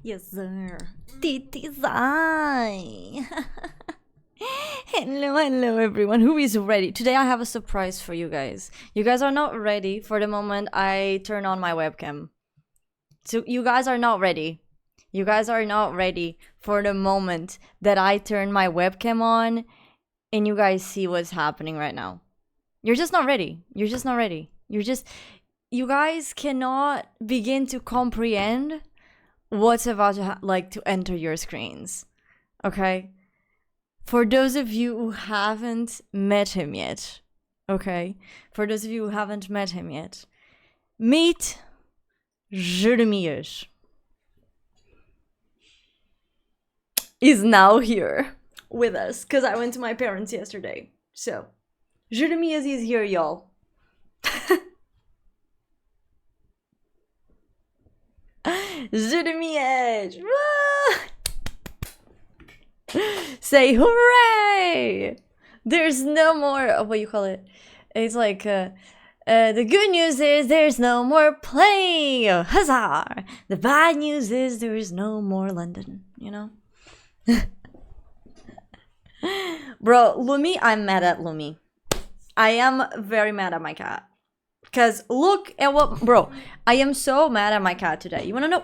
Yes, sir. Titizai. Hello, everyone. Who is ready? Today I have a surprise for you guys. You guys are not ready for the moment I turn on my webcam. So you guys are not ready. You guys are not ready for the moment that I turn my webcam on and you guys see what's happening right now. You're just not ready. You're just not ready. You guys cannot begin to comprehend what's about to enter your screens. Okay? For those of you who haven't met him yet, okay? For those of you who haven't met him yet, meet Jeremias. Is now here with us because I went to my parents yesterday. So, Jeremias is here, y'all. Jeremias! Say hooray! There's no more. What you call it? It's like the good news is there's no more play. Huzzah! The bad news is there's no more London. You know. Bro, Lumi, I'm mad at Lumi. I am very mad at my cat. Because look at what... Bro, I am so mad at my cat today. You want to know...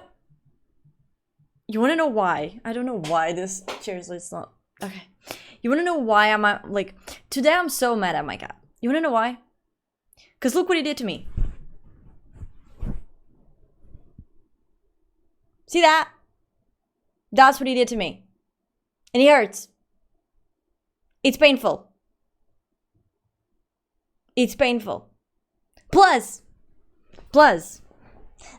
You want to know why? I don't know why this... Seriously, it's not... Okay. You want to know why I'm... Like, today I'm so mad at my cat. You want to know why? Because look what he did to me. See that? That's what he did to me. And he hurts. It's painful. It's painful. Plus,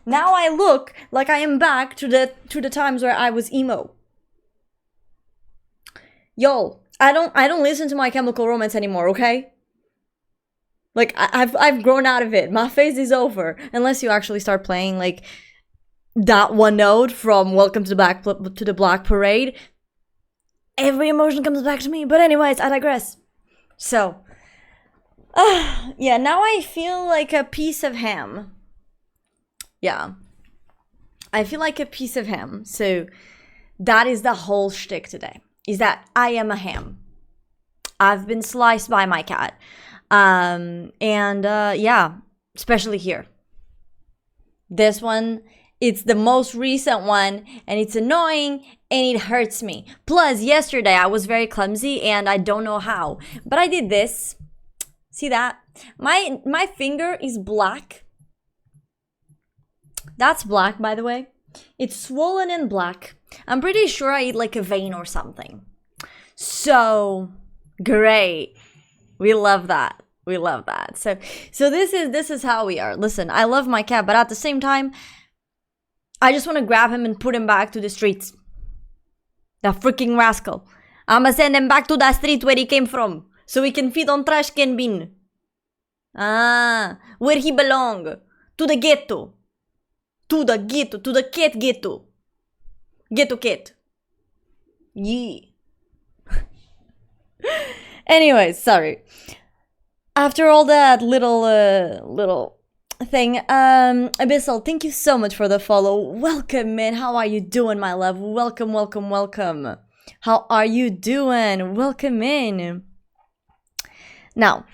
now I look like I am back to the times where I was emo. Yo, I don't listen to My Chemical Romance anymore, okay? Like I've grown out of it. My phase is over. Unless you actually start playing like that one note from Welcome to the Black Parade. Every emotion comes back to me. But anyways, I digress. So, yeah, now I feel like a piece of ham. Yeah. I feel like a piece of ham. So, that is the whole shtick today. Is that I am a ham. I've been sliced by my cat. Yeah, especially here. This one... It's the most recent one, and it's annoying, and it hurts me. Plus, yesterday I was very clumsy, and I don't know how. But I did this. See that? My finger is black. That's black, by the way. It's swollen and black. I'm pretty sure I ate like a vein or something. So, great. We love that. We love that. So this is how we are. Listen, I love my cat, but at the same time... I just want to grab him and put him back to the streets. That freaking rascal. I'ma send him back to that street where he came from. So he can feed on trash can bin. Ah, where he belong. To the ghetto. To the ghetto. To the cat ghetto. Ghetto cat. Yeah. Anyways, sorry. After all that little thing, Abyssal, thank you so much for the follow. Welcome, man. How are you doing, my love? Welcome. How are you doing? Welcome in. Now,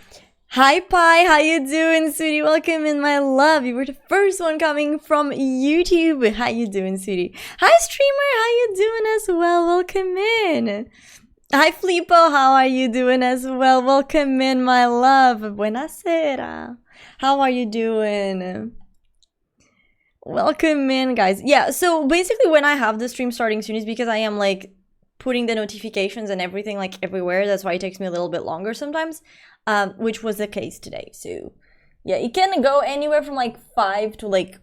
hi Pi, how you doing, sweetie? Welcome in, my love. You were the first one coming from YouTube. How you doing, sweetie? Hi streamer, how you doing as well? Welcome in. Hi Flippo, how are you doing as well? Welcome in, my love. Buenasera. How are you doing? Welcome in, guys. Yeah, so basically when I have the stream starting soon is because I am like putting the notifications and everything like everywhere. That's why it takes me a little bit longer sometimes, which was the case today. So yeah, it can go anywhere from like 5 to like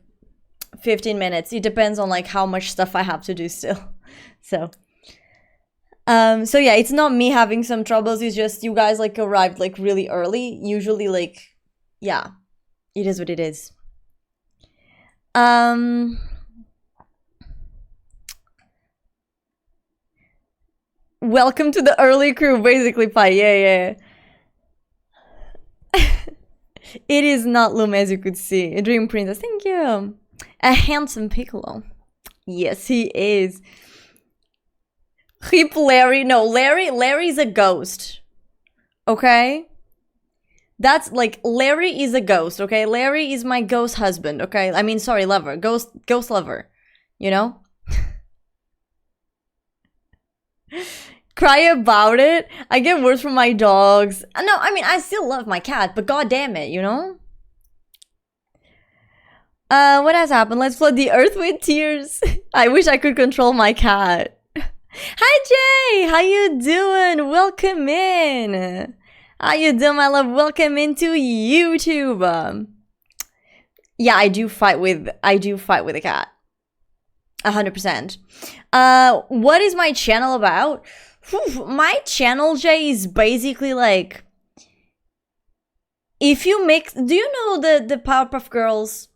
15 minutes. It depends on like how much stuff I have to do still. So yeah, it's not me having some troubles. It's just you guys like arrived like really early. Usually like, yeah, it is what it is. Welcome to the early crew, basically, Pi. Yeah. It is not Lume, as you could see. A dream princess. Thank you. A handsome piccolo. Yes, he is. Keep Larry. No, Larry's a ghost. Okay? That's like, Larry is a ghost, okay? Larry is my ghost husband, okay? I mean, sorry, lover. Ghost lover. You know? Cry about it? I get words from my dogs. No, I mean, I still love my cat, but god damn it, you know? What has happened? Let's flood the earth with tears. I wish I could control my cat. Hi, Jay! How you doing? Welcome in. How you doing, my love? Welcome into YouTube. Yeah, I do fight with a cat. 100%. What is my channel about? My channel, Jay, is basically like, if you mix, do you know the Powerpuff Girls?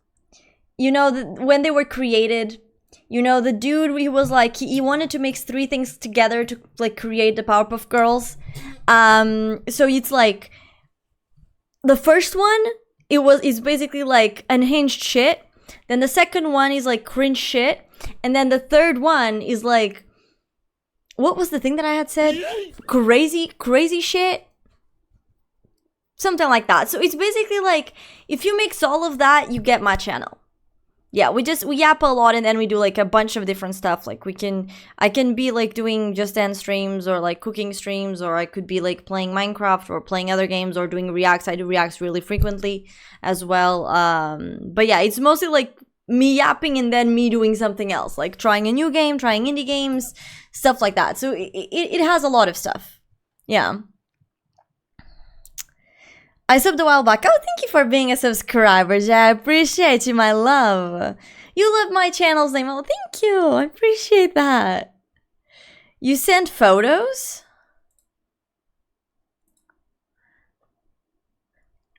You know, when they were created, you know, the dude, he was like, he wanted to mix 3 things together to like create the Powerpuff Girls. So it's like, the first one, is basically like unhinged shit. Then the second one is like cringe shit. And then the third one is like, what was the thing that I had said? Crazy shit? Something like that. So it's basically like, if you mix all of that, you get my channel. Yeah, we yap a lot, and then we do like a bunch of different stuff. Like I can be like doing Just Dance streams, or like cooking streams, or I could be like playing Minecraft or playing other games, or doing reacts. I do reacts really frequently as well. But yeah, it's mostly like me yapping and then me doing something else, like trying a new game, trying indie games, stuff like that. So it has a lot of stuff. Yeah. I subbed a while back. Oh, thank you for being a subscriber, Jay. I appreciate you, my love. You love my channel's name. Oh, thank you. I appreciate that. You sent photos?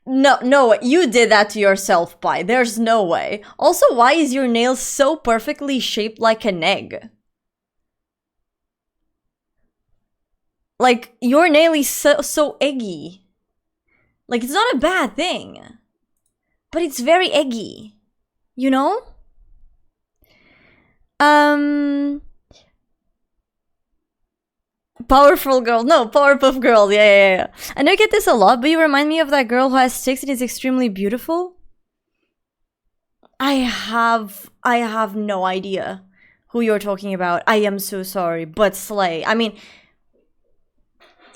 No, you did that to yourself, Pi. There's no way. Also, why is your nail so perfectly shaped like an egg? Like, your nail is so eggy. Like, it's not a bad thing, but it's very eggy, you know? Powerful girl. No, Powerpuff Girl. Yeah. I know I get this a lot, but you remind me of that girl who has 6 and is extremely beautiful. I have no idea who you're talking about. I am so sorry, but slay. I mean,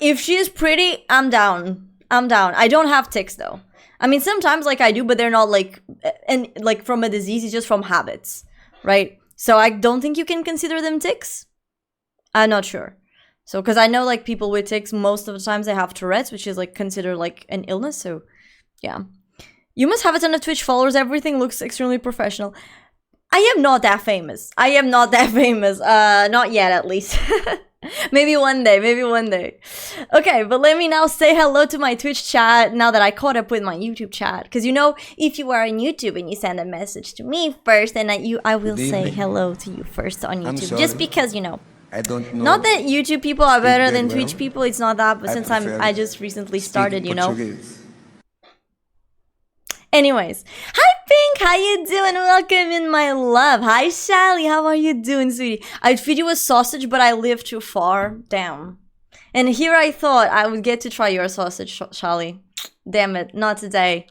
if she is pretty, I'm down. I don't have tics though. I mean, sometimes like I do, but they're not like, and like from a disease, it's just from habits, right? So I don't think you can consider them tics. I'm not sure. So, because I know like people with tics, most of the times they have Tourette's, which is like considered like an illness. So yeah. You must have a ton of Twitch followers. Everything looks extremely professional. I am not that famous. Not yet, at least. Maybe one day. Okay, but let me now say hello to my Twitch chat now that I caught up with my YouTube chat. Because you know, if you are on YouTube and you send a message to me first, then I will say hello to you first on YouTube. Just because, you know. I don't know. Not that YouTube people are better than Twitch people, it's not that, but since I just recently started, you know. Anyways, hi Pink, how you doing? Welcome in, my love. Hi Shelly, how are you doing, sweetie? I'd feed you a sausage, but I live too far. Damn. And here I thought I would get to try your sausage, Shelly. Damn it, not today.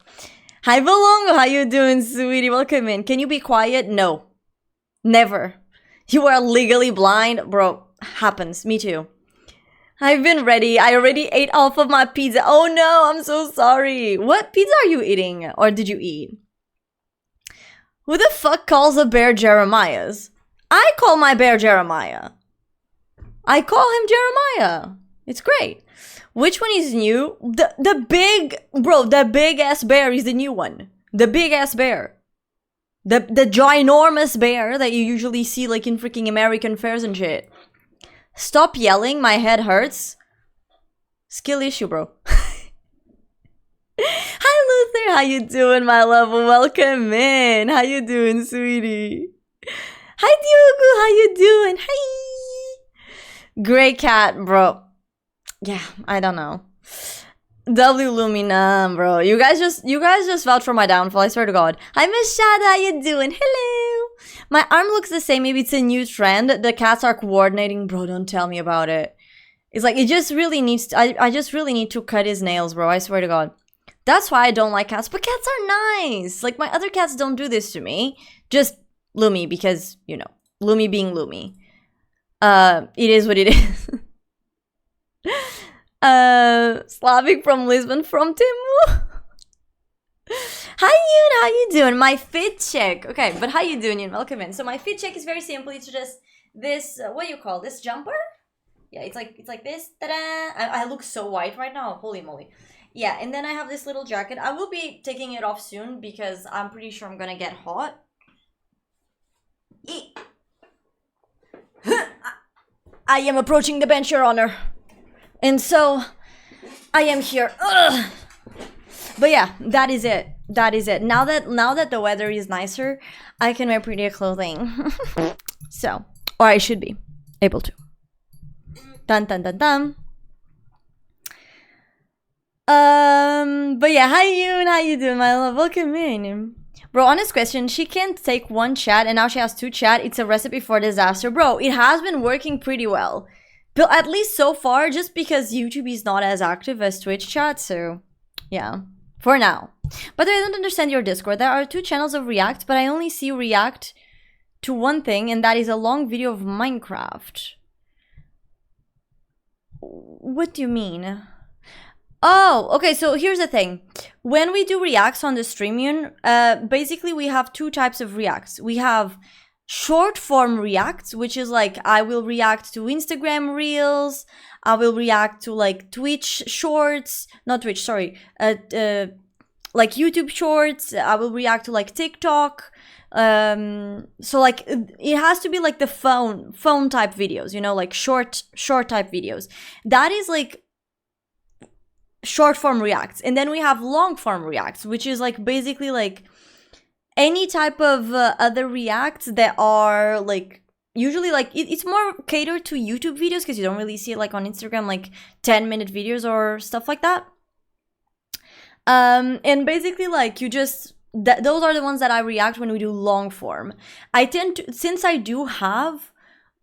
Hi Belongo, how you doing, sweetie? Welcome in. Can you be quiet? No. Never. You are legally blind? Bro, happens. Me too. I've been ready. I already ate half of my pizza. Oh no, I'm so sorry. What pizza are you eating? Or did you eat? Who the fuck calls a bear Jeremiah's? I call my bear Jeremiah. I call him Jeremiah. It's great. Which one is new? The big ass bear is the new one. The big ass bear. The ginormous bear that you usually see like in freaking American fairs and shit. Stop yelling, my head hurts. Skill issue, bro. Hi Luther, how you doing, my love? Welcome in. How you doing, sweetie? Hi Diogo, how you doing? Hi. Great cat, bro. Yeah, I don't know. W Lumina, bro. You guys just vouch for my downfall, I swear to God. Hi Miss Shada, how you doing? Hello. My arm looks the same. Maybe it's a new trend. The cats are coordinating. Bro, don't tell me about it. It's like, it just really needs to, I just really need to cut his nails, bro. I swear to God. That's why I don't like cats. But cats are nice. Like, my other cats don't do this to me. Just Lumi, because, you know, Lumi being Lumi. It is what it is. Slavic from Lisbon, from Timu. Hi Yoon, how you doing? My fit check. Okay, but how you doing, Yoon? Welcome in. So my fit check is very simple. It's just this, what do you call this, jumper? Yeah, it's like this. Ta-da! I look so white right now. Holy moly. Yeah, and then I have this little jacket. I will be taking it off soon because I'm pretty sure I'm gonna get hot. I am approaching the bench, Your Honor. And so, I am here. Ugh. But yeah, that is it. That is it. Now that the weather is nicer, I can wear prettier clothing. So, or I should be able to. Dun dun dun dun. But yeah, hi Yoon, how you doing, my love? Welcome in. Bro, honest question, she can't take one chat and now she has 2 chat. It's a recipe for disaster. Bro, it has been working pretty well. But at least so far, just because YouTube is not as active as Twitch chat, so yeah, for now. But I don't understand your Discord. There are 2 channels of React, but I only see React to one thing, and that is a long video of Minecraft. What do you mean? Oh, okay, so here's the thing. When we do reacts on the stream, basically we have 2 types of reacts. We have short form reacts, which is like, I will react to Instagram Reels, I will react to like Twitch Shorts, not Twitch, sorry, like YouTube Shorts, I will react to like TikTok. So like, it has to be like the phone type videos, you know, like short type videos. That is like short form reacts. And then we have long form reacts, which is like basically like any type of other reacts that are like usually like it's more catered to YouTube videos, because you don't really see it like on Instagram, like 10-minute videos or stuff like that. And basically like you just those are the ones that I react when we do long form. I tend to, since I do have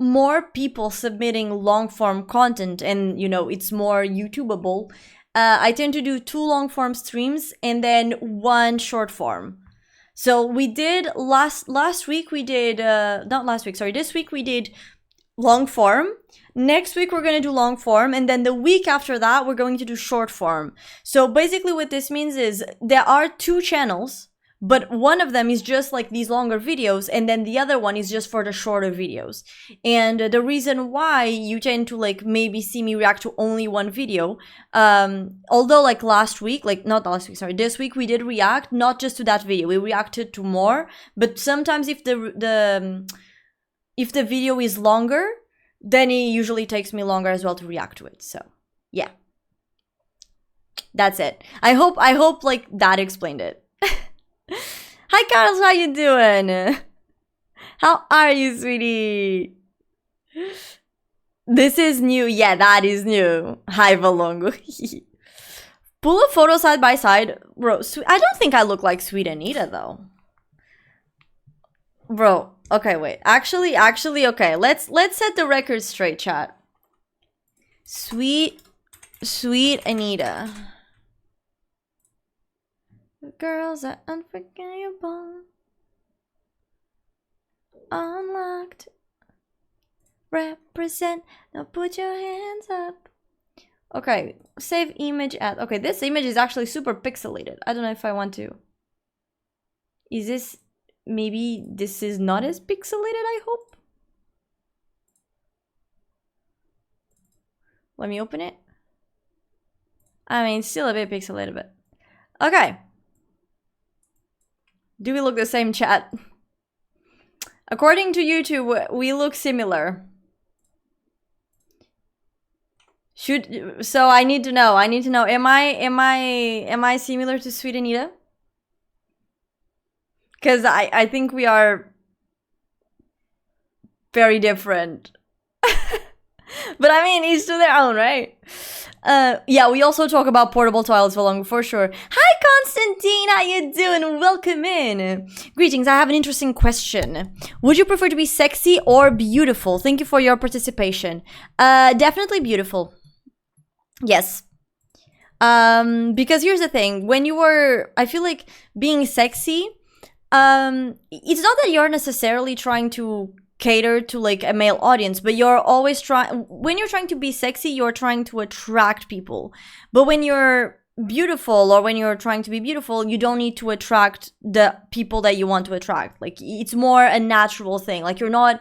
more people submitting long form content and you know it's more YouTubeable, I tend to do 2 long form streams and then 1 short form. So we did last week we did not last week, sorry, this week we did long form. Next week we're going to do long form, and then the week after that we're going to do short form. So basically what this means is there are 2 channels, but one of them is just like these longer videos, and then the other one is just for the shorter videos. And the reason why you tend to like maybe see me react to only 1 video, although like last week, like not last week, sorry, this week we did react not just to that video, we reacted to more. But sometimes if the video is longer, then it usually takes me longer as well to react to it. So yeah, that's it. I hope like that explained it. Hi Carlos, how you doing? How are you, sweetie? This is new. Yeah, that is new. Hi Valongo. Pull a photo side by side. Bro, I don't think I look like Sweet Anita though. Bro, okay, wait. Actually, okay. Let's set the record straight, chat. Sweet Anita. Girls are unforgettable. Unlocked. Represent. Now put your hands up. Okay, save image as. Okay, this image is actually super pixelated. I don't know if I want to. Is this. Maybe this is not as pixelated, I hope. Let me open it. I mean, still a bit pixelated, but. Okay. Do we look the same, chat? According to YouTube, we look similar. So I need to know. Am I similar to Sweet Anita? Because I think we are very different. But I mean, each to their own, right? Yeah, we also talk about portable toilets for long, for sure. Hi, Constantine, how you doing? Welcome in. Greetings, I have an interesting question. Would you prefer to be sexy or beautiful? Thank you for your participation. Definitely beautiful. Yes. Because here's the thing, when you were, I feel like being sexy, it's not that you're necessarily trying to cater to like a male audience, but you're always when you're trying to be sexy, you're trying to attract people. But when you're beautiful, or when you're trying to be beautiful, you don't need to attract the people that you want to attract. Like, it's more a natural thing. Like, you're not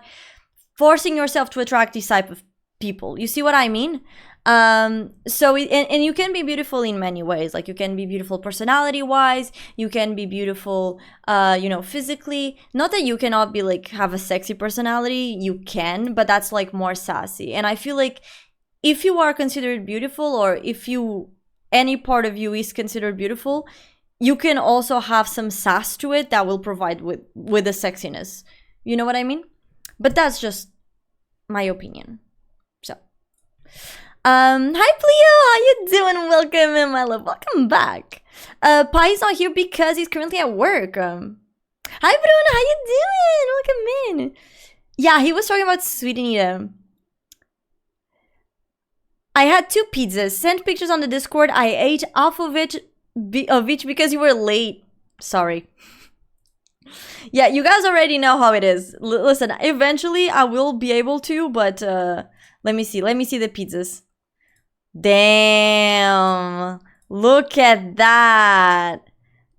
forcing yourself to attract these type of people. You see what I mean? So and you can be beautiful in many ways. Like, you can be beautiful personality wise, you can be beautiful you know, physically. Not that you cannot be like have a sexy personality, you can, but that's like more sassy. And I feel like if you are considered beautiful, or if you, any part of you is considered beautiful, you can also have some sass to it that will provide with the sexiness. You know what I mean? But that's just my opinion. So hi Pleo, how you doing? Welcome in, my love. Welcome back. Pai's not here because he's currently at work. Hi Bruno, how you doing? Welcome in. Yeah, he was talking about Sweet Anita. I had 2 pizzas. Sent pictures on the Discord. I ate half of each because you were late. Sorry. Yeah, you guys already know how it is. Listen, eventually I will be able to, but let me see the pizzas. Damn, look at that.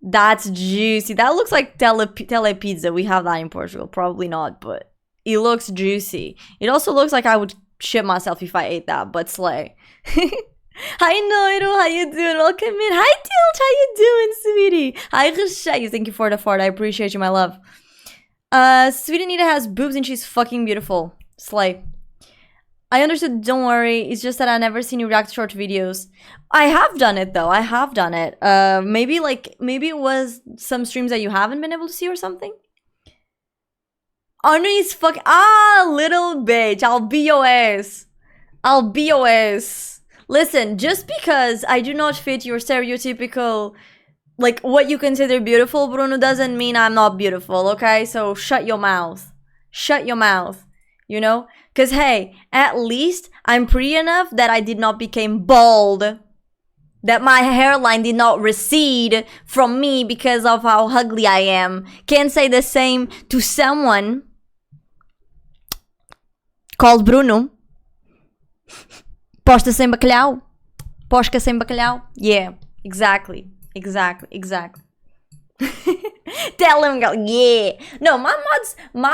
That's juicy. That looks like tele pizza. We have that in Portugal. Probably not, but it looks juicy. It also looks like I would shit myself if I ate that, but slay. Hi Noiro, how you doing? Welcome in. Hi Tilt, how you doing, sweetie? Hi Rashay, thank you for the fart. I appreciate you, my love. Sweet Anita has boobs and she's fucking beautiful. Slay. I understood, don't worry. It's just that I never seen you react to short videos. I have done it though. I have done it. Maybe it was some streams that you haven't been able to see or something. Arnie's little bitch. I'll be your ass. I'll be your ass. Listen, just because I do not fit your stereotypical, like, what you consider beautiful, Bruno, doesn't mean I'm not beautiful, okay? So shut your mouth. Shut your mouth. You know? Because, hey, at least I'm pretty enough that I did not become bald. That my hairline did not recede from me because of how ugly I am. Can't say the same to someone called Bruno. Posta sem bacalhau. Posca sem bacalhau. Yeah, exactly. Tell him, go, yeah. No, my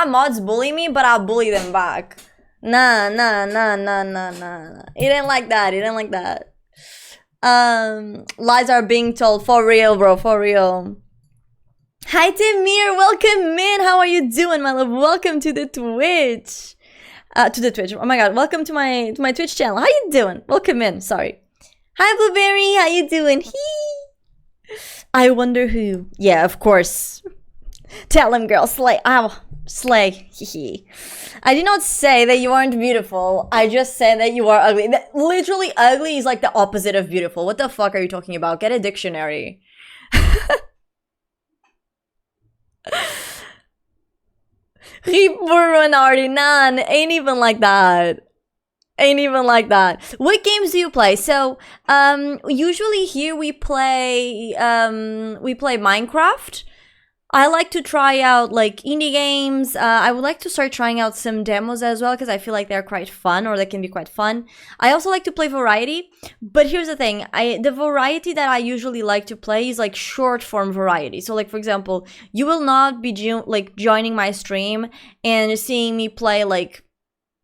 mods bully me, but I'll bully them back. Nah. It ain't like that. Lies are being told. For real, bro. For real. Hi, Timir. Welcome in. How are you doing, my love? Welcome to the Twitch. Oh my god. Welcome to my Twitch channel. How you doing? Welcome in. Sorry. Hi, Blueberry. How you doing? I wonder who. Yeah, of course. Tell him, girl. Slay. Ow. Slay. I did not say that you aren't beautiful. I just said that you are ugly. Literally, ugly is like the opposite of beautiful. What the fuck are you talking about? Get a dictionary. Nan, ain't even like that. What games do you play? So, usually here we play Minecraft. I like to try out like indie games. I would like to start trying out some demos as well because I feel like they're quite fun, or they can be quite fun. I also like to play variety, but here's the thing. The variety that I usually like to play is like short form variety. So like, for example, you will not be joining my stream and seeing me play like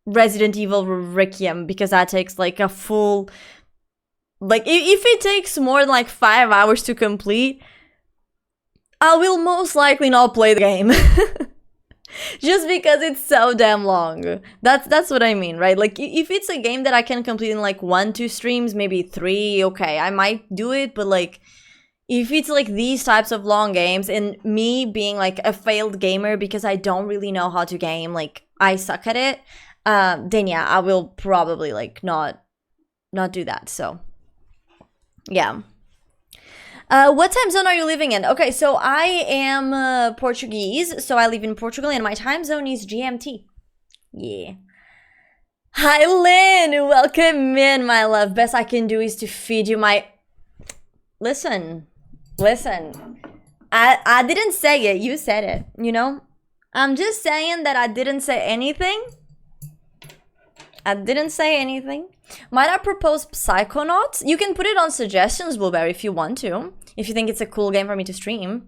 Resident Evil Requiem because that takes like a full, like if it takes more than like 5 hours to complete, I will most likely not play the game. Just because it's so damn long. That's what I mean, right? Like, if it's a game that I can complete in like 1-2 streams, maybe 3, okay, I might do it. But like, if it's like these types of long games, and me being like a failed gamer because I don't really know how to game, like I suck at it, then yeah, I will probably like not do that. So yeah. What time zone are you living in? Okay, so I am Portuguese, so I live in Portugal, and my time zone is GMT. Yeah. Hi, Lynn. Welcome in, my love. Best I can do is to feed you my... Listen. I didn't say it. You said it, you know? I'm just saying that I didn't say anything. Might I propose Psychonauts? You can put it on suggestions, Blueberry, if you want to. If you think it's a cool game for me to stream.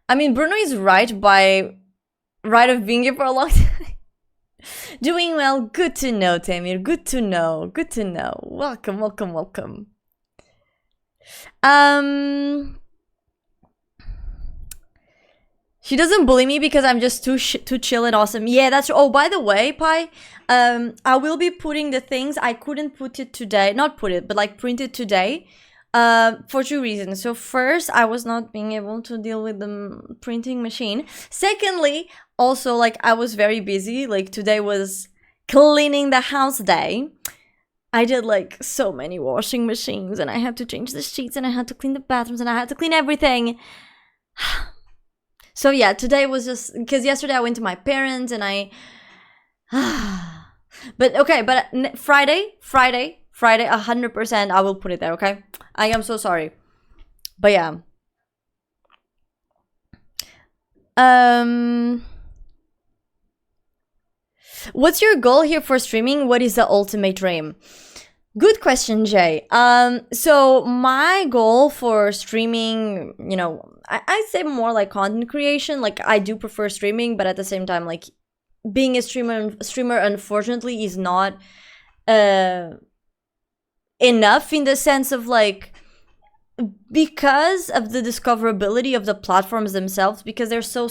I mean, Bruno is right of being here for a long time. Doing well. Good to know, Tamir. Good to know. Welcome. She doesn't bully me because I'm just too chill and awesome. Yeah, that's... Oh, by the way, Pi, I will be putting the things... I couldn't put it today. Not put it, but like print it today. For two reasons. So first, I was not being able to deal with the printing machine. Secondly, also, like, I was very busy. Like, today was cleaning the house day. I did like so many washing machines, and I had to change the sheets, and I had to clean the bathrooms, and I had to clean everything. So yeah, today was just because yesterday I went to my parents and I but okay, but Friday 100% I will put it there, okay? I am so sorry. But yeah. What's your goal here for streaming? What is the ultimate dream? Good question, Jay. So my goal for streaming, you know, I say more like content creation. Like, I do prefer streaming, but at the same time, like, being a streamer unfortunately is not enough, in the sense of like, because of the discoverability of the platforms themselves, because they're so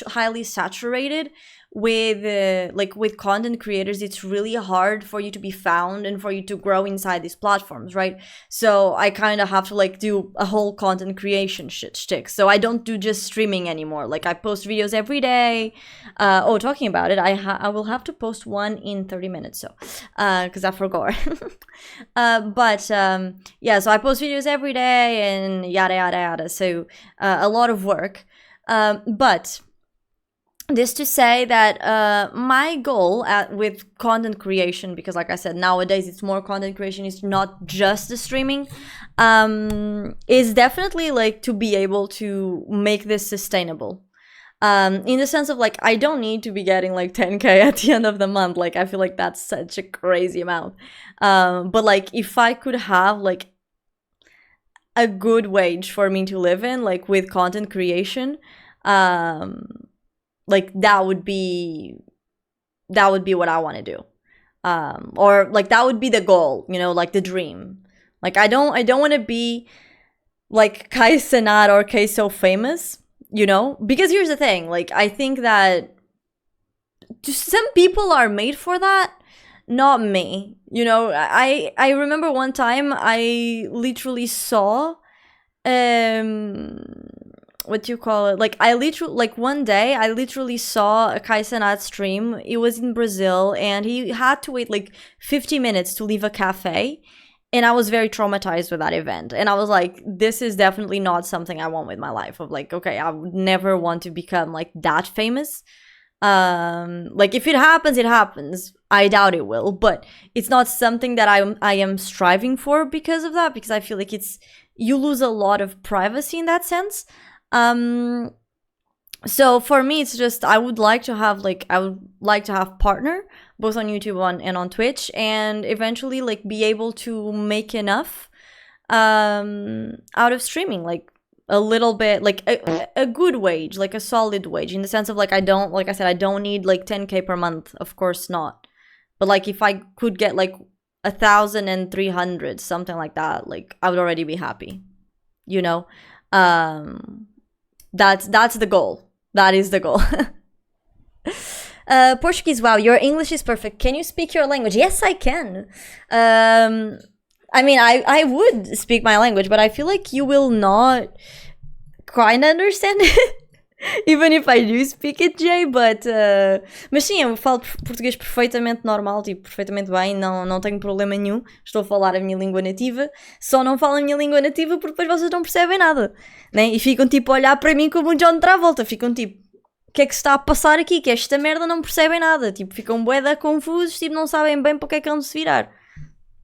highly saturated with content creators, it's really hard for you to be found and for you to grow inside these platforms, right? So I kind of have to like do a whole content creation shtick. So I don't do just streaming anymore. Like, I post videos every day. Oh, talking about it, I will have to post one in 30 minutes, so because I forgot. Yeah, so I post videos every day and yada yada yada. So a lot of work, but this to say that my goal with content creation, because like I said, nowadays it's more content creation, it's not just the streaming, is definitely like to be able to make this sustainable. In the sense of like, I don't need to be getting like 10k at the end of the month. Like, I feel like that's such a crazy amount. But like, if I could have like a good wage for me to live in, like with content creation, like that would be what I want to do, or like that would be the goal, you know, like the dream. Like, I don't want to be like Kai Cenat or Kai So Famous, you know, because here's the thing, like, I think that some people are made for that, not me, you know. I remember one time I literally saw what do you call it? Like, one day I literally saw a Kai Cenat stream. It was in Brazil, and he had to wait like 50 minutes to leave a cafe. And I was very traumatized with that event. And I was like, this is definitely not something I want with my life. Of like, okay, I would never want to become like that famous. Like, if it happens, it happens. I doubt it will, but it's not something that I am striving for because of that, because I feel like you lose a lot of privacy in that sense. So for me, it's just, I would like to have partner both on YouTube and on Twitch, and eventually like be able to make enough out of streaming, like a little bit, like a good wage, like a solid wage, in the sense of like, I don't need like 10k per month, of course not, but like if I could get like 1,300, something like that, like I would already be happy, you know. That's the goal. That is the goal. Portuguese, wow, your English is perfect. Can you speak your language? Yes, I can. I mean, I would speak my language, but I feel like you will not quite understand it. Even if I do speak it, Jay, but... mas sim, eu falo português perfeitamente normal, tipo, perfeitamente bem, não tenho problema nenhum. Estou a falar a minha língua nativa. Só não falo a minha língua nativa porque depois vocês não percebem nada, né? E ficam, tipo, a olhar para mim como um John Travolta. Ficam, tipo, o que é que se está a passar aqui? Que esta merda não percebem nada. Tipo, ficam bué da confusos, tipo, não sabem bem para o que é que vão se virar.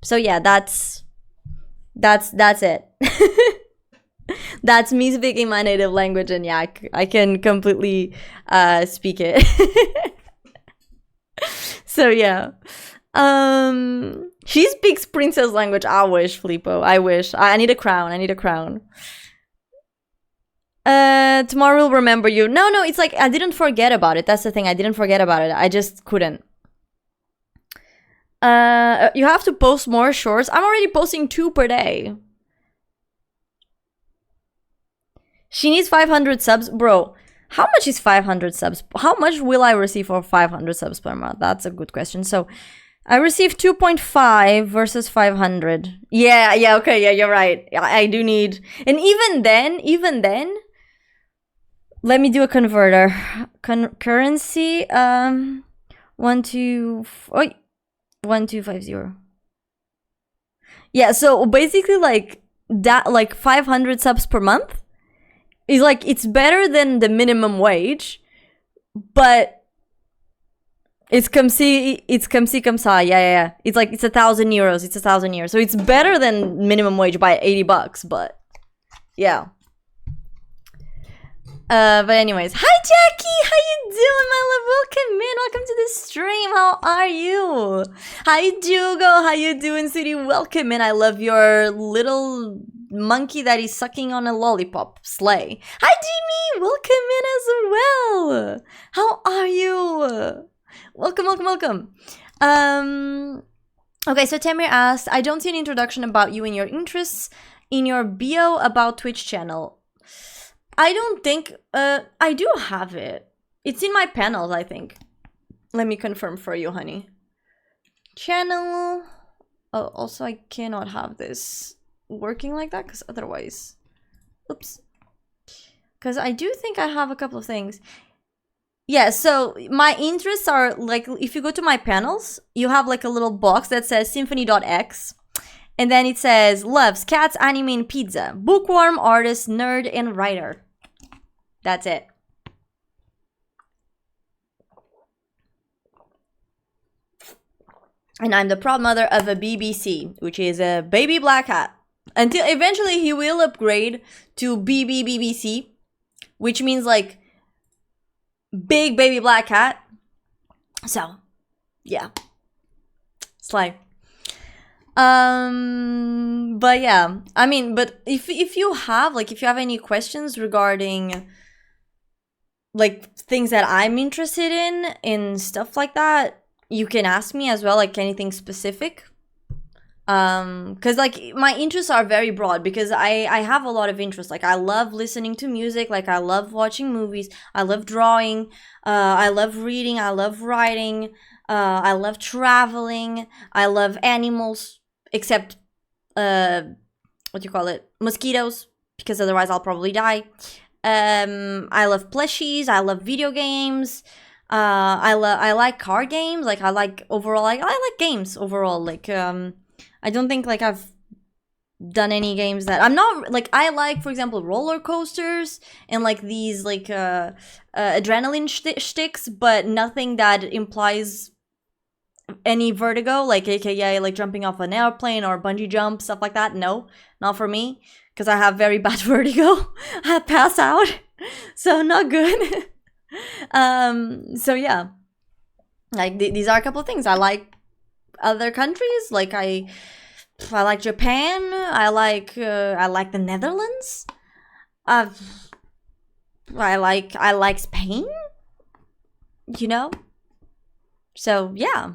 So yeah, that's it. That's me speaking my native language, and yeah, I can completely speak it. So yeah, she speaks princess language. I wish, Filippo. I wish. I need a crown. I need a crown. Tomorrow we'll remember you. No, it's like I didn't forget about it. That's the thing. I didn't forget about it. I just couldn't. You have to post more shorts. I'm already posting 2 per day. She needs 500 subs. Bro, how much is 500 subs? How much will I receive for 500 subs per month? That's a good question. So, I received 2.5 versus 500. Yeah, okay, yeah, you're right. I do need... And even then... Let me do a converter. Currency, 1250. Yeah, so basically like that, like 500 subs per month is like, it's better than the minimum wage, but it's comme si comme ça. Yeah. It's like, it's 1,000 euros. It's 1,000 euros. So it's better than minimum wage by $80, but yeah. But anyways, hi Jackie, how you doing, my love? Welcome in, welcome to the stream. How are you? Hi Jugo, how you doing, sweetie? Welcome in. I love your little monkey that is sucking on a lollipop. Slay. Hi Jimmy, welcome in as well. How are you? Welcome. Okay, so Tamir asked, I don't see an introduction about you and your interests in your bio about Twitch channel. I don't think, I do have it. It's in my panels, I think. Let me confirm for you, honey. Channel. Oh, also I cannot have this working like that, because otherwise, oops. Because I do think I have a couple of things. Yeah, so my interests are like, if you go to my panels, you have like a little box that says symphony.x. And then it says, loves cats, anime, and pizza. Bookworm, artist, nerd, and writer. That's it. And I'm the proud mother of a BBC, which is a baby black cat. Until eventually he will upgrade to BBC, which means like big baby black cat. So, yeah. Slay. But yeah, I mean, but if you have any questions regarding like things that I'm interested in stuff like that, you can ask me as well, like anything specific. Because like my interests are very broad, because I have a lot of interests. Like I love listening to music, like I love watching movies, I love drawing, I love reading, I love writing, I love traveling, I love animals, except mosquitoes, because otherwise I'll probably die. I love plushies, I love video games, I like card games, like I like games overall. Like I don't think like I've done any games that I'm not like. I like, for example, roller coasters and like these like adrenaline sticks, but nothing that implies any vertigo, like aka like jumping off an airplane or bungee jump, stuff like that. No, not for me, because I have very bad vertigo. I pass out, so not good. So yeah, like these are a couple of things. I like other countries, like I like Japan, I like the Netherlands, I like Spain, you know. So yeah,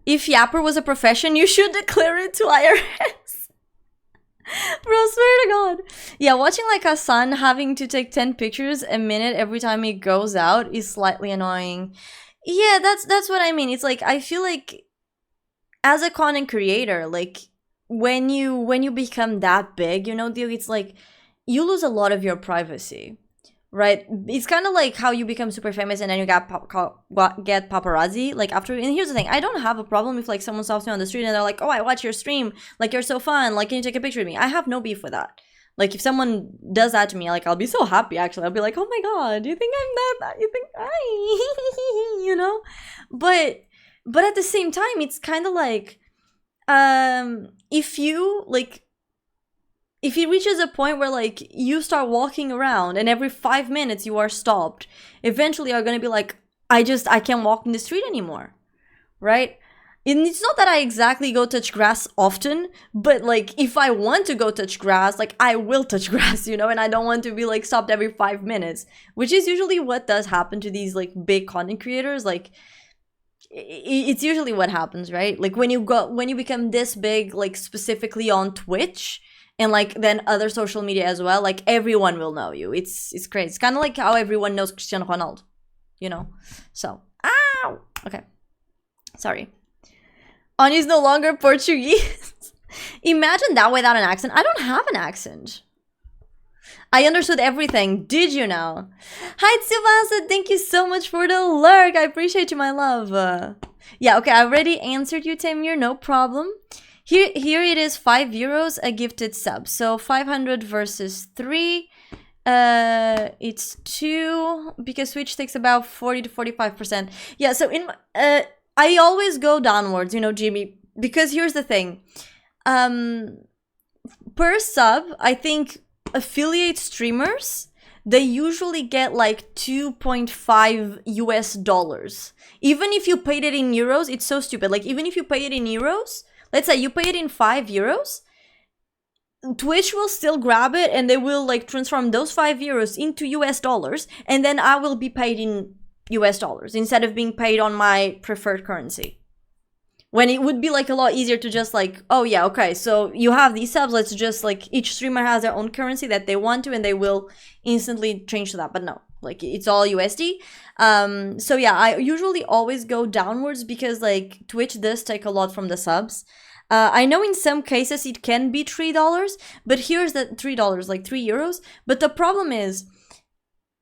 if Yapper was a profession, you should declare it to IRS. Bro, swear to God. Yeah, watching like Hassan having to take 10 pictures a minute every time he goes out is slightly annoying. Yeah, that's what I mean. It's like, I feel like as a content creator, like when you become that big, you know, it's like you lose a lot of your privacy. right? It's kind of like how you become super famous and then you get paparazzi like after. And here's the thing, I don't have a problem if like someone stops me on the street and they're like, oh, I watch your stream, like you're so fun, like can you take a picture with me? I have no beef with that. Like if someone does that to me, like I'll be so happy. Actually, I'll be like, oh my god, you think I'm that? You think I, you know? But at the same time, it's kind of like, if you like. If it reaches a point where like you start walking around and every 5 minutes you are stopped, eventually you're gonna be like, I can't walk in the street anymore, right? And it's not that I exactly go touch grass often, but like if I want to go touch grass, like I will touch grass, you know, and I don't want to be like stopped every 5 minutes, which is usually what does happen to these like big content creators. Like it's usually what happens, right? Like when you become this big, like specifically on Twitch, and like then other social media as well, like everyone will know you. It's crazy. It's kind of like how everyone knows Cristiano Ronaldo, you know? So, ow! Okay. Sorry. Ani's no longer Portuguese. Imagine that without an accent. I don't have an accent. I understood everything. Did you now? Hi, Tsubasa. Thank you so much for the lurk. I appreciate you, my love. Yeah, okay. I already answered you, Tamir. No problem. Here it is, €5 a gifted sub. So 500 versus 3. It's 2 because Switch takes about 40 to 45%. Yeah, so I always go downwards, you know, Jimmy, because here's the thing. Per sub, I think affiliate streamers, they usually get like $2.5. Even if you paid it in euros, it's so stupid. Like even if you pay it in euros, let's say you pay it in €5, Twitch will still grab it and they will like transform those €5 into US dollars, and then I will be paid in US dollars instead of being paid on my preferred currency. When it would be like a lot easier to just like, oh yeah, okay, so you have these subs, let's just like each streamer has their own currency that they want to and they will instantly change to that. But no, like it's all USD. So yeah, I usually always go downwards because like Twitch does take a lot from the subs. I know in some cases it can be $3, but here's the $3, like €3. But the problem is,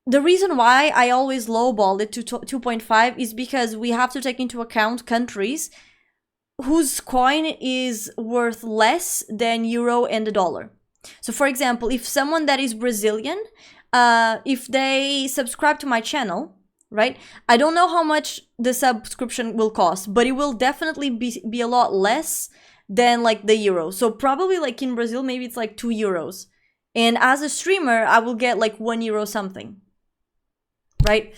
the reason why I always lowball it to 2.5 is because we have to take into account countries whose coin is worth less than euro and the dollar. So for example, if someone that is Brazilian, if they subscribe to my channel, right? I don't know how much the subscription will cost, but it will definitely be a lot less than like the euro. So probably like in Brazil, maybe it's like €2. And as a streamer, I will get like €1 something, right?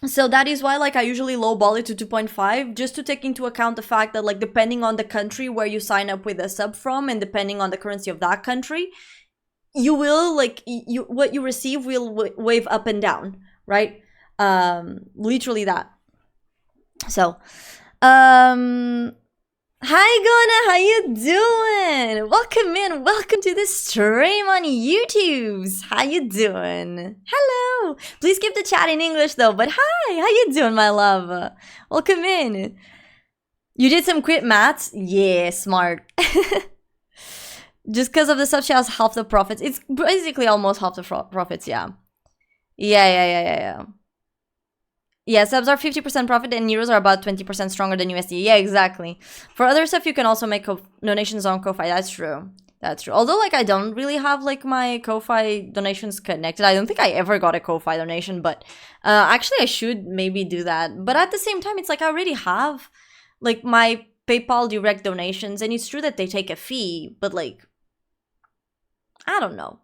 So that is why like I usually lowball it to 2.5, just to take into account the fact that like depending on the country where you sign up with a sub from and depending on the currency of that country, you will like what you receive will wave up and down, right? Literally that. So hi Gona, how you doing? Welcome in, welcome to the stream on YouTube's. How you doing? Hello. Please keep the chat in English though, but hi, how you doing, my love? Welcome in. You did some quick maths? Yeah, smart. Just because of the sub, she has half the profits. It's basically almost half the profits, yeah. Yeah. Yeah, subs are 50% profit and euros are about 20% stronger than USD. Yeah, exactly. For other stuff, you can also make donations on Ko-Fi. That's true. That's true. Although, like, I don't really have, like, my Ko-Fi donations connected. I don't think I ever got a Ko-Fi donation, but actually, I should maybe do that. But at the same time, it's like I already have, like, my PayPal direct donations, and it's true that they take a fee, but, like, I don't know.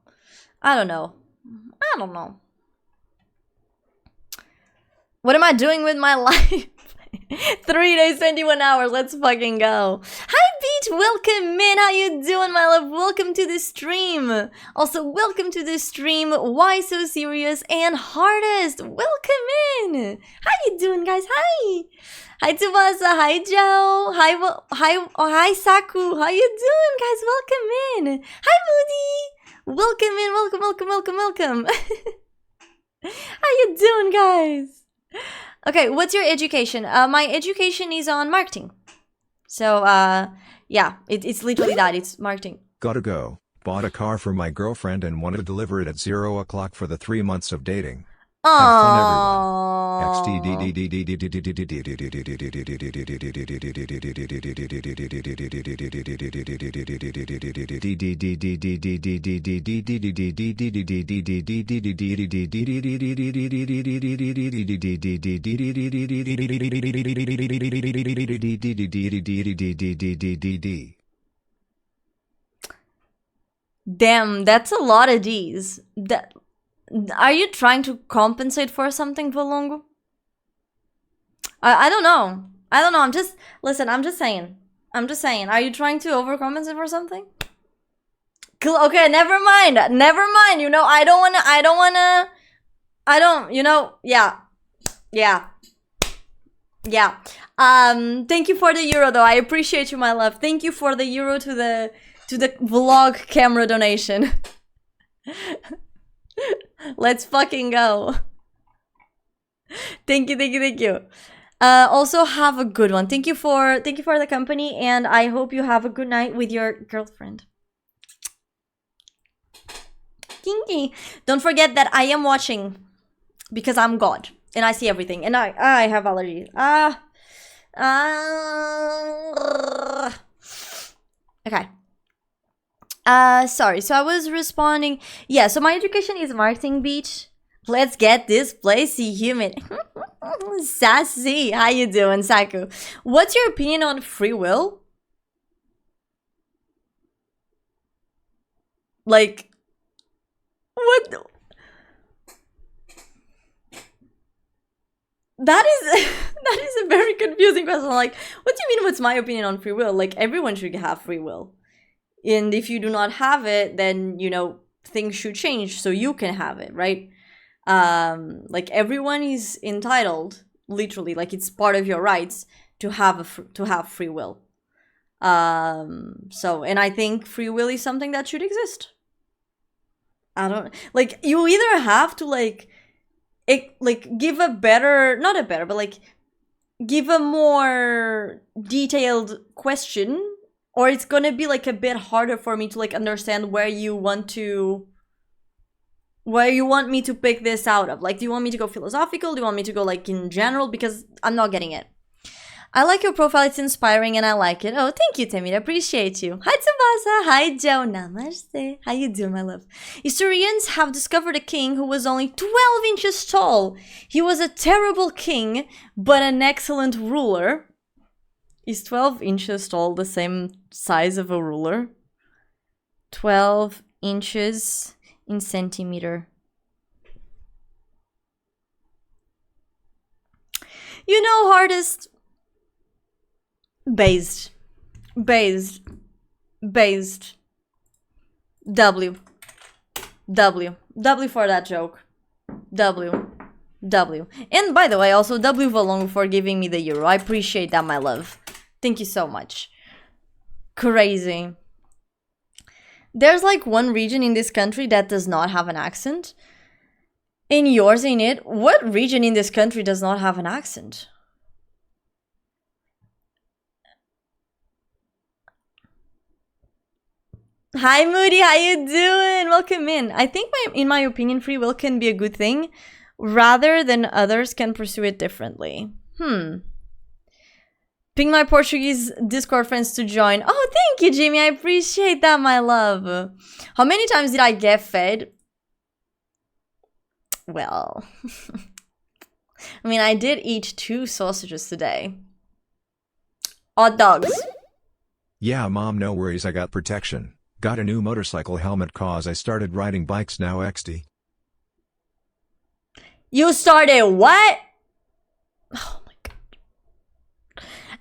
What am I doing with my life? 3 days, 21 hours. Let's fucking go. Hi, Beach. Welcome in. How you doing, my love? Welcome to the stream. Also, welcome to the stream. Why So Serious and Hardest. Welcome in. How you doing, guys? Hi. Hi, Tsubasa. Hi, Joe. Hi, Saku. How you doing, guys? Welcome in. Hi, Moody. Welcome in. Welcome. How you doing, guys? Okay, what's your education? My education is on marketing. So, yeah, it's literally that. It's marketing. Gotta go. Bought a car for my girlfriend and wanted to deliver it at 0 o'clock for the 3 months of dating. Have fun, everyone. Damn, that's a lot of D's. Are you trying to compensate for something, Valongo? I don't know. I don't know. I'm just saying. Are you trying to overcompensate for something? Okay, never mind. You know, yeah. Thank you for the euro though. I appreciate you, my love. Thank you for the euro to the vlog camera donation. Let's fucking go. Thank you. Also have a good one. Thank you for the company, and I hope you have a good night with your girlfriend. Kinky. Don't forget that I am watching because I'm God and I see everything, and I have allergies. Okay. Sorry. So I was responding. Yeah. So my education is marketing, beach. Let's get this place humid. Sassy. How you doing, Saku? What's your opinion on free will? Like, what? That is a very confusing question. Like, what do you mean? What's my opinion on free will? Like, everyone should have free will, and if you do not have it, then you know things should change so you can have it, right? Like everyone is entitled, literally, like it's part of your rights to have free will. So, and I think free will is something that should exist. I don't like. You either have to give a better, not a better, but like give a more detailed question, or it's gonna be like a bit harder for me to like understand where you want me to pick this out of. Like, do you want me to go philosophical? Do you want me to go like in general? Because I'm not getting it. I like your profile. It's inspiring and I like it. Oh, thank you, Tamir. Appreciate you. Hi, Tsubasa. Hi, Joe. Namaste. How you doing, my love? Historians have discovered a king who was only 12 inches tall. He was a terrible king, but an excellent ruler. Is 12 inches tall the same size of a ruler? 12 inches in centimeter. You know, hardest. Based. W for that joke. W. And by the way, also W Valong for giving me the euro. I appreciate that, my love. Thank you so much. Crazy. There's like one region in this country that does not have an accent. In yours, ain't it? What region in this country does not have an accent? Hi, Moody. How you doing? Welcome in. I think, in my opinion, free will can be a good thing, rather than others can pursue it differently. Ping my Portuguese Discord friends to join. Oh, thank you, Jimmy. I appreciate that, my love. How many times did I get fed? Well, I mean, I did eat 2 sausages today. Hot dogs. Yeah, Mom, no worries. I got protection. Got a new motorcycle helmet cause I started riding bikes now XD. You started what? Oh my god.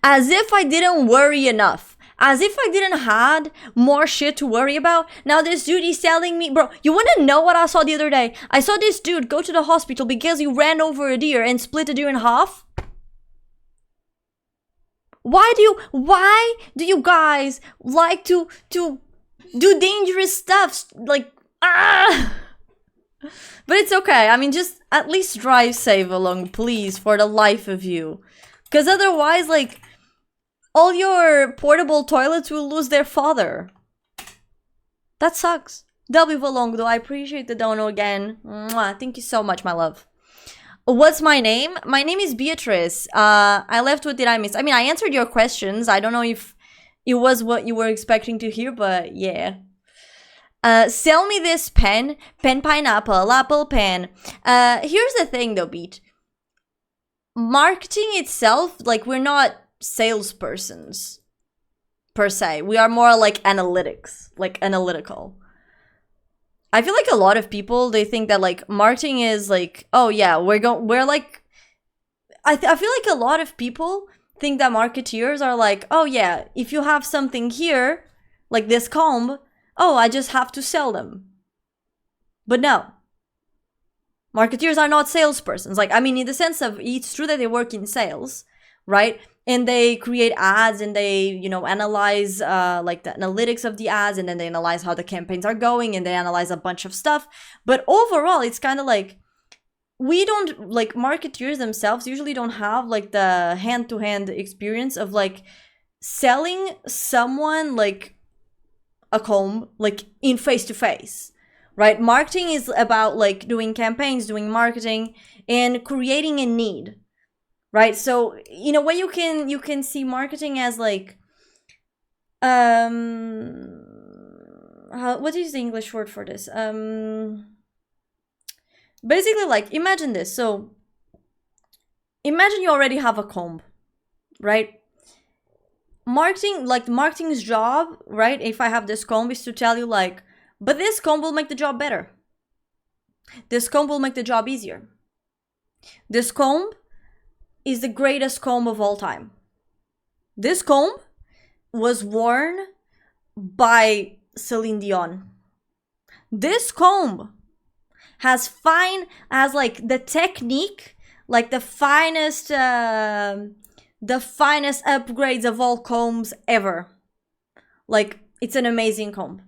As if I didn't worry enough. As if I didn't had more shit to worry about. Now this dude is telling me, bro, you wanna know what I saw the other day? I saw this dude go to the hospital because he ran over a deer and split a deer in half. Why do you guys like to do dangerous stuff? Like, But it's okay. I mean, just at least drive safe along, please, for the life of you. Because otherwise, like, all your portable toilets will lose their fodder. That sucks. W long though. I appreciate the dono again. Mwah. Thank you so much, my love. What's my name? My name is Beatrice. I left. What did I miss? I mean, I answered your questions. I don't know if it was what you were expecting to hear, but yeah. Sell me this pen. Pen pineapple. Apple pen. Here's the thing though, Beat. Marketing itself, like, we're not salespersons per se. We are more like analytics, like analytical. I feel like a lot of people, they think that like marketing is like, oh yeah, we're like, I feel like a lot of people think that marketeers are like, oh yeah, if you have something here, like this comb, oh, I just have to sell them. But no. Marketeers are not salespersons. Like, I mean, in the sense of, it's true that they work in sales, right? And they create ads and they, you know, analyze like the analytics of the ads, and then they analyze how the campaigns are going, and they analyze a bunch of stuff. But overall, it's kind of like, we don't, like, marketeers themselves usually don't have like the hand-to-hand experience of like selling someone like a comb, like in face-to-face, right? Marketing is about like doing campaigns, doing marketing, and creating a need. Right, so in a way you can see marketing as like, what is the English word for this? Basically, like, imagine this. So imagine you already have a comb, right? Marketing, like marketing's job, right? If I have this comb, is to tell you like, but this comb will make the job better. This comb will make the job easier. This comb is the greatest comb of all time. This comb was worn by Celine Dion. This comb has like the technique, like the finest upgrades of all combs ever. Like, it's an amazing comb.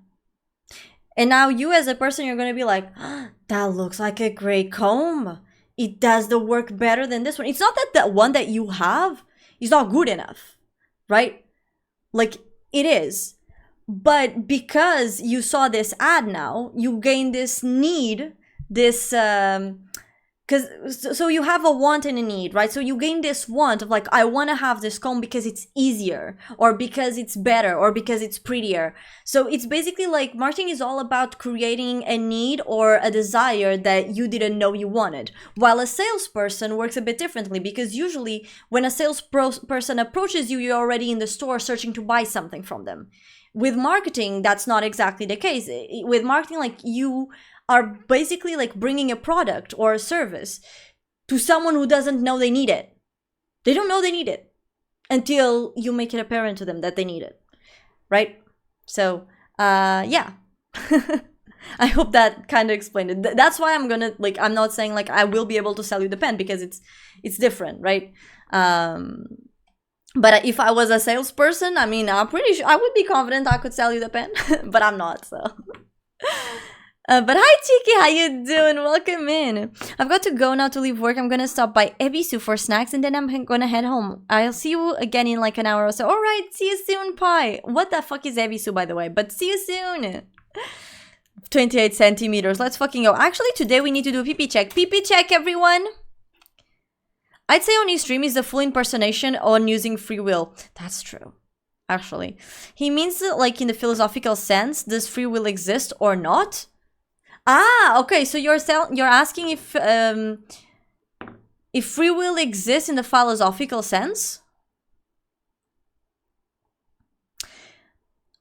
And now you as a person, you're gonna be like, oh, that looks like a great comb. It does the work better than this one. It's not that the one that you have is not good enough, right? Like, it is. But because you saw this ad now, you gain this need, this, so you have a want and a need, right? So you gain this want of like, I want to have this comb because it's easier, or because it's better, or because it's prettier. So it's basically like, marketing is all about creating a need or a desire that you didn't know you wanted. While a salesperson works a bit differently, because usually when a salesperson approaches you, you're already in the store searching to buy something from them. With marketing, that's not exactly the case. With marketing, like, you are basically like bringing a product or a service to someone who doesn't know they need it. They don't know they need it until you make it apparent to them that they need it, right? So, yeah. I hope that kind of explained it. That's why I'm gonna, like, I'm not saying like I will be able to sell you the pen, because it's different, right? But if I was a salesperson, I mean, I'm pretty sure I would be confident I could sell you the pen, but I'm not, so. But hi, Chiki, how you doing? Welcome in. I've got to go now to leave work. I'm gonna stop by Ebisu for snacks, and then I'm gonna head home. I'll see you again in like an hour or so. All right, see you soon, Pi. What the fuck is Ebisu, by the way? But see you soon. 28 centimeters. Let's fucking go. Actually, today we need to do a pee-pee check. Pee-pee check, everyone. I'd say on his stream is the full impersonation on using free will. That's true. Actually, he means that, like, in the philosophical sense, does free will exist or not? Ah, okay. So you're asking if free will exists in the philosophical sense.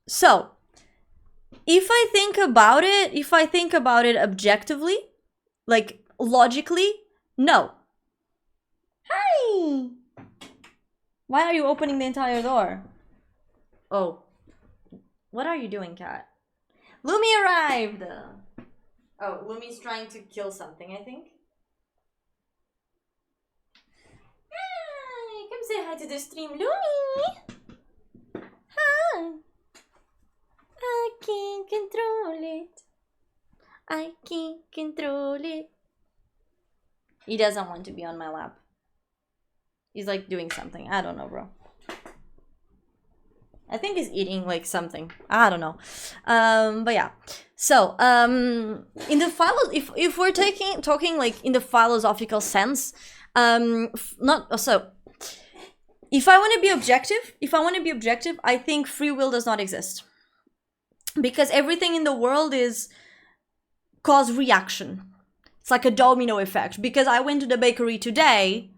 So, if I think about it objectively, like logically, no. Hi. Why are you opening the entire door? Oh, what are you doing, cat? Lumi arrived. Oh, Lumi's trying to kill something, I think. Hi, come say hi to the stream, Lumi. Hi. I can't control it. I can't control it. He doesn't want to be on my lap. He's like doing something. I don't know, bro. I think he's eating like something. I don't know. But yeah. So, in the if we're talking like in the philosophical sense, not so. If I want to be objective, I think free will does not exist, because everything in the world is cause reaction. It's like a domino effect. Because I went to the bakery today,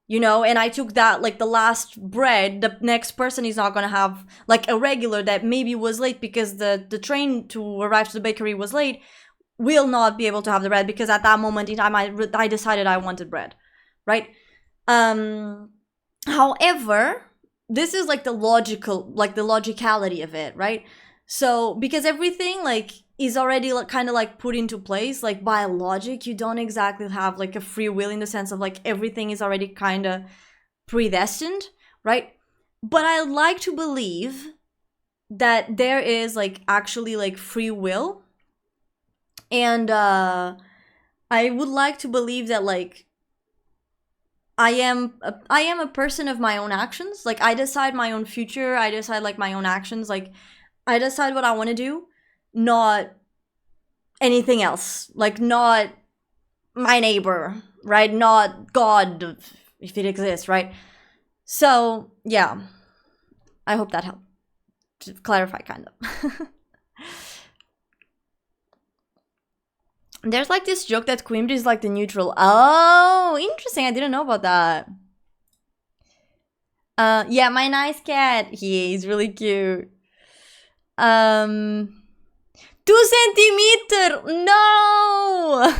you know, and I took that, like, the last bread, the next person is not gonna have, like, a regular that maybe was late because the train to arrive to the bakery was late, will not be able to have the bread because at that moment in time I decided I wanted bread, right? However, this is like the logicality of it, right? So because everything like is already like, kind of like put into place, like by logic, you don't exactly have like a free will in the sense of like everything is already kind of predestined, right? But I like to believe that there is like actually like free will, and I would like to believe that like I am a person of my own actions. Like I decide my own future. I decide like my own actions. Like I decide what I want to do, not anything else. Like not my neighbor, right? Not God, if it exists, right? So yeah, I hope that helped to clarify, kind of. There's like this joke that Quimd is like the neutral. Oh, interesting. I didn't know about that. Yeah, my nice cat. He's really cute. 2 centimeter. No.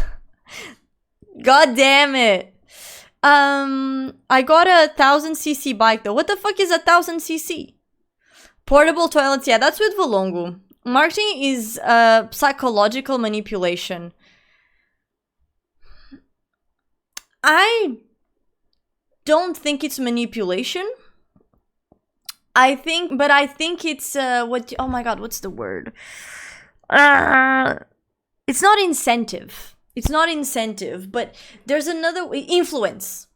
God damn it. I got a 1000cc bike though. What the fuck is a 1000cc? Portable toilets. Yeah, that's with Volongo. Marketing is psychological manipulation. I don't think it's manipulation. I think it's what? Oh my god, what's the word? It's not incentive. It's not incentive, but there's another influence.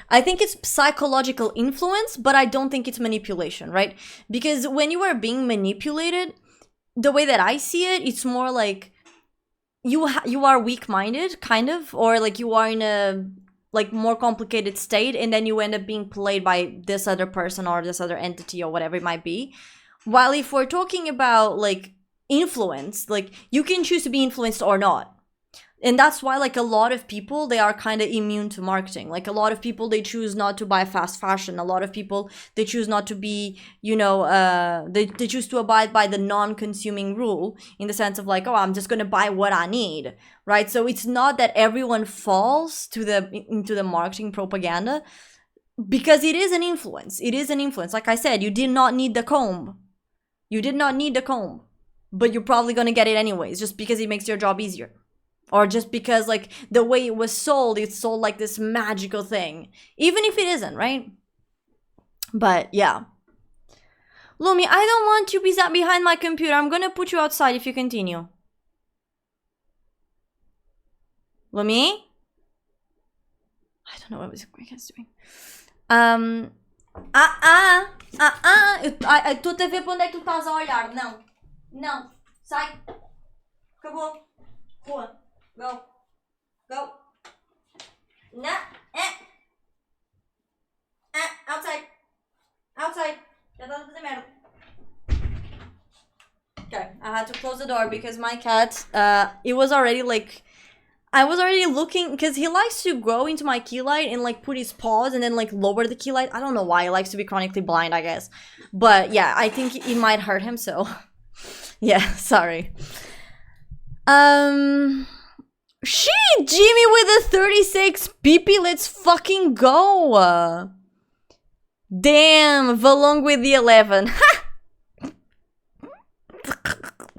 I think it's psychological influence, but I don't think it's manipulation, right? Because when you are being manipulated, the way that I see it, it's more like you are weak-minded, kind of, or like you are in a like more complicated state, and then you end up being played by this other person or this other entity or whatever it might be. While if we're talking about like influence, like you can choose to be influenced or not. And that's why like a lot of people, they are kind of immune to marketing. Like a lot of people, they choose not to buy fast fashion. A lot of people, they choose not to be, you know, they choose to abide by the non-consuming rule, in the sense of like, oh, I'm just going to buy what I need, right? So it's not that everyone falls into the marketing propaganda, because it is an influence. It is an influence. Like I said, you did not need the comb. You did not need the comb, but you're probably going to get it anyways, just because it makes your job easier. Or just because, like, the way it was sold, it's sold like this magical thing. Even if it isn't, right? But, yeah. Lumi, I don't want you behind my computer. I'm gonna put you outside if you continue. Lumi? I don't know what was doing. Eu estou a ver para onde é que tu estás a olhar. Não. Não. Sai. Acabou. Rua. Go. Go. No. Outside. Outside. Já estás a fazer merda. Okay, I had to close the door because my cat, it was already like, I was already looking, because he likes to go into my key light and like put his paws and then like lower the key light. I don't know why. He likes to be chronically blind, I guess. But yeah, I think it might hurt him, so yeah, sorry. Shit, Jimmy with a 36 PP, let's fucking go. Damn, Valong with the 11.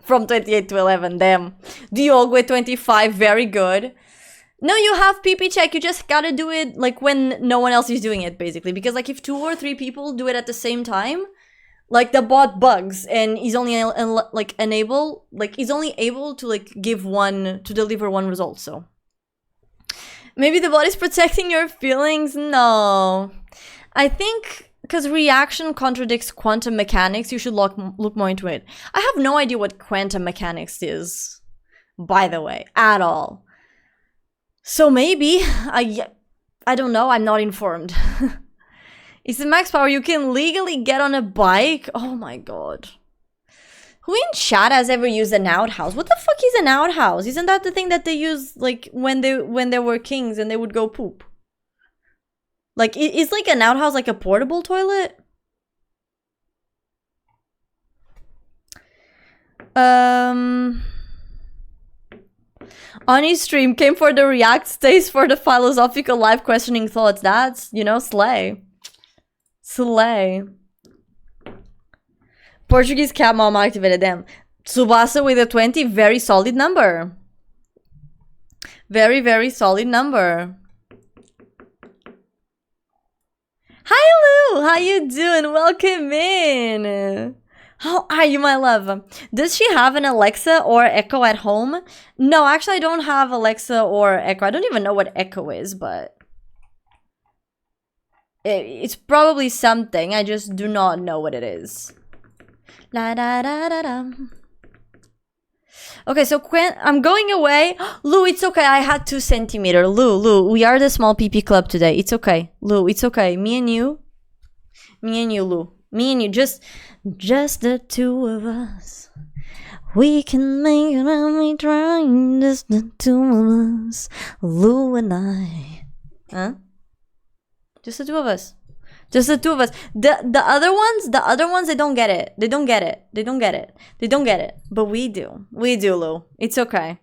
From 28 to 11, damn. Diog with 25, very good. No, you have PP check, you just gotta do it like when no one else is doing it, basically. Because like if 2 or 3 people do it at the same time, like the bot bugs and he's only he's only able to like deliver one result. So maybe the bot is protecting your feelings. No, I think because reaction contradicts quantum mechanics, you should look more into it. I have no idea what quantum mechanics is, by the way, at all. So maybe, I don't know, I'm not informed. It's the max power you can legally get on a bike? Oh my god. Who in chat has ever used an outhouse? What the fuck is an outhouse? Isn't that the thing that they used like when they were kings and they would go poop? Like, is like an outhouse like a portable toilet? On his stream, came for the react, stays for the philosophical life questioning thoughts. That's, you know, slay. Slay. Portuguese cat mom activated them. Tsubasa with a 20, very solid number. Very, very solid number. Hi Lou, how you doing? Welcome in. How are you, my love? Does she have an Alexa or Echo at home? No, actually I don't have Alexa or Echo. I don't even know what Echo is, but it's probably something. I just do not know what it is. La da da da da. Okay, so I'm going away. Lou, it's okay. I had 2 centimeters. Lou, we are the small PP club today. It's okay. Lou, it's okay. Me and you, Lou. Me and you, just the 2 of us. We can make it and we try. Just the 2 of us. Lou and I. Huh? Just the 2 of us. Just the 2 of us. The other ones, they don't get it. They don't get it. But we do. We do, Lou. It's okay.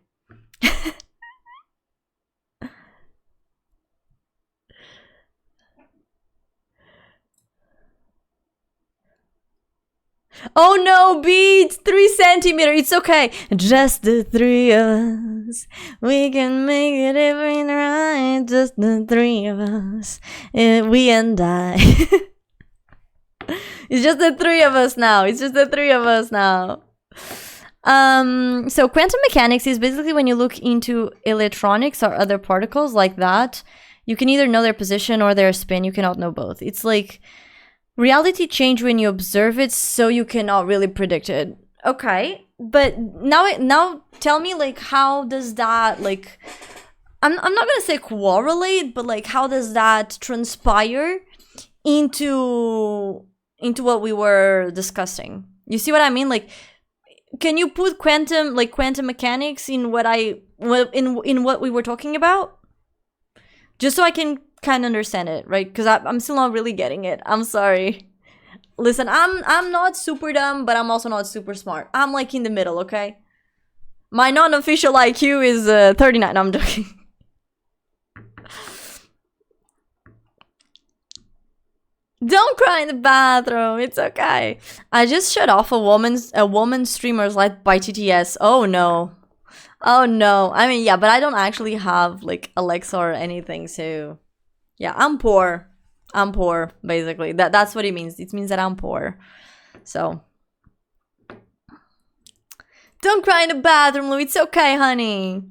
Oh no, beats 3 centimeters. It's okay. Just the 3 of us. We can make it every night. Just the 3 of us. We and I. It's just the 3 of us now. So quantum mechanics is basically when you look into electronics or other particles like that, you can either know their position or their spin. You cannot know both. It's like reality change when you observe it, so you cannot really predict it. Okay, but now tell me, like, how does that, like, I'm not gonna say correlate, but like, how does that transpire into what we were discussing? You see what I mean? Like, can you put quantum mechanics in what we were talking about? Just so I can kind of understand it, right? Because I'm still not really getting it. I'm sorry. Listen, I'm not super dumb, but I'm also not super smart. I'm like in the middle, okay? My non-official IQ is 39. No, I'm joking. Don't cry in the bathroom. It's okay. I just shut off a woman streamer's light by TTS. Oh no. Oh no. I mean, yeah, but I don't actually have like Alexa or anything, so yeah, I'm poor. I'm poor, basically. That's what it means. It means that I'm poor. So don't cry in the bathroom, Lou. It's okay, honey.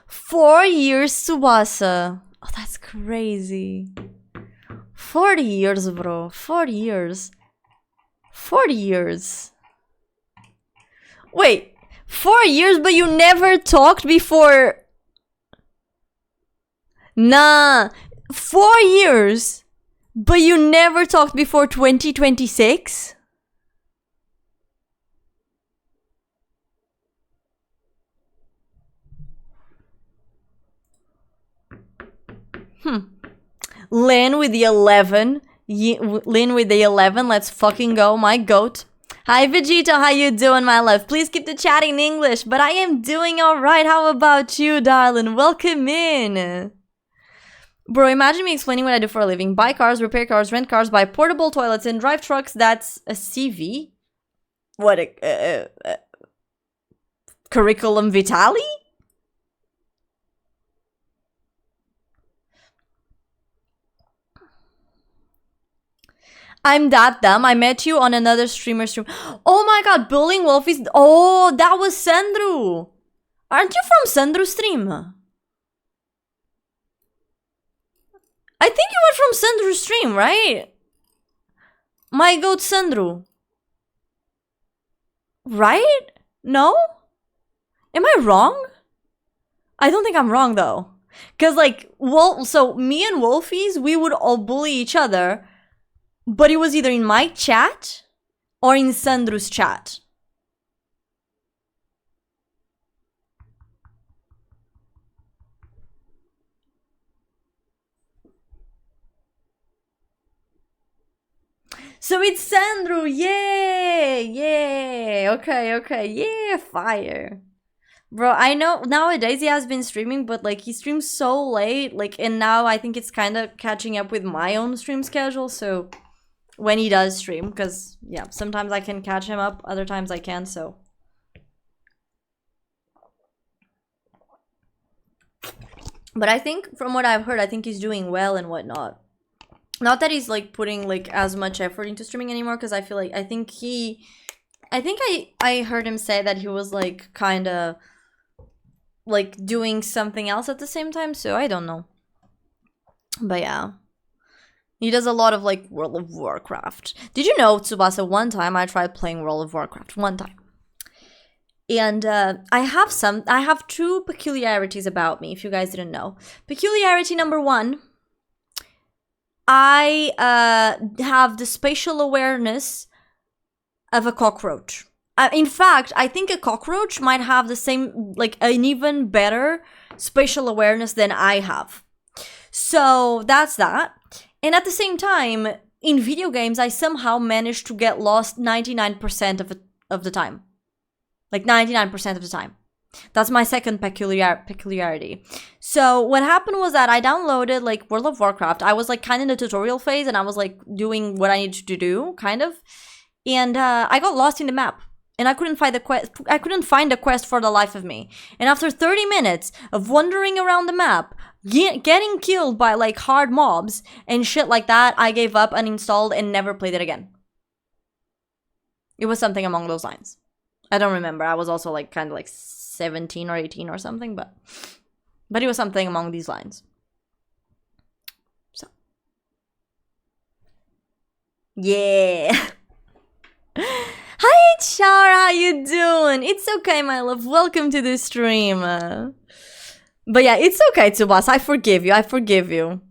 4 years, Tsubasa. Oh, that's crazy. 40 years, bro. 40 years. 40 years. Wait, 4 years, but you never talked before? Nah, 4 years, but you never talked before 2026? Lynn with the 11. Lynn with the 11. Let's fucking go, my goat. Hi, Vegeta. How you doing, my love? Please keep the chat in English, but I am doing alright. How about you, darling? Welcome in. Bro, imagine me explaining what I do for a living. Buy cars, repair cars, rent cars, buy portable toilets, and drive trucks. That's a CV? What a... curriculum vitae? I'm that dumb. I met you on another streamer stream. Oh my god, Bullying Wolf is... Oh, that was Sandro. Aren't you from Sandro's stream? I think you were from Sandro's stream, right? My goat Sandru. Right? No? Am I wrong? I don't think I'm wrong though. Cause like, so me and Wolfies, we would all bully each other, but it was either in my chat or in Sandru's chat. So it's Sandru, yay, yay, okay, yeah, fire. Bro, I know nowadays he has been streaming, but like he streams so late, like, and now I think it's kind of catching up with my own stream schedule, so when he does stream, because yeah, sometimes I can catch him up, other times I can't, so. But I think, from what I've heard, I think he's doing well and whatnot. Not that he's like putting like as much effort into streaming anymore, because I feel like, I think I heard him say that he was like kind of like doing something else at the same time, so I don't know. But yeah, he does a lot of like World of Warcraft. Did you know, Tsubasa, one time I tried playing World of Warcraft, one time. And I have two peculiarities about me, if you guys didn't know. Peculiarity number one, I have the spatial awareness of a cockroach. In fact, I think a cockroach might have the same, like, an even better spatial awareness than I have. So that's that. And at the same time, in video games, I somehow managed to get lost 99% of the time. Like 99% of the time. That's my second peculiarity. So what happened was that I downloaded like World of Warcraft. I was like kind of in the tutorial phase and I was like doing what I needed to do, kind of. And I got lost in the map. And I couldn't find the quest. I couldn't find the quest for the life of me. And after 30 minutes of wandering around the map, getting killed by like hard mobs and shit like that, I gave up, uninstalled, and never played it again. It was something along those lines. I don't remember. I was also like kind of like 17 or 18 or something, but it was something along these lines. So, yeah. Hi, Char, how you doing? It's okay, my love. Welcome to the stream. But yeah, it's okay, Tsubasa. I forgive you. I forgive you.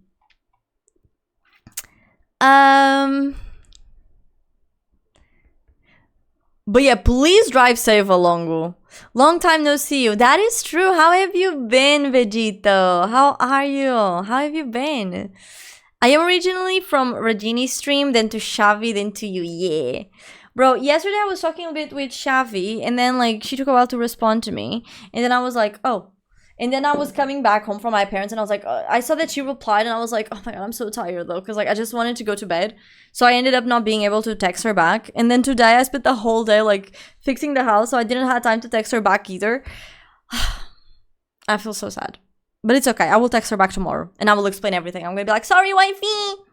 But yeah, please drive safe, Alongo. Long time no see you. That is true. How have you been, Vegito? How are you? How have you been? I am originally from Regini's stream, then to Xavi, then to you. Yeah. Bro, yesterday I was talking a bit with Xavi, and then like she took a while to respond to me, and then I was like, oh. And then I was coming back home from my parents, and I was like, I saw that she replied, and I was like, oh my god, I'm so tired though, because like I just wanted to go to bed. So I ended up not being able to text her back. And then today I spent the whole day like fixing the house, so I didn't have time to text her back either. I feel so sad. But it's okay. I will text her back tomorrow, and I will explain everything. I'm gonna be like, sorry, wifey.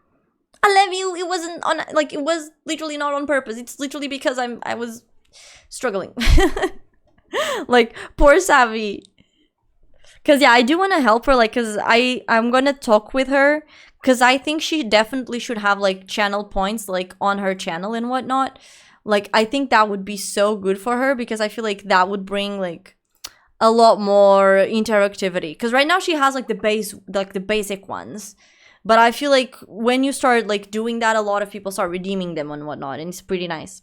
I love you. It wasn't on, like, it was literally not on purpose. It's literally because I was struggling. Like, poor Savvy. Because, yeah, I do want to help her, like, because I'm going to talk with her. Because I think she definitely should have, like, channel points, like, on her channel and whatnot. Like, I think that would be so good for her. Because I feel like that would bring, like, a lot more interactivity. Because right now she has, like, the basic ones. But I feel like when you start, like, doing that, a lot of people start redeeming them and whatnot. And it's pretty nice.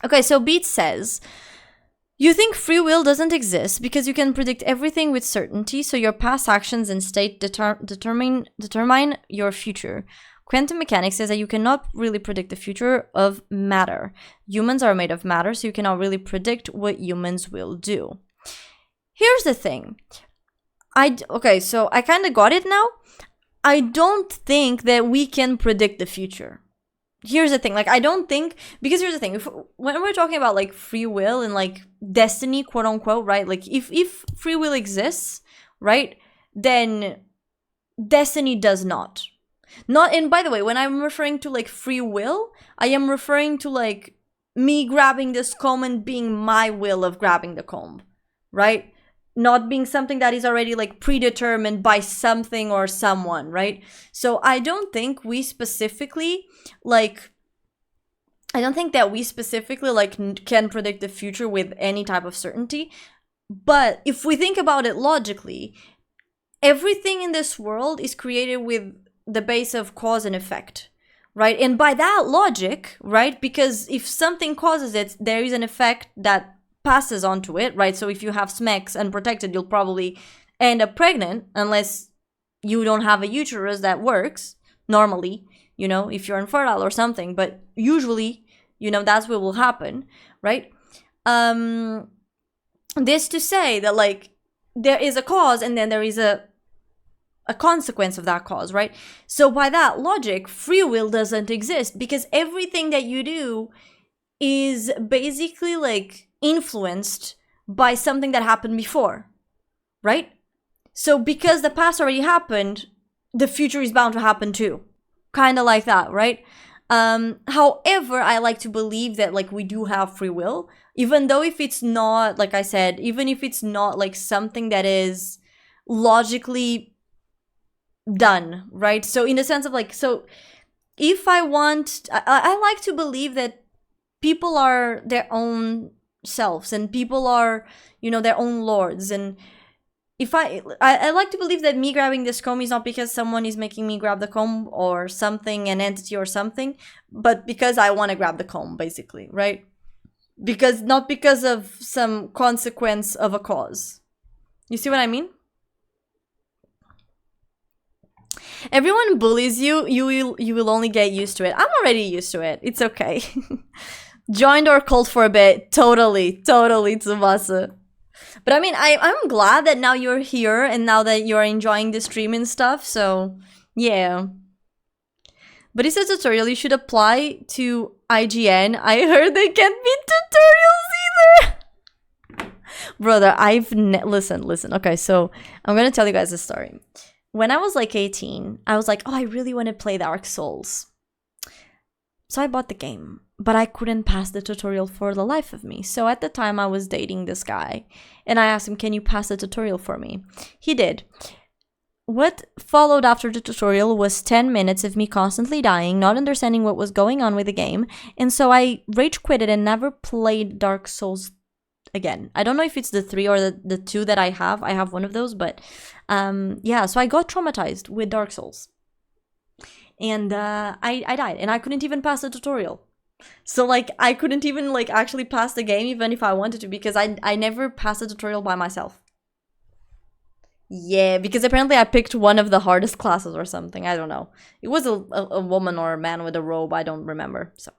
Okay, so Beat says, you think free will doesn't exist because you can predict everything with certainty, so your past actions and state determine your future. Quantum mechanics says that you cannot really predict the future of matter. Humans are made of matter, so you cannot really predict what humans will do. Here's the thing. Okay, so I kind of got it now. I don't think that we can predict the future. Here's the thing, like, I don't think, because here's the thing, when we're talking about, like, free will and, like, destiny, quote unquote, right, like, if free will exists, right, then destiny does not. And by the way, when I'm referring to, like, free will, I am referring to, like, me grabbing this comb and being my will of grabbing the comb, right? Not being something that is already like predetermined by something or someone, right? So I don't think we specifically like I don't think that we specifically like can predict the future with any type of certainty. But if we think about it logically, everything in this world is created with the base of cause and effect, right? And by that logic, right? Because if something causes it, there is an effect that passes onto it, right? So if you have SMECs unprotected, you'll probably end up pregnant unless you don't have a uterus that works normally, you know, if you're infertile or something. But usually, you know, that's what will happen, right? This to say that, like, there is a cause and then there is a consequence of that cause, right? So by that logic, free will doesn't exist because everything that you do is basically like influenced by something that happened before, right? So because the past already happened, the future is bound to happen too. Kind of like that, right? However, I like to believe that like we do have free will, even though if it's not, like I said, even if it's not like something that is logically done, right? So in the sense of like, so if I want, I like to believe that people are their own selves and people are, you know, their own lords. And if I like to believe that me grabbing this comb is not because someone is making me grab the comb or something, an entity or something, but because I want to grab the comb, basically, right? Because not because of some consequence of a cause. You see what I mean? Everyone bullies you, you will only get used to it. I'm already used to it. It's okay. Joined our cult for a bit. Totally, Tsubasa. But I mean, I'm glad that now you're here and now that you're enjoying the stream and stuff, so yeah. But it's a tutorial you should apply to IGN. I heard they can't be tutorials either. Brother, listen. Okay, so I'm gonna tell you guys a story. When I was like 18, I was like, oh, I really want to play Dark Souls. So I bought the game, but I couldn't pass the tutorial for the life of me. So at the time I was dating this guy and I asked him, can you pass the tutorial for me? He did. What followed after the tutorial was 10 minutes of me constantly dying, not understanding what was going on with the game. And so I rage quitted and never played Dark Souls again. I don't know if it's the 3 or the 2 that I have. I have one of those, but yeah, so I got traumatized with Dark Souls. And I died and I couldn't even pass the tutorial. So like I couldn't even like actually pass the game even if I wanted to, because I never passed the tutorial by myself. Yeah, because apparently I picked one of the hardest classes or something. I don't know. It was a woman or a man with a robe. I don't remember. So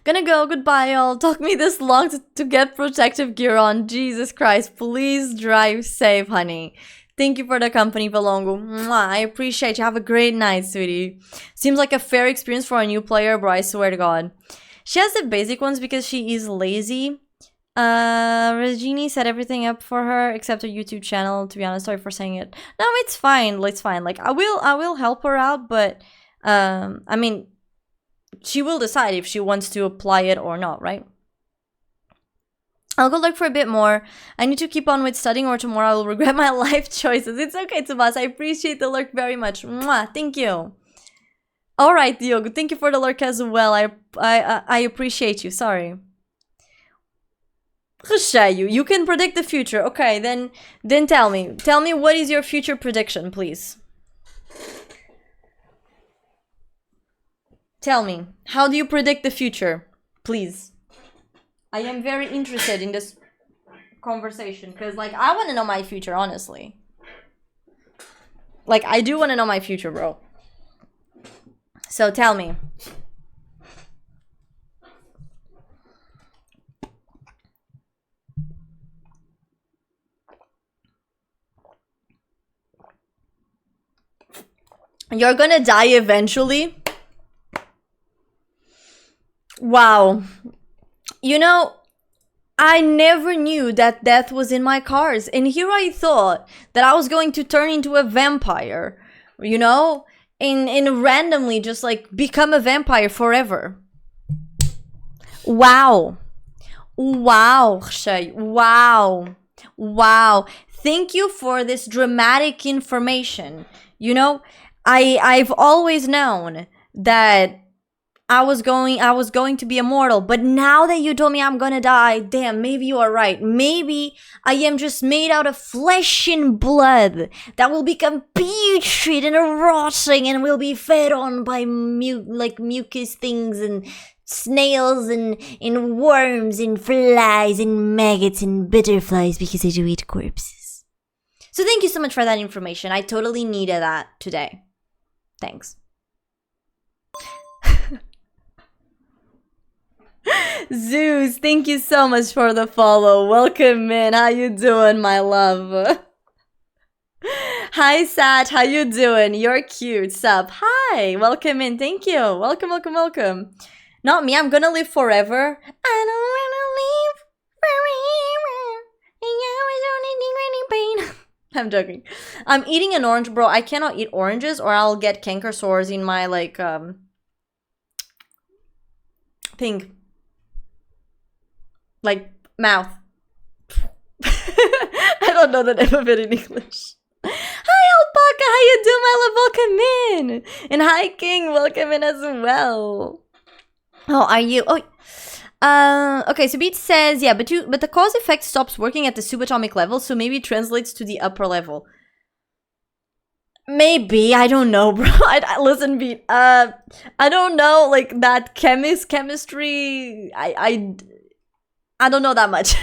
gonna go. Goodbye, y'all. Took me this long to get protective gear on. Jesus Christ. Please drive safe, honey. Thank you for the company, Valongo. Mwah, I appreciate you. Have a great night, sweetie. Seems like a fair experience for a new player, bro. I swear to God. She has the basic ones because she is lazy. Regini set everything up for her except her YouTube channel. To be honest, sorry for saying it. No, it's fine. It's fine. Like I will help her out, but I mean, she will decide if she wants to apply it or not, right? I'll go look for a bit more. I need to keep on with studying or tomorrow I will regret my life choices. It's okay, Tsubasa. I appreciate the lurk very much. Mwah, thank you. Alright, Diogo. Thank you for the lurk as well. I appreciate you. Sorry. Recheio, you can predict the future. Okay, then tell me. Tell me what is your future prediction, please. Tell me. How do you predict the future? Please. I am very interested in this conversation because, like, I want to know my future, honestly. Like, I do want to know my future, bro. So, tell me. You're gonna die eventually? Wow. You know, I never knew that death was in my cards. And here I thought that I was going to turn into a vampire, you know? And randomly just like become a vampire forever. Wow. Wow, Shay. Wow. Wow. Thank you for this dramatic information. You know, I've always known that I was going to be immortal. But now that you told me I'm gonna die, damn, maybe you are right. Maybe I am just made out of flesh and blood that will become putrid and rotting and will be fed on by mucus things and snails and worms and flies and maggots and butterflies because I do eat corpses. So thank you so much for that information. I totally needed that today. Thanks. Zeus, thank you so much for the follow. Welcome in. How you doing, my love? Hi, Sat. How you doing? You're cute. Sup? Hi. Welcome in. Thank you. Welcome, welcome, welcome. Not me. I'm gonna live forever. I don't wanna live forever. I'm joking. I'm eating an orange, bro. I cannot eat oranges or I'll get canker sores in my, like, thing. Like, mouth. I don't know the name of it in English. Hi, Alpaca. How you doing, my love? Welcome in. And hi, King. Welcome in as well. Oh, are you? Oh, okay. So Beat says, yeah, but the cause effect stops working at the subatomic level, so maybe it translates to the upper level. Maybe, I don't know, bro. Listen, Beat. I don't know, like that chemistry. I don't know that much.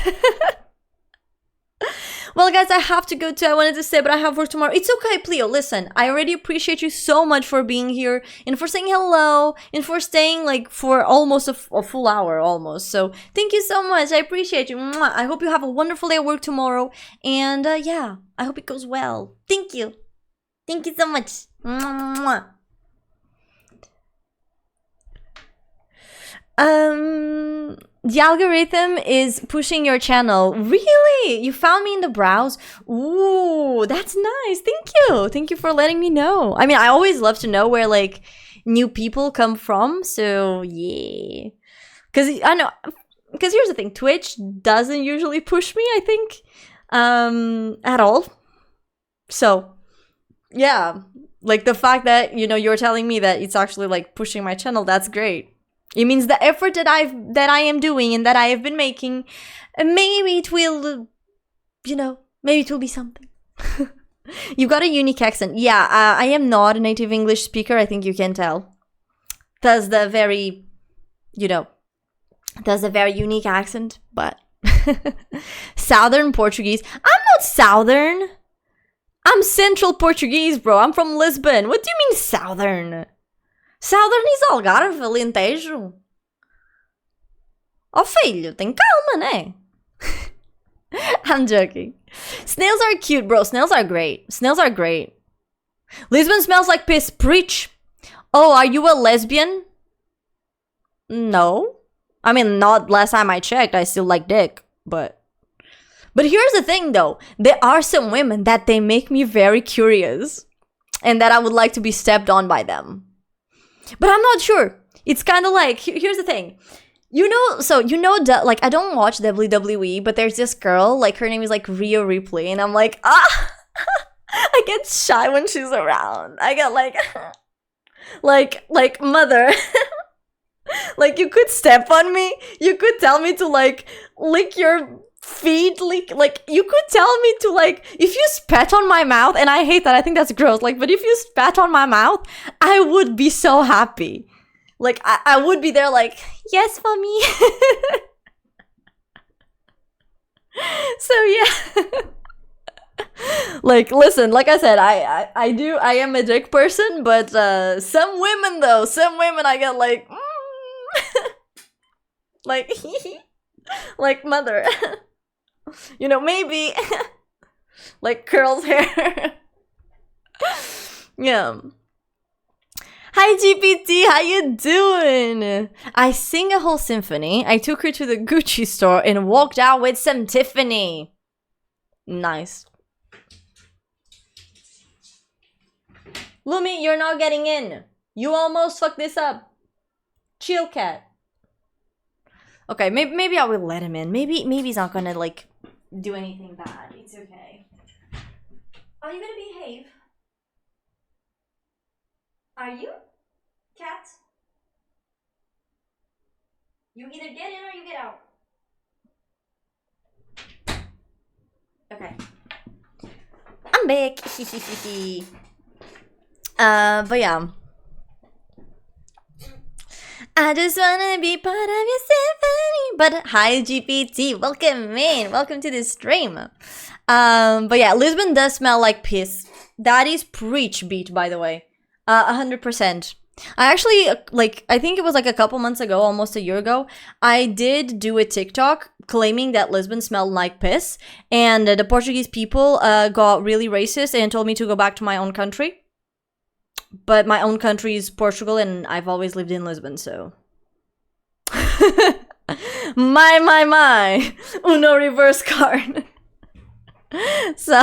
Well, guys, I have to go too. I wanted to say, but I have work tomorrow. It's okay, Pleo. Listen, I already appreciate you so much for being here and for saying hello and for staying like for almost a full hour almost. So thank you so much. I appreciate you. Mwah. I hope you have a wonderful day at work tomorrow. And yeah, I hope it goes well. Thank you. Thank you so much. Mwah. The algorithm is pushing your channel. Really? You found me in the browse? Ooh, that's nice. Thank you. Thank you for letting me know. I mean, I always love to know where like new people come from. So yeah. Cause I know, cause here's the thing, Twitch doesn't usually push me, I think, at all. So yeah, like the fact that, you know, you're telling me that it's actually like pushing my channel, that's great. It means the effort that I am doing and that I have been making, maybe it will, you know, maybe it will be something. You got a unique accent. Yeah, I am not a native English speaker. I think you can tell. That's the very, you know, that's a very unique accent. But Southern Portuguese. I'm not Southern. I'm Central Portuguese, bro. I'm from Lisbon. What do you mean Southern? Southern is Algarve, Alentejo. Oh, filho, tem calma, né? I'm joking. Snails are cute, bro. Snails are great. Snails are great. Lisbon smells like piss. Preach. Oh, are you a lesbian? No. I mean, not last time I checked. I still like dick, but here's the thing, though. There are some women that they make me very curious and that I would like to be stepped on by them. But I'm not sure. It's kind of like, here's the thing. You know, so you know, like, I don't watch WWE, but there's this girl, like, her name is, like, Rhea Ripley, and I'm like, I get shy when she's around. I get, like, mother. Like, you could step on me. You could tell me to, like, lick your feet, like, you could tell me to, like, if you spat on my mouth, and I hate that, I think that's gross, like, but if you spat on my mouth, I would be so happy. Like, I would be there like, yes, mommy. So, yeah. Like, listen, like I said, I am a dick person, but some women, though, I get like, like, like, mother. You know, maybe, like, curls hair. Yeah. Hi, GPT, how you doing? I sing a whole symphony. I took her to the Gucci store and walked out with some Tiffany. Nice. Lumi, you're not getting in. You almost fucked this up. Chill, cat. Okay, maybe I will let him in. Maybe he's not gonna, like, do anything bad. It's okay. Are you gonna behave? Are you? Cat? You either get in or you get out. Okay. I'm back. But yeah. I just wanna be part of your symphony. But hi GPT, welcome in. Welcome to the stream. But yeah, Lisbon does smell like piss. That is preach beat, by the way. 100%. I actually, I think it was like a couple months ago, almost a year ago, I did do a TikTok claiming that Lisbon smelled like piss, and the Portuguese people got really racist and told me to go back to my own country. But my own country is Portugal, and I've always lived in Lisbon, so... my. Uno reverse card. So...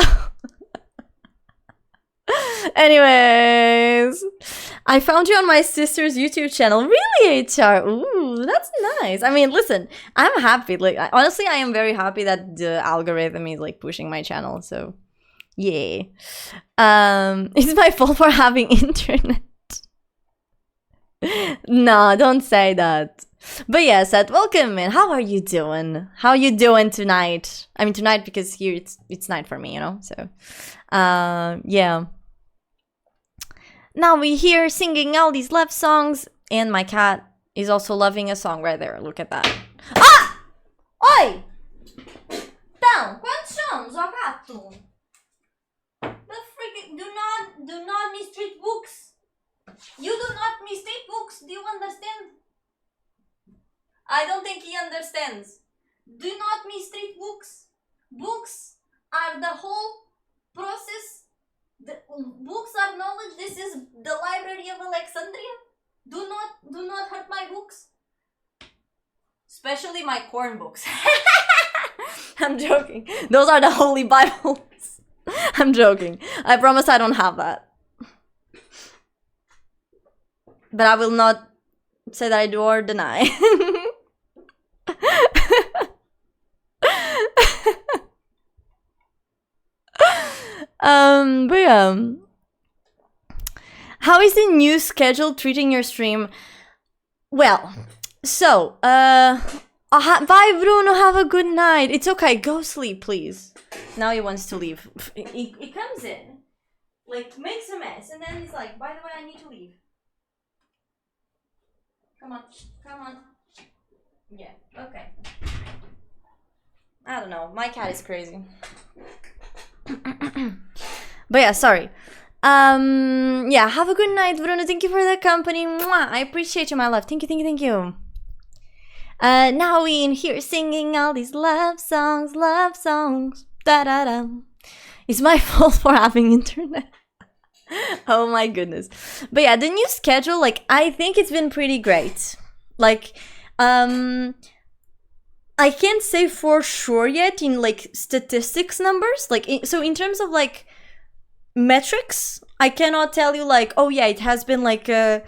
Anyways, I found you on my sister's YouTube channel. Really, HR? Ooh, that's nice. I mean, listen, I'm happy. Like, honestly, I am very happy that the algorithm is like pushing my channel. So, yeah. It's my fault for having internet. No, don't say that. But yeah, Seth, welcome in. How are you doing? How are you doing tonight? I mean, tonight because here it's night for me, you know. So, yeah. Now we here singing all these love songs, and my cat is also loving a song right there. Look at that. Ah! Oi! Então, quantos somos, ó gato? The freaking do not mistreat books. You do not mistreat books. Do you understand? I don't think he understands. Do not mistreat books. Books are the whole process. The books are knowledge. This is the Library of Alexandria. Do not hurt my books. Especially my corn books. I'm joking. Those are the holy Bibles. I'm joking. I promise I don't have that. But I will not say that I do or deny. But yeah. How is the new schedule treating your stream? Well, so, bye Bruno, have a good night. It's okay, go sleep, please. Now he wants to leave. He comes in, like, makes a mess, and then he's like, by the way, I need to leave. Come on. Yeah, okay. I don't know, my cat is crazy. But yeah, sorry. Yeah, have a good night, Bruno. Thank you for the company. Mwah! I appreciate you, my love. Thank you. Now we in here singing all these love songs. Da da da. It's my fault for having internet. Oh my goodness. But yeah, the new schedule, like, I think it's been pretty great. Like, I can't say for sure yet in like statistics numbers. Like, so in terms of like metrics, I cannot tell you like, oh yeah, it has been like a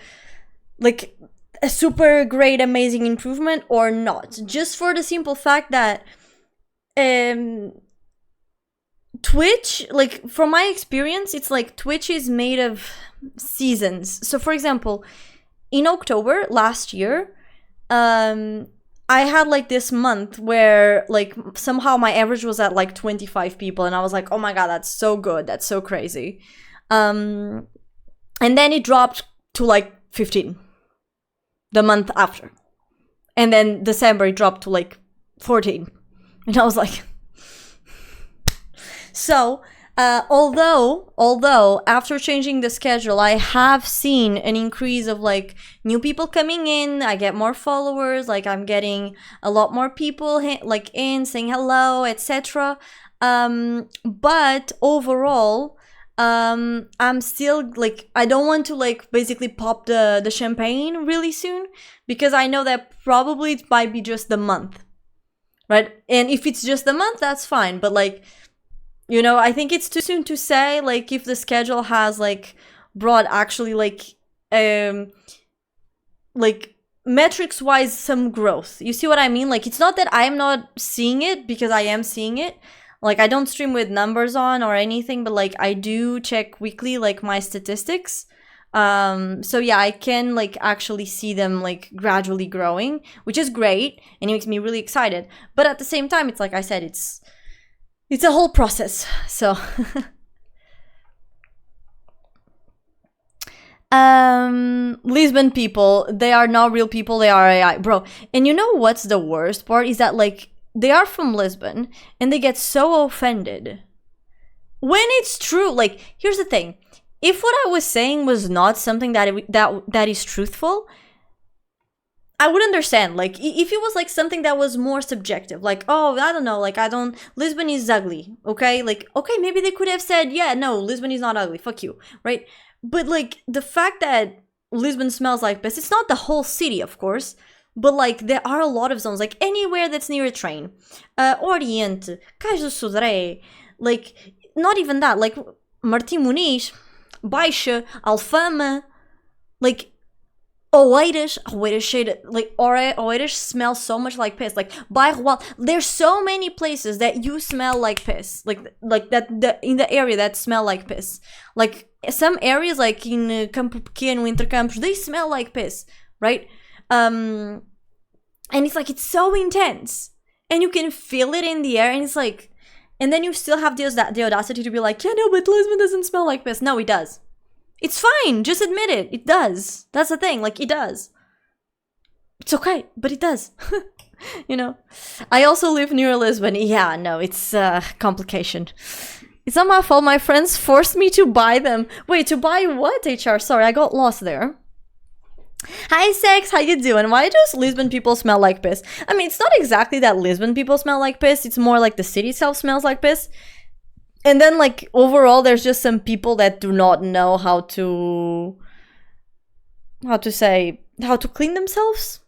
super great, amazing improvement or not. Just for the simple fact that Twitch, like from my experience, it's like Twitch is made of seasons. So for example, in October last year, I had like this month where like somehow my average was at like 25 people, and I was like, oh my god, that's so good, that's so crazy. And then it dropped to like 15 the month after, and then December it dropped to like 14, and I was like, so although after changing the schedule, I have seen an increase of like new people coming in. I get more followers, like I'm getting a lot more people like in saying hello, etc. But overall, I'm still like, I don't want to like basically pop the champagne really soon, because I know that probably it might be just the month, right? And if it's just the month, that's fine. But like, you know, I think it's too soon to say like if the schedule has like brought actually like metrics wise some growth. You see what I mean? Like, it's not that I'm not seeing it, because I am seeing it. Like, I don't stream with numbers on or anything, but like I do check weekly like my statistics. So yeah, I can like actually see them like gradually growing, which is great, and it makes me really excited. But at the same time, it's like I said, it's a whole process. So Lisbon people, they are not real people, they are AI, bro. And you know what's the worst part is that like they are from Lisbon and they get so offended when it's true. Like, here's the thing: if what I was saying was not something that is truthful, I would understand. Like, if it was like something that was more subjective, like, oh, I don't know, like, Lisbon is ugly, okay? Like, okay, maybe they could have said, yeah, no, Lisbon is not ugly, fuck you, right? But like the fact that Lisbon smells like piss, it's not the whole city, of course, but like there are a lot of zones, like anywhere that's near a train, Oriente, Cais do Sodré, like not even that, like Martim Muniz, Baixa, Alfama, like Oeiras shade, like Oeiras smells so much like piss. Like Bairro, there's so many places that you smell like piss, like that in the area that smell like piss. Like some areas, like in Campo Pequeno, Intercampos, they smell like piss, right? And it's like it's so intense, and you can feel it in the air, and it's like, and then you still have the audacity to be like, yeah, no, but Lisbon doesn't smell like piss. No, it does. It's fine. Just admit it. It does. That's the thing. Like, it does. It's okay, but it does. You know? I also live near Lisbon. Yeah, no, it's a complication. It's not my fault. My friends forced me to buy them. Wait, to buy what, HR? Sorry, I got lost there. Hi, Sex. How you doing? Why do Lisbon people smell like piss? I mean, it's not exactly that Lisbon people smell like piss. It's more like the city itself smells like piss. And then, like, overall, there's just some people that do not know how to clean themselves,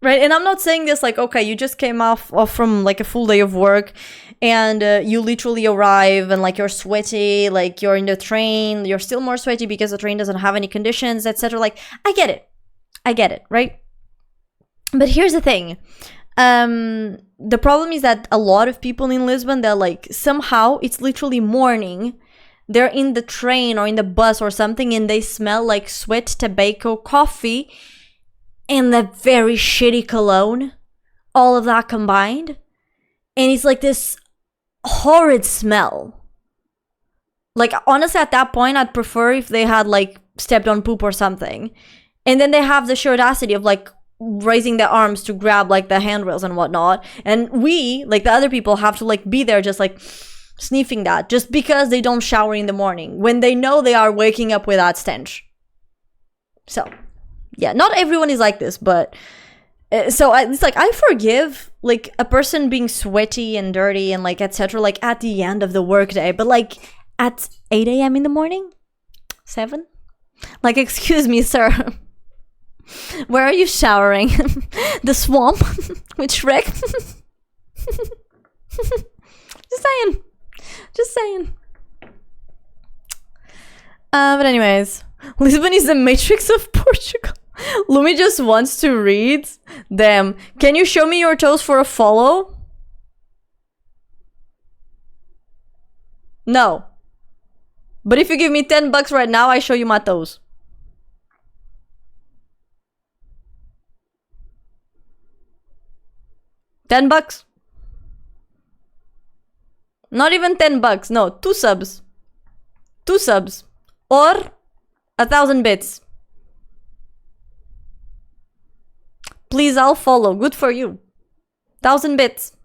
right? And I'm not saying this like, okay, you just came off from, like, a full day of work, and you literally arrive, and, like, you're sweaty, like, you're in the train, you're still more sweaty because the train doesn't have any conditions, etc. Like, I get it, right? But here's the thing. The problem is that a lot of people in Lisbon, they're like, somehow it's literally morning, they're in the train or in the bus or something, and they smell like sweat, tobacco, coffee, and that very shitty cologne, all of that combined, and it's like this horrid smell. Like, honestly, at that point, I'd prefer if they had like stepped on poop or something, and then they have the sheer audacity of like raising their arms to grab like the handrails and whatnot, and we, like the other people, have to like be there just like sniffing that just because they don't shower in the morning when they know they are waking up with that stench. So yeah, not everyone is like this, but it's like I forgive like a person being sweaty and dirty and like etc. like at the end of the workday, but like at 8 a.m. in the morning, 7, like, excuse me, sir. Where are you showering? The swamp? With Shrek? Just saying. But anyways, Lisbon is the Matrix of Portugal. Lumi just wants to read them. Can you show me your toes for a follow? No. But if you give me $10 right now, I show you my toes. $10? Not even $10. No, 2 subs. 2 subs. Or 1,000 bits. Please, I'll follow. Good for you. 1,000 bits.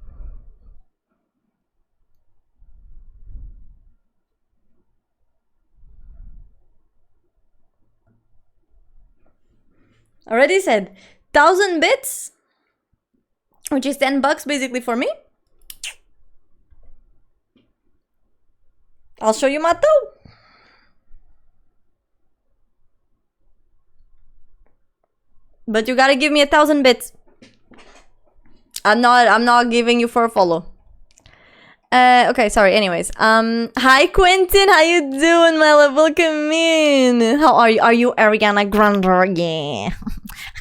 Already said 1,000 bits, which is $10 basically for me. I'll show you my toe. But you gotta give me 1,000 bits. I'm not giving you for a follow. Okay, sorry, anyways. Hi Quentin, how you doing, my love? Welcome in. How are you? Are you Ariana Grande? Yeah.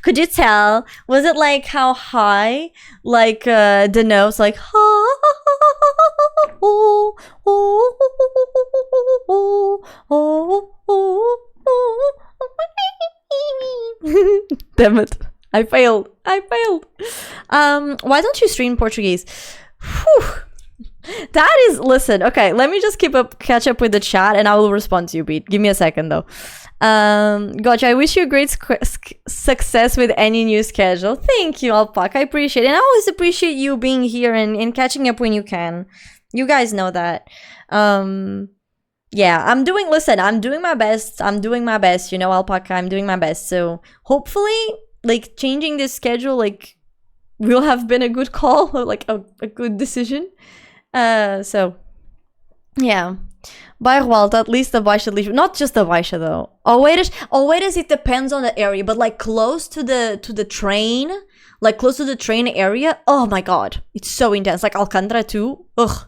Could you tell? Was it like how high? Like the notes, like damn it. I failed. Why don't you stream Portuguese? Whew. That is, listen, okay, let me just catch up with the chat and I will respond to you, Beat. Give me a second though. Gotcha, I wish you great success with any new schedule. Thank you, Alpaca, I appreciate it. And I always appreciate you being here and catching up when you can. You guys know that. Yeah, I'm doing my best. You know, Alpaca, I'm doing my best. So hopefully, like, changing this schedule, like, will have been a good call or like a good decision. So, yeah. Bairro Alto, at least the Baixa de Lisboa. Not just the Baixa, though. Oeiras, it depends on the area, but like close to the train, like close to the train area, oh my god. It's so intense. Like Alcântara too. Ugh.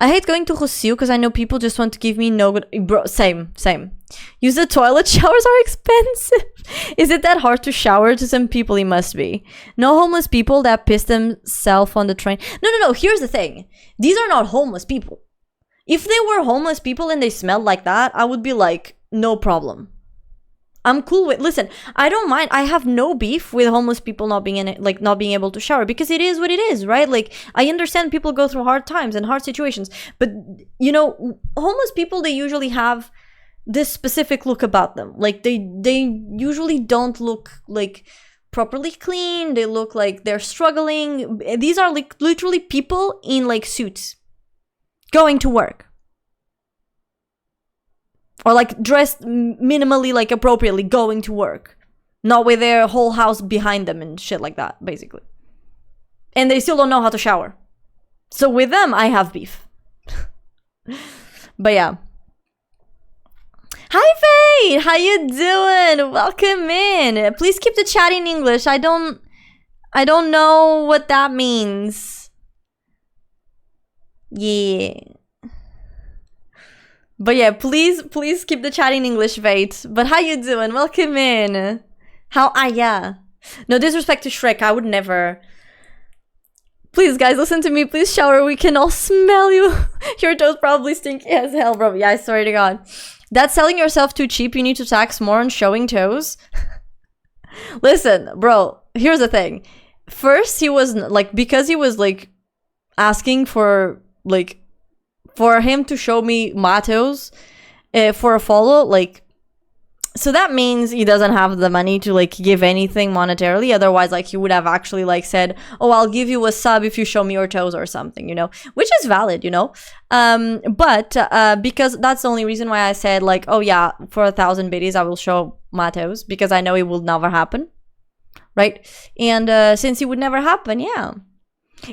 I hate going to Rocio because I know people just want to give me no good... Bro, same. Use the toilet. Showers are expensive. Is it that hard to shower? To some people, it must be. No homeless people that piss themselves on the train. No. Here's the thing. These are not homeless people. If they were homeless people and they smelled like that, I would be like, no problem. I'm cool with... Listen, I don't mind. I have no beef with homeless people not being able to shower because it is what it is, right? Like, I understand people go through hard times and hard situations, but, you know, homeless people, they usually have this specific look about them. Like, they usually don't look, like, properly clean. They look like they're struggling. These are, like, literally people in, like, suits going to work. Or like dressed minimally, like appropriately, going to work. Not with their whole house behind them and shit like that, basically. And they still don't know how to shower. So with them, I have beef. But yeah. Hi Faye! How you doing? Welcome in. Please keep the chat in English. I don't know what that means. Yeah. But yeah, please keep the chat in English, Vate. But how you doing? Welcome in. How are ya? No disrespect to Shrek, I would never. Please, guys, listen to me. Please shower. We can all smell you. Your toes probably stinky as hell, bro. Yeah, I swear to God. That's selling yourself too cheap. You need to tax more on showing toes. Listen, bro. Here's the thing. First, he was like, because he was like asking for like, for him to show me Matos for a follow, like, so that means he doesn't have the money to like give anything monetarily. Otherwise, like, he would have actually like said, oh, I'll give you a sub if you show me your toes or something, you know, which is valid, you know. But because that's the only reason why I said like, oh yeah, for 1,000 biddies I will show Matos, because I know it will never happen, right? And since it would never happen, yeah.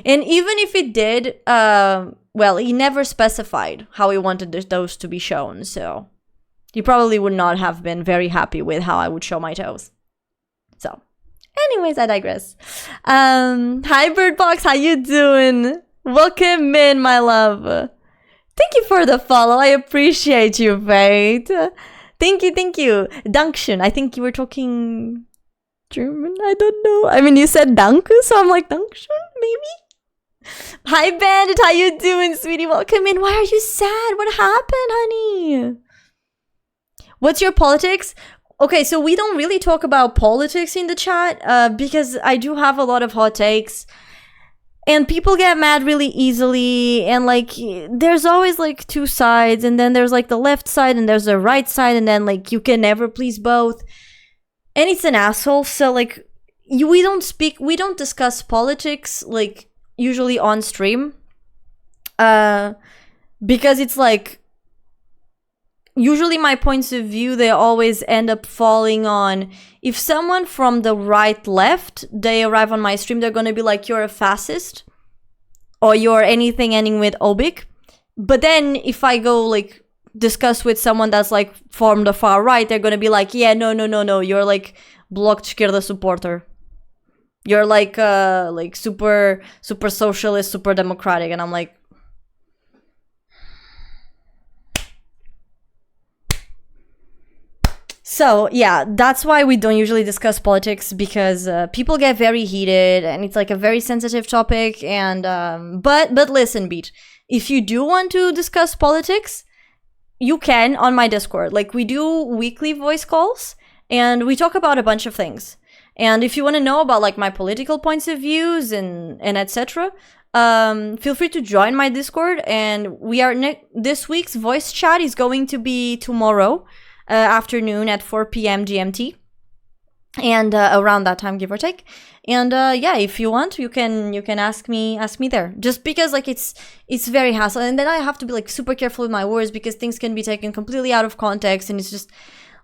And even if it did, well, he never specified how he wanted those to be shown, so he probably would not have been very happy with how I would show my toes. So, anyways, I digress. Hi, Birdbox, how you doing? Welcome in, my love. Thank you for the follow. I appreciate you, Fate. Thank you. Dankeschön. I think you were talking German. I don't know. I mean, you said Danke, so I'm like, Dankeschön, maybe? Hi, Bandit. How you doing, sweetie? Welcome in. Why are you sad? What happened, honey? What's your politics? Okay, so we don't really talk about politics in the chat because I do have a lot of hot takes. And people get mad really easily. And, like, there's always, like, two sides. And then there's, like, the left side and there's the right side. And then, like, you can never please both. And it's an asshole. So, like, we don't discuss politics, like, usually on stream. Because it's, like, usually my points of view, they always end up falling on, if someone from the right left, they arrive on my stream, they're gonna be like, you're a fascist, or you're anything ending with obic. But then if I go like discuss with someone that's like from the far right, they're gonna be like, yeah, no, you're like Bloc de Esquerda supporter, you're like super socialist, super democratic. And I'm like, so yeah, that's why we don't usually discuss politics, because people get very heated and it's like a very sensitive topic. And but listen, Beat, if you do want to discuss politics, you can on my Discord. Like, we do weekly voice calls and we talk about a bunch of things. And if you want to know about like my political points of views and etc., feel free to join my Discord. And we are this week's voice chat is going to be tomorrow afternoon at 4 p.m. GMT, and around that time, give or take. And yeah, if you want, you can ask me there. Just because like it's very hassle, and then I have to be like super careful with my words because things can be taken completely out of context, and it's just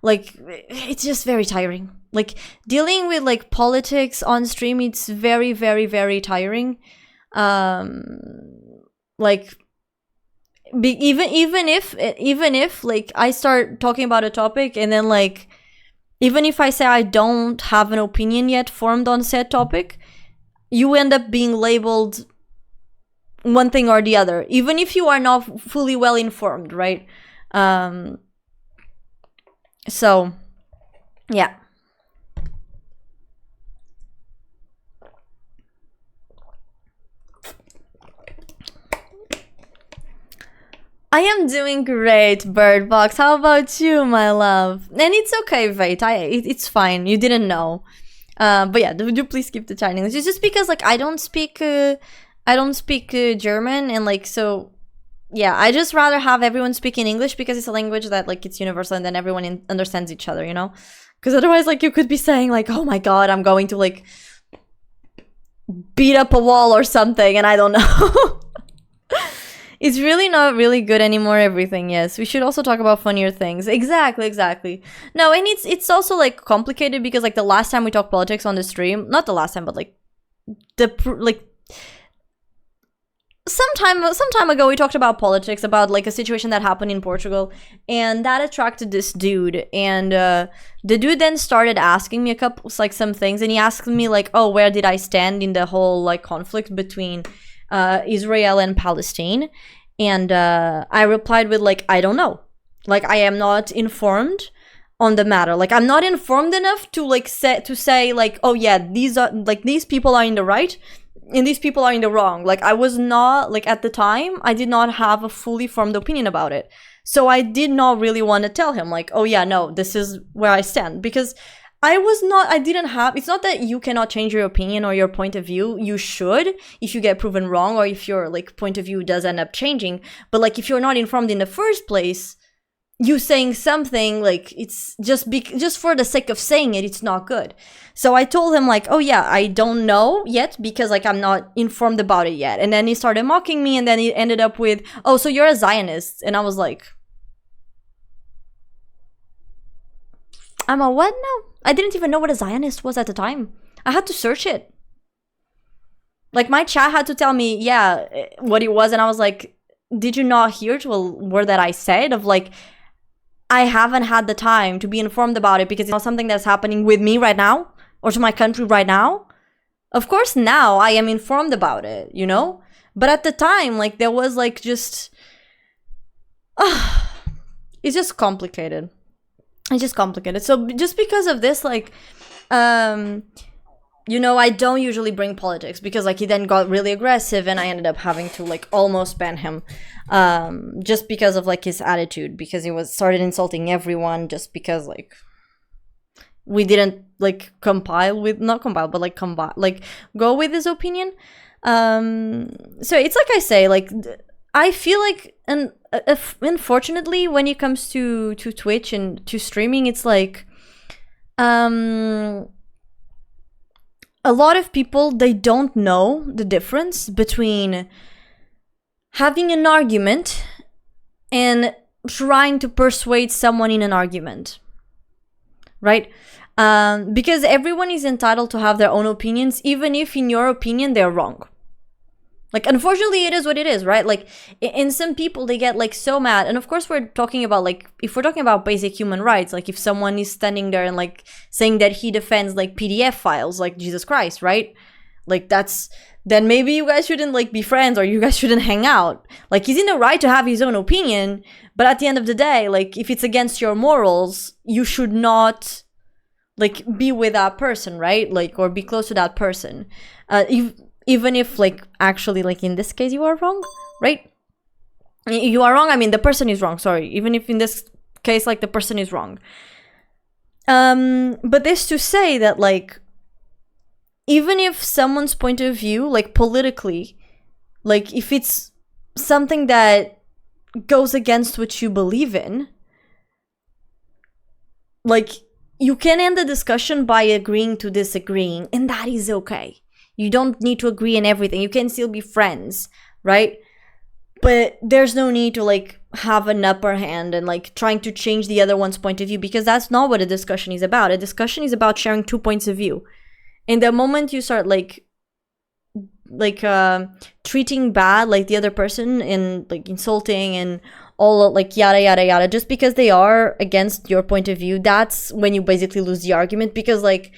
like it's just very tiring. Like dealing with like politics on stream, it's very very very tiring. Like even if like I start talking about a topic and then like even if I say I don't have an opinion yet formed on said topic, you end up being labeled one thing or the other, even if you are not fully well informed, right? So yeah. I am doing great, Birdbox. How about you, my love? And it's okay, Vate. It's fine. You didn't know. But yeah, do please keep the chat in English. It's just because like I don't speak German, and like so yeah, I just rather have everyone speak in English because it's a language that like it's universal and then everyone understands each other, you know? Because otherwise like you could be saying like, oh my god, I'm going to like beat up a wall or something, and I don't know. It's really not really good anymore, everything. Yes, we should also talk about funnier things. Exactly. No, and it's also like complicated because like the last time we talked politics on the stream, not the last time, but like some time ago we talked about politics, about like a situation that happened in Portugal, and that attracted this dude, and the dude then started asking me a couple like some things, and he asked me like, oh, where did I stand in the whole like conflict between Israel and Palestine, and I replied with like, I don't know, like I am not informed on the matter, like I'm not informed enough to like say like, oh yeah, these people are in the right and these people are in the wrong. Like I was not like, at the time I did not have a fully formed opinion about it, so I did not really want to tell him like, oh yeah, no, this is where I stand, because I didn't have, it's not that you cannot change your opinion or your point of view. You should, if you get proven wrong or if your like point of view does end up changing. But like if you're not informed in the first place, you saying something like it's just for the sake of saying it, it's not good. So I told him like, oh yeah, I don't know yet because like I'm not informed about it yet. And then he started mocking me, and then he ended up with, oh, so you're a Zionist. And I was like, I'm a what now? I didn't even know what a Zionist was at the time. I had to search it. Like my chat had to tell me, yeah, what it was, and I was like, did you not hear to a word that I said of like, I haven't had the time to be informed about it because it's not something that's happening with me right now or to my country right now. Of course now I am informed about it, you know? But at the time, like there was like just it's just complicated. It's just complicated. So just because of this, like, you know, I don't usually bring politics because like he then got really aggressive and I ended up having to like almost ban him, just because of like his attitude, because he started insulting everyone just because like we didn't like go with his opinion. So it's like I say, like I feel like, and unfortunately when it comes to Twitch and to streaming, it's like a lot of people, they don't know the difference between having an argument and trying to persuade someone in an argument, right? Because everyone is entitled to have their own opinions, even if in your opinion they're wrong. Like, unfortunately, it is what it is, right? Like, in some people, they get, like, so mad. And, of course, we're talking about, like, if we're talking about basic human rights, like, if someone is standing there and, like, saying that he defends, like, PDF files, like, Jesus Christ, right? Like, then maybe you guys shouldn't, like, be friends, or you guys shouldn't hang out. Like, he's in the right to have his own opinion, but at the end of the day, like, if it's against your morals, you should not, like, be with that person, right? Like, or be close to that person. Even if, like, actually, like, in this case, you are wrong, right? You are wrong. I mean, the person is wrong. Sorry. Even if in this case, like, the person is wrong. But this to say that, like, even if someone's point of view, like politically, like if it's something that goes against what you believe in, like you can end the discussion by agreeing to disagreeing, and that is okay. You don't need to agree on everything. You can still be friends, right? But there's no need to like have an upper hand and like trying to change the other one's point of view, because that's not what a discussion is about. A discussion is about sharing 2 points of view. And the moment you start like treating bad like the other person and like insulting and all like yada yada yada just because they are against your point of view, that's when you basically lose the argument, because like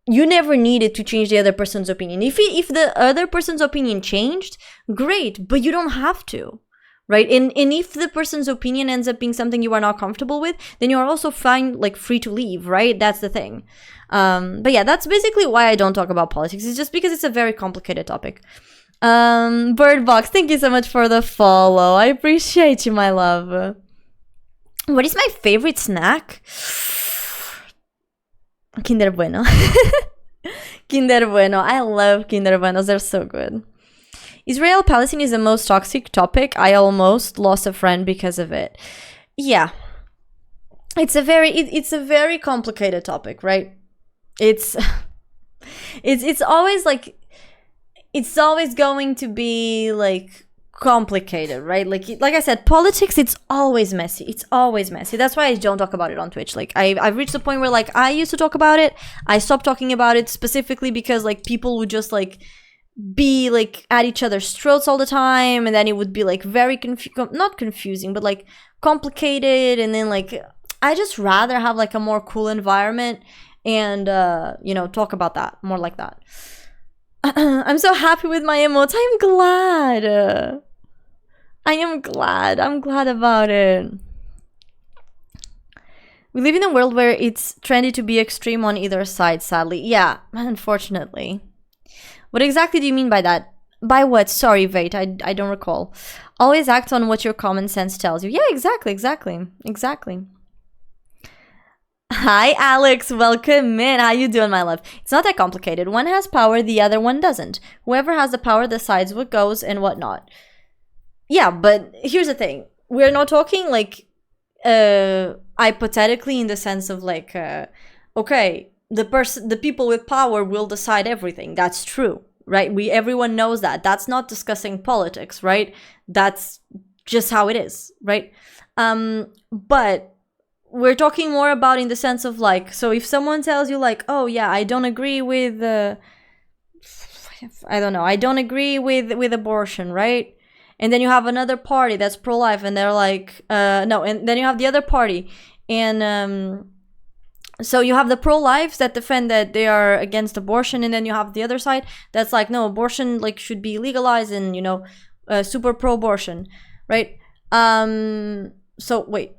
you never needed to change the other person's opinion. If the other person's opinion changed, great, but you don't have to, right? And if the person's opinion ends up being something you are not comfortable with, then you are also fine, like free to leave, right? That's the thing. But yeah, that's basically why I don't talk about politics. It's just because it's a very complicated topic. Birdbox, thank you so much for the follow. I appreciate you, my love. What is my favorite snack? Kinder Bueno. Kinder Bueno. I love Kinder Buenos. They're so good. Israel-Palestine is the most toxic topic. I almost lost a friend because of it. Yeah. It's a very complicated topic, right? It's always like, it's always going to be like complicated, right? Like I said, politics, it's always messy. It's always messy. That's why I don't talk about it on Twitch. Like I've reached the point where like I used to talk about it. I stopped talking about it specifically because like people would just like be like at each other's throats all the time, and then it would be like very not confusing, but like complicated. And then like I just rather have like a more cool environment and you know, talk about that more like that. I'm so happy with my emotes. I'm glad. I'm glad about it. We live in a world where it's trendy to be extreme on either side, sadly. Yeah, unfortunately. What exactly do you mean by that? By what? Sorry, Vate, I don't recall. Always act on what your common sense tells you. Yeah, exactly. Hi, Alex. Welcome in. How you doing, my love? It's not that complicated. One has power, the other one doesn't. Whoever has the power decides what goes and what not. Yeah, but here's the thing. We're not talking like hypothetically in the sense of like, okay, the people with power will decide everything. That's true, right? Everyone knows that. That's not discussing politics, right? That's just how it is, right? But we're talking more about in the sense of like, so if someone tells you like, oh yeah, I don't agree with I don't know, I don't agree with abortion, right? And then you have another party that's pro-life and they're like no, and then you have the other party, and so you have the pro-lives that defend that they are against abortion, and then you have the other side that's like, no, abortion like should be legalized, and you know, super pro-abortion, right? So wait,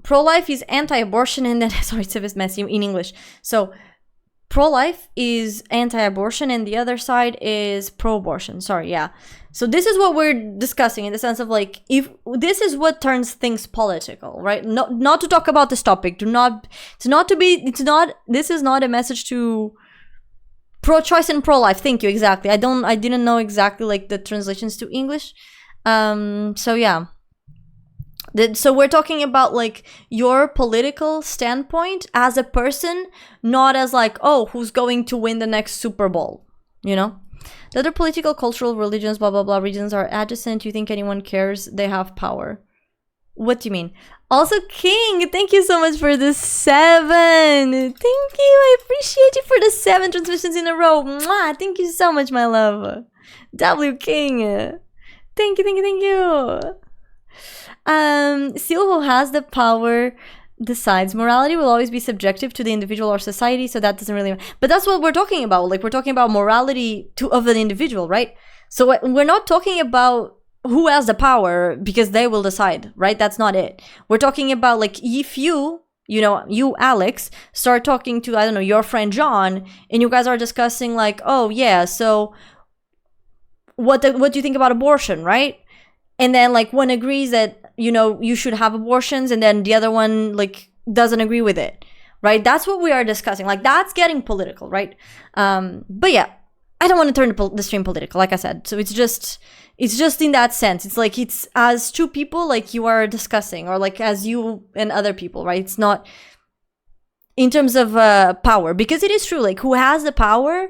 pro-life is anti-abortion, and then sorry, it's a bit messy in English. So pro-life is anti-abortion and the other side is pro-abortion. Sorry, yeah. So this is what we're discussing in the sense of like, if this is what turns things political, right? Not to talk about this topic. This is not a message to pro-choice and pro-life. Thank you, exactly. I didn't know exactly like the translations to English. So yeah. So we're talking about like your political standpoint as a person, not as like, oh, who's going to win the next Super Bowl, you know? The other political, cultural, religions, blah, blah, blah, regions are adjacent. You think anyone cares? They have power. What do you mean? Also, King, thank you so much for the 7. Thank you. I appreciate you for the 7 transmissions in a row. Mwah, thank you so much, my love. W King. Thank you. Still, who has the power decides. Morality will always be subjective to the individual or society, so that doesn't really matter. But that's what we're talking about. Like, we're talking about morality of an individual, right? So we're not talking about who has the power because they will decide, right? That's not it. We're talking about like, if you know, you, Alex, start talking to, I don't know, your friend John, and you guys are discussing like, oh yeah, so what do you think about abortion, right? And then like one agrees that, you know, you should have abortions, and then the other one like doesn't agree with it, right? That's what we are discussing. Like, that's getting political, right? But yeah, I don't want to turn the stream political, like I said. So it's just in that sense. It's like, it's as two people, like, you are discussing, or like as you and other people, right? It's not in terms of power, because it is true, like, who has the power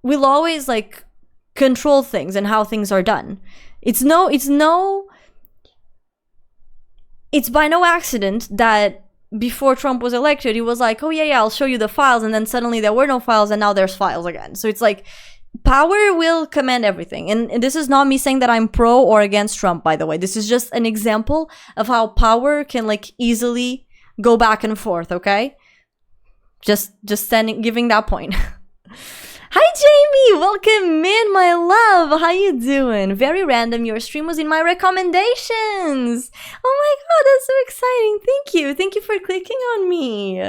will always like control things and how things are done. It's by no accident that before Trump was elected, he was like, oh yeah, I'll show you the files, and then suddenly there were no files, and now there's files again. So it's like, power will command everything. And this is not me saying that I'm pro or against Trump, by the way. This is just an example of how power can like easily go back and forth, okay? Just giving that point. Hi Jamie, welcome in, my love. How you doing? Very random, your stream was in my recommendations. Oh my god, that's so exciting. Thank you for clicking on me.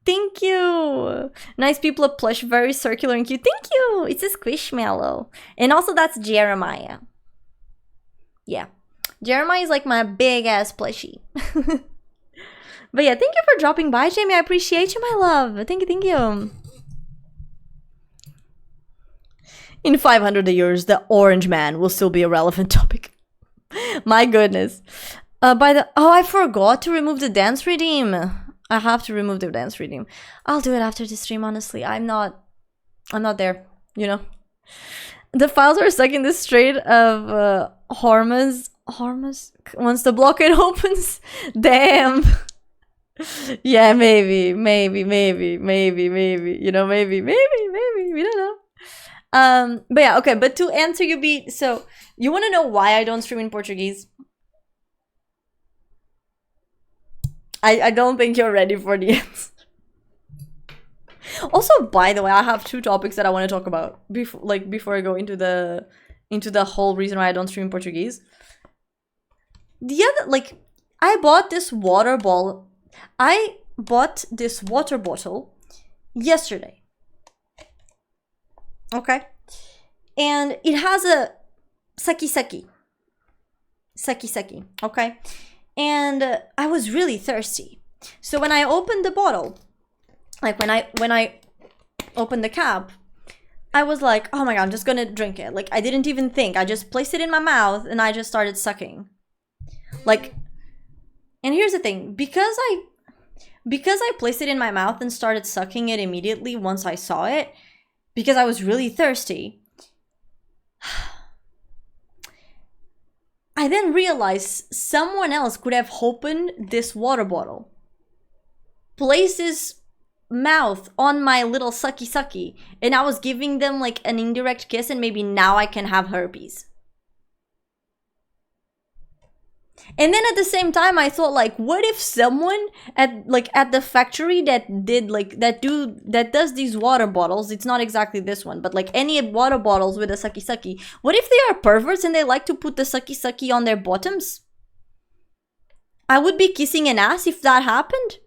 Thank you. Nice people, a plush, very circular and cute. Thank you. It's a squishmallow. And also that's Jeremiah. Yeah, Jeremiah is like my big ass plushie. But yeah, thank you for dropping by, Jamie. I appreciate you, my love. Thank you. In 500 years, the orange man will still be a relevant topic. My goodness. I forgot to remove the dance redeem. I have to remove the dance redeem. I'll do it after the stream, honestly. I'm not there, you know. The files are stuck in the Strait of Hormuz. Once the blockade opens. Damn. Yeah, maybe. You know, maybe. We don't know. But yeah, okay, but to answer you, so you want to know why I don't stream in Portuguese? I don't think you're ready for the answer. Also, by the way, I have two topics that I want to talk about before I go into the whole reason why I don't stream in Portuguese. The other, like, I bought this water bottle yesterday. Okay, and it has a saki, okay, and I was really thirsty. So when I opened the bottle, like when I opened the cap, I was like, oh my god, I'm just gonna drink it. Like, I didn't even think. I just placed it in my mouth and I just started sucking. Like, and here's the thing, because I placed it in my mouth and started sucking it immediately once I saw it, because I was really thirsty, I then realized someone else could have opened this water bottle, placed his mouth on my little sucky, and I was giving them like an indirect kiss, and maybe now I can have herpes. And then at the same time, I thought, like, what if someone at the factory that does these water bottles, it's not exactly this one, but like any water bottles with a saki, what if they are perverts and they like to put the saki on their bottoms? I would be kissing an ass if that happened.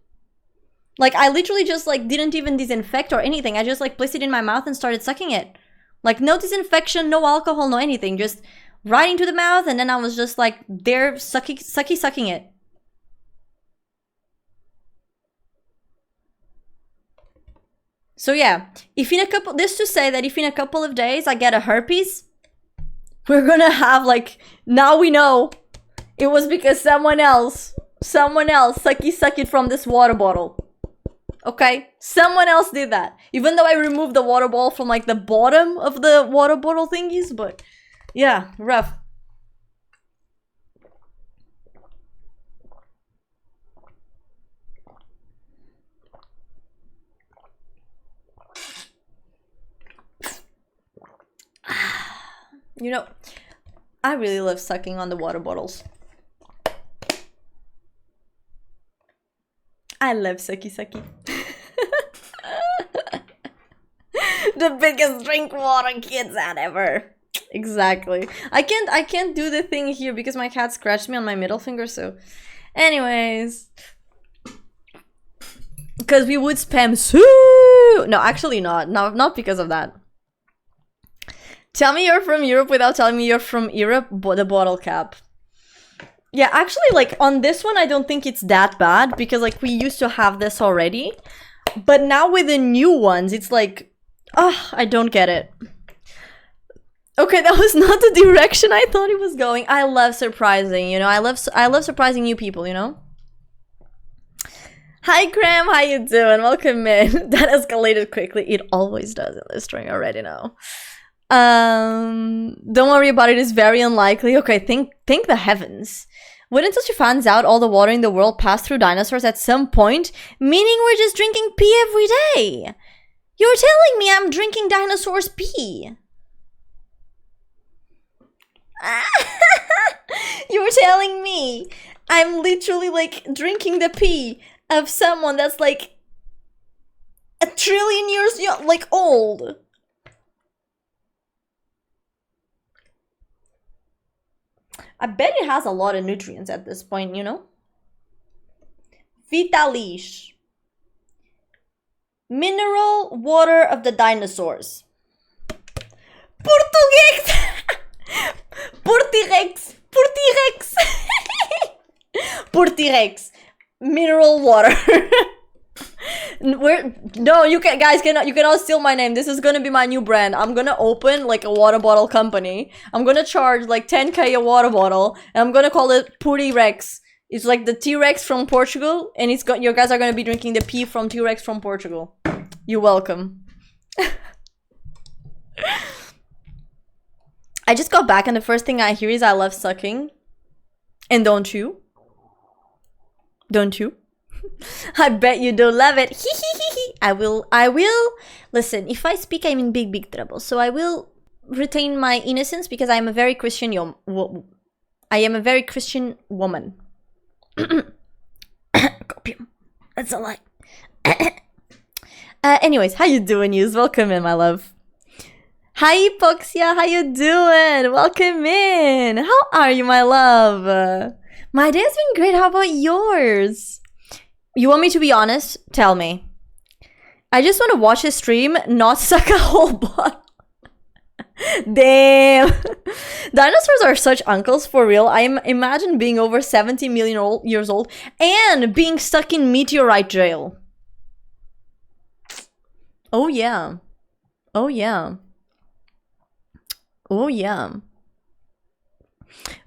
Like, I literally just like didn't even disinfect or anything. I just like placed it in my mouth and started sucking it. Like, no disinfection, no alcohol, no anything, just right into the mouth, and then I was just like there sucking it. So yeah, if in a couple of days I get a herpes, we're gonna have like, now we know it was because someone else suck it from this water bottle. Okay, someone else did that. Even though I removed the water bottle from like the bottom of the water bottle thingies, but yeah, rough. You know, I really love sucking on the water bottles. I love sucky. The biggest drink water kids had ever. Exactly. I can't do the thing here because my cat scratched me on my middle finger, so anyways, because we would spam no, actually not because of that. Tell me you're from Europe without telling me you're from Europe. The bottle cap. Yeah, actually, like, on this one, I don't think it's that bad, because, like, we used to have this already. But now with the new ones, it's like, I don't get it. Okay, that was not the direction I thought it was going. I love surprising, you know? I love surprising new people, you know? Hi, Graham, how you doing? Welcome in. That escalated quickly. It always does in this string, already know. Don't worry about it, it's very unlikely. Okay, think the heavens. Wouldn't such fans out all the water in the world pass through dinosaurs at some point? Meaning we're just drinking pee every day. You're telling me I'm drinking dinosaurs' pee. You're telling me I'm literally like drinking the pee of someone that's like 1 trillion years like old. I bet it has a lot of nutrients at this point, you know? Vitalish. Mineral water of the dinosaurs. Português! Portirex! Portirex! Portirex. Mineral water. No, you can, guys, you cannot steal my name. This is gonna be my new brand. I'm gonna open like a water bottle company. I'm gonna charge like 10k a water bottle, and I'm gonna call it Portirex. It's like the T-Rex from Portugal, and you guys are gonna be drinking the pee from T-Rex from Portugal. You're welcome. I just got back, and the first thing I hear is I love sucking. And don't you? Don't you? I bet you don't love it. I will. Listen, if I speak, I'm in big trouble. So I will retain my innocence because I am a very Christian I am a very Christian woman. That's a lie. Anyways, how you doing, yous? Welcome in, my love. Hi, Epoxia. How you doing? Welcome in. How are you, my love? My day's been great. How about yours? You want me to be honest? Tell me. I just want to watch a stream, not suck a whole bottle. Damn. Dinosaurs are such uncles, for real. I imagine being over 70 million years old and being stuck in meteorite jail. Oh yeah. Oh yeah. Oh yeah.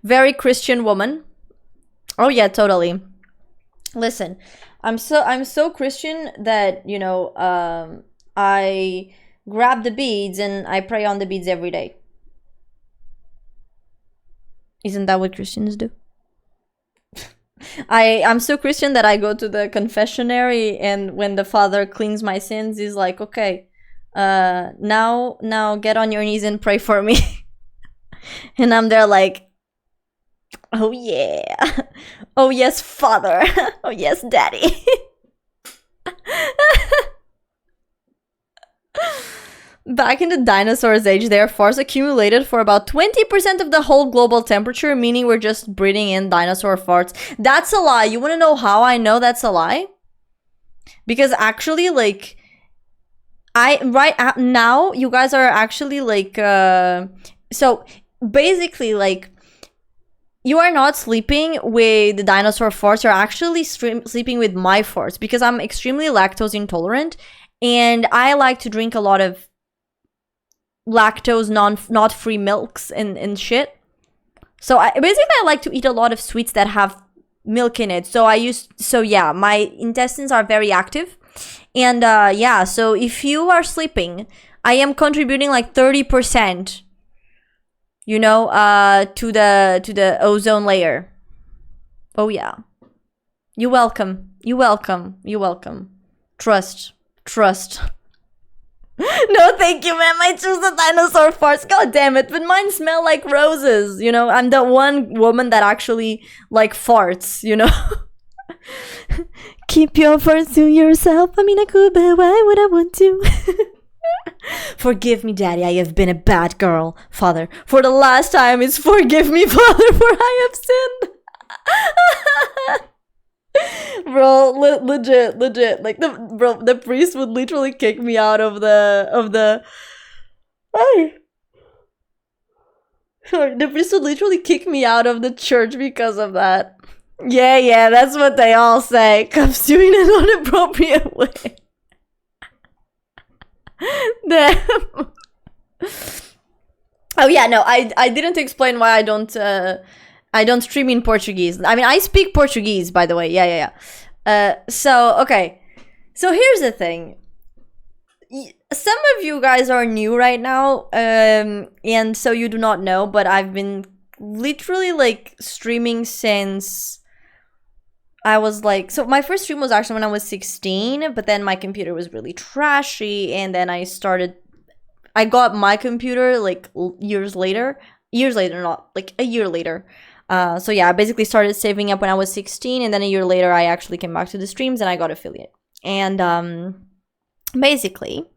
Very Christian woman. Oh yeah, totally. Listen, I'm so Christian that, you know, I grab the beads and I pray on the beads every day. Isn't that what Christians do? I'm so Christian that I go to the confessionary, and when the father cleans my sins, he's like, okay, now get on your knees and pray for me. And I'm there like, oh yeah. Oh yes, father. Oh yes, daddy. Back in the dinosaurs age, their farts accumulated for about 20% of the whole global temperature, meaning we're just breathing in dinosaur farts. That's a lie. You want to know how I know that's a lie? Because actually, like, right now, you guys are actually like, so basically, like, you are not sleeping with the dinosaur farts. You're actually sleeping with my farts, because I'm extremely lactose intolerant, and I like to drink a lot of lactose not free milks and shit. So basically I like to eat a lot of sweets that have milk in it. So yeah, my intestines are very active. And yeah, so if you are sleeping, I am contributing like 30%, you know, to the ozone layer. Oh yeah. You're welcome. You're welcome. You're welcome. Trust. No, thank you, ma'am. I choose the dinosaur farts. God damn it. But mine smell like roses. You know, I'm the one woman that actually, like, farts, you know? Keep your farts to yourself. I mean, I could, but why would I want to? Forgive me, Daddy. I have been a bad girl. Father, for the last time, it's forgive me, Father, for I have sinned. Bro, legit, like the priest would literally kick me out of the. The priest would literally kick me out of the church because of that. Yeah, that's what they all say. Comes doing it in an inappropriate way. Damn. Oh yeah, no, I didn't explain why I don't stream in Portuguese. I mean, I speak Portuguese, by the way. Yeah. So okay. So here's the thing. Some of you guys are new right now, and so you do not know, but I've been literally like streaming since I was like, so my first stream was actually when I was 16, but then my computer was really trashy, and then I got my computer like years later, not like a year later. So yeah, I basically started saving up when I was 16, and then a year later I actually came back to the streams and I got affiliate. And basically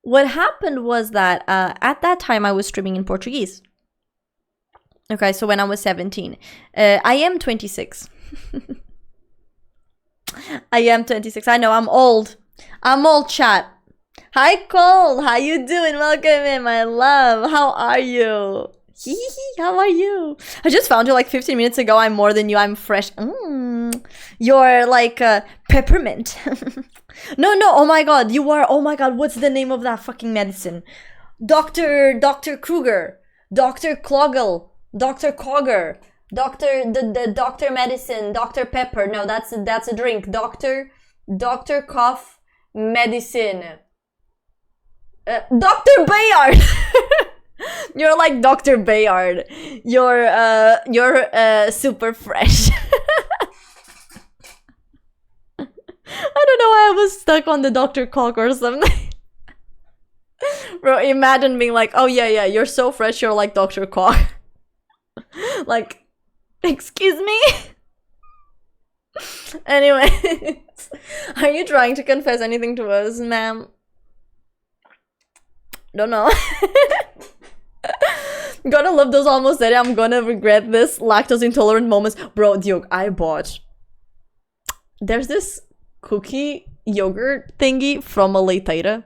what happened was that at that time I was streaming in Portuguese. Okay, so when I was 17. I am 26. I am 26. I know, I'm old. I'm old, chat. Hi, Cole. How you doing? Welcome in, my love. How are you? How are you? I just found you like 15 minutes ago. I'm more than you. I'm fresh. You're like peppermint. No. Oh my god. You are. Oh my god. What's the name of that fucking medicine? Dr. Kruger. Dr. Cloggle. Dr. Cogger. The doctor medicine. Dr. Pepper. No, that's a drink. Dr. Cough medicine. Dr. Bayard. You're like Dr. Bayard. You're super fresh. I don't know why I was stuck on the Dr. Cock or something. Bro, imagine being like, oh yeah, you're so fresh, you're like Dr. Cock. Like, excuse me? Anyways, are you trying to confess anything to us, ma'am? Don't know. Gonna love those almost dead. I'm gonna regret this. Lactose intolerant moments. Bro, Duke, I bought. There's this cookie yogurt thingy from a leiteira.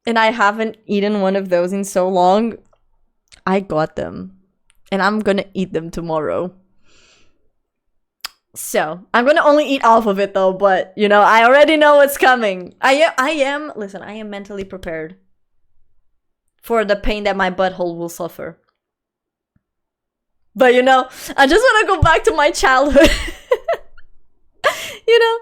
And I haven't eaten one of those in so long. I got them. And I'm gonna eat them tomorrow. So, I'm gonna only eat half of it though, but, you know, I already know what's coming. Listen, I am mentally prepared for the pain that my butthole will suffer. But, you know, I just want to go back to my childhood. You know?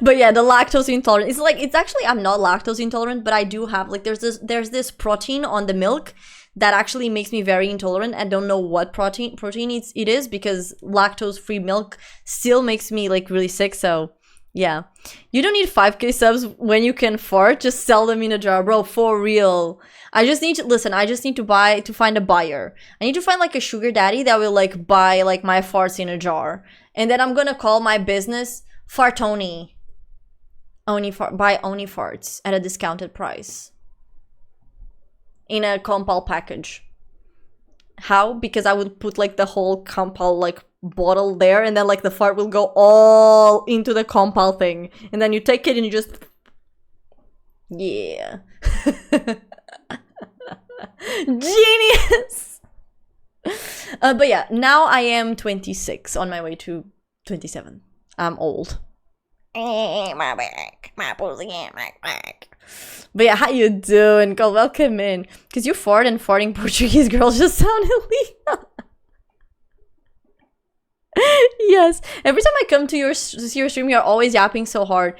But yeah, the lactose intolerant. It's actually, I'm not lactose intolerant, but I do have, like, there's this protein on the milk that actually makes me very intolerant. I don't know what protein it is, because lactose-free milk still makes me, like, really sick, so yeah. You don't need 5k subs when you can fart. Just sell them in a jar, bro, for real. I just need to find a buyer. I need to find like a sugar daddy that will like buy like my farts in a jar. And then I'm gonna call my business Fartoni. Buy Oni farts at a discounted price. In a compal package. How? Because I would put like the whole compal like bottle there, and then like the fart will go all into the compal thing, and then you take it and you just, yeah. Genius. But yeah, now I am 26, on my way to 27. I'm old. My back, my pussy, my back. But yeah, how you doing? Go, welcome in. Because you fart and farting Portuguese girls just sound illegal. Yes, every time I come to your stream, you're always yapping so hard.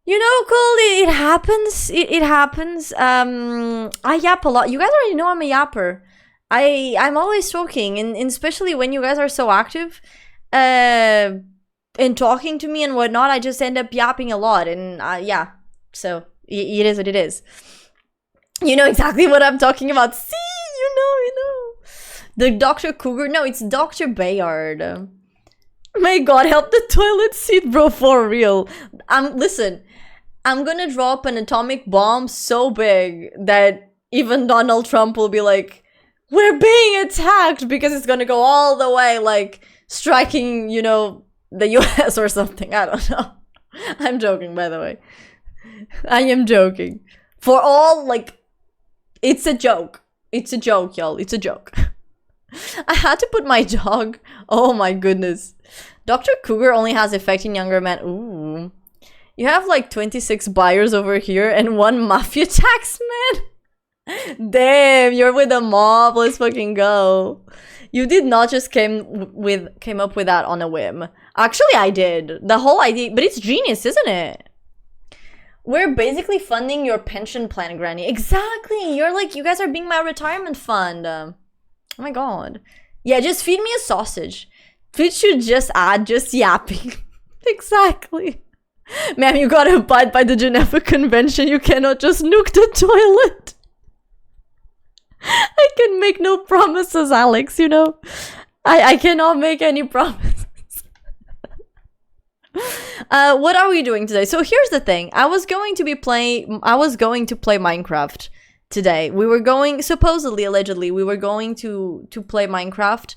You know, Cole, it happens. It happens. I yap a lot. You guys already know I'm a yapper. I'm always talking, and especially when you guys are so active, and talking to me and whatnot, I just end up yapping a lot, and yeah. So it is what it is. You know exactly what I'm talking about. See, you know. The Dr. Cougar? No, it's Dr. Bayard. May God help the toilet seat, bro, for real. Listen, I'm gonna drop an atomic bomb so big that even Donald Trump will be like, we're being attacked, because it's gonna go all the way, like, striking, you know, the US or something. I don't know. I'm joking, by the way. I am joking. For all, like, it's a joke. It's a joke, y'all. It's a joke. I had to put my dog. Oh my goodness. Dr. Cougar only has effect in younger men. Ooh. You have like 26 buyers over here and 1 mafia taxman? Damn, you're with the mob. Let's fucking go. You did not just came up with that on a whim. Actually, I did. The whole idea, but it's genius, isn't it? We're basically funding your pension plan, Granny. Exactly. You're like, you guys are being my retirement fund. Oh my god. Yeah, just feed me a sausage. Twitch should just add just yapping. Exactly. Ma'am, you gotta abide by the Geneva Convention. You cannot just nuke the toilet. I can make no promises, Alex, you know. I cannot make any promises. What are we doing today? So here's the thing. I was going to play Minecraft today. We were going, supposedly, allegedly, we were going to play Minecraft.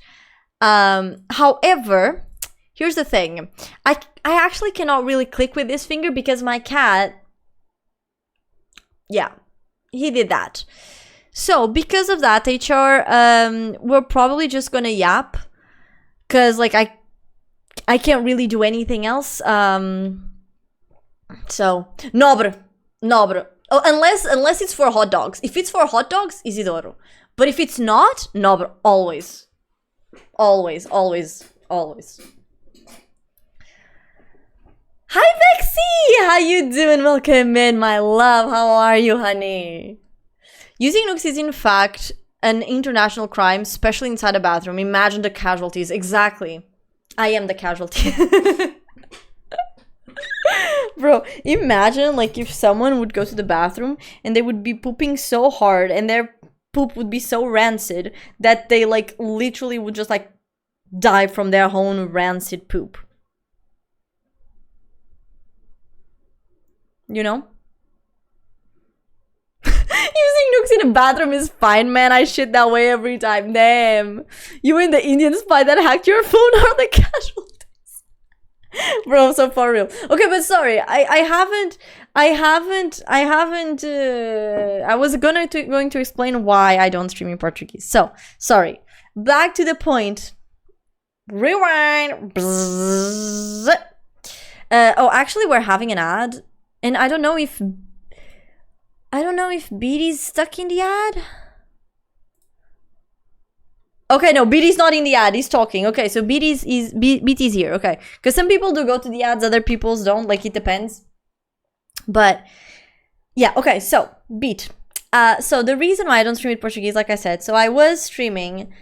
However, here's the thing. I actually cannot really click with this finger because my cat, yeah, he did that. So because of that, HR, we're probably just gonna yap, cause like I can't really do anything else. So no, bro. Oh, unless it's for hot dogs. If it's for hot dogs, Isidoro. But if it's not, no, bro. Always. Hi, Vexy! How you doing? Welcome in, my love. How are you, honey? Using nukes is in fact an international crime, especially inside a bathroom. Imagine the casualties. Exactly. I am the casualty. Bro, imagine like if someone would go to the bathroom and they would be pooping so hard and their poop would be so rancid that they like literally would just like die from their own rancid poop. You know? Using nukes in a bathroom is fine, man. I shit that way every time. Damn. You and the Indian spy that hacked your phone are the casualties. Bro, so for real. Okay, but sorry. I was going to explain why I don't stream in Portuguese. So, sorry. Back to the point. Rewind. Oh, actually, we're having an ad. And I don't know if BD's stuck in the ad. Okay, no, BD's not in the ad. He's talking. Okay, so BT's here. Okay, because some people do go to the ads, other people's don't. Like, it depends. But yeah, okay. So Beat. So the reason why I don't stream in Portuguese, like I said, so I was streaming,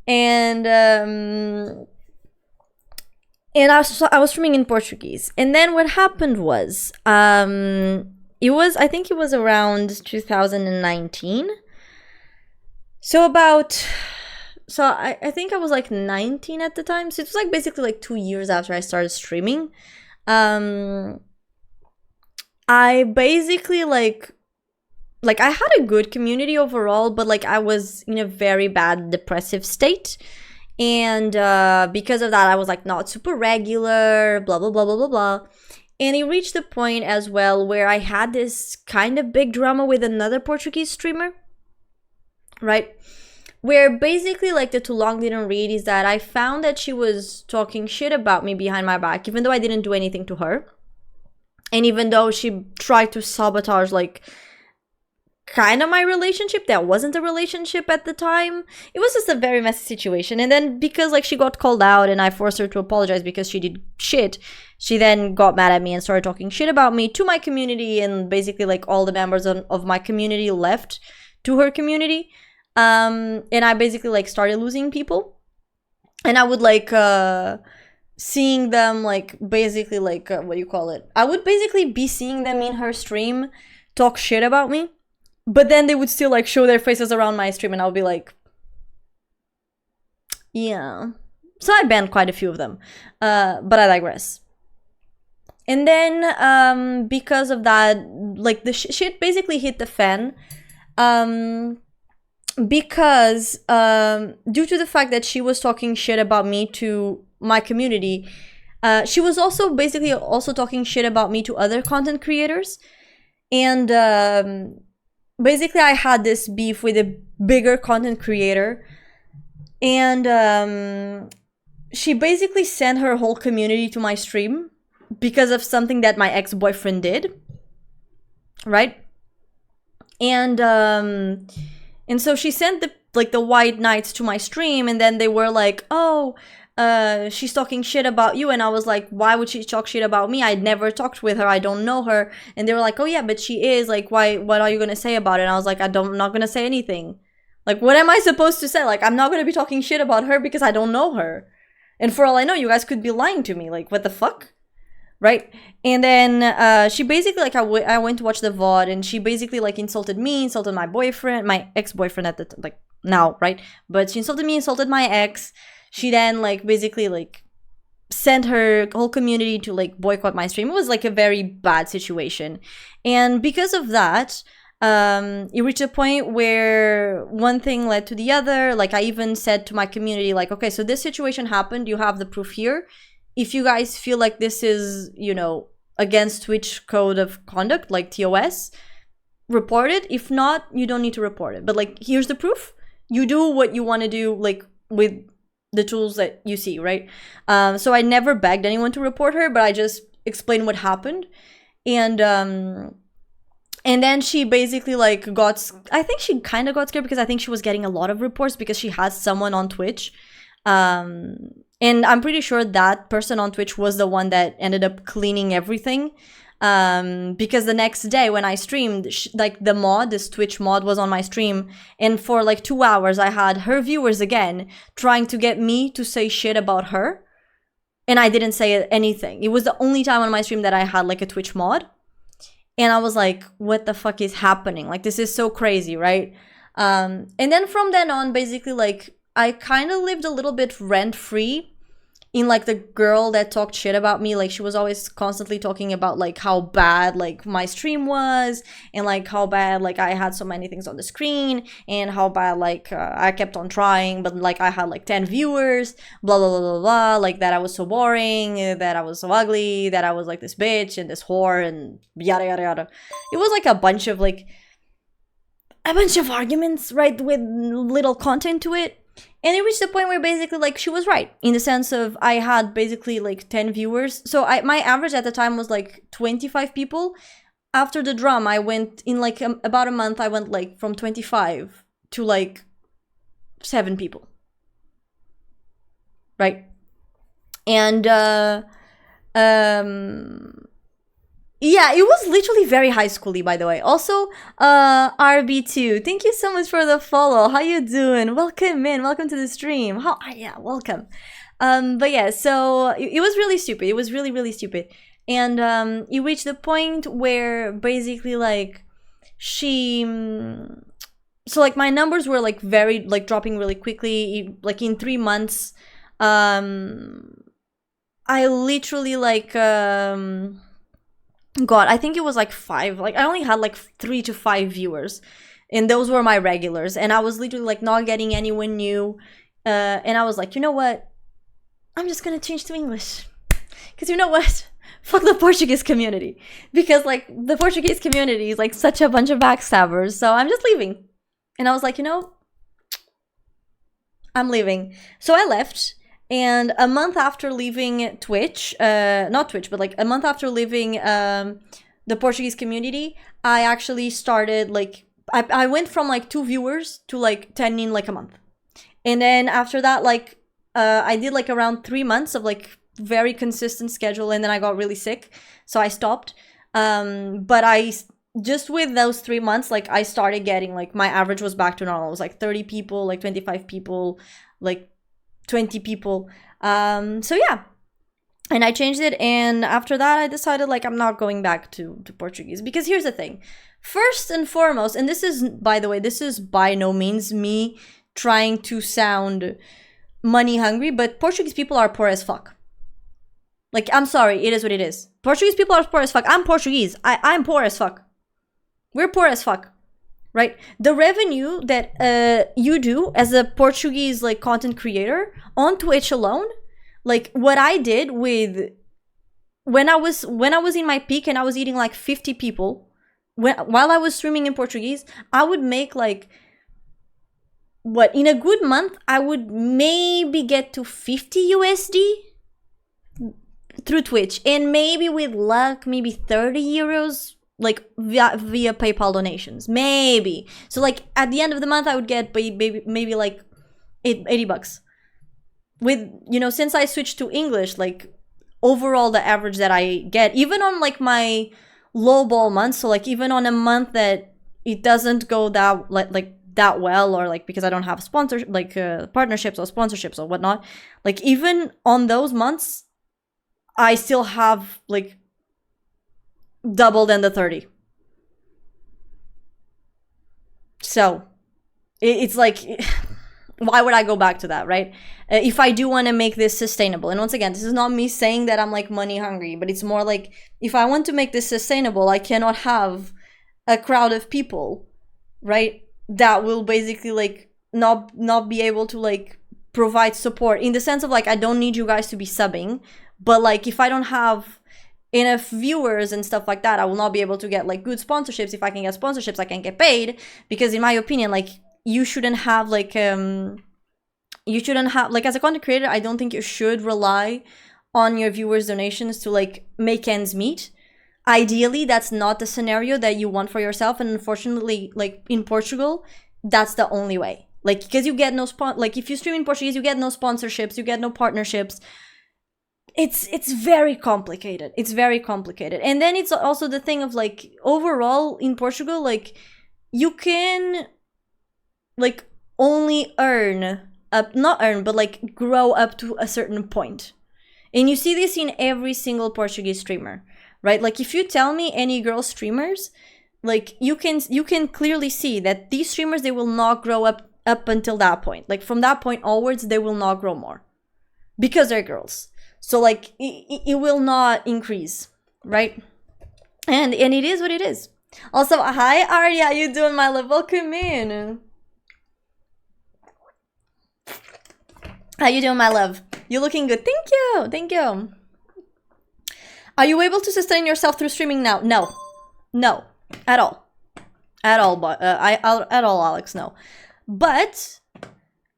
and I was streaming in Portuguese, and then what happened was, I think it was around 2019. So I think I was like 19 at the time. So it was like basically like 2 years after I started streaming. I basically like I had a good community overall, but like I was in a very bad depressive state. And because of that, I was like not super regular, blah, blah, blah, blah, blah, blah. And it reached the point as well where I had this kind of big drama with another Portuguese streamer, right? Where basically like the too long didn't read is that I found that she was talking shit about me behind my back, even though I didn't do anything to her. And even though she tried to sabotage like kind of my relationship, that wasn't a relationship at the time. It was just a very messy situation. And then because like she got called out and I forced her to apologize because she did shit, she then got mad at me and started talking shit about me to my community, and basically like all the members of my community left to her community. And I basically like started losing people, and I would like seeing them like basically like what do you call it? I would basically be seeing them in her stream talk shit about me, but then they would still like show their faces around my stream, and I'll be like, yeah. So I banned quite a few of them, but I digress. And then because of that, like the shit basically hit the fan. Because due to the fact that she was talking shit about me to my community, she was also basically also talking shit about me to other content creators. And basically I had this beef with a bigger content creator, and she basically sent her whole community to my stream because of something that my ex-boyfriend did, right? And so she sent the white knights to my stream, and then they were like, oh, she's talking shit about you. And I was like, why would she talk shit about me? I'd never talked with her, I don't know her. And they were like, oh yeah, but she is, like, why, what are you gonna say about it? And I was like, I'm not gonna say anything. Like, what am I supposed to say? Like, I'm not gonna be talking shit about her because I don't know her. And for all I know, you guys could be lying to me. Like, what the fuck? Right? And then she basically, like, I went to watch the VOD, and she basically, like, insulted me, insulted my boyfriend, my ex-boyfriend at the like, now, right? But she insulted me, insulted my ex. She then, like, basically, like, sent her whole community to, like, boycott my stream. It was, like, a very bad situation. And because of that, it reached a point where one thing led to the other. Like, I even said to my community, like, okay, so this situation happened, you have the proof here. If you guys feel like this is, you know, against Twitch code of conduct, like TOS, report it. If not, you don't need to report it. But, like, here's the proof. You do what you want to do, like, with the tools that you see, right? So I never begged anyone to report her, but I just explained what happened. And then she basically, like, I think she kind of got scared because I think she was getting a lot of reports because she had someone on Twitch. And I'm pretty sure that person on Twitch was the one that ended up cleaning everything. Because the next day when I streamed, like, this Twitch mod was on my stream. And for, like, 2 hours, I had her viewers again trying to get me to say shit about her. And I didn't say anything. It was the only time on my stream that I had, like, a Twitch mod. And I was like, what the fuck is happening? Like, this is so crazy, right? And then from then on, basically, like, I kind of lived a little bit rent-free in, like, the girl that talked shit about me. Like, she was always constantly talking about, like, how bad, like, my stream was, and, like, how bad, like, I had so many things on the screen, and how bad, like, I kept on trying, but, like, I had, like, 10 viewers, blah, blah, blah, blah, blah, like, that I was so boring, that I was so ugly, that I was, like, this bitch, and this whore, and yada, yada, yada. It was, like, a bunch of arguments, right, with little content to it. And it reached the point where basically, like, she was right in the sense of I had basically, like, 10 viewers. So my average at the time was, like, 25 people. After the drum, I went in, like, about a month, I went, like, from 25 to, like, 7 people. Right? And, yeah, it was literally very high schooly, by the way. Also, RB2, thank you so much for the follow. How you doing? Welcome in. Welcome to the stream. Yeah, welcome. But yeah, so it was really stupid. It was really, really stupid. And it reached the point where basically, like, so, like, my numbers were, like, very, like, dropping really quickly. Like, in 3 months, I literally, like, God, I think it was, like, 5. Like, I only had, like, 3 to 5 viewers. And those were my regulars. And I was literally, like, not getting anyone new. And I was like, you know what? I'm just gonna change to English. Because you know what? Fuck the Portuguese community. Because, like, the Portuguese community is, like, such a bunch of backstabbers. So I'm just leaving. And I was like, you know, I'm leaving. So I left. And a month after leaving Twitch, not Twitch, but, like, a month after leaving the Portuguese community, I actually started, like, I went from, like, 2 viewers to, like, 10 in, like, a month. And then after that, like, I did, like, around 3 months of, like, very consistent schedule, and then I got really sick, so I stopped. But just with those 3 months, like, I started getting, like, my average was back to normal. It was, like, 30 people, like, 25 people, like, 20 people. So yeah, and I changed it. And after that, I decided, like, I'm not going back to Portuguese, because here's the thing. First and foremost, and this is, by the way, this is by no means me trying to sound money hungry, but Portuguese people are poor as fuck. Like, I'm sorry, it is what it is. Portuguese people are poor as fuck. I'm Portuguese. I'm poor as fuck. We're poor as fuck. Right? The revenue that you do as a Portuguese, like, content creator on Twitch alone, like, what I did with when I was in my peak and I was eating, like, 50 people while I was streaming in Portuguese, I would make, like, what, in a good month, I would maybe get to 50 USD through Twitch, and maybe with luck, maybe 30 euros, like via PayPal donations, maybe. So like at the end of the month, I would get maybe like 80 bucks. With, you know, since I switched to English, like overall the average that I get, even on like my low ball months, so like even on a month that it doesn't go that like that well, or like because I don't have sponsors, like partnerships or sponsorships or whatnot, like even on those months, I still have like double than the 30. So it's like, why would I go back to that, right? If I do want to make this sustainable. And once again, this is not me saying that I'm like money hungry, but it's more like, if I want to make this sustainable, I cannot have a crowd of people, right, that will basically like not be able to like provide support, in the sense of like, I don't need you guys to be subbing, but like if I don't have enough viewers and stuff like that, I will not be able to get like good sponsorships. If I can get sponsorships, I can get paid, because in my opinion, like you shouldn't have like as a content creator, I don't think you should rely on your viewers' donations to like make ends meet. Ideally, that's not the scenario that you want for yourself, and unfortunately, like in Portugal, that's the only way. Like, because you get no like if you stream in Portuguese, you get no sponsorships, you get no partnerships. It's very complicated. It's very complicated. And then it's also the thing of like, overall in Portugal, like you can like only but like grow up to a certain point. And you see this in every single Portuguese streamer, right? Like if you tell me any girl streamers, like you can clearly see that these streamers, they will not grow up until that point. Like from that point onwards, they will not grow more because they're girls. So like it will not increase, right? And it is what it is. Also, hi Arya, how you doing, my love? Welcome in. How you doing, my love? You looking good. Thank you. Thank you. Are you able to sustain yourself through streaming now? No. No. At all. At all, but at all, Alex, no. But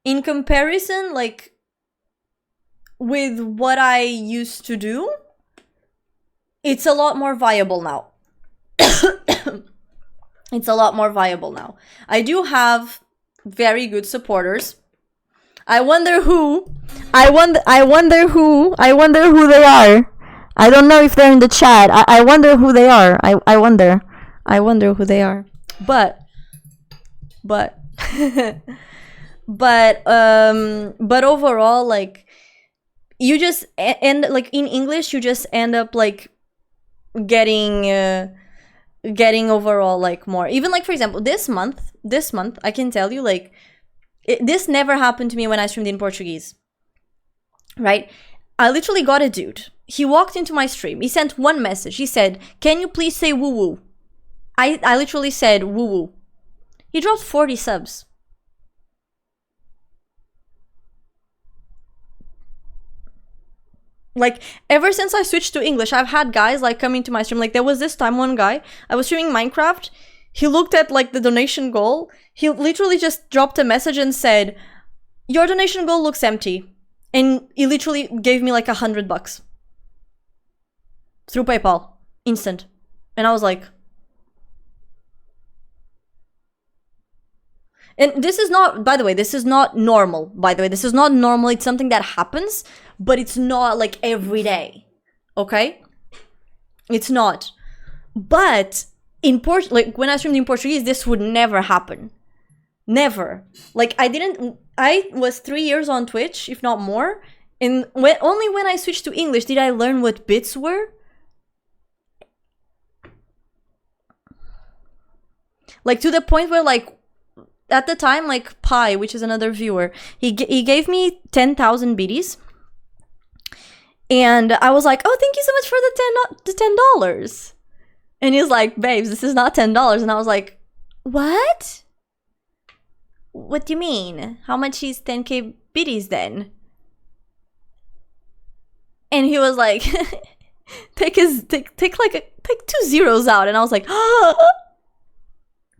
in comparison, like with what I used to do, it's a lot more viable now. It's a lot more viable now. I do have very good supporters. I wonder who they are. I don't know if they're in the chat. I wonder who they are. I wonder who they are. But overall, like, you just end, like in English, you just end up like getting overall like more. Even like, for example, this month I can tell you, like, this never happened to me when I streamed in Portuguese, right? I literally got a dude. He walked into my stream. He sent one message. He said, "Can you please say woo woo?" I literally said woo woo. He dropped 40 subs. Like, ever since I switched to English, I've had guys like coming to my stream. Like, there was this time, one guy, I was streaming Minecraft. He looked at like the donation goal. He literally just dropped a message and said, "Your donation goal looks empty." And he literally gave me like $100 through PayPal, instant. And I was like, and this is not, by the way, this is not normal. By the way, this is not normal. It's something that happens, but it's not like every day. Okay? It's not. But in like when I streamed in Portuguese, this would never happen. Never. Like, I was 3 years on Twitch, if not more. And only when I switched to English did I learn what bits were. Like, to the point where, like, at the time, like, Pi, which is another viewer, he gave me 10,000 biddies. And I was like, "Oh, thank you so much for the $10. And he's like, "Babes, this is not $10. And I was like, "What? What do you mean? How much is 10k biddies then?" And he was like, take 2 zeros out. And I was like,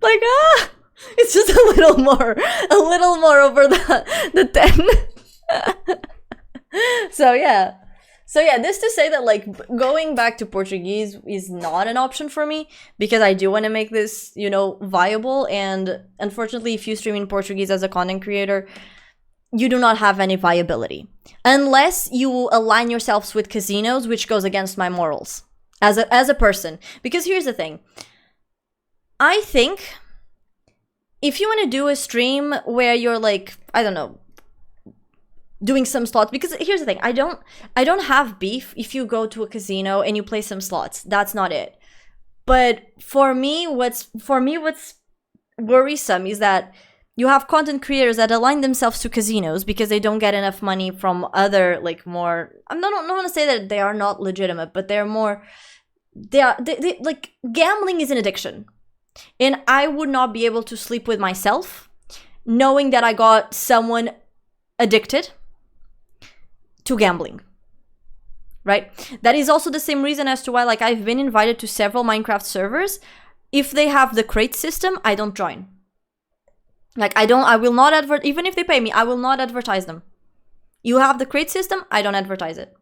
like, ah. It's just a little more over the 10. So yeah. This to say that like going back to Portuguese is not an option for me because I do want to make this, you know, viable. And unfortunately, if you stream in Portuguese as a content creator, you do not have any viability unless you align yourselves with casinos, which goes against my morals as a person. Because here's the thing. I think if you want to do a stream where you're like, I don't know, doing some slots, because here's the thing, I don't have beef if you go to a casino and you play some slots. That's not it. But for me what's worrisome is that you have content creators that align themselves to casinos because they don't get enough money from other like more, I don't want to say that they are not legitimate, but they're more, they like, gambling is an addiction. And I would not be able to sleep with myself knowing that I got someone addicted to gambling, right? That is also the same reason as to why like I've been invited to several Minecraft servers. If they have the crate system, I don't join. Like I will not even if they pay me, I will not advertise them. You have the crate system, I don't advertise it.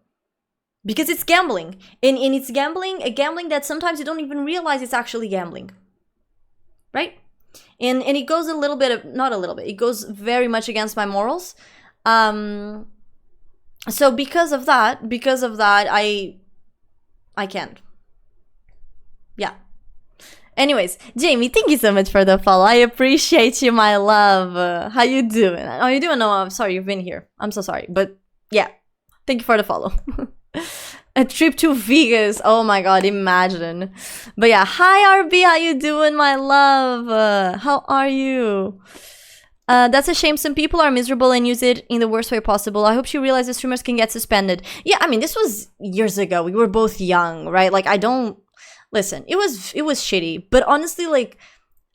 Because it's gambling. And it's gambling, a gambling that sometimes you don't even realize it's actually gambling. Right? And it goes a little bit of, not a little bit, it goes very much against my morals. So because of that, I can't. Yeah. Anyways, Jamie, thank you so much for the follow. I appreciate you, my love. How you doing? How you doing? No, I'm sorry you've been here. I'm so sorry. But yeah, thank you for the follow. A trip to Vegas. Oh my god, imagine. But yeah, hi RB, how you doing, my love? How are you? That's a shame. Some people are miserable and use it in the worst way possible. I hope she realizes streamers can get suspended. Yeah, I mean, this was years ago. We were both young, right? Like, I don't... Listen, it was shitty. But honestly, like,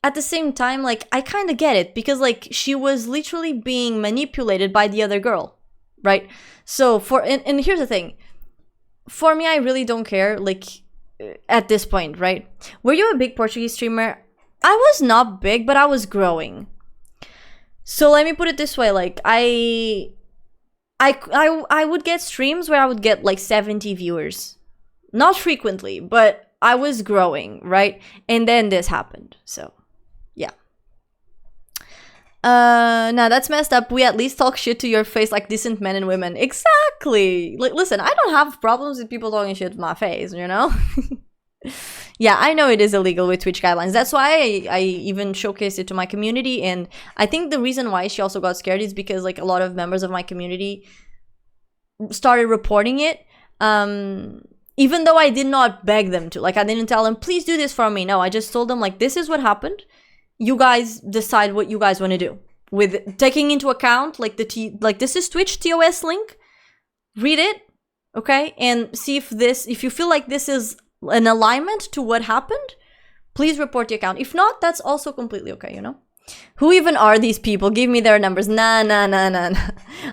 at the same time, like, I kind of get it. Because, like, she was literally being manipulated by the other girl, right? So, and here's the thing. For me, I really don't care, like, at this point, right? Were you a big Portuguese streamer? I was not big, but I was growing. So let me put it this way, like, I would get streams where I would get like 70 viewers. Not frequently, but I was growing, right? And then this happened, so, yeah. Now that's messed up. We at least talk shit to your face like decent men and women. Exactly! Like, listen, I don't have problems with people talking shit to my face, you know? Yeah, I know it is illegal with Twitch guidelines. That's why I even showcased it to my community. And I think the reason why she also got scared is because like a lot of members of my community started reporting it. Even though I did not beg them to. Like, I didn't tell them, please do this for me. No, I just told them, like, this is what happened. You guys decide what you guys want to do. With taking into account, like, this is Twitch TOS link. Read it, okay? And see if you feel like this is an alignment to what happened, please report the account. If not, that's also completely okay, you know? Who even are these people? Give me their numbers. Nah.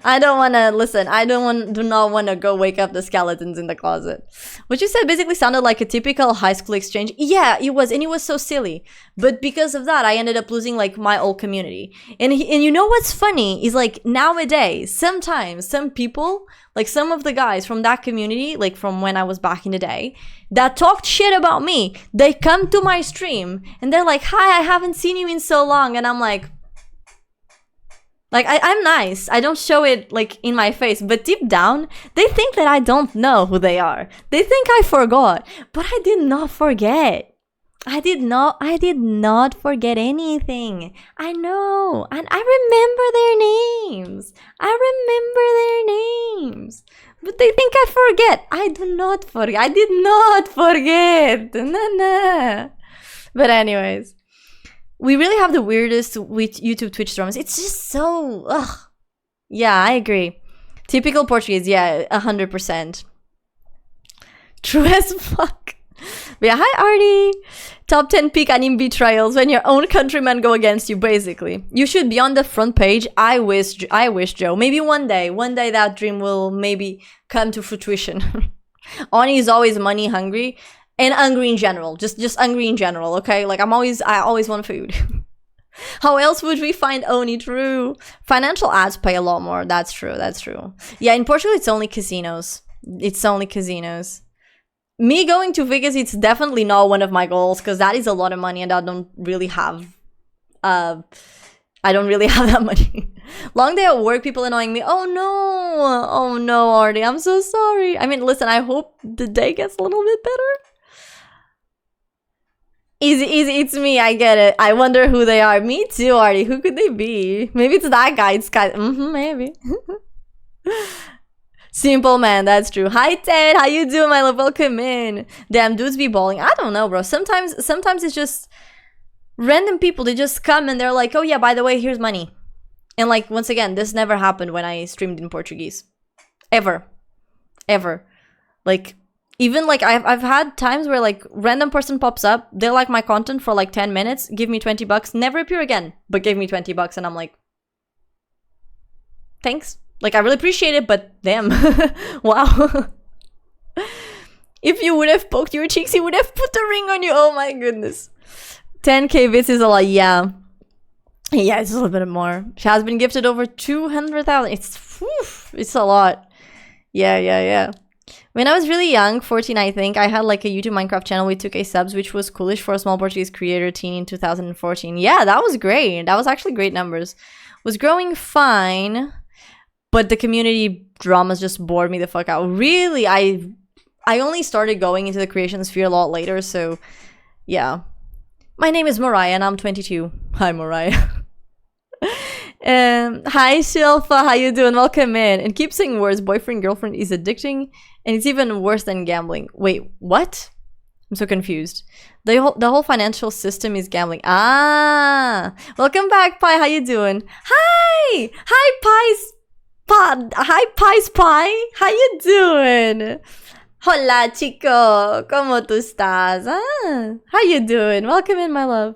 I don't want to listen. Do not want to go wake up the skeletons in the closet. What you said basically sounded like a typical high school exchange. Yeah, it was, and it was so silly. But because of that, I ended up losing like my old community. And you know what's funny is like nowadays, sometimes some people, like some of the guys from that community, like from when I was back in the day, that talked shit about me, they come to my stream and they're like, hi, I haven't seen you in so long. And I'm like I'm nice. I don't show it like in my face, but deep down, they think that I don't know who they are. They think I forgot, but I did not forget. I did not forget anything. I know, and I remember their names. But they think I forget. I do not forget. I did not forget. Nah. But anyways, we really have the weirdest with YouTube Twitch dramas. It's just so, ugh. Yeah, I agree. Typical Portuguese, yeah, 100%. True as fuck. But yeah, hi Artie. Top 10 peak anime betrayals when your own countrymen go against you, basically. You should be on the front page. I wish, Joe. Maybe one day that dream will maybe come to fruition. Oni is always money hungry. And hungry in general. Just hungry in general, okay? Like, I always want food. How else would we find Oni? True. Financial ads pay a lot more. That's true. That's true. Yeah, in Portugal, it's only casinos. It's only casinos. Me going to Vegas, it's definitely not one of my goals because that is a lot of money and I don't really have that money. Long day at work, people annoying me. Oh no. Oh no, Artie. I'm so sorry. I mean, listen, I hope the day gets a little bit better. Easy, it's me. I get it. I wonder who they are. Me too, Artie. Who could they be? Maybe it's that guy. It's guy. Maybe. Simple man, that's true. Hi Ted, how you doing, my love? Welcome in. Damn, dudes be balling. I don't know, bro. Sometimes it's just random people. They just come and they're like, oh yeah, by the way, here's money. And like, once again, this never happened when I streamed in Portuguese. Ever. Like, even like I've had times where like random person pops up, they like my content for like 10 minutes, give me $20, never appear again, but give me $20 and I'm like, thanks. Like, I really appreciate it, but damn. Wow. If you would have poked your cheeks, he would have put the ring on you. Oh my goodness. 10k bits is a lot. Yeah, it's a little bit more. She has been gifted over 200,000. It's a lot. Yeah. When I was really young, 14 I think, I had like a YouTube Minecraft channel with 2k subs, which was coolish for a small Portuguese creator teen in 2014. Yeah, that was great. That was actually great numbers. Was growing fine, but the community dramas just bored me the fuck out. Really, I only started going into the creation sphere a lot later, so yeah. My name is Mariah and I'm 22. Hi, Mariah. Hi, Shilfa. How you doing? Welcome in. And keep saying words. Boyfriend, girlfriend is addicting, and it's even worse than gambling. Wait, what? I'm so confused. The whole financial system is gambling. Ah, welcome back, Pi. How you doing? Hi, Pies. Hi, Pies Pie. How you doing? Hola, chico. ¿Cómo tú estás? Ah, how you doing? Welcome in, my love.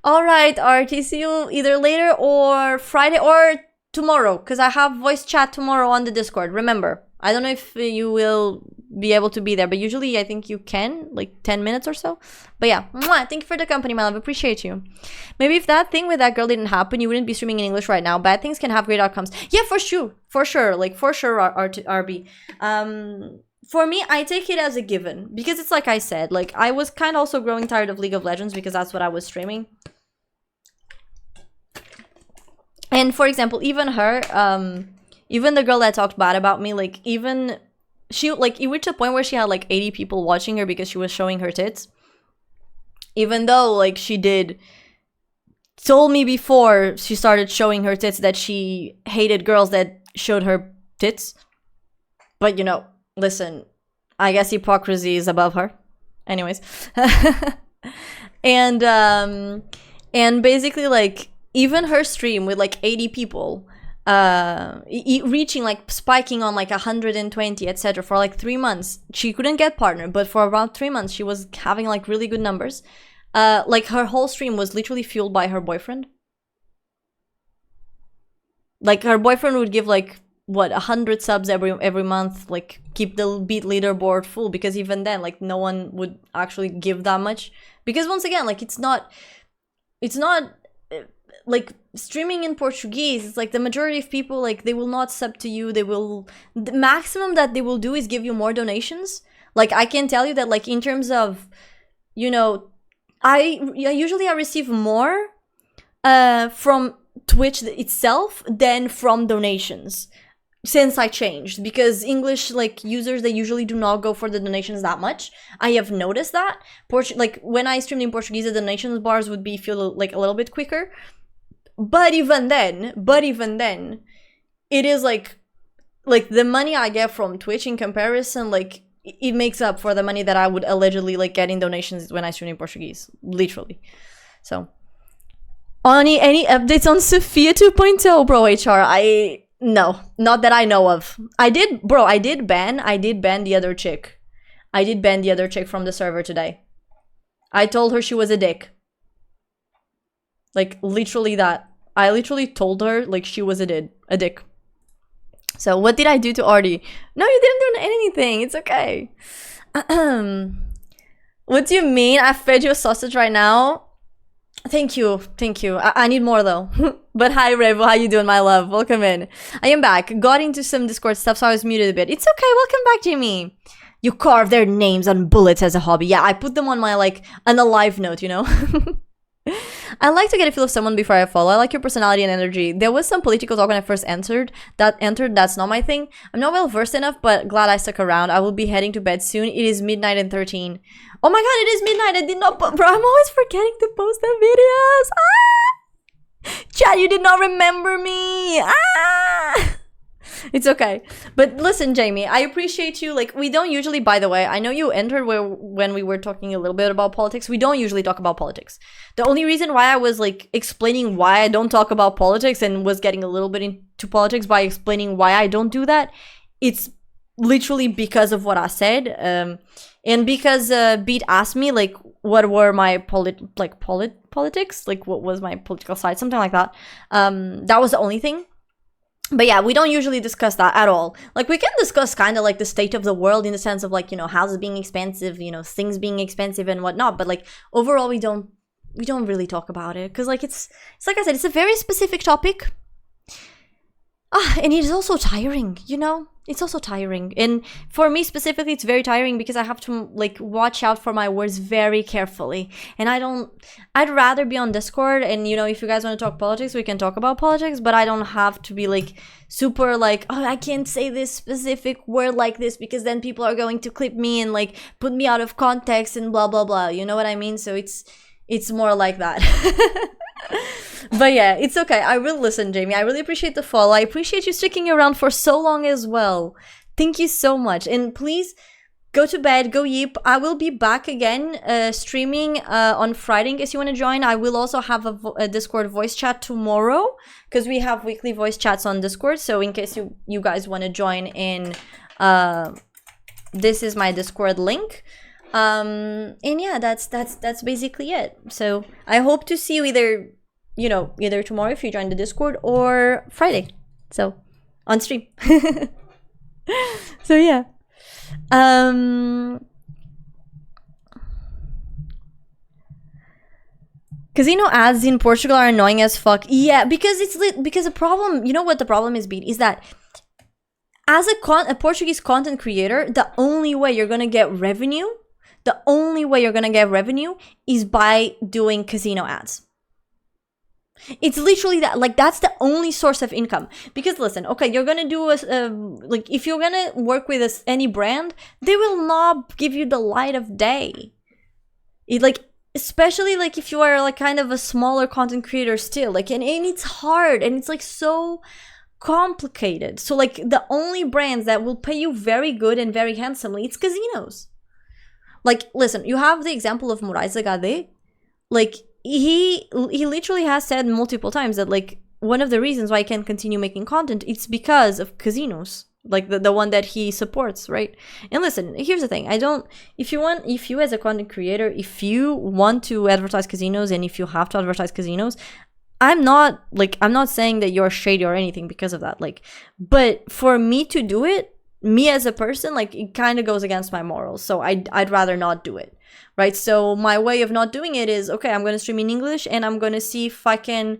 All right, Artie. See you either later or Friday or tomorrow, because I have voice chat tomorrow on the Discord. Remember, I don't know if you will be able to be there, but usually I think you can, like 10 minutes or so. But yeah, mwah, thank you for the company, my love. Appreciate you. Maybe if that thing with that girl didn't happen, you wouldn't be streaming in English right now. Bad things can have great outcomes. Yeah, for sure, RB. For me, I take it as a given because it's like I said, like I was kind of also growing tired of League of Legends because that's what I was streaming. And for example, even her, even the girl that talked bad about me, like even she, like it reached a point where she had like 80 people watching her because she was showing her tits. Even though like she told me before she started showing her tits that she hated girls that showed her tits. But you know, listen, I guess hypocrisy is above her. Anyways. And basically like even her stream with like 80 people reaching like spiking on like 120 etc for like 3 months, she couldn't get partner, but for around 3 months she was having like really good numbers. Like her whole stream was literally fueled by her boyfriend. Like her boyfriend would give like what 100 subs every month, like keep the beat leaderboard full, because even then like no one would actually give that much, because once again like it's not like streaming in Portuguese, it's like the majority of people, like they will not sub to you. They will, the maximum that they will do is give you more donations. Like I can tell you that like in terms of, you know, I usually receive more from Twitch itself than from donations since I changed, because English like users, they usually do not go for the donations that much. I have noticed that like when I streamed in Portuguese, the donations bars would be feel like a little bit quicker. But even then, it is like the money I get from Twitch in comparison, like it makes up for the money that I would allegedly like get in donations when I stream in Portuguese, literally. So, any updates on Sophia 2.0, bro? HR, no, not that I know of. I did ban the other chick. I did ban the other chick from the server today. I told her she was a dick. Like, literally that. I literally told her, like, she was a dick. So, what did I do to Artie? No, you didn't do anything. It's okay. What do you mean? I fed you a sausage right now? Thank you, thank you. I need more though. But hi Revo, how you doing, my love? Welcome in. I am back. Got into some Discord stuff, so I was muted a bit. It's okay, welcome back, Jamie. You carve their names on bullets as a hobby. Yeah, I put them on my, like, on a live note, you know? I like to get a feel of someone before I follow. I like your personality and energy. There was some political talk when I first entered. That's not my thing. I'm not well versed enough, but glad I stuck around. I will be heading to bed soon. It is midnight and 13. Oh my god, it is midnight. I did not bro, I'm always forgetting to post the videos. Ah! Chat, you did not remember me. Ah! It's okay. But listen, Jamie, I appreciate you. Like, we don't usually, by the way, I know you entered when we were talking a little bit about politics. We don't usually talk about politics. The only reason why I was, like, explaining why I don't talk about politics and was getting a little bit into politics by explaining why I don't do that, it's literally because of what I said. And because Beat asked me, like, what were my politics? Like, what was my political side? Something like that. That was the only thing. But yeah, we don't usually discuss that at all. Like, we can discuss kind of like the state of the world in the sense of, like, you know, houses being expensive, you know, things being expensive and whatnot. But like, overall, we don't really talk about it because, like, it's like I said, it's a very specific topic. And it is also tiring, you know? It's also tiring. And for me specifically, it's very tiring because I have to, like, watch out for my words very carefully. And I'd rather be on Discord and, you know, if you guys want to talk politics, we can talk about politics, but I don't have to be, like, super, like, oh, I can't say this specific word like this because then people are going to clip me and, like, put me out of context and blah, blah, blah. You know what I mean? So it's more like that. But yeah, it's okay. I will listen, Jamie. I really appreciate the follow. I appreciate you sticking around for so long as well. Thank you so much. And please go to bed, go Yapp. I will be back again streaming on Friday in case you want to join. I will also have a Discord voice chat tomorrow because we have weekly voice chats on Discord. So in case you guys want to join in, this is my Discord link. And yeah, that's basically it. So I hope to see you either tomorrow if you join the Discord or Friday, so on stream. So yeah, casino ads in Portugal are annoying as fuck. Yeah, because because the problem, you know what the problem is, Beat, is that as a Portuguese content creator, the only way you're gonna get revenue is by doing casino ads. It's literally that, like, that's the only source of income. Because listen, okay, you're gonna do like, if you're gonna work with any brand, they will not give you the light of day. Especially like if you are like kind of a smaller content creator still, like, and it's hard and it's like so complicated. So like the only brands that will pay you very good and very handsomely, it's casinos. Like, listen, you have the example of Moraes HD. Like, he literally has said multiple times that, like, one of the reasons why I can continue making content, it's because of casinos, like the one that he supports, right? And listen, here's the thing. If you as a content creator, if you want to advertise casinos and if you have to advertise casinos, I'm not saying that you're shady or anything because of that. Like, but for me to do it, me as a person, like, it kind of goes against my morals. So I'd rather not do it. Right, so my way of not doing it is, okay, I'm going to stream in English and I'm going to see if I can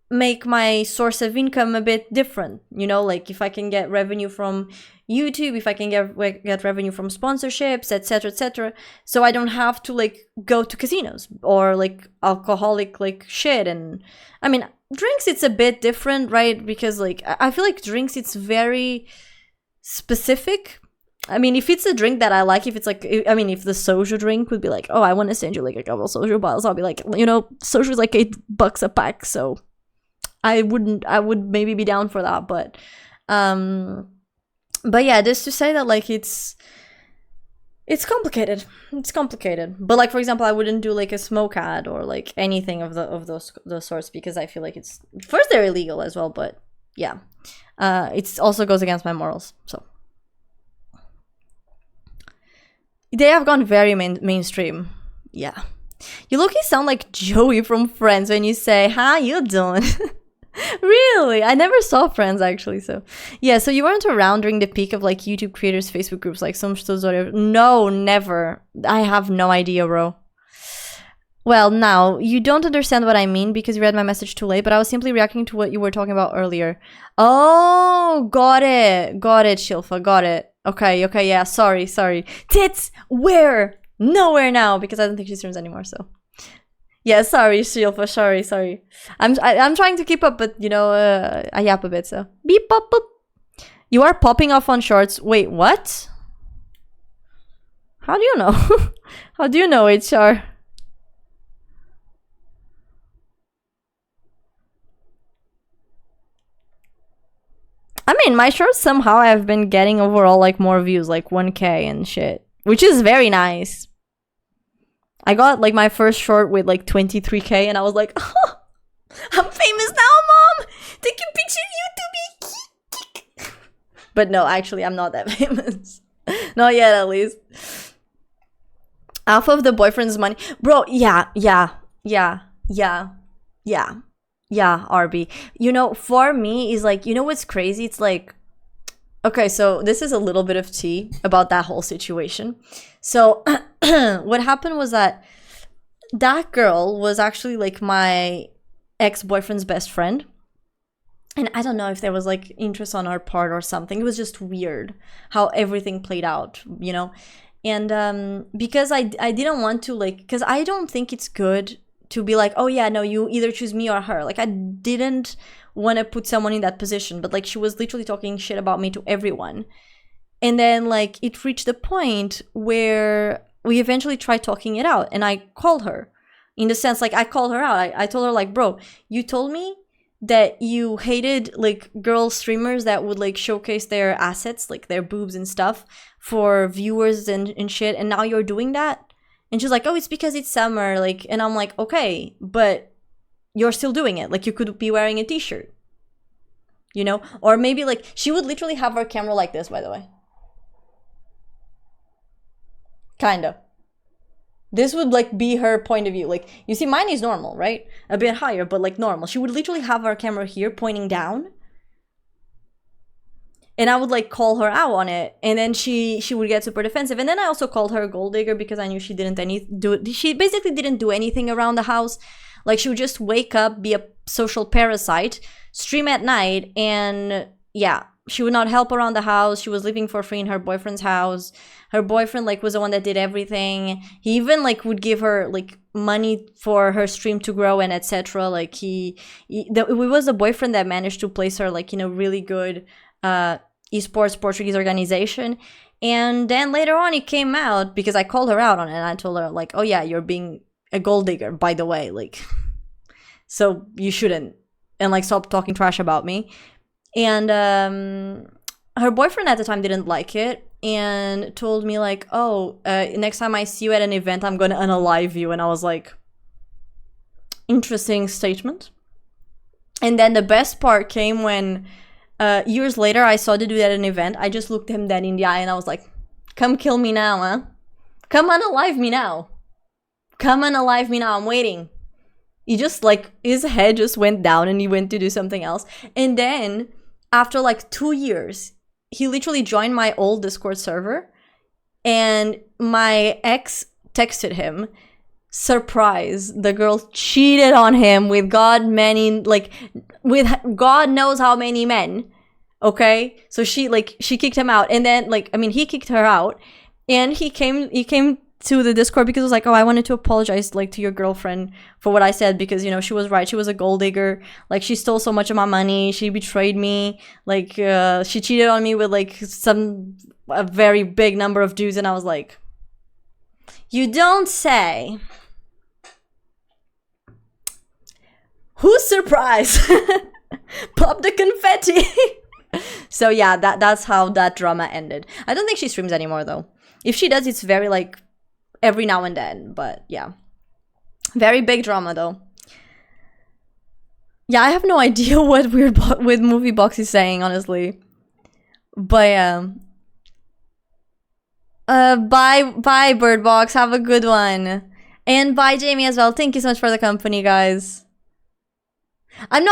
make my source of income a bit different. You know, like if I can get revenue from YouTube, if I can get revenue from sponsorships, etc., etc. So I don't have to, like, go to casinos or, like, alcoholic, like, shit. And I mean, drinks, it's a bit different, right? Because, like, I feel like drinks, it's very specific. I mean, if it's a drink that I like, if it's like, I mean, if the soju drink would be like, oh, I want to send you like a couple soju bottles, I'll be like, you know, soju is like $8 a pack, so I would maybe be down for that. But yeah, just to say that, like, it's complicated. It's complicated. But like, for example, I wouldn't do like a smoke ad or like anything of those sorts because I feel like it's, first, they're illegal as well, but yeah, it also goes against my morals. So they have gone very mainstream. Yeah. You look, you sound like Joey from Friends when you say, how you doing? Really? I never saw Friends, actually. So yeah, so you weren't around during the peak of like YouTube creators Facebook groups like Somos Todos. No, never. I have no idea, bro. Well, now, you don't understand what I mean because you read my message too late, but I was simply reacting to what you were talking about earlier. Oh, got it. Got it, Shilfa, got it. Okay, yeah, sorry. Tits, where? Nowhere now, because I don't think she streams anymore, so. Yeah, sorry, Shilfa, sorry. I'm trying to keep up, but, you know, I yap a bit, so. Beep, pop, boop. You are popping off on shorts. Wait, what? How do you know? How do you know, HR? I mean, my shorts somehow have been getting overall like more views, like 1K and shit, which is very nice. I got like my first short with like 23K and I was like, oh, I'm famous now, mom! Take a picture, YouTube. But no, actually, I'm not that famous. Not yet, at least. Half of the boyfriend's money. Bro, yeah, RB. You know, for me, is like, you know what's crazy? It's like, okay, so this is a little bit of tea about that whole situation. So, what happened was that girl was actually like my ex-boyfriend's best friend. And I don't know if there was like interest on our part or something. It was just weird how everything played out, you know? And because I didn't want to like, because I don't think it's good to be like, oh yeah, no, you either choose me or her. Like I didn't want to put someone in that position, but like she was literally talking shit about me to everyone. And then like it reached the point where we eventually tried talking it out, and I called her. In the sense, like I called her out. I told her like, bro, you told me that you hated like girl streamers that would like showcase their assets, like their boobs and stuff for viewers and shit, and now you're doing that. And she's like, oh, it's because it's summer, like, and I'm like, okay, but you're still doing it. Like, you could be wearing a t-shirt, you know? Or maybe, like, she would literally have her camera like this, by the way. Kinda. This would, like, be her point of view. Like, you see, mine is normal, right? A bit higher, but, like, normal. She would literally have her camera here, pointing down. And I would like call her out on it, and then she would get super defensive. And then I also called her a gold digger because I knew she she basically didn't do anything around the house. Like she would just wake up, be a social parasite, stream at night, and yeah, she would not help around the house. She was living for free in her boyfriend's house. Her boyfriend like was the one that did everything. He even like would give her like money for her stream to grow and etc. Like it was the boyfriend that managed to place her like in a really good esports Portuguese organization. And then later on it came out because I called her out on it, and I told her like, oh yeah, you're being a gold digger, by the way, like, so you shouldn't, and like stop talking trash about me. And her boyfriend at the time didn't like it and told me like, oh, next time I see you at an event, I'm gonna unalive you. And I was like, interesting statement. And then the best part came when years later, I saw the dude at an event. I just looked him dead in the eye and I was like, come kill me now, huh? Come unalive me now. Come unalive me now. I'm waiting. He just like, his head just went down and he went to do something else. And then after like 2 years, he literally joined my old Discord server, and my ex texted him, surprise, the girl cheated on him with God knows how many men. Okay, so she kicked him out, and then like, I mean, he kicked her out, and he came to the Discord because it was like, oh, I wanted to apologize like to your girlfriend for what I said, because you know she was right, she was a gold digger, like she stole so much of my money, she betrayed me, like she cheated on me with like a very big number of dudes. And I was like, you don't say. Who's surprised? Pop the confetti. So yeah, that's how that drama ended. I don't think she streams anymore though. If she does, it's very like every now and then, but yeah. Very big drama though. Yeah, I have no idea what Weird with Movie Box is saying, honestly. But yeah. Bye Bird Box, have a good one. And bye Jamie as well. Thank you so much for the company, guys. I'm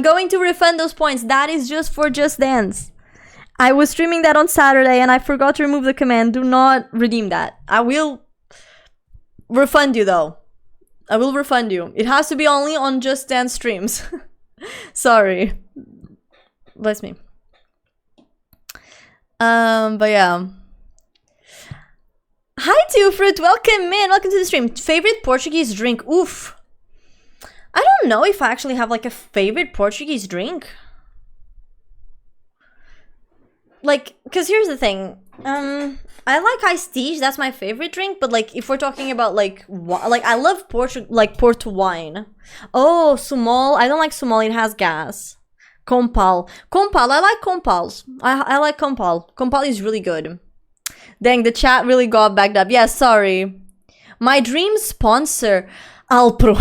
going to refund those points. That is just for Just Dance. I was streaming that on Saturday and I forgot to remove the command. Do not redeem that. I will refund you though. I will refund you. It has to be only on Just Dance streams. Sorry. Bless me. But yeah. Hi, Tufruit. Welcome in. Welcome to the stream. Favorite Portuguese drink? Oof. I don't know if I actually have like a favorite Portuguese drink. Like, cause here's the thing. I like iced tea. That's my favorite drink. But like, if we're talking about like I love Porto wine. Oh, Sumol. I don't like Sumol. It has gas. Compal. I like Compals. I like Compal. Compal is really good. Dang, the chat really got backed up. Yeah, sorry. My dream sponsor, Alpro.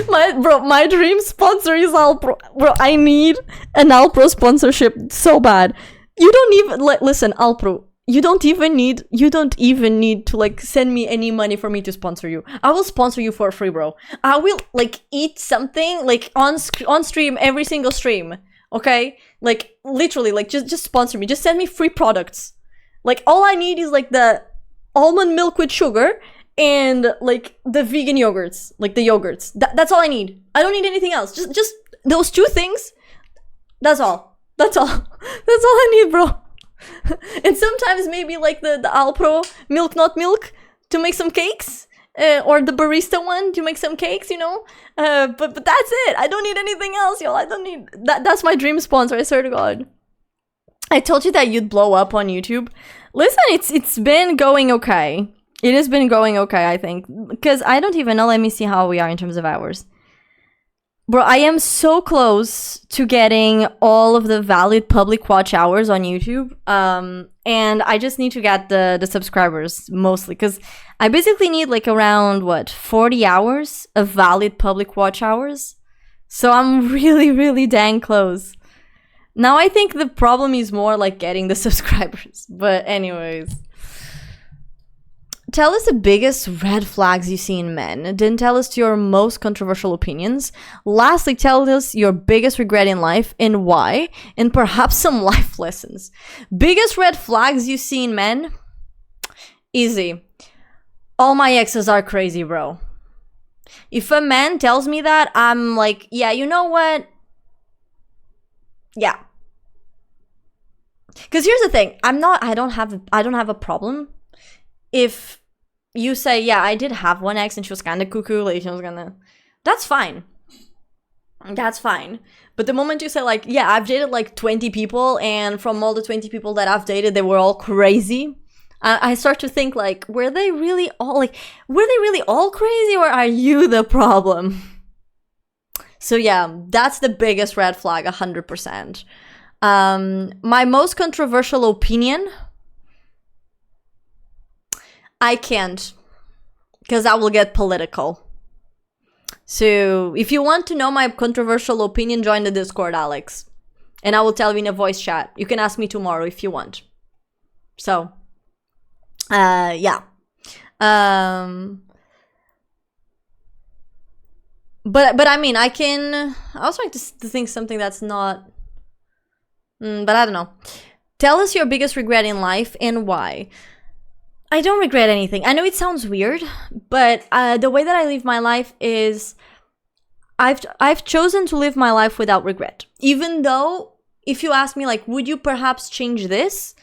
My dream sponsor is Alpro. Bro, I need an Alpro sponsorship so bad. You don't even listen, Alpro. You don't even need to like send me any money for me to sponsor you. I will sponsor you for free, bro. I will like eat something like on stream every single stream. Okay? Like literally, like just sponsor me. Just send me free products. Like all I need is like the almond milk with sugar and like the vegan yogurts, like the yogurts. That's all I need. I don't need anything else. Just those two things. That's all. That's all. That's all I need, bro. And sometimes maybe like the Alpro milk not milk to make some cakes, or the barista one to make some cakes, you know. But that's it. I don't need anything else, y'all. I don't need that. That's my dream sponsor. I swear to God. I told you that you'd blow up on YouTube. Listen, it's been going okay. It has been going okay, I think. Because I don't even know. Let me see how we are in terms of hours. Bro, I am so close to getting all of the valid public watch hours on YouTube. And I just need to get the subscribers, mostly. Because I basically need like around, 40 hours of valid public watch hours? So I'm really, really dang close. Now I think the problem is more like getting the subscribers. But anyways. Tell us the biggest red flags you see in men. Then tell us your most controversial opinions. Lastly, tell us your biggest regret in life and why. And perhaps some life lessons. Biggest red flags you see in men? Easy. All my exes are crazy, bro. If a man tells me that, I'm like, yeah, you know what? Yeah. Because here's the thing. I don't have a problem if you say, yeah, I did have one ex and she was kind of cuckoo, like she was gonna... That's fine. That's fine. But the moment you say like, yeah, I've dated like 20 people and from all the 20 people that I've dated, they were all crazy. I start to think like, were they really all crazy or are you the problem? So yeah, that's the biggest red flag, 100%. My most controversial opinion... I can't, because I will get political. So if you want to know my controversial opinion, join the Discord, Alex. And I will tell you in a voice chat. You can ask me tomorrow if you want. So, yeah. But I mean, I was trying to think something that's not... but I don't know. Tell us your biggest regret in life and why. I don't regret anything. I know it sounds weird, but the way that I live my life is I've chosen to live my life without regret. Even though, if you ask me, like, would you perhaps change this?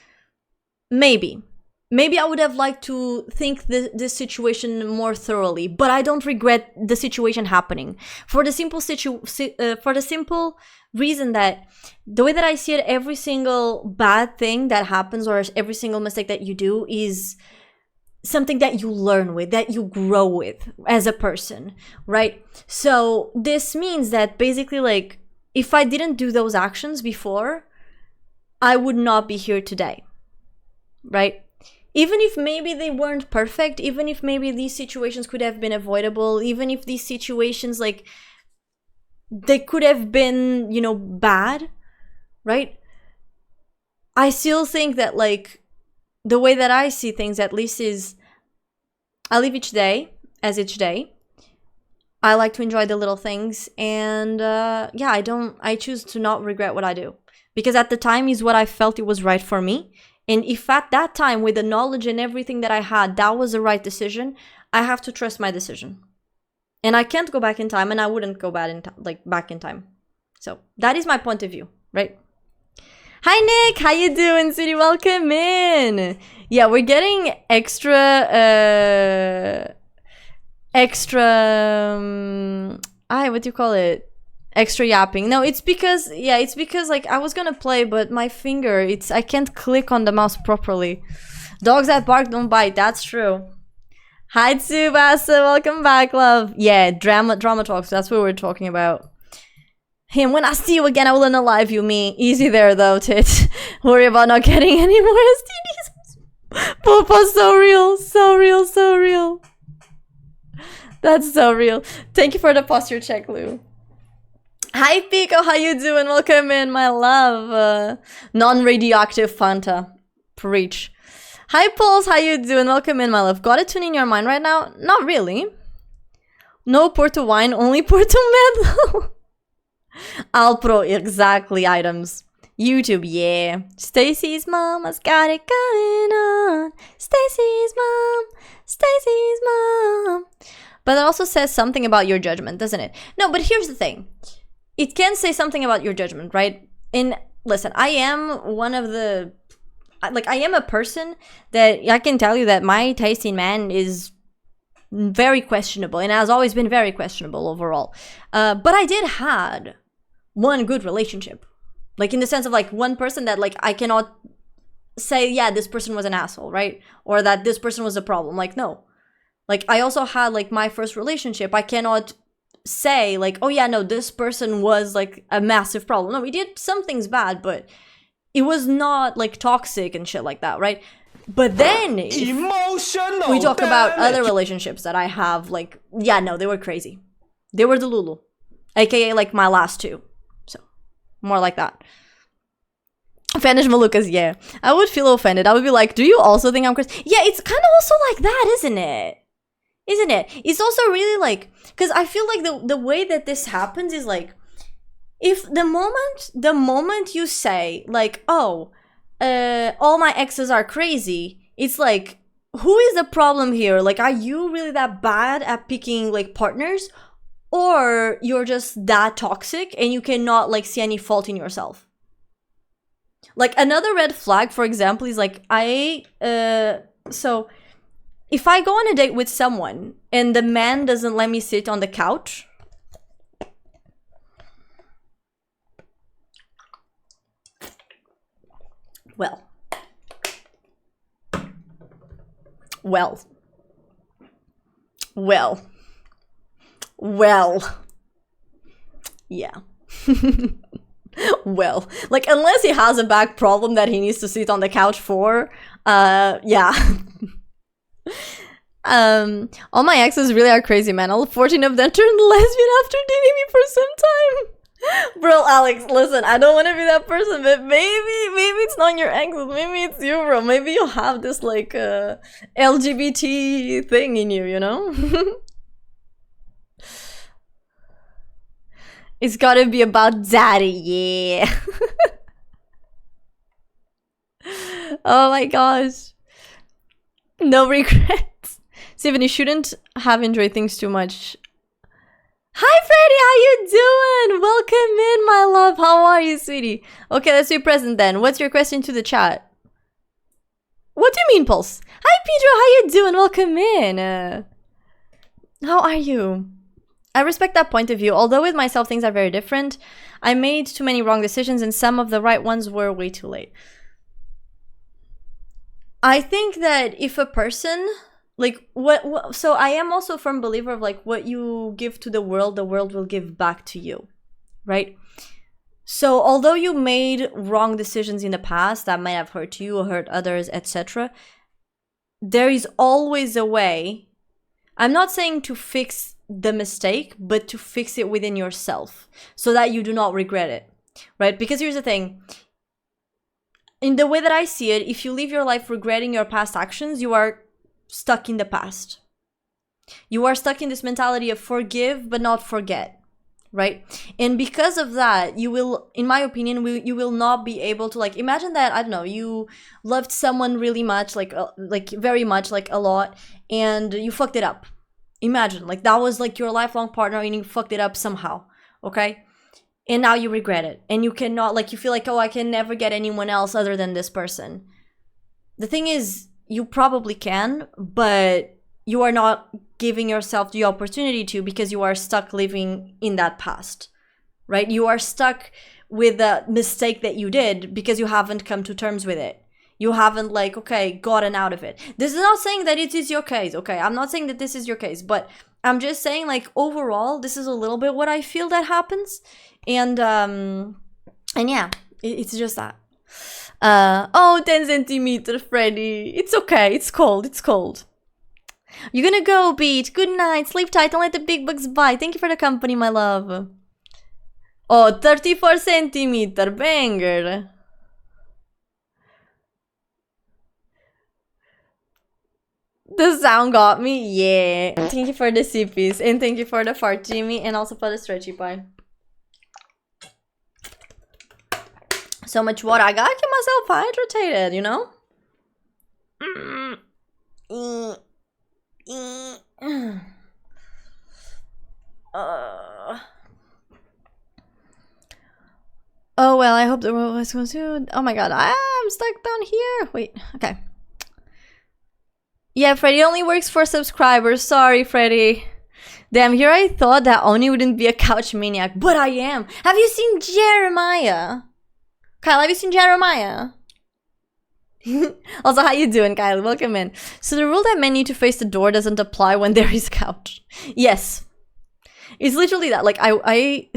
Maybe. Maybe I would have liked to think this situation more thoroughly, but I don't regret the situation happening. For the simple reason that the way that I see it, every single bad thing that happens or every single mistake that you do is something that you learn with, that you grow with as a person, right? So this means that basically, like, if I didn't do those actions before, I would not be here today, right? Even if maybe they weren't perfect, even if maybe these situations could have been avoidable, even if these situations, like, they could have been, you know, bad, right? I still think that, like, the way that I see things, at least, is I live each day as each day. I like to enjoy the little things, and yeah, I choose to not regret what I do, because at the time is what I felt it was right for me. And if at that time, with the knowledge and everything that I had, that was the right decision, I have to trust my decision. And I can't go back in time, and I wouldn't go back in time. So that is my point of view, right? Hi Nick, how you doing, sweetie? Welcome in. Yeah, we're getting extra what do you call it? Extra yapping. No, it's because like I was gonna play, but my finger, I can't click on the mouse properly. Dogs that bark don't bite. That's true. Hi Tsubasa, welcome back, love. Yeah, drama talks. That's what we're talking about. Him, when I see you again, I will unalive you, me. Easy there, though, tit. Worry about not getting any more STDs. Popa's so real, so real, so real. That's so real. Thank you for the posture check, Lou. Hi, Pico, how you doing? Welcome in, my love. Non-radioactive Fanta. Preach. Hi, Pulse, how you doing? Welcome in, my love. Got a tune in your mind right now? Not really. No Porto wine, only Porto Medo. Alpro, exactly, items. YouTube, yeah. Stacy's mama's got it going on. Stacy's mom. But it also says something about your judgment, doesn't it? No, but here's the thing. It can say something about your judgment, right? Listen, I am one of the... I am a person that I can tell you that my taste in man is very questionable and has always been very questionable overall. But I did had one good relationship. Like in the sense of like one person that like I cannot say, yeah, this person was an asshole, right? Or that this person was a problem. Like, no. Like I also had like my first relationship. I cannot say like, oh yeah, no, this person was like a massive problem. No, we did some things bad, but it was not like toxic and shit like that, right? But then emotional, we talk about other relationships that I have, like, yeah, no, they were crazy. They were the Lulu, aka like my last two. So more like that. Offended Malukas, yeah. I would feel offended. I would be like, do you also think I'm crazy? Yeah, it's kind of also like that, isn't it? Isn't it? It's also really like, because I feel like the way that this happens is like, if the moment you say like, oh, all my exes are crazy, it's like, who is the problem here? Like, are you really that bad at picking like partners, or you're just that toxic and you cannot like see any fault in yourself? Like another red flag, for example, is like so if I go on a date with someone and the man doesn't let me sit on the couch, yeah. Well, like unless he has a back problem that he needs to sit on the couch for, yeah. All my exes really are crazy, man. All 14 of them turned lesbian after dating me for some time. Bro, Alex, listen, I don't want to be that person, but maybe it's not your exes, maybe it's you, bro. Maybe you have this like LGBT thing in you, you know? It's gotta be about daddy, yeah. Oh my gosh. No regrets. Steven, you shouldn't have enjoyed things too much. Hi Freddy, how you doing? Welcome in, my love. How are you, sweetie? Okay, let's do present then. What's your question to the chat? What do you mean, Pulse? Hi Pedro, how you doing? Welcome in. How are you? I respect that point of view. Although with myself things are very different. I made too many wrong decisions and some of the right ones were way too late. I think that if a person... like so I am also a firm believer of like what you give to the world will give back to you, right? So although you made wrong decisions in the past that might have hurt you or hurt others, etc., there is always a way. I'm not saying to fix the mistake, but to fix it within yourself so that you do not regret it, right? Because here's the thing. In the way that I see it, if you live your life regretting your past actions, you are stuck in the past. You are stuck in this mentality of forgive but not forget. right? And because of that, you will, in my opinion, you will not be able to, like, imagine that, I don't know, you loved someone really much, like very much, like a lot, and you fucked it up. Imagine, like, that was like your lifelong partner and you fucked it up somehow, okay? And now you regret it, and you cannot, like, you feel like, oh, I can never get anyone else other than this person. The thing is, you probably can, but you are not giving yourself the opportunity to, because you are stuck living in that past, right? You are stuck with the mistake that you did because you haven't come to terms with it. You haven't, like, okay, gotten out of it. This is not saying that it is your case, okay? I'm not saying that this is your case, but I'm just saying, like, overall, this is a little bit what I feel that happens. And yeah, it's just that. Oh, 10 centimeter, Freddy. It's okay, it's cold, it's cold. You're gonna go, Beat. Good night, sleep tight, don't let the big bugs bite. Thank you for the company, my love. Oh, 34 centimeter, banger. The sound got me, yeah. Thank you for the sippies, and thank you for the fart, Jimmy, and also for the stretchy pie. So much water, I gotta keep myself hydrated, you know? Oh well, I hope the world was going to. Oh my god, I'm stuck down here. Wait, okay. Yeah, Freddy only works for subscribers. Sorry, Freddy. Damn, here I thought that Oni wouldn't be a couch maniac, but I am. Have you seen Jeremiah? Kyle, have you seen Jeremiah? Also, how you doing, Kyle? Welcome in. So the rule that men need to face the door doesn't apply when there is couch. Yes. It's literally that. Like, I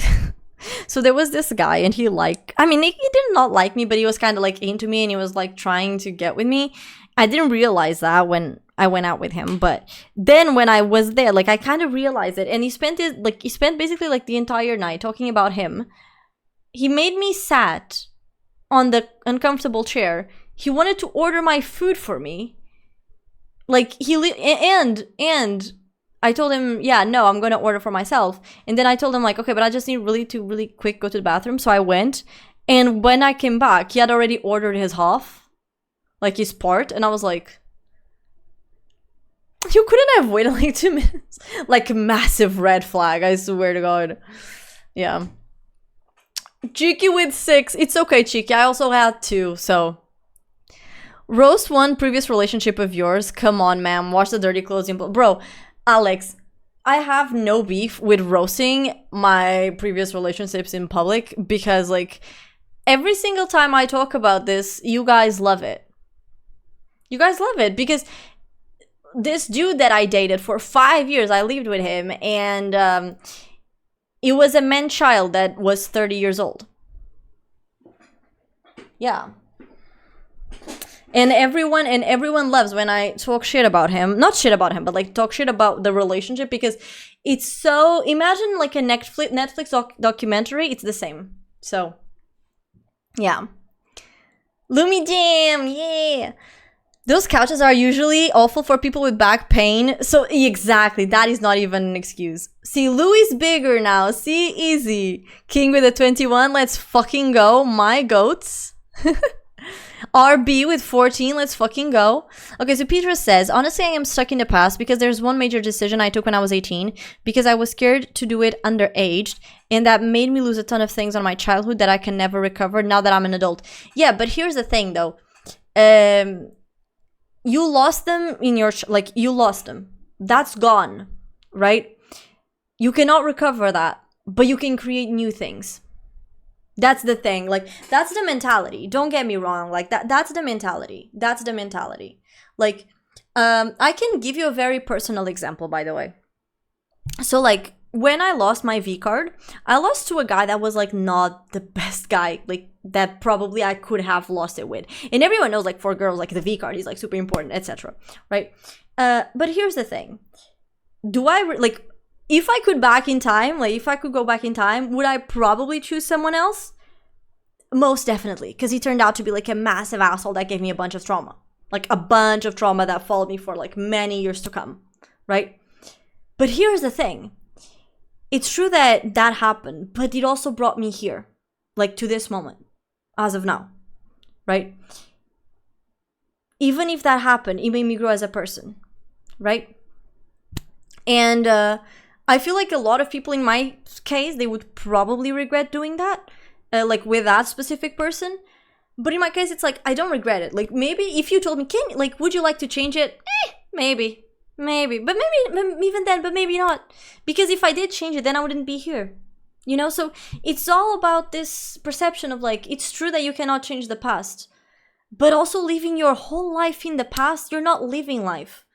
so there was this guy, and he did not like me, but he was kind of like into me, and he was like trying to get with me. I didn't realize that when I went out with him, but then when I was there, like, I kind of realized it, and he spent basically like the entire night talking about him. He made me sat on the uncomfortable chair. He wanted to order my food for me. Like, and I told him, yeah, no, I'm going to order for myself. And then I told him, like, okay, but I just need really quick go to the bathroom. So I went, and when I came back, he had already ordered his half, like his part. And I was like, you couldn't have waited like 2 minutes. Like, massive red flag, I swear to God. Yeah. Cheeky with 6. It's okay, Cheeky. I also had 2, so. Roast one previous relationship of yours. Come on, ma'am. Watch the dirty clothes. Bro, Alex, I have no beef with roasting my previous relationships in public because, like, every single time I talk about this, you guys love it. You guys love it because this dude that I dated for 5 years, I lived with him, and it was a man-child that was 30 years old. Yeah. And everyone loves when I talk shit about him. Not shit about him, but like talk shit about the relationship, because it's so, imagine like a Netflix documentary, it's the same. So, yeah. Lumi Jam, yeah. Those couches are usually awful for people with back pain. So, exactly, that is not even an excuse. See, Louis bigger now. See, easy. King with a 21, let's fucking go. My goats. RB with 14, let's fucking go. Okay, so Petra says, honestly, I am stuck in the past because there's one major decision I took when I was 18 because I was scared to do it underage, and that made me lose a ton of things on my childhood that I can never recover now that I'm an adult. Yeah, but here's the thing though. You lost them in your, you lost them. That's gone, right? You cannot recover that, but you can create new things. That's the thing. Like, that's the mentality. Don't get me wrong. Like, that's the mentality. That's the mentality. Like, I can give you a very personal example, by the way. So, like, when I lost my V card, I lost to a guy that was, like, not the best guy, like, that probably I could have lost it with. And everyone knows, like, for girls, like, the V card is, like, super important, etc. Right? But here's the thing. Do I, if I could back in time, like, if I could go back in time, would I probably choose someone else? Most definitely, because he turned out to be, like, a massive asshole that gave me a bunch of trauma. Like, a bunch of trauma that followed me for, like, many years to come, right? But here's the thing. it's true that that happened, but it also brought me here, like to this moment, as of now, right? Even if that happened, it made me grow as a person, right? And I feel like a lot of people in my case, they would probably regret doing that, like with that specific person. But in my case, it's like, I don't regret it. Like, maybe if you told me, would you like to change it? Maybe. But maybe, even then, but maybe not. Because if I did change it, then I wouldn't be here. You know, so it's all about this perception of like, it's true that you cannot change the past. But also living your whole life in the past, you're not living life.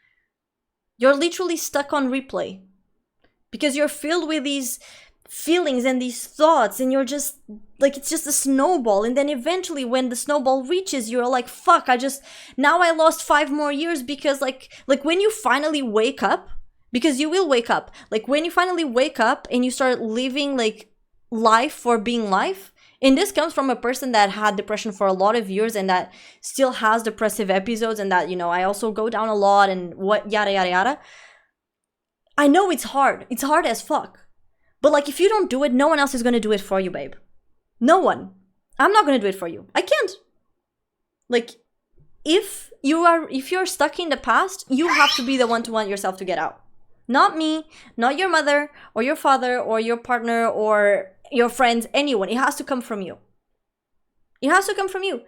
You're literally stuck on replay. Because you're filled with these feelings and these thoughts, and you're just like, it's just a snowball. And then eventually when the snowball reaches, you're like, fuck, now I lost 5 more years. Because like when you finally wake up, because you will wake up, like when you finally wake up and you start living like life for being life. And this comes from a person that had depression for a lot of years and that still has depressive episodes, and that, you know, I also go down a lot and what yada yada yada. I know it's hard as fuck. But like, if you don't do it, no one else is going to do it for you, babe. No one. I'm not going to do it for you. I can't. Like, if you're stuck in the past, you have to be the one to want yourself to get out. Not me, not your mother or your father or your partner or your friends, anyone. It has to come from you. It has to come from you.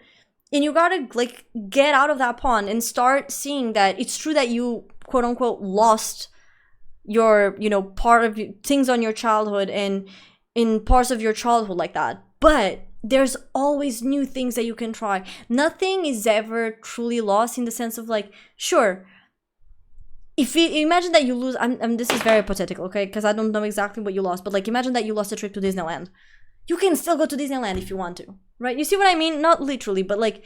And you gotta like get out of that pond and start seeing that it's true that you quote unquote lost your, you know, part of things on your childhood and in parts of your childhood like that. But there's always new things that you can try. Nothing is ever truly lost in the sense of like, sure, if you imagine that you lose, this is very hypothetical, okay? Because I don't know exactly what you lost, but like imagine that you lost a trip to Disneyland. You can still go to Disneyland if you want to, right? You see what I mean? Not literally, but like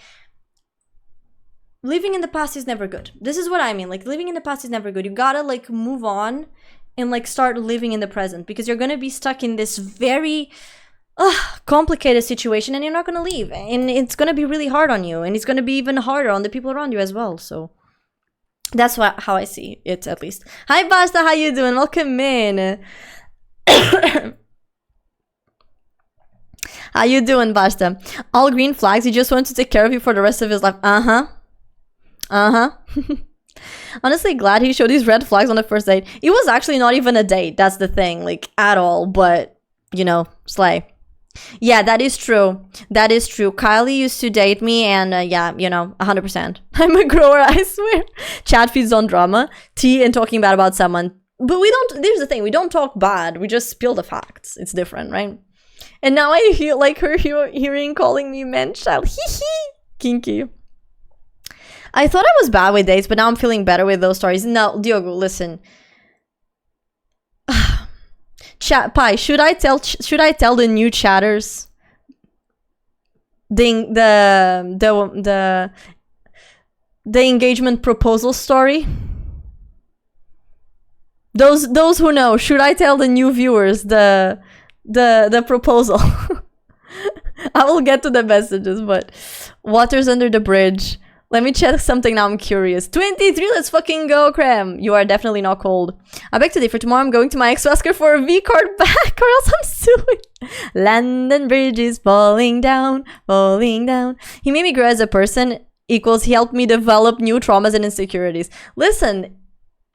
living in the past is never good. This is what I mean. Like living in the past is never good. You gotta like move on and like start living in the present, because you're gonna be stuck in this very complicated situation and you're not gonna leave. And it's gonna be really hard on you, and it's gonna be even harder on the people around you as well. So that's how I see it, at least. Hi, Basta. How you doing? Welcome in. How you doing, Basta? All green flags. He just wants to take care of you for the rest of his life. Honestly, glad he showed these red flags on the first date. It was actually not even a date. That's the thing. Like, at all. But, you know, slay. Yeah, that is true. That is true. Kylie used to date me, and yeah, you know, 100%. I'm a grower, I swear. Chat feeds on drama, tea, and talking bad about someone. But we don't, there's the thing, we don't talk bad. We just spill the facts. It's different, right? And now I hear like her hearing calling me man-child. Hee hee. Kinky. I thought I was bad with dates, but now I'm feeling better with those stories. No, Diogo, listen. Chat Pi, should I tell the new chatters the engagement proposal story? Those who know, should I tell the new viewers the proposal? I will get to the messages, but water's under the bridge. Let me check something now, I'm curious. 23, let's fucking go, Creme. You are definitely not cold. I beg today for tomorrow, I'm going to my ex to ask her for a V card back, or else I'm suing. London Bridge is falling down, falling down. He made me grow as a person equals he helped me develop new traumas and insecurities. Listen,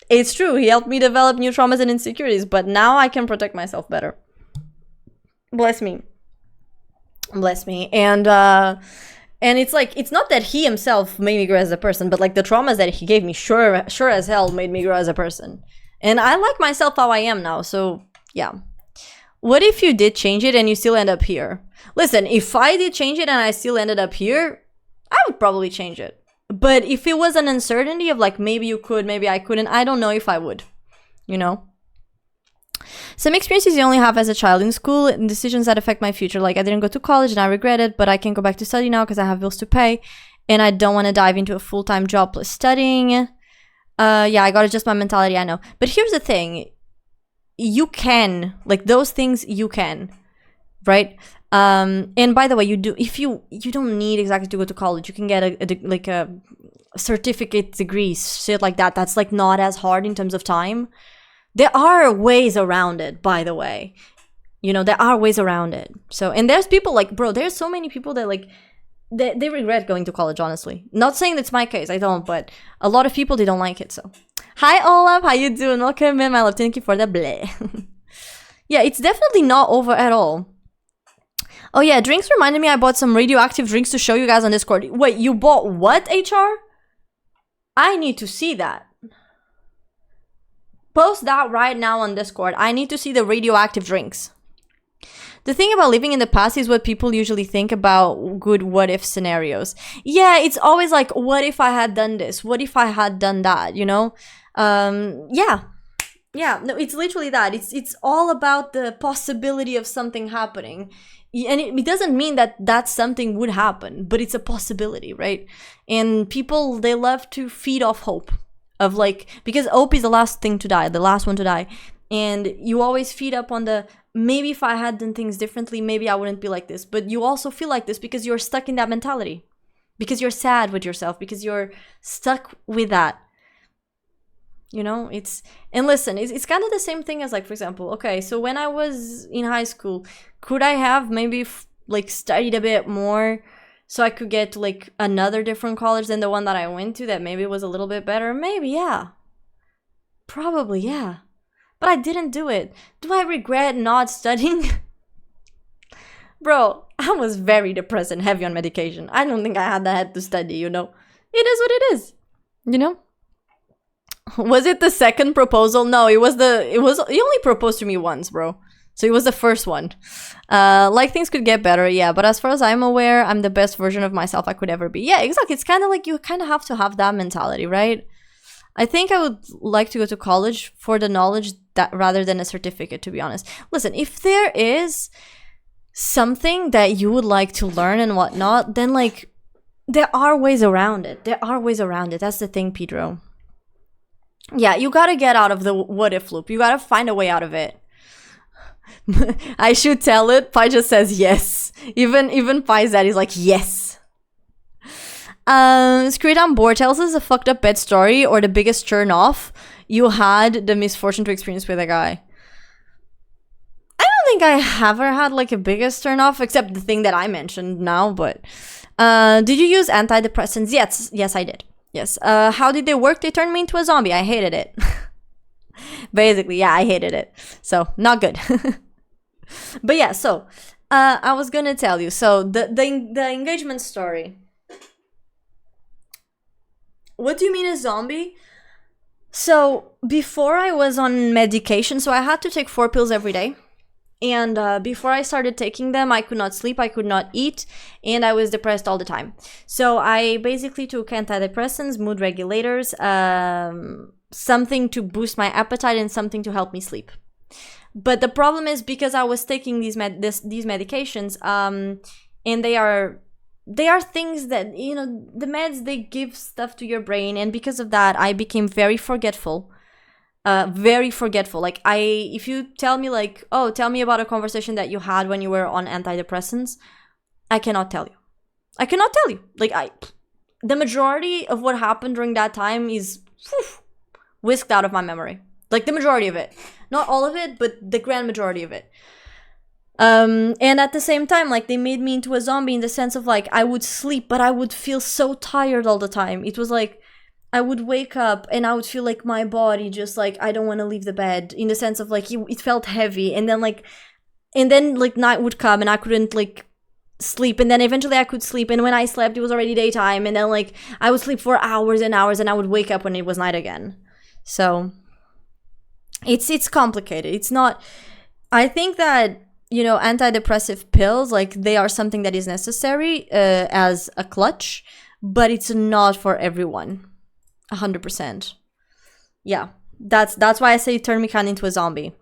it's true, he helped me develop new traumas and insecurities, but now I can protect myself better. Bless me. Bless me. And it's like, it's not that he himself made me grow as a person, but like the traumas that he gave me sure as hell made me grow as a person. And I like myself how I am now, so yeah. What if you did change it and you still end up here? Listen, if I did change it and I still ended up here, I would probably change it. But if it was an uncertainty of like, maybe you could, maybe I couldn't, I don't know if I would, you know? Some experiences you only have as a child in school and decisions that affect my future. Like I didn't go to college and I regret it, but I can go back to study now because I have bills to pay and I don't want to dive into a full-time job plus studying. Yeah, I got to adjust my mentality, I know. But here's the thing. You can, like those things you can, right? And by the way, you don't need exactly to go to college. You can get a certificate degree, shit like that. That's like not as hard in terms of time. There are ways around it, by the way. You know, there are ways around it. So, and there's people like, bro, there's so many people that like, they regret going to college, honestly. Not saying that's my case, I don't, but a lot of people, they don't like it, so. Hi, Olaf, how you doing? Welcome in, my love. Thank you for the bleh. Yeah, it's definitely not over at all. Oh yeah, drinks reminded me I bought some radioactive drinks to show you guys on Discord. Wait, you bought what, HR? I need to see that. Post that right now on Discord. I need to see the radioactive drinks. The thing about living in the past is what people usually think about good what if scenarios. Yeah, it's always like, what if I had done this? What if I had done that? You know? Yeah, no, it's literally that. It's all about the possibility of something happening. And it doesn't mean that something would happen, but it's a possibility, right? And people, they love to feed off hope. Of like, because hope is the last thing to die, the last one to die. And you always feed up on the, maybe if I had done things differently, maybe I wouldn't be like this. But you also feel like this because you're stuck in that mentality. Because you're sad with yourself. Because you're stuck with that. You know, and listen, it's kind of the same thing as like, for example, okay, so when I was in high school, could I have maybe like studied a bit more so I could get to like another different college than the one that I went to that maybe was a little bit better? Maybe, yeah. Probably, yeah. But I didn't do it. Do I regret not studying? Bro, I was very depressed and heavy on medication. I don't think I had to study, you know. It is what it is, you know. Was it the second proposal? No, he only proposed to me once, bro. So it was the first one. Like, things could get better, yeah. But as far as I'm aware, I'm the best version of myself I could ever be. Yeah, exactly. It's kind of like you kind of have to have that mentality, right? I think I would like to go to college for the knowledge that rather than a certificate, to be honest. Listen, if there is something that you would like to learn and whatnot, then like, there are ways around it. There are ways around it. That's the thing, Pedro. Yeah, you gotta get out of the what if loop. You gotta find a way out of it. I should tell it. Pi just says yes. Even Pi's daddy's like, yes. Screwed on board tells us a fucked up bed story or the biggest turn off you had the misfortune to experience with a guy. I don't think I ever had like a biggest turn off, except the thing that I mentioned now, but did you use antidepressants? Yes, I did. Yes. How did they work? They turned me into a zombie. I hated it. Basically, yeah, I hated it. So, not good. But yeah, so, I was gonna tell you. So, the engagement story. What do you mean a zombie? So, before I was on medication, so I had to take 4 pills every day. And before I started taking them, I could not sleep, I could not eat, and I was depressed all the time. So I basically took antidepressants, mood regulators, something to boost my appetite and something to help me sleep. But the problem is because I was taking these medications, and they are things that, you know, the meds, they give stuff to your brain, and because of that, I became very forgetful. Very forgetful. Like, if you tell me like, oh, tell me about a conversation that you had when you were on antidepressants, I cannot tell you. I cannot tell you. Like, the majority of what happened during that time is whisked out of my memory. Like, the majority of it. Not all of it, but the grand majority of it. And at the same time, like, they made me into a zombie in the sense of like, I would sleep, but I would feel so tired all the time. It was like, I would wake up and I would feel like my body just like, I don't want to leave the bed, in the sense of like, it felt heavy. And then night would come and I couldn't like sleep. And then eventually I could sleep. And when I slept, it was already daytime. And then like, I would sleep for hours and hours and I would wake up when it was night again. So it's complicated. It's not, I think that, you know, antidepressive pills, like, they are something that is necessary as a clutch, but it's not for everyone. 100%. Yeah, that's why I say turn me kind into a zombie.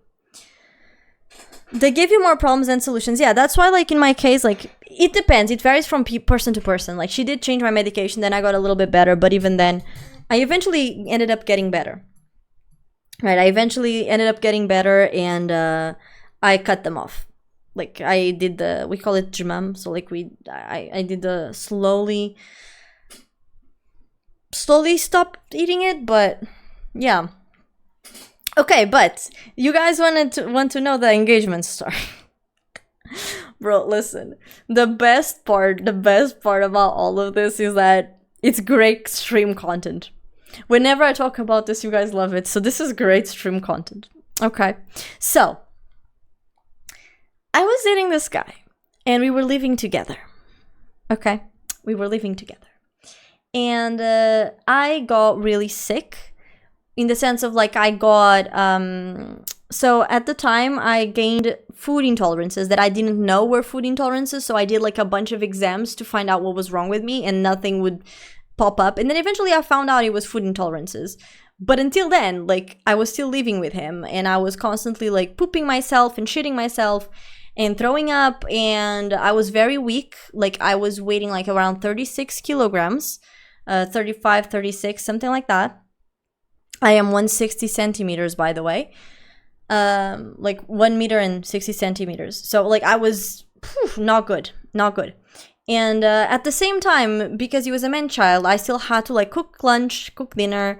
They give you more problems than solutions. Yeah, that's why, like, in my case, like, it depends. It varies from person to person. Like, she did change my medication, then I got a little bit better, but even then, I eventually ended up getting better. Right, I eventually ended up getting better, and I cut them off. Like, I did we call it jumam, so, like, I did the slowly stopped eating it, but yeah. Okay, but you guys want to know the engagement story. Bro, listen. The best part about all of this is that it's great stream content. Whenever I talk about this, you guys love it. So this is great stream content. Okay. So, I was dating this guy and we were living together. Okay? We were living together. And I got really sick in the sense of like I got so at the time I gained food intolerances that I didn't know were food intolerances, so I did like a bunch of exams to find out what was wrong with me and nothing would pop up, and then eventually I found out it was food intolerances. But until then, like, I was still living with him and I was constantly like pooping myself and shitting myself and throwing up, and I was very weak. Like, I was weighing like around 36 kilograms, 35, 36, something like that. I am 160 centimeters, by the way. Like 1 meter and 60 centimeters. So like I was not good. And at the same time, because he was a man child, I still had to like cook lunch, cook dinner,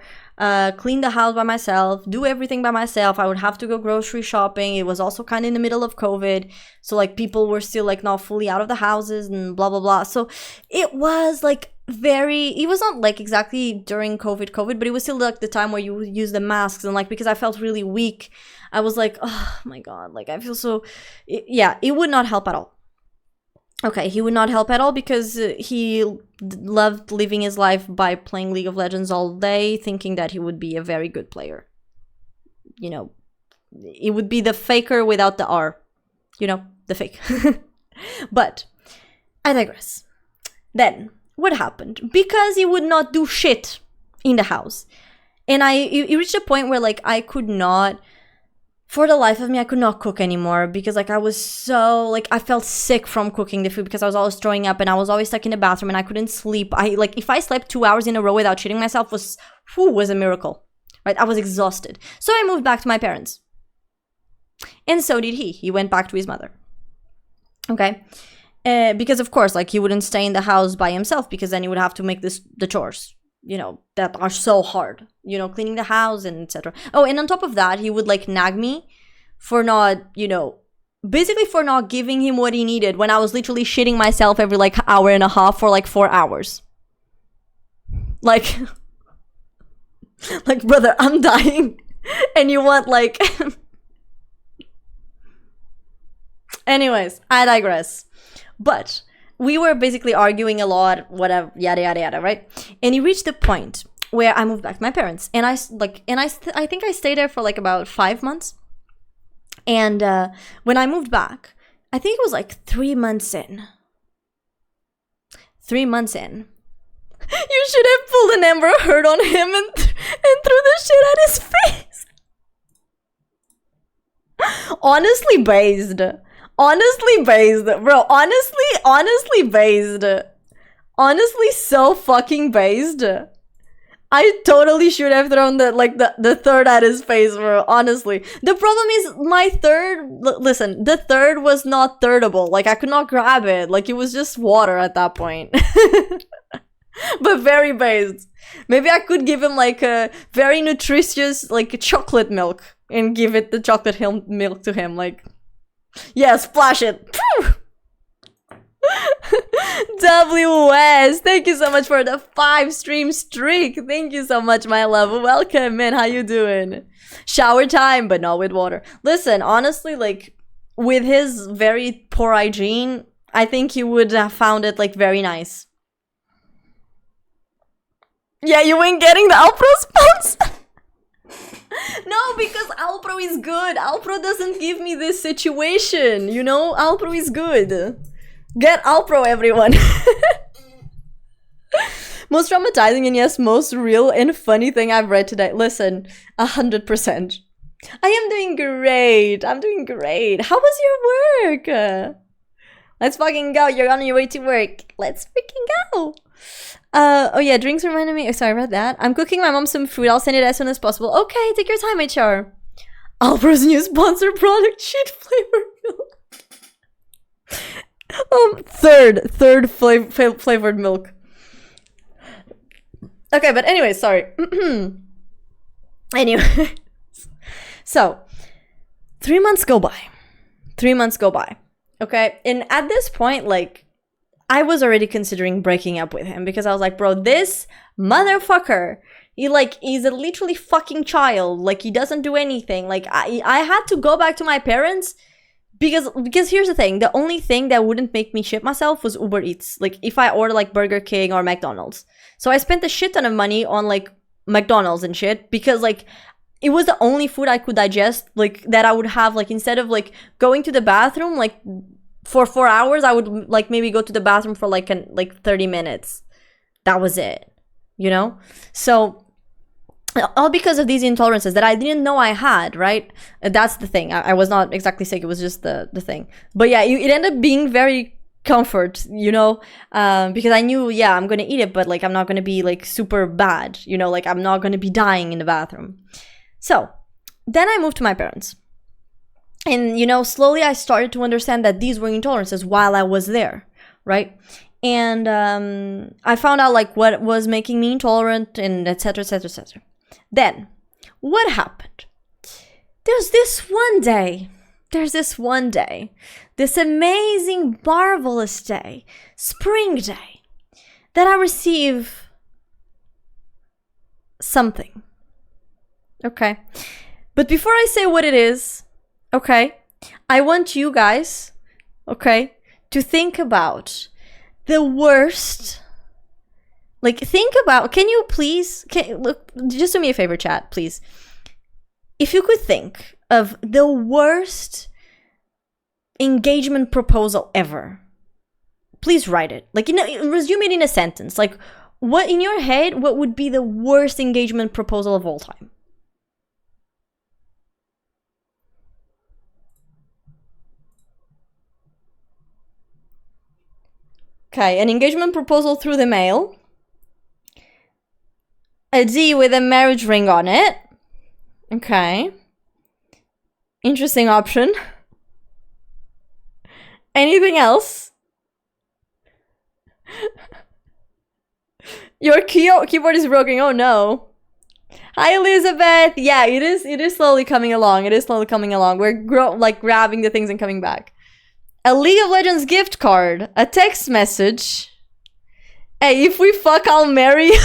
clean the house by myself, do everything by myself. I would have to go grocery shopping. It was also kind of in the middle of COVID, so like people were still like not fully out of the houses and blah blah blah. So it was like it was not like exactly during COVID, but it was still like the time where you use the masks, and like because I felt really weak, I was like, oh my god, like I feel so. Yeah, it would not help at all. Okay, he would not help at all because he loved living his life by playing League of Legends all day, thinking that he would be a very good player. You know, it would be the faker without the R. You know, the fake. But I digress. Then, what happened? Because he would not do shit in the house. And it reached a point where, like, I could not... For the life of me, I could not cook anymore because, like, I was so, like, I felt sick from cooking the food because I was always throwing up and I was always stuck in the bathroom and I couldn't sleep. If I slept 2 hours in a row without shitting myself was a miracle, right? I was exhausted. So I moved back to my parents. And so did he. He went back to his mother. Okay? Because, of course, like, he wouldn't stay in the house by himself because then he would have to make the chores, you know, that are so hard, you know, cleaning the house and etc. Oh, and on top of that, he would like nag me for not, you know, basically for not giving him what he needed when I was literally shitting myself every like hour and a half for like 4 hours. Like, like, brother, I'm dying and you want like... Anyways, I digress. But we were basically arguing a lot, whatever, yada yada yada, right? And it reached the point where I moved back to my parents, and I think I stayed there for like about 5 months. And when I moved back, I think it was like 3 months in. 3 months in, you should have pulled an Amber Heard on him and threw the shit at his face. Honestly based. Honestly based, bro. Honestly based. Honestly so fucking based. I totally should have thrown the third at his face, bro. Honestly. The problem is my third... Listen, the third was not thirdable. Like, I could not grab it. Like, it was just water at that point. But very based. Maybe I could give him, like, a very nutritious, like, chocolate milk. And give it the chocolate milk to him, like... Yeah, splash it. WS, thank you so much for the 5 stream streak. Thank you so much, my love. Welcome, man. How you doing? Shower time, but not with water. Listen, honestly, like, with his very poor hygiene, I think he would have found it, like, very nice. Yeah, you ain't getting the Alpro sponsor. No, because Alpro is good. Alpro doesn't give me this situation, you know? Alpro is good. Get Alpro, everyone. Most traumatizing and yes, most real and funny thing I've read today. Listen, 100%. I am doing great. I'm doing great. How was your work? Let's fucking go. You're on your way to work. Let's freaking go. Oh yeah, drinks reminded me. Oh, sorry about that. I'm cooking my mom some food. I'll send it as soon as possible. Okay, take your time, HR. Alpro's new sponsor product, shit flavor milk. Third flavored milk. Okay, but anyway, sorry. Anyway, So 3 months go by. 3 months go by. Okay. And at this point, like, I was already considering breaking up with him because I was like, bro, this motherfucker, he's a literally fucking child. Like, he doesn't do anything. Like, I had to go back to my parents because here's the thing. The only thing that wouldn't make me shit myself was Uber Eats. Like, if I order like Burger King or McDonald's. So I spent a shit ton of money on like McDonald's and shit because like it was the only food I could digest, like, that I would have, like, instead of like going to the bathroom like for 4 hours, I would like maybe go to the bathroom for like 30 minutes. That was it, you know? So all because of these intolerances that I didn't know I had, right? That's the thing. I was not exactly sick. It was just the thing. But yeah, it ended up being very comfort, you know, because I knew, yeah, I'm gonna eat it, but like I'm not gonna be like super bad, you know, like I'm not gonna be dying in the bathroom. So then I moved to my parents, and you know, slowly I started to understand that these were intolerances while I was there, right? And I found out like what was making me intolerant, and etc, etc, etc. Then what happened? There's this one day, this amazing, marvelous day, spring day, that I receive something. Okay. But before I say what it is, okay, I want you guys, okay, to think about the worst. Like, think about, can you please, look, just do me a favor, chat, please. If you could think of the worst engagement proposal ever, please write it. Like, you know, resume it in a sentence. Like, what in your head, what would be the worst engagement proposal of all time? Okay, an engagement proposal through the mail. A D with a marriage ring on it. Okay. Interesting option. Anything else? Your keyboard is broken. Oh no. Hi Elizabeth. Yeah, it is slowly coming along. We're like grabbing the things and coming back. A League of Legends gift card. A text message. Hey, if we fuck, I'll marry you.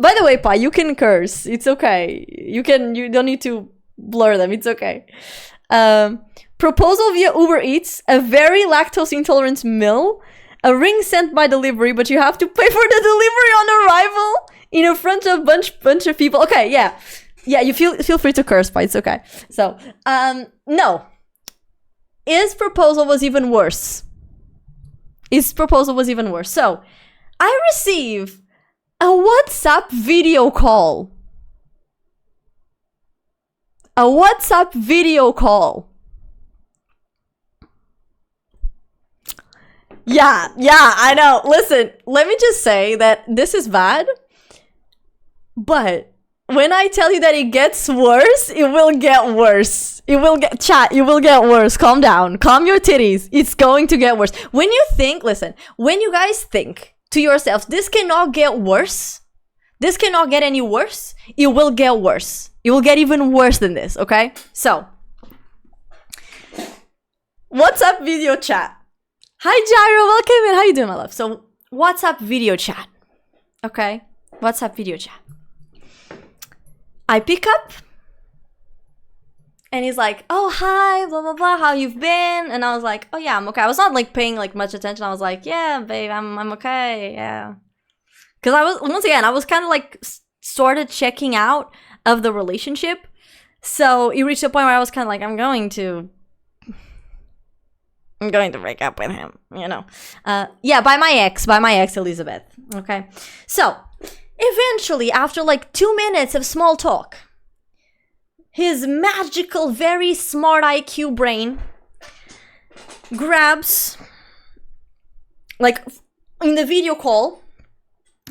By the way, Pa, you can curse. It's okay. You don't need to blur them. It's okay. Proposal via Uber Eats. A very lactose intolerant meal. A ring sent by delivery, but you have to pay for the delivery on arrival in front of bunch of people. Okay, yeah. Yeah, you feel free to curse, Pa. It's okay. So, no. His proposal was even worse. So, I receive a WhatsApp video call. Yeah, I know. Listen, let me just say that this is bad, but when I tell you that it gets worse, it will get worse. It will get worse. Calm down. Calm your titties. It's going to get worse. When you guys think to yourselves, this cannot get worse, this cannot get any worse, it will get worse. It will get even worse than this, okay? So, WhatsApp video chat. Hi Gyro, welcome in. How you doing, my love? So, WhatsApp video chat. Okay? WhatsApp video chat. I pick up, and he's like, oh, hi, blah, blah, blah, how you've been? And I was like, oh, yeah, I'm okay. I was not, like, paying, like, much attention. I was like, yeah, babe, I'm okay, yeah. Because I was kind of, like, started checking out of the relationship. So it reached a point where I was kind of like, I'm going to break up with him, you know. Yeah, by my ex, Elizabeth, okay? So, eventually, after, like, 2 minutes of small talk, his magical, very smart IQ brain grabs, like, in the video call,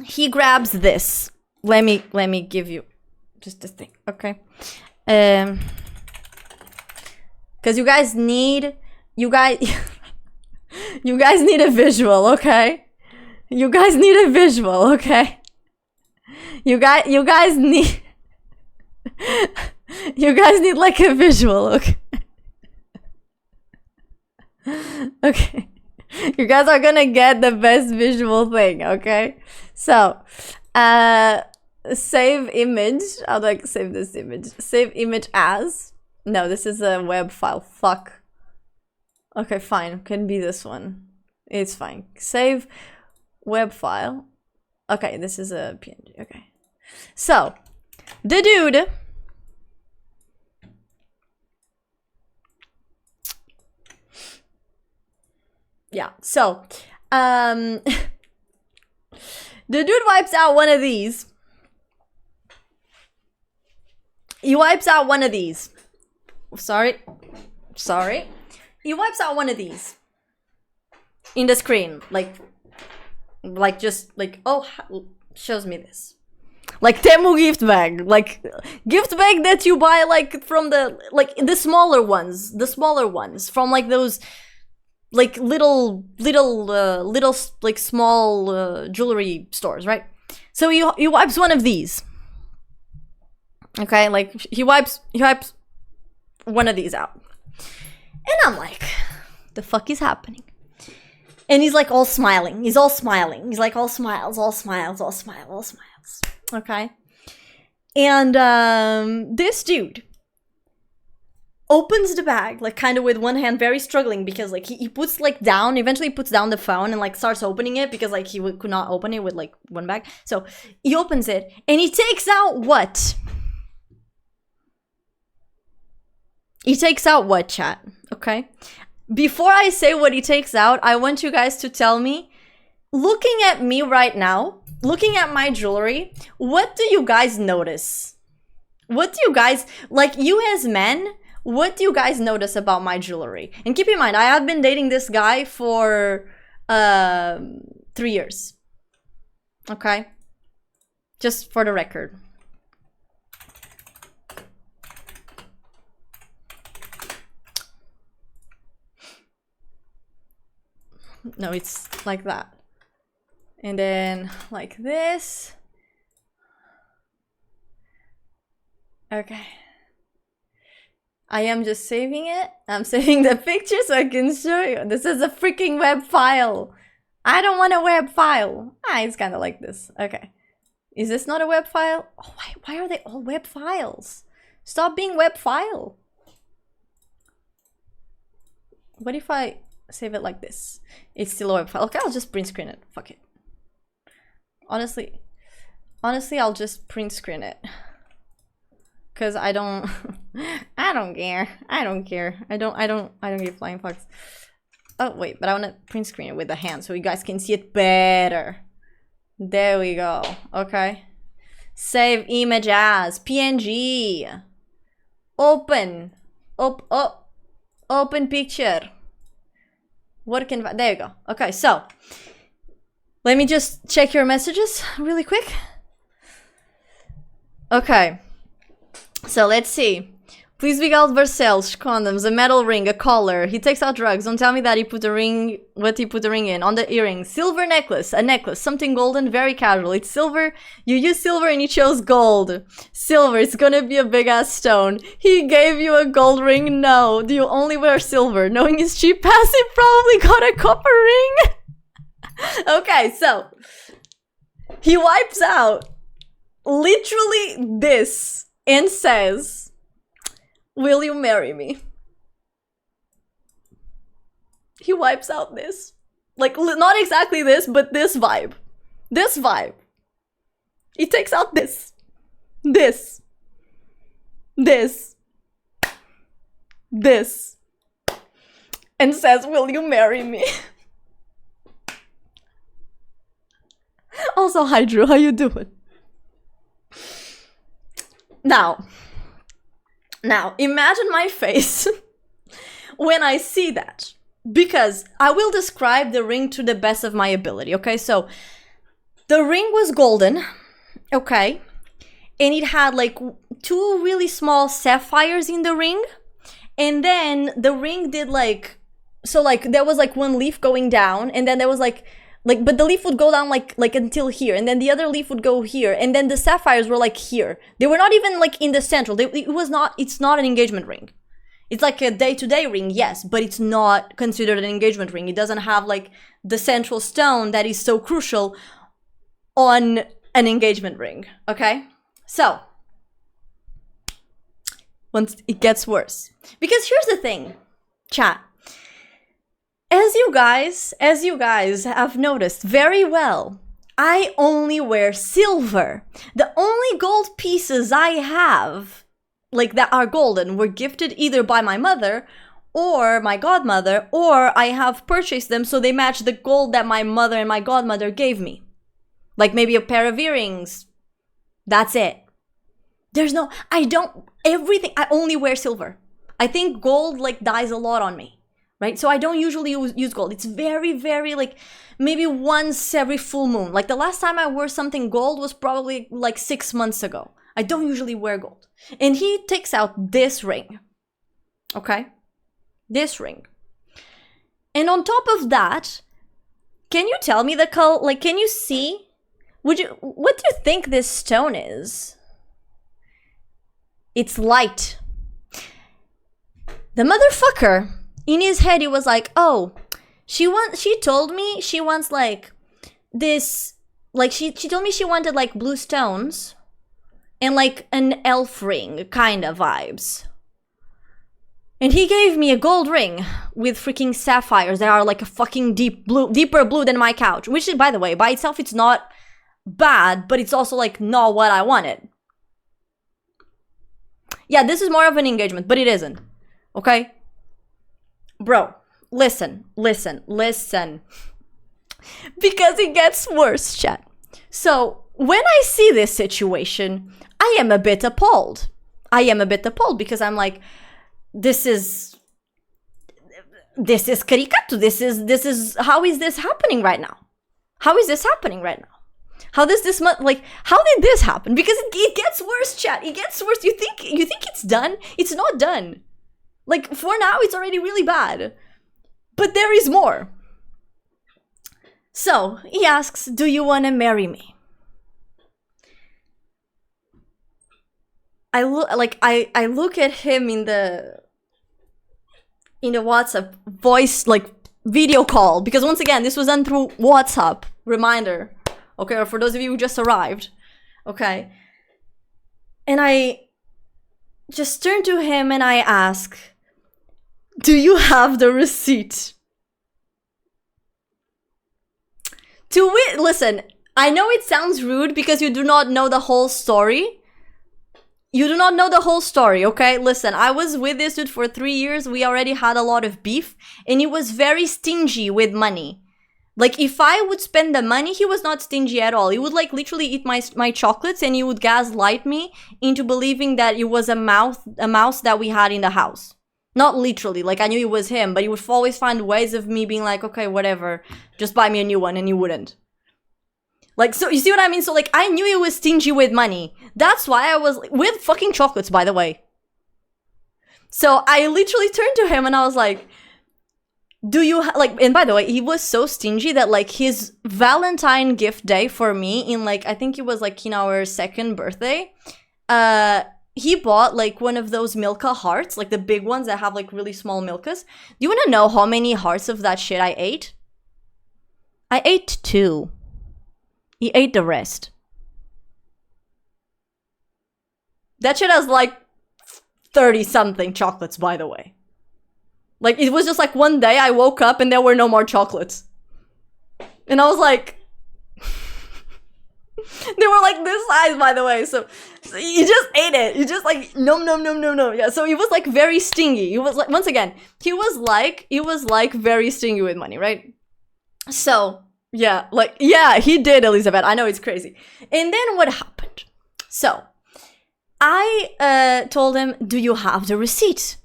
he grabs this. Let me give you just this thing, okay? Because you guys need a visual, okay? You guys need a visual, okay? You guys need You guys need like a visual, okay? Okay. You guys are gonna get the best visual thing, okay? So, save image. How do I save this image? Save image as. No, this is a web file. Fuck. Okay, fine. Can be this one. It's fine. Save web file. Okay, this is a PNG. Okay. So, the dude. Yeah, so, the dude wipes out one of these. He wipes out one of these. Sorry. He wipes out one of these. In the screen. Like just like, oh, shows me this. Like Temu gift bag. Like, gift bag that you buy like from the, like the smaller ones. The smaller ones. From like those... like little like small jewelry stores, right? So he wipes one of these. Okay, like he wipes one of these out. And I'm like, the fuck is happening? And he's like all smiling. He's all smiling. He's like all smiles. Okay? And this dude opens the bag, like kind of with one hand, very struggling, because like he puts like down, eventually puts down the phone and like starts opening it, because like he could not open it with like one bag. So he opens it and he takes out what? He takes out what, chat? Okay. Before I say what he takes out, I want you guys to tell me, looking at me right now, looking at my jewelry, what do you guys notice? What do you guys, like you as men, what do you guys notice about my jewelry? And keep in mind, I have been dating this guy for 3 years. Okay? Just for the record. No, it's like that. And then like this. Okay. I am just saving it. I'm saving the picture so I can show you. This is a freaking web file. I don't want a web file. Ah, it's kind of like this. Okay. Is this not a web file? Oh, why are they all web files? Stop being web file. What if I save it like this? It's still a web file. Okay, I'll just print screen it. Fuck it. Honestly, I'll just print screen it. Cause I don't care. I don't give flying fucks. Oh wait, but I wanna print screen it with the hand so you guys can see it better. There we go. Okay. Save image as PNG. Open picture. What can, there you go. Okay, so let me just check your messages really quick. Okay. So let's see. Please be out Versailles, condoms, a metal ring, a collar. He takes out drugs. Don't tell me that he put a ring, what he put the ring in. On the earring. Silver necklace, a necklace, something golden, very casual. It's silver. You use silver and you chose gold. Silver, it's gonna be a big ass stone. He gave you a gold ring? No. Do you only wear silver? Knowing his cheap pass, he probably got a copper ring. Okay, so he wipes out literally this and says, will you marry me? He wipes out this. Like, not exactly this, but this vibe. This vibe. He takes out this. This. This. This. And says, will you marry me? Also, hi Drew, how you doing? Now, imagine my face when I see that, because I will describe the ring to the best of my ability, okay? So, the ring was golden, okay? And it had like 2 really small sapphires in the ring. And then the ring did like, so like there was like one leaf going down, and then there was like Like, but the leaf would go down like until here, and then the other leaf would go here, and then the sapphires were like here. They were not even like in the central. It's not an engagement ring. It's like a day-to-day ring, yes, but it's not considered an engagement ring. It doesn't have like the central stone that is so crucial on an engagement ring, okay? So, once it gets worse. Because here's the thing, chat. As you guys have noticed very well, I only wear silver. The only gold pieces I have, like that are golden, were gifted either by my mother or my godmother, or I have purchased them so they match the gold that my mother and my godmother gave me. Like maybe a pair of earrings. That's it. I only wear silver. I think gold like dies a lot on me, right? So I don't usually use gold. It's very, very like maybe once every full moon. Like the last time I wore something gold was probably like 6 months ago. I don't usually wear gold. And he takes out this ring, okay? This ring. And on top of that, can you tell me the color, like can you see? What do you think this stone is? It's light. The motherfucker, in his head, he was like, oh, she told me she wants like this, like she told me she wanted like blue stones and like an elf ring kind of vibes. And he gave me a gold ring with freaking sapphires that are like a fucking deeper blue than my couch. Which is, by the way, by itself, it's not bad, but it's also like not what I wanted. Yeah, this is more of an engagement, but it isn't. Okay? Bro, listen. Because it gets worse, chat. So, when I see this situation, I am a bit appalled. Because I'm like, this is caricato. This is, how is this happening right now? How did this happen? Because it gets worse, chat. It gets worse. You think it's done? It's not done. Like, for now, it's already really bad. But there is more. So, he asks, do you want to marry me? I look at him in the WhatsApp voice, like, video call. Because once again, this was done through WhatsApp. Reminder. Okay, or for those of you who just arrived. Okay. And I just turn to him and I ask, do you have the receipt? Listen, I know it sounds rude because you do not know the whole story. Okay? Listen, I was with this dude for 3 years. We already had a lot of beef. And he was very stingy with money. Like, if I would spend the money, he was not stingy at all. He would, like, literally eat my chocolates and he would gaslight me into believing that it was a mouse that we had in the house. Not literally, like, I knew it was him, but he would always find ways of me being like, okay, whatever, just buy me a new one, and he wouldn't. Like, so, you see what I mean? So, like, I knew he was stingy with money. That's why I was, with fucking chocolates, by the way. So, I literally turned to him and I was like, do you like, and by the way, he was so stingy that like his Valentine gift day for me in like, I think it was like in our second birthday, he bought like one of those Milka hearts, like the big ones that have like really small Milkas. Do you want to know how many hearts of that shit I ate? I ate 2. He ate the rest. That shit has like 30 something chocolates, by the way. Like, it was just like one day I woke up and there were no more chocolates. And I was like... they were like this size, by the way. So you just ate it. You just like, nom. Yeah, so he was like very stingy. He was like, once again, he was like very stingy with money, right? So, yeah, like, yeah, he did, Elizabeth. I know, it's crazy. And then what happened? So, I told him, do you have the receipt?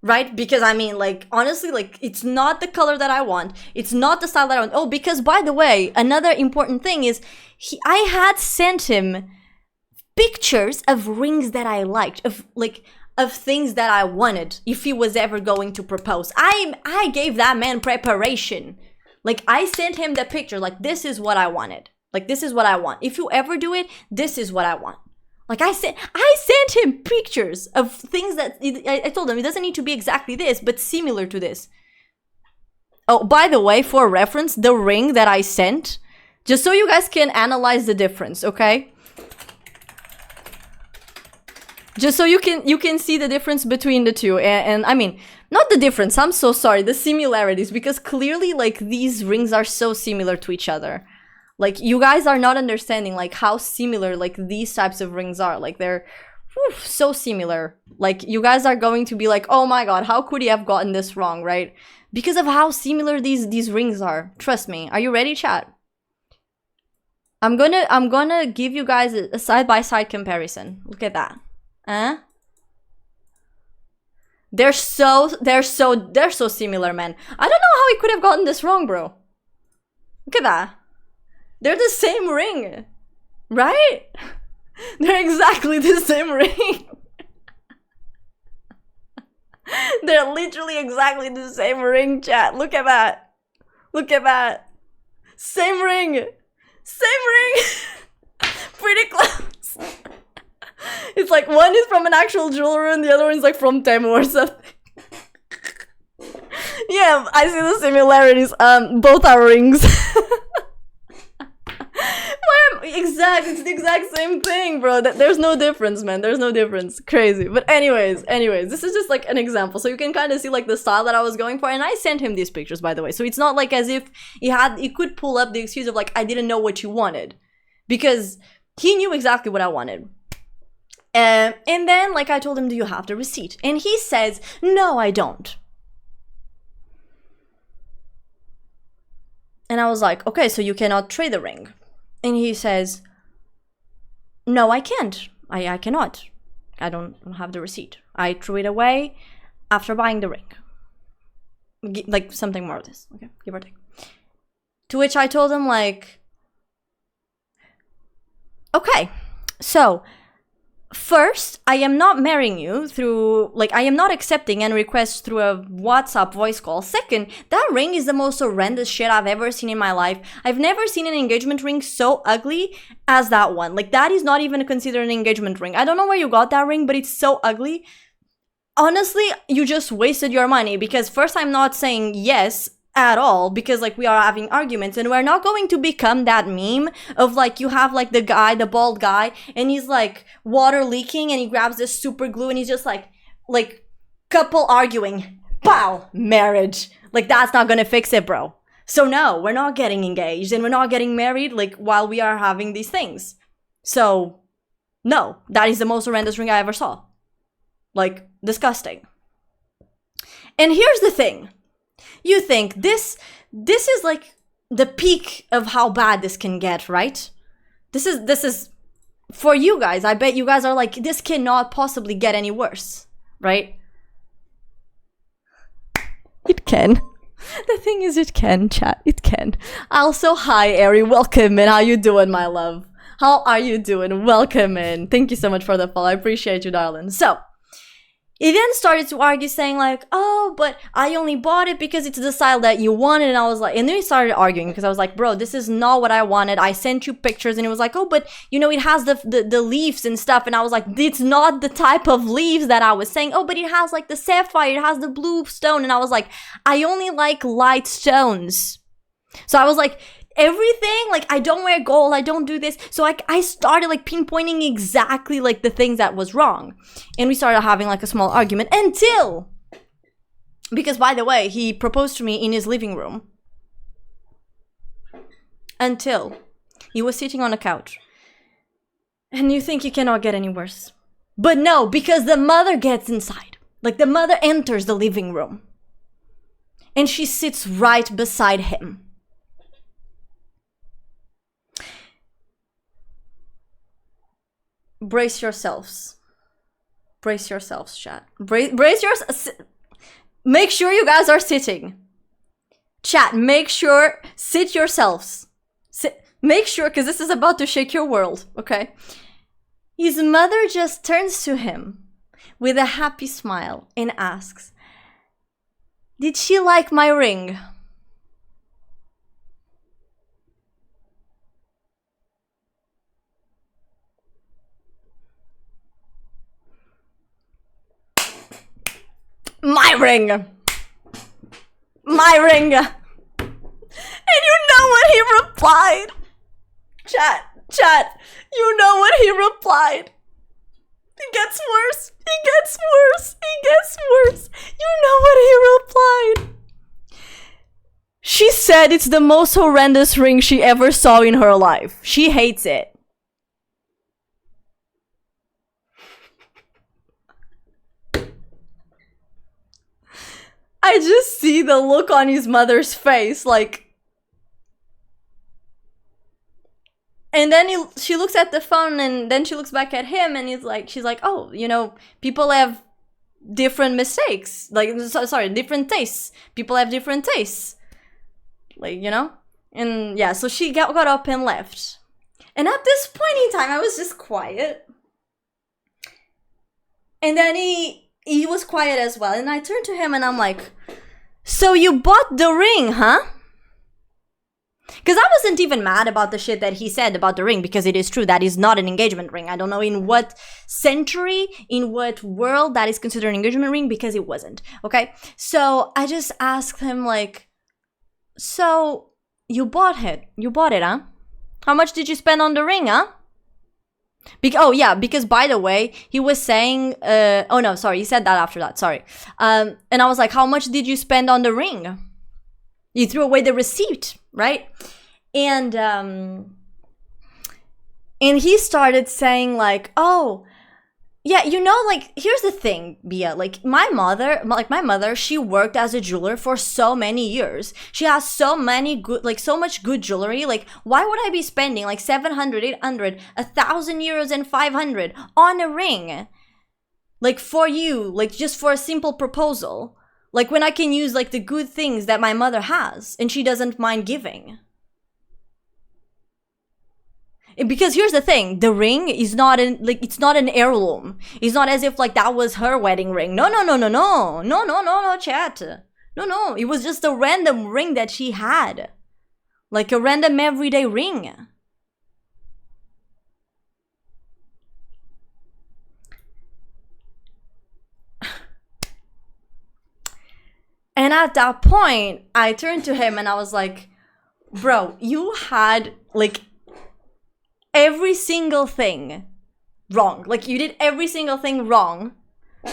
Right? Because I mean, like, honestly, like, it's not the color that I want. It's not the style that I want. Oh, because by the way, another important thing is I had sent him pictures of rings that I liked, of things that I wanted if he was ever going to propose. I gave that man preparation. Like, I sent him the picture, like, this is what I wanted. Like, this is what I want. If you ever do it, this is what I want. Like, I sent him pictures of things that, I told him, it doesn't need to be exactly this, but similar to this. Oh, by the way, for reference, the ring that I sent, just so you guys can analyze the difference, okay? Just so you can see the difference between the two. And I mean, not the difference, I'm so sorry, the similarities, because clearly, like, these rings are so similar to each other. Like, you guys are not understanding, like, how similar, like, these types of rings are. Like, they're so similar. Like, you guys are going to be like, oh my god, how could he have gotten this wrong, right? Because of how similar these rings are. Trust me. Are you ready, chat? I'm gonna give you guys a side-by-side comparison. Look at that. Huh? They're so similar, man. I don't know how he could have gotten this wrong, bro. Look at that. They're the same ring, right? They're exactly the same ring. They're literally exactly the same ring, chat. Look at that. Look at that. Same ring. Same ring. Pretty close. It's like one is from an actual jeweler and the other one's like from Temu or something. Yeah, I see the similarities. Both are rings. Exactly, it's the exact same thing, bro. There's no difference, man. There's no difference. Crazy. But anyways, this is just like an example. So you can kind of see like the style that I was going for. And I sent him these pictures, by the way. So it's not like as if he could pull up the excuse of like, I didn't know what you wanted. Because he knew exactly what I wanted. And then like I told him, do you have the receipt? And he says, no, I don't. And I was like, okay, so you cannot trade the ring. And he says, no, I can't. I cannot. I don't have the receipt. I threw it away after buying the ring. Like, something more of this. Okay, give or take. To which I told him, like, okay, so first, I am not marrying you through, like, I am not accepting any requests through a WhatsApp voice call. Second, that ring is the most horrendous shit I've ever seen in my life. I've never seen an engagement ring so ugly as that one. Like, that is not even considered an engagement ring. I don't know where you got that ring, but it's so ugly. Honestly, you just wasted your money because first, I'm not saying yes at all because like we are having arguments and we're not going to become that meme of like you have like the bald guy and he's like water leaking and he grabs this super glue and he's just like couple arguing, pow, marriage. Like that's not gonna fix it, bro. So no, we're not getting engaged and we're not getting married like while we are having these things. So no, that is the most horrendous ring I ever saw. Like, disgusting. And here's the thing. You think this is like the peak of how bad this can get, right? This is for you guys. I bet you guys are like, this cannot possibly get any worse, right? It can. The thing is, it can, chat. It can. Also, hi, Ari. Welcome in. How you doing, my love? How are you doing? Welcome in. Thank you so much for the follow. I appreciate you, darling. So, he then started to argue saying like, oh, but I only bought it because it's the style that you wanted. And I was like, and then he started arguing because I was like, bro, this is not what I wanted. I sent you pictures and he was like, oh, but you know, it has the leaves and stuff. And I was like, it's not the type of leaves that I was saying. Oh, but it has like the sapphire, it has the blue stone. And I was like, I only like light stones. So I was like, everything, like I don't wear gold, I don't do this. So I started like pinpointing exactly like the things that was wrong. And we started having like a small argument until, because by the way, he proposed to me in his living room. Until he was sitting on a couch. And you think you cannot get any worse. But no, because the mother gets inside. Like the mother enters the living room. And she sits right beside him. Brace yourselves. Brace yourselves, chat. Brace yourselves. Make sure you guys are sitting. Chat, make sure, sit yourselves. Make sure, because this is about to shake your world, okay? His mother just turns to him with a happy smile and asks, did she like my ring? My ring! My ring! And you know what he replied? Chat, you know what he replied? It gets worse. It gets worse. It gets worse. You know what he replied? She said it's the most horrendous ring she ever saw in her life. She hates it. I just see the look on his mother's face, like... And then she looks at the phone, and then she looks back at him, and she's like, oh, you know, people have different mistakes. Like, sorry, different tastes. People have different tastes. Like, you know? And yeah, so she got up and left. And at this point in time, I was just quiet. And then he was quiet as well. And I turned to him and I'm like, so you bought the ring, huh? Because I wasn't even mad about the shit that he said about the ring, because it is true, that is not an engagement ring. I don't know in what century, in what world that is considered an engagement ring, because it wasn't, okay? So I just asked him, like, so you bought it, huh? How much did you spend on the ring, huh? Oh yeah, because by the way, he was saying, oh no, sorry, he said that after that, sorry. And I was like, how much did you spend on the ring? You threw away the receipt, right? And he started saying like, oh, yeah, you know, like, here's the thing, Bia, like my mother, she worked as a jeweler for so many years. She has so much good jewelry. Like, why would I be spending like 700, 800, 1,000 euros and 500 on a ring? Like, for you, like, just for a simple proposal. Like, when I can use, like, the good things that my mother has, and she doesn't mind giving. Because here's the thing, the ring is not it's not an heirloom. It's not as if, like, that was her wedding ring. No, chat. No, it was just a random ring that she had. Like, a random everyday ring. And at that point, I turned to him and I was like, bro, you had, like, every single thing wrong. Like, you did every single thing wrong,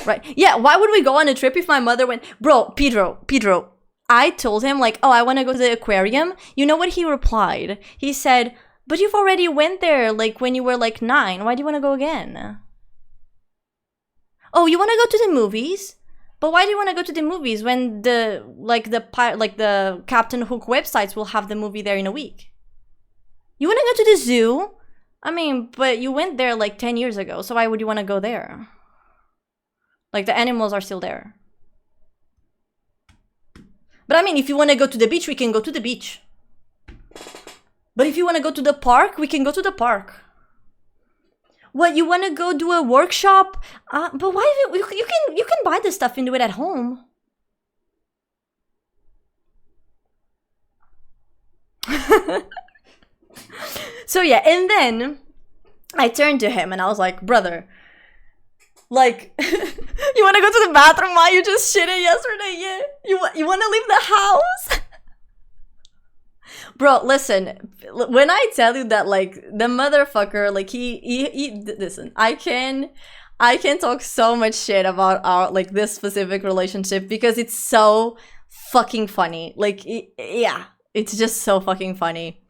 right? Yeah, why would we go on a trip if my mother went... Bro, Pedro, I told him, like, oh, I want to go to the aquarium. You know what he replied? He said, but you've already went there, like, when you were, like, 9. Why do you want to go again? Oh, you want to go to the movies? But why do you want to go to the movies when the Captain Hook websites will have the movie there in a week? You want to go to the zoo? I mean, but you went there like 10 years ago, so why would you want to go there? Like, the animals are still there. But I mean, if you want to go to the beach, we can go to the beach. But if you want to go to the park, we can go to the park. What, you want to go do a workshop? But why? You can buy this stuff and do it at home. So yeah, and then I turned to him and I was like, brother, like, you want to go to the bathroom while you just shitted yesterday? Yeah, you want to leave the house? Bro, listen, when I tell you that, like, the motherfucker, like, he listen, I can talk so much shit about our, like, this specific relationship because it's so fucking funny. Like, yeah, it's just so fucking funny.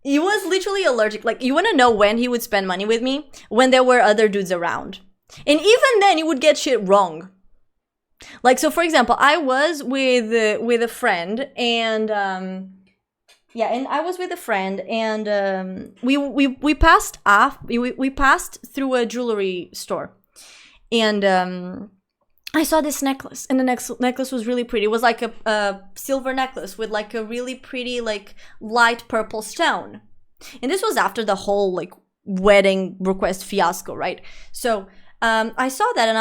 He was literally allergic. Like, you want to know when he would spend money with me? When there were other dudes around. And even then, he would get shit wrong. Like, so for example, I was with a friend, and yeah, and I was with a friend, and we passed through a jewelry store, and I saw this necklace, and the necklace was really pretty. It was like a silver necklace with like a really pretty, like, light purple stone. And this was after the whole, like, wedding request fiasco, right? So I saw that, and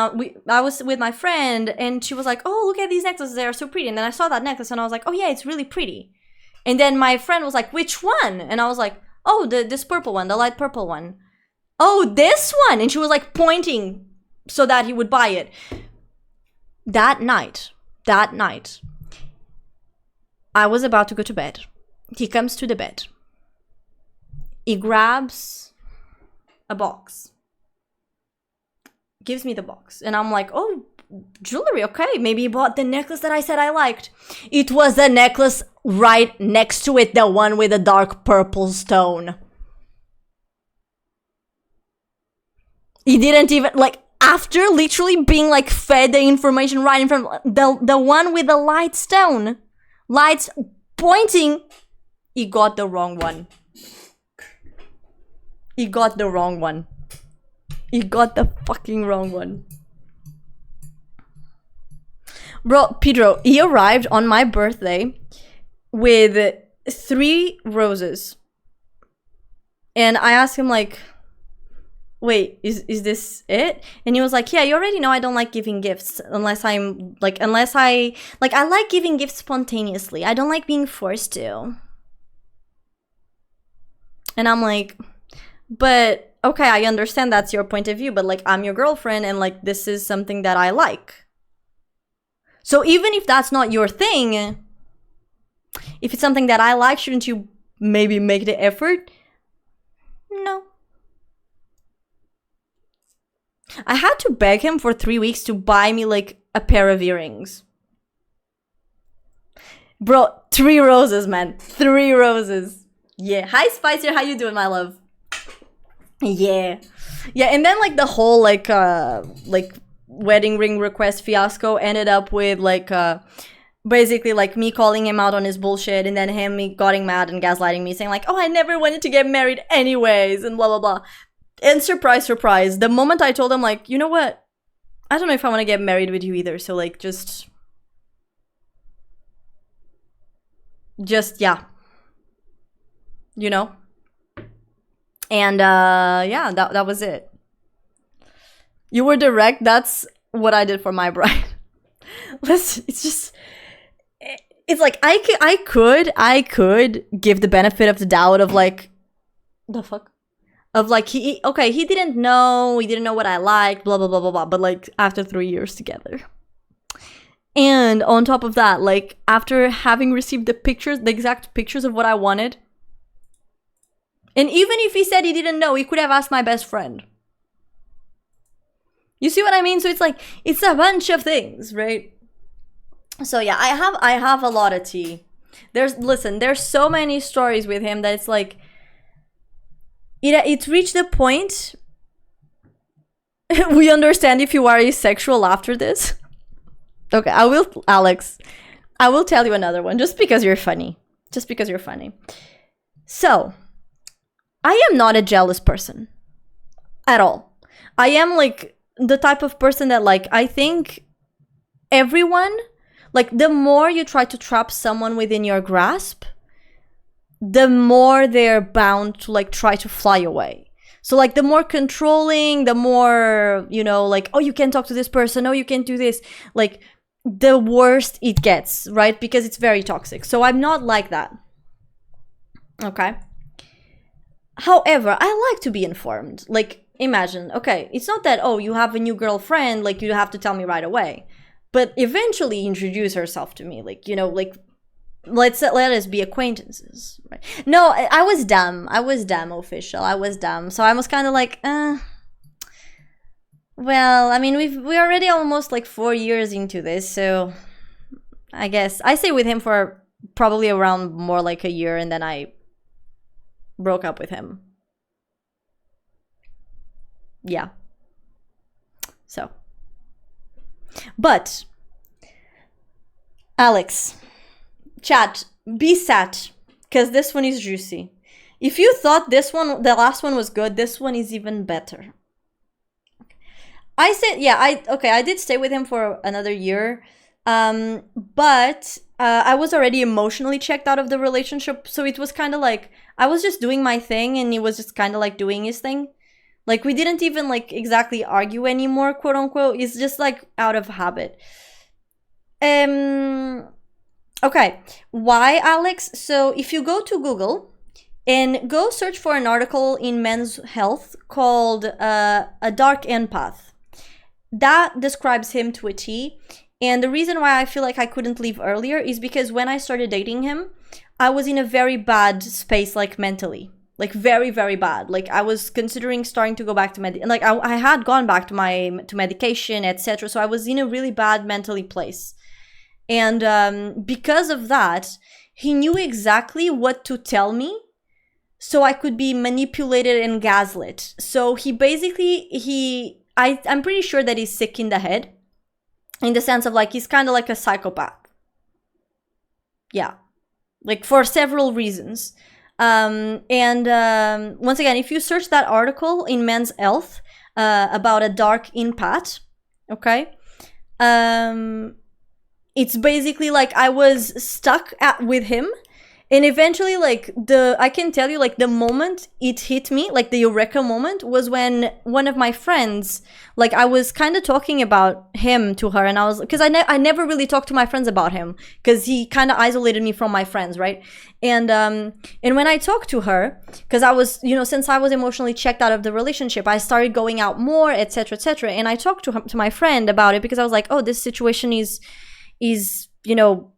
I was with my friend, and she was like, oh, look at these necklaces, they are so pretty. And then I saw that necklace, and I was like, oh yeah, it's really pretty. And then my friend was like, which one? And I was like, oh, this purple one, the light purple one. Oh, this one. And she was like pointing so that he would buy it. that night, I was about to go to bed. He comes to the bed. He grabs a box. Gives me the box. And I'm like, oh, jewelry, okay. Maybe he bought the necklace that I said I liked. It was the necklace right next to it, the one with the dark purple stone. He didn't even, like, after literally being, like, fed the information right in front of the one with the light stone, lights pointing, he got the wrong one. He got the wrong one. He got the fucking wrong one. Bro, Pedro, he arrived on my birthday with 3 roses. And I asked him, like, wait, is this it? And he was like, yeah, you already know I don't like giving gifts unless I'm, like, I like giving gifts spontaneously. I don't like being forced to. And I'm like, but, okay, I understand that's your point of view, but, like, I'm your girlfriend and, like, this is something that I like. So even if that's not your thing, if it's something that I like, shouldn't you maybe make the effort? No. I had to beg him for 3 weeks to buy me, like, a pair of earrings. Bro, 3 roses, man. 3 roses. Yeah. Hi, Spicer. How you doing, my love? Yeah. Yeah, and then, like, the whole, like, wedding ring request fiasco ended up with, like, basically, like, me calling him out on his bullshit, and then him getting mad and gaslighting me, saying, like, oh, I never wanted to get married anyways, and blah, blah, blah. And surprise, surprise, the moment I told him, like, you know what? I don't know if I want to get married with you either, so, like, just, yeah. You know? And, yeah, that was it. You were direct, that's what I did for my bride. It's like, I could give the benefit of the doubt of, like, the fuck? Of, like, he didn't know what I liked, blah, blah, blah, blah, blah, but, like, after 3 years together. And on top of that, like, after having received the exact pictures of what I wanted, and even if he said he didn't know, he could have asked my best friend. You see what I mean? So it's like, it's a bunch of things, right? So yeah, I have a lot of tea. There's so many stories with him that it's like, it's reached the point, we understand if you are asexual after this. Okay, Alex, I will tell you another one, just because you're funny. So, I am not a jealous person. At all. I am, like, the type of person that, like, I think everyone, like, the more you try to trap someone within your grasp, the more they're bound to, like, try to fly away. So, like, the more controlling, the more, you know, like, oh, you can't talk to this person, oh, you can't do this, like, the worse it gets, right? Because it's very toxic. So I'm not like that. Okay? However, I like to be informed. Like, imagine, okay, it's not that, oh, you have a new girlfriend, like, you have to tell me right away. But eventually introduce herself to me, like, you know, like, let us be acquaintances, right? No, I was dumb, official. I was dumb. So I was kind of like, well, I mean, we're already almost, like, 4 years into this, so I guess I stayed with him for probably around more like a year, and then I broke up with him. Yeah. So. But, Alex, chat, be sat, because this one is juicy. If you thought the last one was good, this one is even better. I said, yeah, I did stay with him for another year, but I was already emotionally checked out of the relationship, so it was kind of like, I was just doing my thing, and he was just kind of, like, doing his thing. Like, we didn't even, like, exactly argue anymore, quote unquote. It's just, like, out of habit. Okay, why, Alex? So if you go to Google and go search for an article in Men's Health called A Dark Empath, that describes him to a T. And the reason why I feel like I couldn't leave earlier is because when I started dating him, I was in a very bad space, like mentally. Like very, very bad. Like I was considering starting to go back to I had gone back to medication, etc. So I was in a really bad mentally place. And because of that, he knew exactly what to tell me so I could be manipulated and gaslit. So he basically, I'm pretty sure that he's sick in the head, in the sense of like, he's kind of like a psychopath. Yeah. Like for several reasons. Once again, if you search that article in Men's Health about a dark impact, okay, it's basically like I was stuck with him, and eventually, like I can tell you, like the moment it hit me, like the eureka moment, was when one of my friends, like I was kind of talking about him to her, and I was, because I never really talked to my friends about him, because he kind of isolated me from my friends, right? And when I talked to her, because I was, you know, since I was emotionally checked out of the relationship, I started going out more, etc., etc. And I talked to my friend about it, because I was like, oh, this situation is, you know,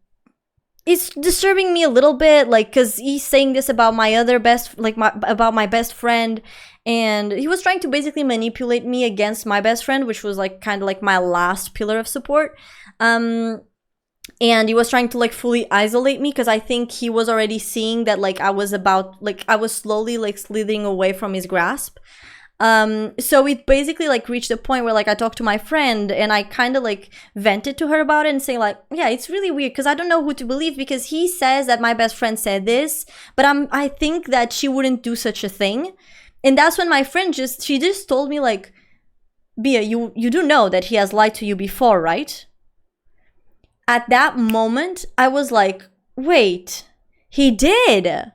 it's disturbing me a little bit, like, because he's saying this about my other about my best friend, and he was trying to basically manipulate me against my best friend, which was like kind of like my last pillar of support. And he was trying to like fully isolate me, because I think he was already seeing that like I was slowly like slithering away from his grasp. So it basically like reached a point where like I talked to my friend, and I kind of like vented to her about it and saying like, yeah, it's really weird, because I don't know who to believe, because he says that my best friend said this, but I think that she wouldn't do such a thing. And that's when my friend she just told me like, Bia, you do know that he has lied to you before, right? At that moment, I was like, wait, he did.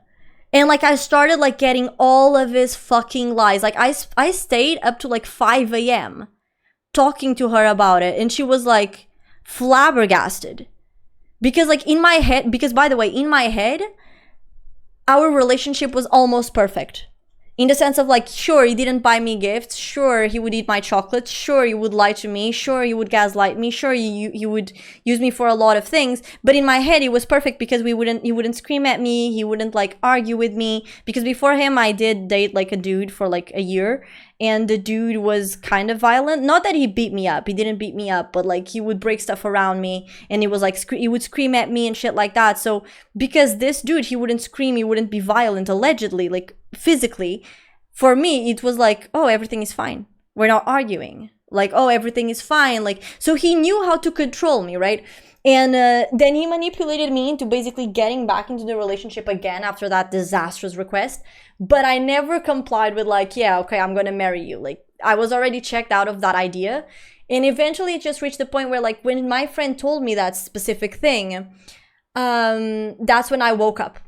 And like I started like getting all of his fucking lies. Like I stayed up to like 5 a.m. talking to her about it, and she was like flabbergasted. Because like in my head, because by the way, in my head, our relationship was almost perfect. In the sense of like, sure, he didn't buy me gifts. Sure, he would eat my chocolates. Sure, he would lie to me. Sure, he would gaslight me. Sure, he would use me for a lot of things. But in my head, it was perfect, because he wouldn't scream at me. He wouldn't like argue with me. Because before him, I did date like a dude for like a year. And the dude was kind of violent. Not that he beat me up. He didn't beat me up. But like he would break stuff around me. And he was like, he would scream at me and shit like that. So because this dude, he wouldn't scream. He wouldn't be violent, allegedly, like physically. For me, it was like, oh, everything is fine. We're not arguing. Like, oh, everything is fine. Like, so he knew how to control me, right? And then he manipulated me into basically getting back into the relationship again after that disastrous request. But I never complied with like, yeah, okay, I'm gonna marry you. Like, I was already checked out of that idea. And eventually it just reached the point where like when my friend told me that specific thing, that's when I woke up.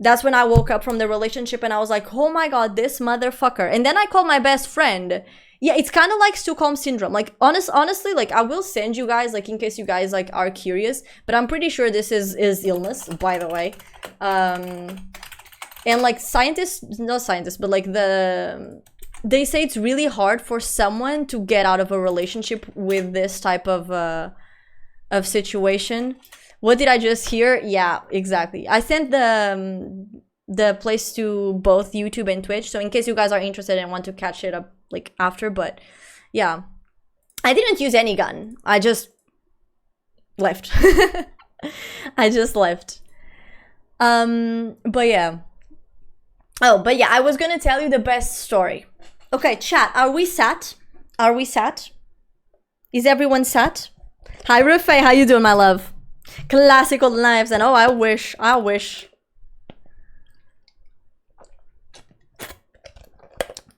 That's when I woke up from the relationship, and I was like, oh my god, this motherfucker. And then I called my best friend. Yeah, it's kind of like Stockholm Syndrome. Like, honestly, like, I will send you guys, like, in case you guys, like, are curious. But I'm pretty sure this is illness, by the way. And, like, not scientists, but, like, they say it's really hard for someone to get out of a relationship with this type of situation. What did I just hear? Yeah, exactly. I sent the place to both YouTube and Twitch, so in case you guys are interested and want to catch it up like after. But yeah, I didn't use any gun. I just left. I just left. But yeah. Oh, but yeah, I was gonna tell you the best story. Okay, chat. Are we sat? Are we sat? Is everyone sat? Hi, Rufai. How you doing, my love? Classical knives, and oh, I wish.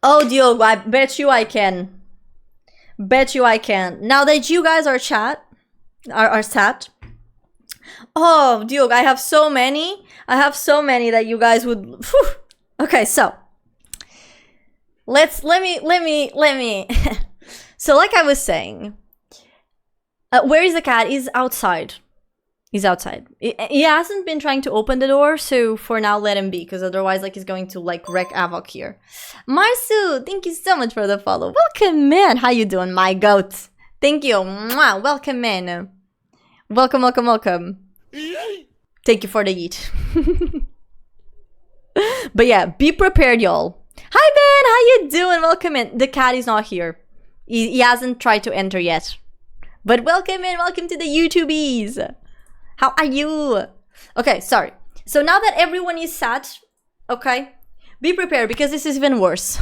Oh, Diogo, I bet you I can. Bet you I can. Now that you guys are sat. Oh, Diogo, I have so many. That you guys would. Whew. Okay, so let me. So, like I was saying, where is the cat? He's outside. He's outside. He hasn't been trying to open the door, so for now, let him be, because otherwise, like, he's going to, like, wreak havoc here. Marsu, thank you so much for the follow. Welcome in. How you doing, my goat? Thank you. Mwah. Welcome in. Welcome, welcome, welcome. Thank you for the yeet. But yeah, be prepared, y'all. Hi, Ben. How you doing? Welcome in. The cat is not here. He hasn't tried to enter yet. But welcome in. Welcome to the YouTubies. How are you? Okay, sorry. So now that everyone is sat, okay, be prepared because this is even worse.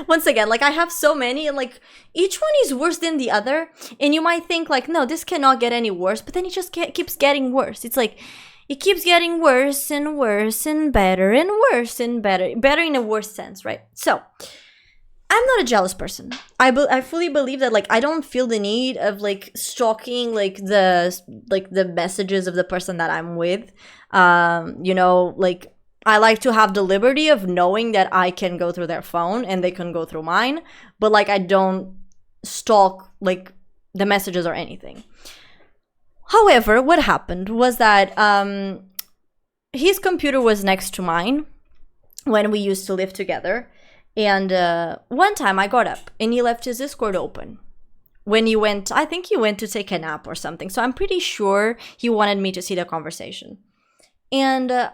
Once again, like I have so many and like each one is worse than the other. And you might think like, no, this cannot get any worse. But then it just keeps getting worse. It's like, it keeps getting worse and worse and worse and better. Better in a worse sense, right? So, I'm not a jealous person. I fully believe that like I don't feel the need of like stalking like the messages of the person that I'm with. You know, like I like to have the liberty of knowing that I can go through their phone and they can go through mine, but like I don't stalk like the messages or anything. However, what happened was that his computer was next to mine when we used to live together. And one time I got up and he left his Discord open. When he went, I think he went to take a nap or something. So I'm pretty sure he wanted me to see the conversation. And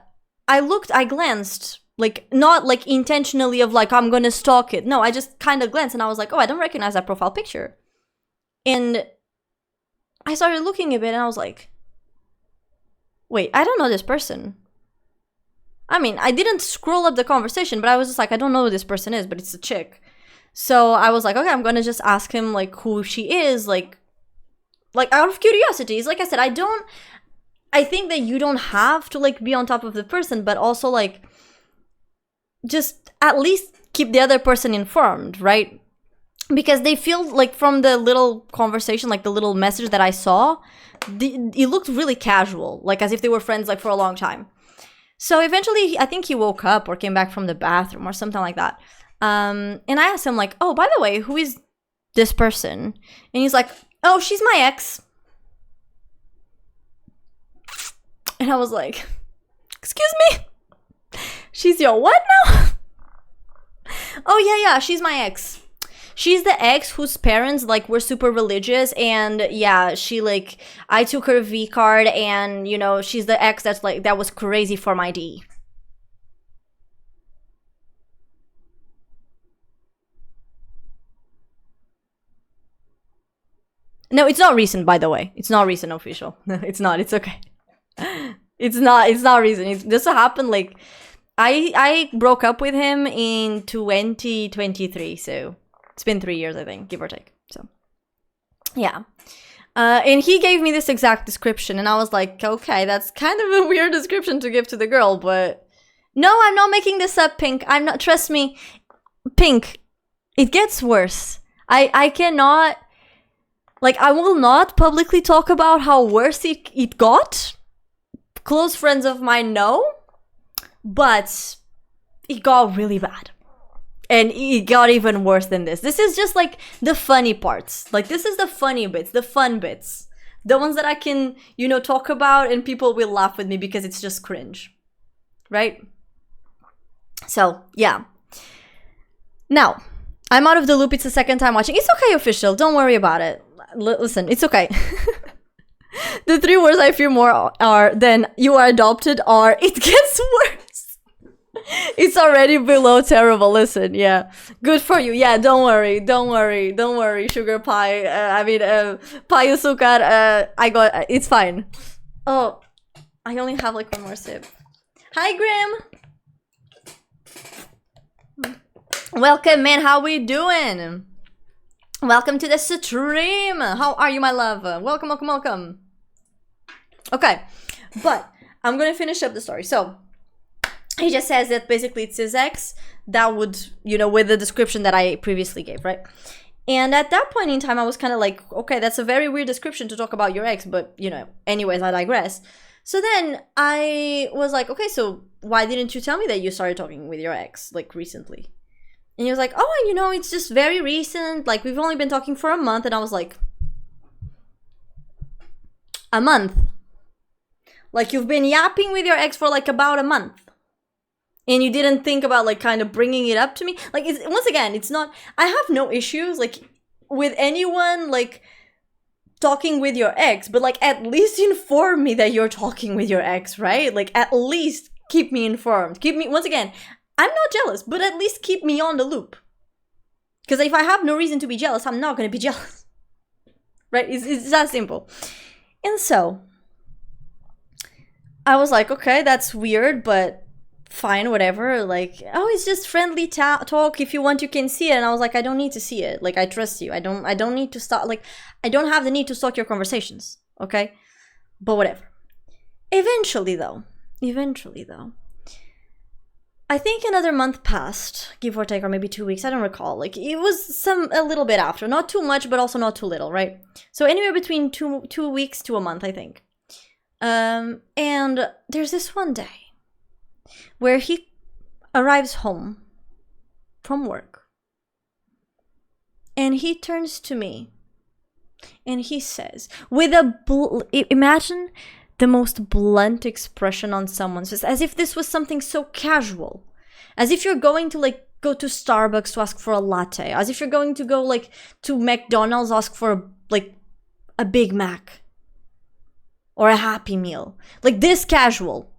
I glanced, like not like intentionally of like, I'm gonna stalk it. No, I just kind of glanced and I was like, oh, I don't recognize that profile picture. And I started looking a bit and I was like, wait, I don't know this person. I mean, I didn't scroll up the conversation, but I was just like, I don't know who this person is, but it's a chick. So I was like, okay, I'm gonna just ask him like who she is, like out of curiosity. Like I said, I think that you don't have to like be on top of the person, but also like just at least keep the other person informed, right? Because they feel like from the little conversation, like the little message that I saw, it looked really casual, like as if they were friends like for a long time. So eventually, I think he woke up or came back from the bathroom or something like that. And I asked him like, oh, by the way, who is this person? And he's like, oh, she's my ex. And I was like, excuse me? She's your what now? Oh, yeah, she's my ex. She's the ex whose parents like were super religious, and yeah, she like I took her V card, and you know she's the ex that's like that was crazy for my D. No, it's not recent, by the way. It's not recent official. It's not. It's okay. It's not recent. It just happened like I broke up with him in 2023, so. It's been 3 years, I think, give or take. So, yeah. And he gave me this exact description, and I was like, okay, that's kind of a weird description to give to the girl, but no, I'm not making this up, Pink. I'm not, trust me, Pink, it gets worse. I cannot, like, I will not publicly talk about how worse it got. Close friends of mine know, but it got really bad. And it got even worse than this. This is just like the funny parts. Like this is the funny bits, the fun bits. The ones that I can, you know, talk about and people will laugh with me because it's just cringe. Right? So, yeah. Now, I'm out of the loop. It's the second time watching. It's okay, official. Don't worry about it. Listen, it's okay. The 3 words I fear more are than you are adopted are it gets worse. It's already below terrible. Listen, yeah. Good for you. Yeah, don't worry. Sugar pie. Pie azúcar. I got it's fine. Oh, I only have like one more sip. Hi, Grim. Welcome, man. How we doing? Welcome to the stream. How are you, my love? Welcome. Okay, but I'm gonna finish up the story. So he just says that basically it's his ex that would, you know, with the description that I previously gave, right? And at that point in time, I was kind of like, okay, that's a very weird description to talk about your ex, but, you know, anyways, I digress. So then I was like, okay, so why didn't you tell me that you started talking with your ex, like, recently? And he was like, oh, you know, it's just very recent. Like, we've only been talking for a month. And I was like, a month? Like, you've been yapping with your ex for, like, about a month. And you didn't think about, like, kind of bringing it up to me? Like, once again, it's not... I have no issues, like, with anyone, like, talking with your ex, but like at least inform me that you're talking with your ex, right? Like at least keep me informed. Keep me, once again, I'm not jealous, but at least keep me on the loop. Because if I have no reason to be jealous, I'm not going to be jealous. Right? It's that simple. And so I was like, okay, that's weird, but fine, whatever. Like, oh, it's just friendly talk. If you want, you can see it. And I was like, I don't need to see it. Like, I trust you. I don't need to stalk. Like, I don't have the need to stalk your conversations. Okay? But whatever. Eventually, though, I think another month passed, give or take, or maybe 2 weeks. I don't recall. Like, it was a little bit after. Not too much, but also not too little, right? So anywhere between two weeks to a month, I think. And there's this one day where he arrives home from work. And he turns to me. And he says, with imagine the most blunt expression on someone's face, as if this was something so casual, as if you're going to like go to Starbucks to ask for a latte, as if you're going to go like to McDonald's, ask for like a Big Mac or a Happy Meal, like this casual,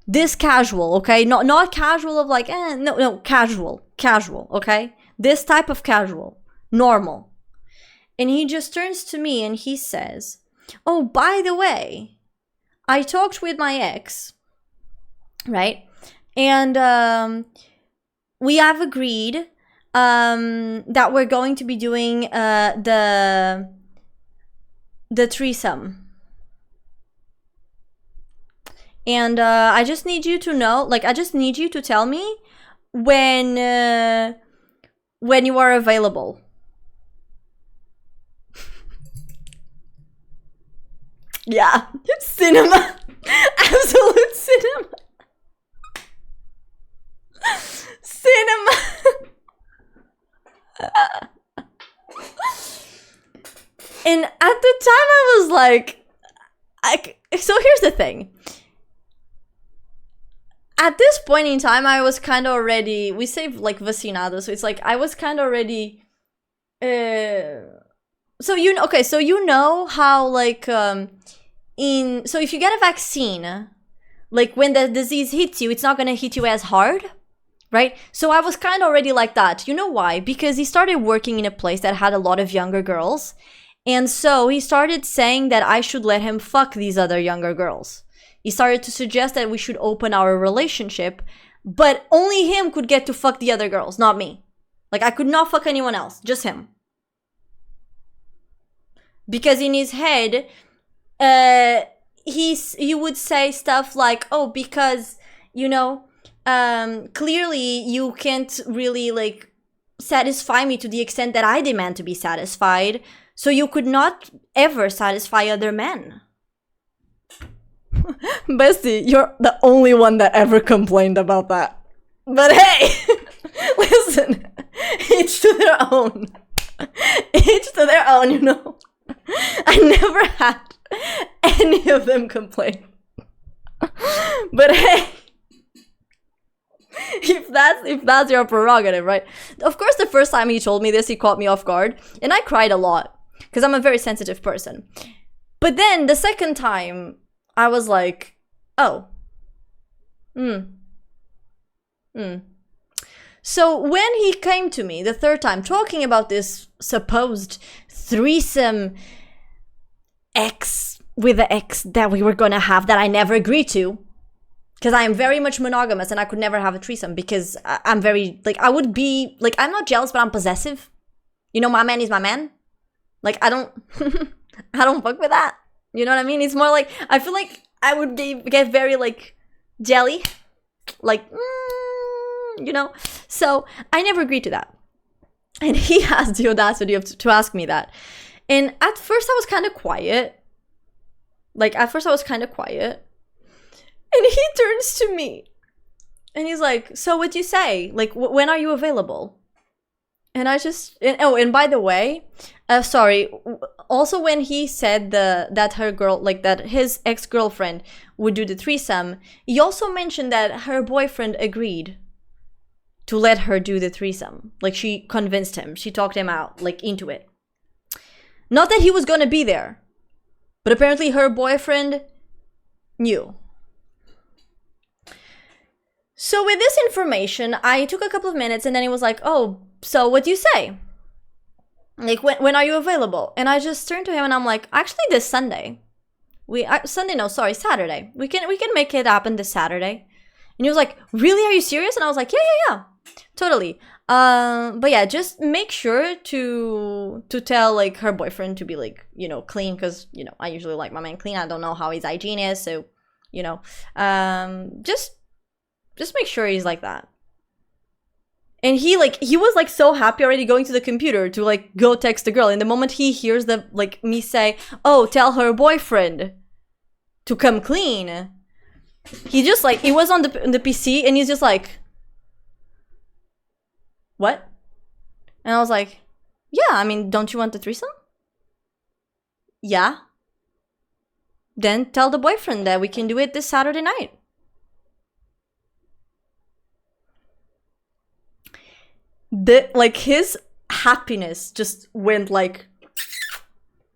okay, not casual of like no, casual, okay, this type of casual, normal. And he just turns to me and he says, oh, by the way, I talked with my ex, right? And we have agreed that we're going to be doing the threesome. And I just need you to know, like, I just need you to tell me when you are available. Yeah, cinema. Absolute cinema. Cinema. And at the time I was like, so here's the thing. At this point in time, I was kind of already, we say like vacinado, so it's like I was kind of already, so you know, okay, so you know how like, so if you get a vaccine, like when the disease hits you, it's not gonna hit you as hard, right? So I was kind of already like that. You know why? Because he started working in a place that had a lot of younger girls. And so he started saying that I should let him fuck these other younger girls. He started to suggest that we should open our relationship, but only him could get to fuck the other girls, not me. Like I could not fuck anyone else, just him. Because in his head, he would say stuff like, oh, because, you know, clearly you can't really like satisfy me to the extent that I demand to be satisfied, so you could not ever satisfy other men. Bestie, you're the only one that ever complained about that. But hey, listen, each to their own. Each to their own, you know. I never had any of them complain. But hey, if that's your prerogative, right? Of course, the first time he told me this, he caught me off guard, and I cried a lot because I'm a very sensitive person. But then the second time, I was like, oh, So when he came to me the third time talking about this supposed threesome with the ex that we were gonna have that I never agreed to, because I am very much monogamous and I could never have a threesome because I'm very, like, I would be, like, I'm not jealous, but I'm possessive. You know, my man is my man. Like, I don't, I don't fuck with that. You know what I mean? It's more like, I feel like I would get very, like, jelly. Like, you know? So, I never agreed to that. And he has the audacity to ask me that. And at first, I was kind of quiet. And he turns to me. And he's like, so what do you say? Like, when are you available? And I just, and by the way, sorry, also when he said that his ex-girlfriend would do the threesome, he also mentioned that her boyfriend agreed to let her do the threesome. Like, she convinced him, she talked him out, like, into it. Not that he was gonna be there, But apparently her boyfriend knew. So with this information, I took a couple of minutes and then he was like, oh, so what do you say? Like, when are you available? And I just turned to him and I'm like, actually this Sunday. Saturday. We can make it happen this Saturday. And he was like, really? Are you serious? And I was like, yeah. Totally. But yeah, just make sure to tell like her boyfriend to be like, you know, clean, because, you know, I usually like my man clean. I don't know how his hygiene is, so, you know, just make sure he's like that. And he was like so happy already going to the computer to like go text the girl. And the moment he hears the like me say, oh, tell her boyfriend to come clean, he just like, he was on the PC and he's just like, what? And I was like, yeah, I mean, don't you want the threesome? Yeah. Then tell the boyfriend that we can do it this Saturday night. Like his happiness just went like,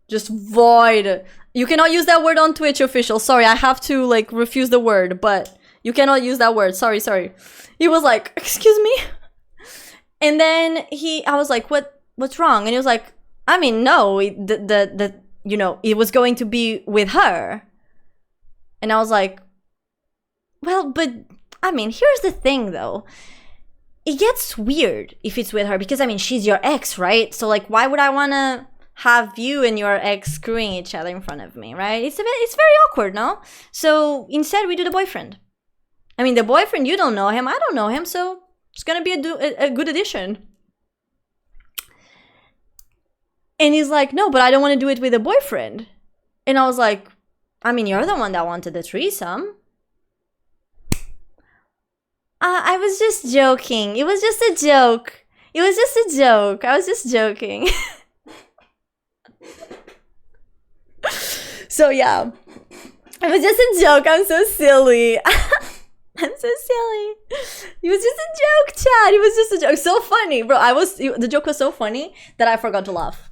just void. You cannot use that word on Twitch, official. Sorry, I have to like refuse the word, but you cannot use that word. Sorry. He was like, excuse me? And then I was like, what's wrong? And he was like, I mean, no, you know, it was going to be with her. And I was like, well, but I mean, here's the thing though. It gets weird if it's with her because, I mean, she's your ex, right? So, like, why would I want to have you and your ex screwing each other in front of me, right? It's very awkward, no? So, instead, we do the boyfriend. I mean, the boyfriend, you don't know him, I don't know him, so it's gonna be a good addition. And he's like, no, but I don't want to do it with a boyfriend. And I was like, I mean, you're the one that wanted the threesome. I was just joking. It was just a joke. I was just joking. So yeah. It was just a joke. I'm so silly. I'm so silly. It was just a joke, Chad. It was just a joke. So funny, bro. The joke was so funny that I forgot to laugh.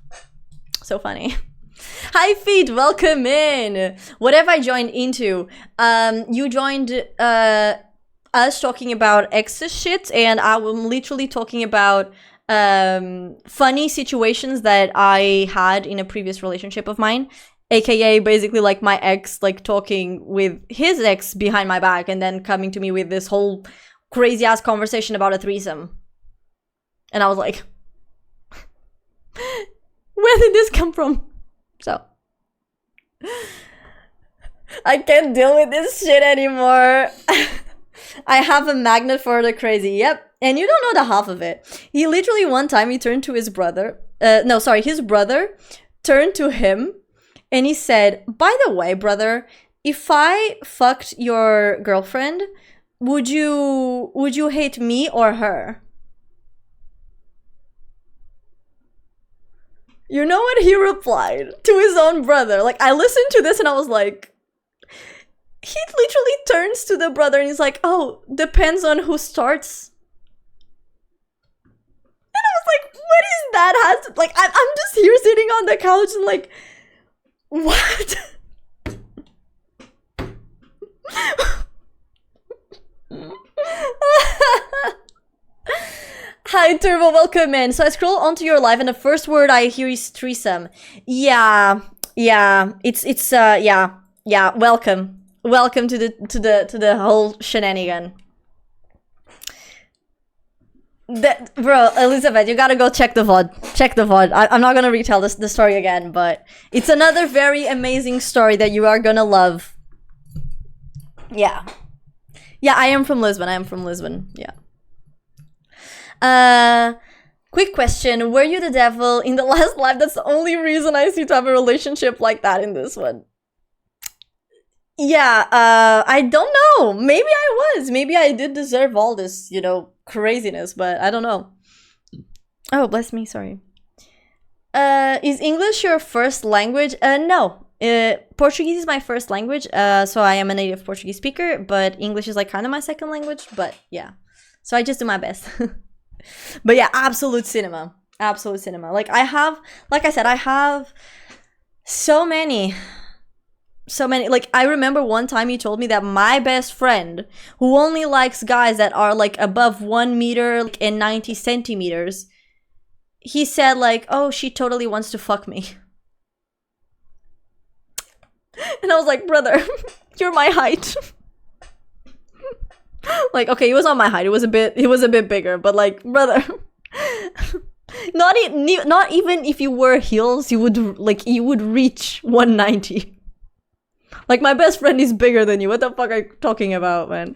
So funny. Hi, Feet. Welcome in. What have I joined into? You joined us talking about exes shit, and I'm literally talking about funny situations that I had in a previous relationship of mine, aka basically like my ex like talking with his ex behind my back and then coming to me with this whole crazy ass conversation about a threesome. And I was like, where did this come from? So I can't deal with this shit anymore. I have a magnet for the crazy. Yep. And you don't know the half of it. He literally one time he turned to his brother. His brother turned to him and he said, by the way, brother, if I fucked your girlfriend, would you hate me or her? You know what he replied to his own brother? Like, I listened to this and I was like, he literally turns to the brother and he's like, oh, depends on who starts. And I was like, what is that? Like, I'm just here sitting on the couch and like, what? Hi, Turbo, welcome in. So I scroll onto your live and the first word I hear is threesome. Yeah, welcome. Welcome to the whole shenanigan. Bro, Elizabeth, you gotta go check the VOD. Check the VOD. I'm not gonna retell the story again, but it's another very amazing story that you are gonna love. Yeah. Yeah, I am from Lisbon. Yeah. Quick question. Were you the devil in the last live? That's the only reason I see to have a relationship like that in this one. Yeah, I don't know. Maybe I was. Maybe I did deserve all this, you know, craziness, but I don't know. Oh, bless me, sorry. Is English your first language? No. Portuguese is my first language, so I am a native Portuguese speaker, but English is like kind of my second language, but yeah. So I just do my best. But yeah, absolute cinema. Like I said, I have so many so many, like, I remember one time he told me that my best friend, who only likes guys that are like above 1 meter like, and 90 centimeters, he said like, oh, she totally wants to fuck me. And I was like, brother, you're my height. Like, okay, he was on my height. He was a bit bigger, but like, brother, not even if you wear heels, you would reach 190. Like, my best friend is bigger than you. What the fuck are you talking about, man?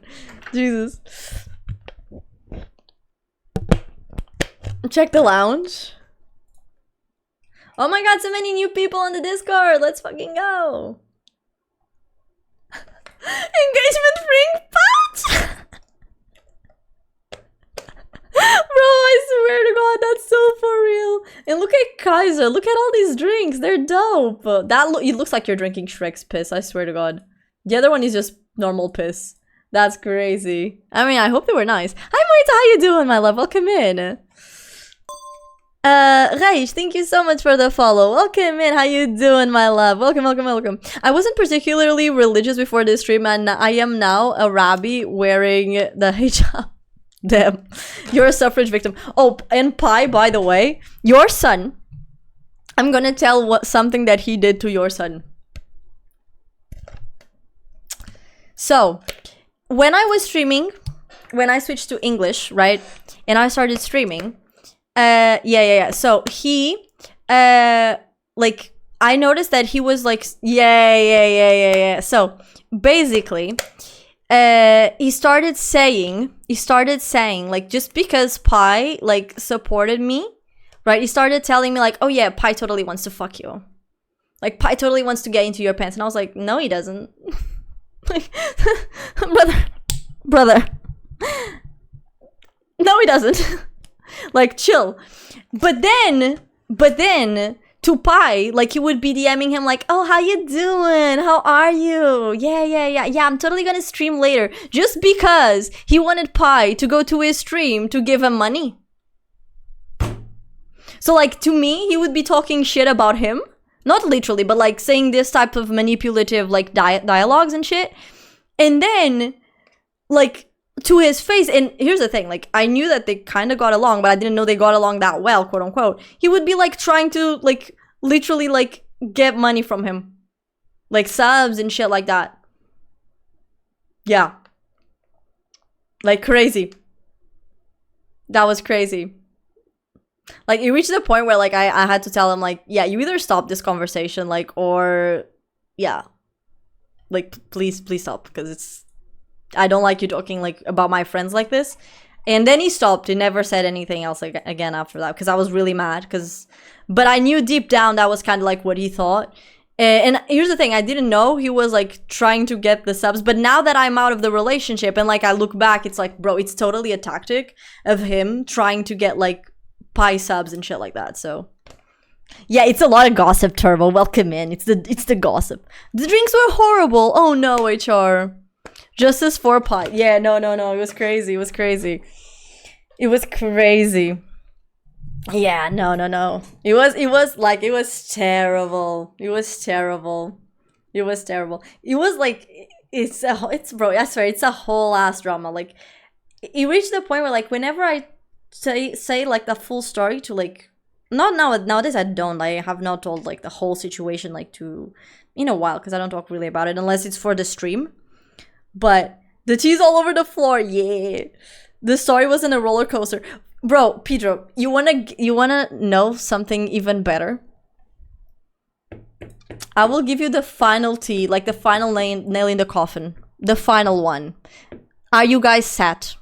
Jesus. Check the lounge. Oh my god, so many new people on the Discord. Let's fucking go. Engagement ring pouch. Bro, I swear to god, that's so for real. And look at Kaiser. Look at all these drinks. They're dope. It looks like you're drinking Shrek's piss, I swear to god. The other one is just normal piss. That's crazy. I mean, I hope they were nice. Hi Moita, how you doing, my love? Welcome in. Raish, thank you so much for the follow. Welcome in. How you doing, my love? Welcome, welcome, welcome. I wasn't particularly religious before this stream, and I am now a rabbi wearing the hijab. Damn, you're a suffrage victim. Oh, and Pi, by the way, your son, I'm gonna tell something that he did to your son. So, when I was streaming, when I switched to English, right, and I started streaming, so he, like, I noticed that he was like, so, basically, he started saying, like, just because Pi, like, supported me, right, he started telling me, like, oh yeah, Pi totally wants to fuck you. Like, Pi totally wants to get into your pants. And I was like, no, he doesn't. Like, brother. No, he doesn't. Like, chill. But then, to Pi, like, he would be DMing him like, oh, how you doing? How are you? Yeah, I'm totally gonna stream later. Just because he wanted Pi to go to his stream to give him money. So, like, to me, he would be talking shit about him. Not literally, but, like, saying this type of manipulative, like, dialogues and shit. And then, like, to his face, and here's the thing, like, I knew that they kind of got along, but I didn't know they got along that well, quote unquote. He would be, like, trying to, like, literally, like, get money from him. Like, subs and shit like that. Yeah. Like, crazy. That was crazy. Like, it reached the point where, like, I had to tell him, like, yeah, you either stop this conversation, like, or, yeah. Like, please stop, because it's, I don't like you talking, like, about my friends like this. And then he stopped. He never said anything else again after that, because I was really mad, but I knew deep down that was kind of, like, what he thought. And here's the thing, I didn't know he was, like, trying to get the subs, but now that I'm out of the relationship, and, like, I look back, it's like, bro, it's totally a tactic of him trying to get, like, Pi subs and shit like that, so... Yeah, it's a lot of gossip, Turbo. Welcome in. It's the gossip. The drinks were horrible. Oh no, HR. Justice for Pi. Yeah, no. It was crazy. It was crazy. Yeah, no. It was terrible. It was like, bro, I swear, it's a whole ass drama. Like, it reached the point where, like, whenever I say like the full story to, like, not nowadays I don't. I have not told, like, the whole situation, like, to, in a while, because I don't talk really about it unless it's for the stream. But the cheese all over the floor, yeah. The story wasn't a roller coaster. Bro, Pedro, you wanna know something even better? I will give you the final tea, like the final nail in the coffin. The final one. Are you guys set?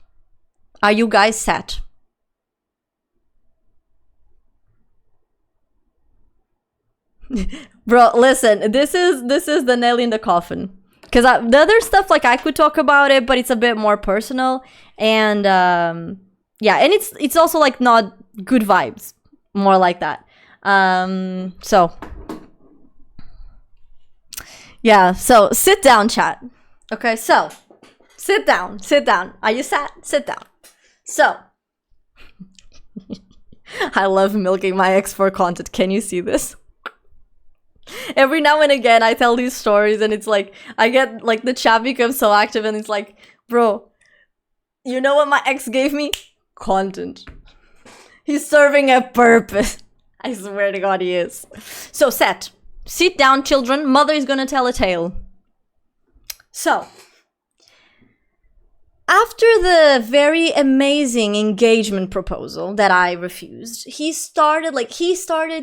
Bro, listen, this is the nail in the coffin. Because the other stuff, like, I could talk about it, but it's a bit more personal. And, yeah, and it's also, like, not good vibes. More like that. So. Yeah, so, sit down, chat. Okay, so. Sit down. Are you sat? Sit down. So. I love milking my ex for content. Can you see this? Every now and again, I tell these stories, and it's like I get like the chat becomes so active, and it's like, bro, you know what my ex gave me? Content. He's serving a purpose. I swear to God, he is. So, sit down, children. Mother is gonna tell a tale. So, after the very amazing engagement proposal that I refused, he started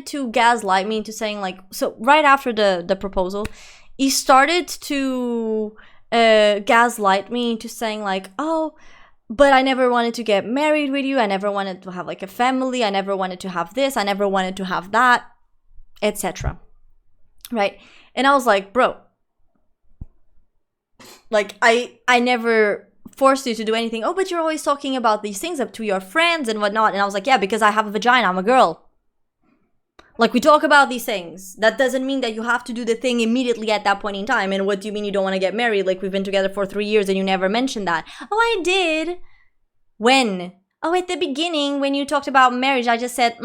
to gaslight me into saying like, so right after the proposal, he started to gaslight me into saying like, oh, but I never wanted to get married with you. I never wanted to have like a family. I never wanted to have this. I never wanted to have that, etc. Right? And I was like, bro, like I never forced you to do anything. Oh, but you're always talking about these things up to your friends and whatnot. And I was like, yeah, because I have a vagina. I'm a girl. Like, we talk about these things. That doesn't mean that you have to do the thing immediately at that point in time. And what do you mean you don't want to get married? Like, we've been together for 3 years and you never mentioned that. Oh, I did. When? Oh, at the beginning, when you talked about marriage, I just said,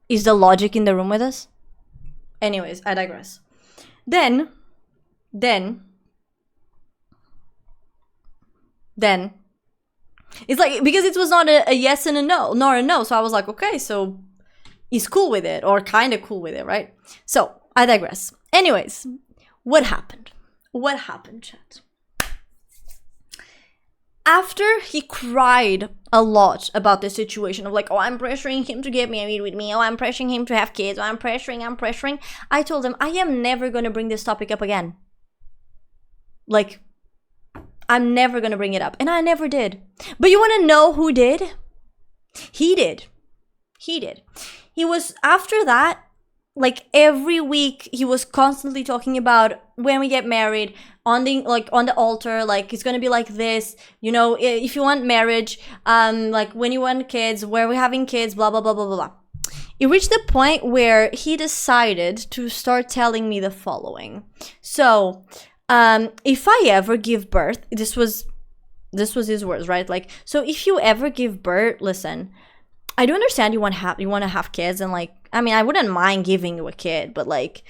Is the logic in the room with us? Anyways, I digress. Then, it's like, because it was not a yes and a no, nor a no. So I was like, okay, so he's cool with it, or kind of cool with it, right? So I digress. Anyways, what happened? What happened, chat? After he cried a lot about the situation of like, oh, I'm pressuring him to get married with me. Oh, I'm pressuring him to have kids. Oh, I'm pressuring. I told him, I am never going to bring this topic up again. Like, I'm never going to bring it up. And I never did. But you want to know who did? He did. He was, after that, like every week he was constantly talking about when we get married on the altar, like it's gonna be like this, you know, if you want marriage, like when you want kids, where we're having kids, blah blah blah blah blah. It reached the point where he decided to start telling me the following. So if I ever give birth, this was his words, right? Like, so if you ever give birth, listen, I do understand you want to have kids, and like, I mean, I wouldn't mind giving you a kid, but like,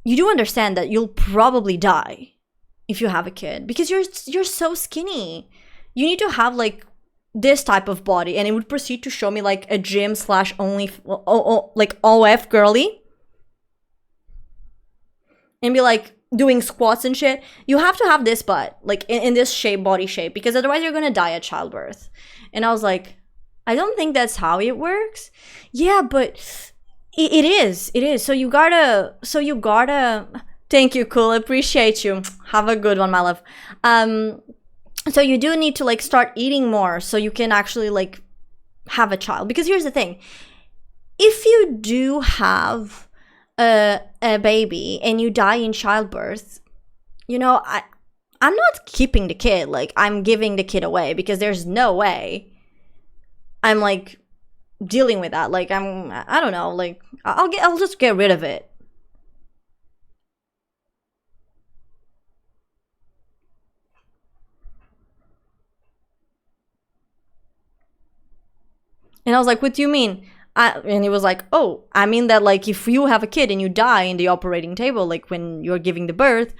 you do understand that you'll probably die if you have a kid, because you're so skinny. You need to have like this type of body. And it would proceed to show me like a gym / only like OF girly, and be like doing squats and shit. You have to have this butt, like in this shape, body shape, because otherwise you're gonna die at childbirth. And I was like, I don't think that's how it works. Yeah, but it is. So you gotta, thank you, cool, appreciate you. Have a good one, my love. So you do need to like start eating more so you can actually like have a child. Because here's the thing. If you do have a baby and you die in childbirth, you know, I'm not keeping the kid. Like, I'm giving the kid away, because there's no way I'm like dealing with that. Like, I don't know, like I'll just get rid of it. And I was like, what do you mean? And he was like, oh, I mean that like if you have a kid and you die in the operating table, like when you're giving the birth,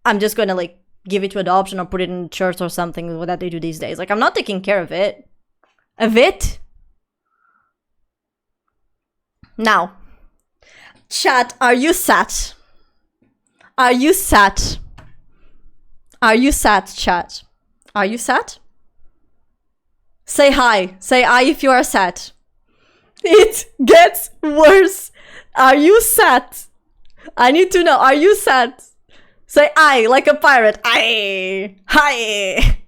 I'm just gonna like give it to adoption or put it in church or something that they do these days. Like, I'm not taking care of it. Now, chat, are you sat? Are you sat? Chat? Are you sat? Say hi. Say I if you are sat. It gets worse. Are you sat? I need to know. Are you sat? Say I, like a pirate. I. Hi.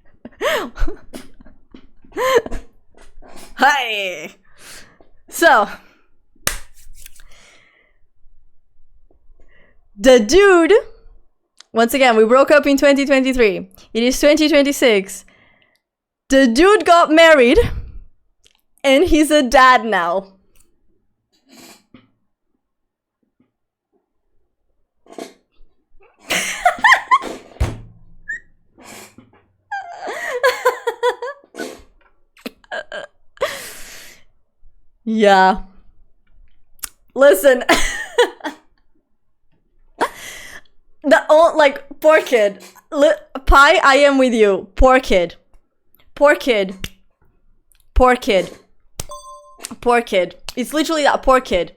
Hi. So, the dude, once again, we broke up in 2023. It is 2026. The dude got married, and he's a dad now. Yeah. Listen. Poor kid. Pie, I am with you. Poor kid. Poor kid. Poor kid. Poor kid. It's literally that, poor kid.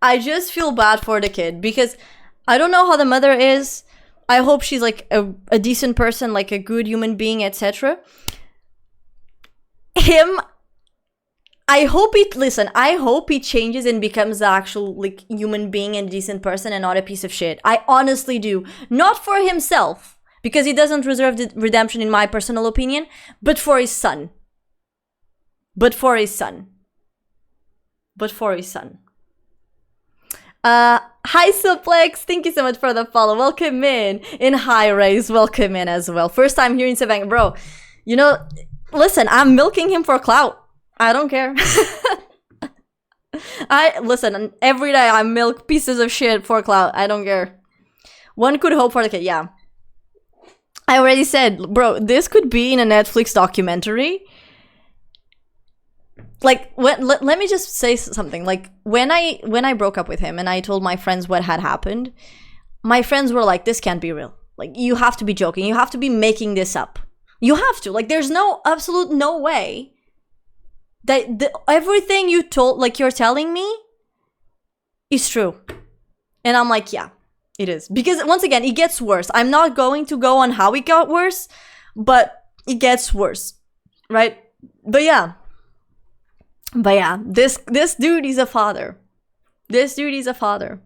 I just feel bad for the kid because I don't know how the mother is. I hope she's like a decent person, like a good human being, etc. Him, I hope he changes and becomes the actual like human being and decent person and not a piece of shit. I honestly do. Not for himself, because he doesn't deserve the redemption in my personal opinion, but for his son. But for his son. Hi Suplex, thank you so much for the follow. Welcome in. And hi Rays, welcome in as well. First time here in Savannah, bro. You know, listen, I'm milking him for clout. I don't care. Listen, every day I milk pieces of shit for clout. I don't care. One could hope for the kid, yeah. I already said, bro, this could be in a Netflix documentary. Like, let me just say something. Like, when I broke up with him and I told my friends what had happened, my friends were like, this can't be real. Like, you have to be joking. You have to be making this up. You have to. Like, there's absolute no way that everything you told, like, you're telling me is true. And I'm like, yeah, it is. Because, once again, it gets worse. I'm not going to go on how it got worse, but it gets worse. Right? But yeah, this dude is a father. This dude is a father.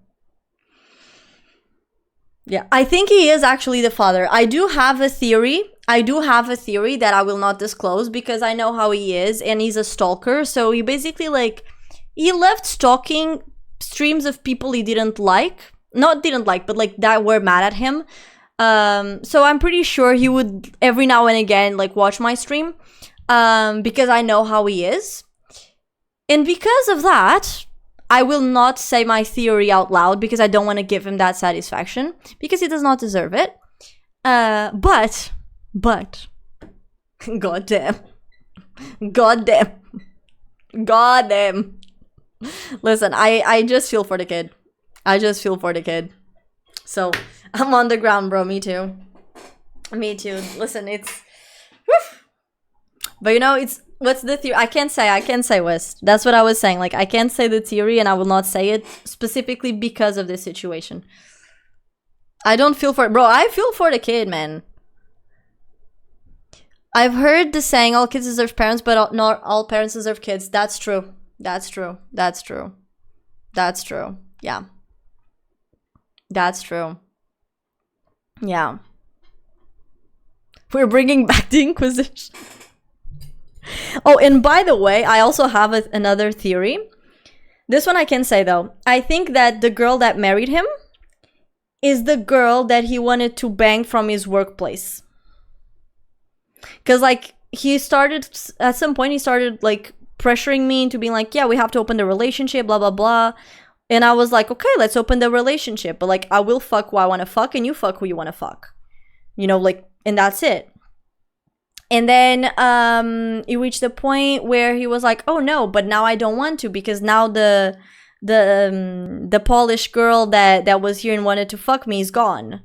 Yeah, I think he is actually the father. I do have a theory that I will not disclose because I know how he is and he's a stalker. So he basically he left stalking streams of people he didn't like. Not didn't like, but like that were mad at him. So I'm pretty sure he would every now and again like watch my stream because I know how he is. And because of that, I will not say my theory out loud because I don't want to give him that satisfaction because he does not deserve it. But, goddamn. Listen, I just feel for the kid. So, I'm on the ground, bro. Me too. Listen, it's... But you know, what's the theory? I can't say West. That's what I was saying. Like, I can't say the theory and I will not say it specifically because of this situation. I don't feel for it. Bro, I feel for the kid, man. I've heard the saying, all kids deserve parents, but not all parents deserve kids. That's true. Yeah. That's true. Yeah. We're bringing back the Inquisition. Oh, and by the way, I also have another theory. This one I can say, though. I think that the girl that married him is the girl that he wanted to bang from his workplace. Because, like, at some point, he started, like, pressuring me into being like, yeah, we have to open the relationship, blah, blah, blah. And I was like, okay, let's open the relationship. But, like, I will fuck who I want to fuck, and you fuck who you want to fuck. You know, like, and that's it. And then it reached the point where he was like, oh no, but now I don't want to because now the Polish girl that was here and wanted to fuck me is gone.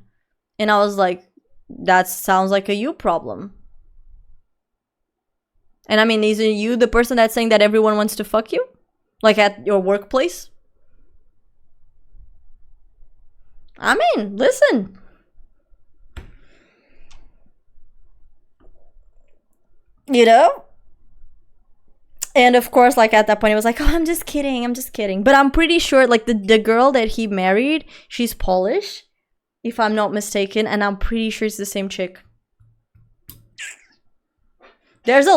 And I was like, that sounds like a you problem. And I mean, isn't you the person that's saying that everyone wants to fuck you? Like at your workplace? I mean, listen. You know? And of course, like at that point, it was like, oh, I'm just kidding. But I'm pretty sure, like the girl that he married, she's Polish, if I'm not mistaken. And I'm pretty sure it's the same chick. There's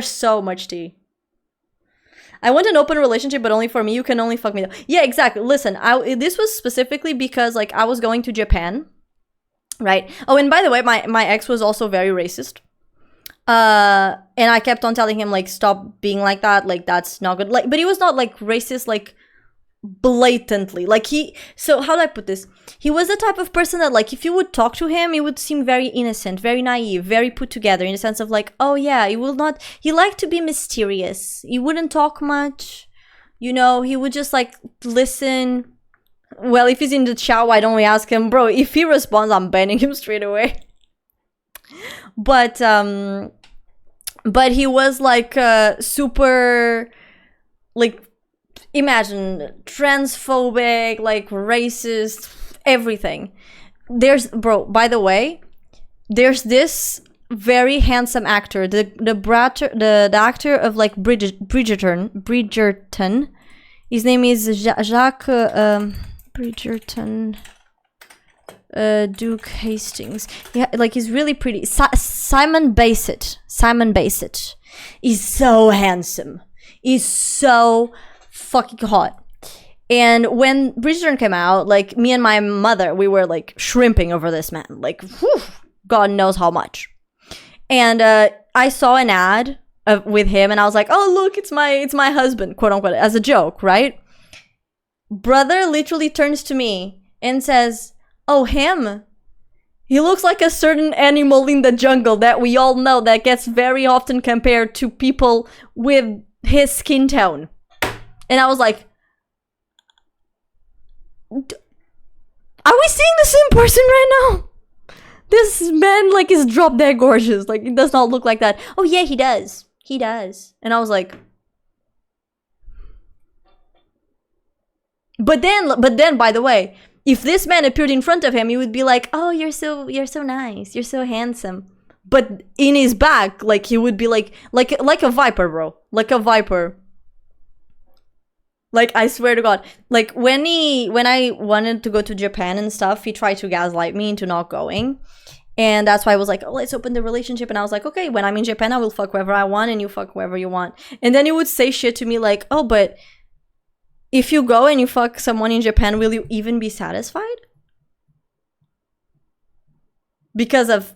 so much tea. I want an open relationship, but only for me. You can only fuck me though. Yeah, exactly. Listen, this was specifically because like I was going to Japan, right? Oh, and by the way, my ex was also very racist. And I kept on telling him like, stop being like that, like that's not good. Like, but he was not like racist, like blatantly. Like so how do I put this? He was the type of person that like, if you would talk to him, he would seem very innocent, very naive, very put together in the sense of like, oh yeah, he liked to be mysterious. He wouldn't talk much, you know, he would just like listen. Well, if he's in the chat, why don't we ask him? Bro, if he responds, I'm banning him straight away. But he was like super, like, imagine, transphobic, like racist, everything. Bro, by the way, there's this very handsome actor, the actor of like Bridgerton. His name is Jacques Bridgerton. Duke Hastings. Yeah, like he's really pretty. Simon Bassett. He's so handsome. He's so fucking hot. And when Bridgerton came out, like me and my mother, we were like shrimping over this man. Like, whew, God knows how much. And I saw an ad with him, and I was like, "Oh, look, it's my husband," quote unquote, as a joke, right? Brother literally turns to me and says, "Oh, him? He looks like a certain animal in the jungle that we all know that gets very often compared to people with his skin tone." And I was like, are we seeing the same person right now? This man, like, is drop dead gorgeous. Like, he does not look like that. Oh, yeah, he does. He does. And I was like... But then, by the way, if this man appeared in front of him, he would be like, "Oh, you're so nice. You're so handsome." But in his back, like, he would be like a viper, bro. Like a viper. Like, I swear to God. Like, when I wanted to go to Japan and stuff, he tried to gaslight me into not going. And that's why I was like, "Oh, let's open the relationship." And I was like, "Okay, when I'm in Japan, I will fuck whoever I want and you fuck whoever you want." And then he would say shit to me like, "Oh, but if you go and you fuck someone in Japan, will you even be satisfied?" Because of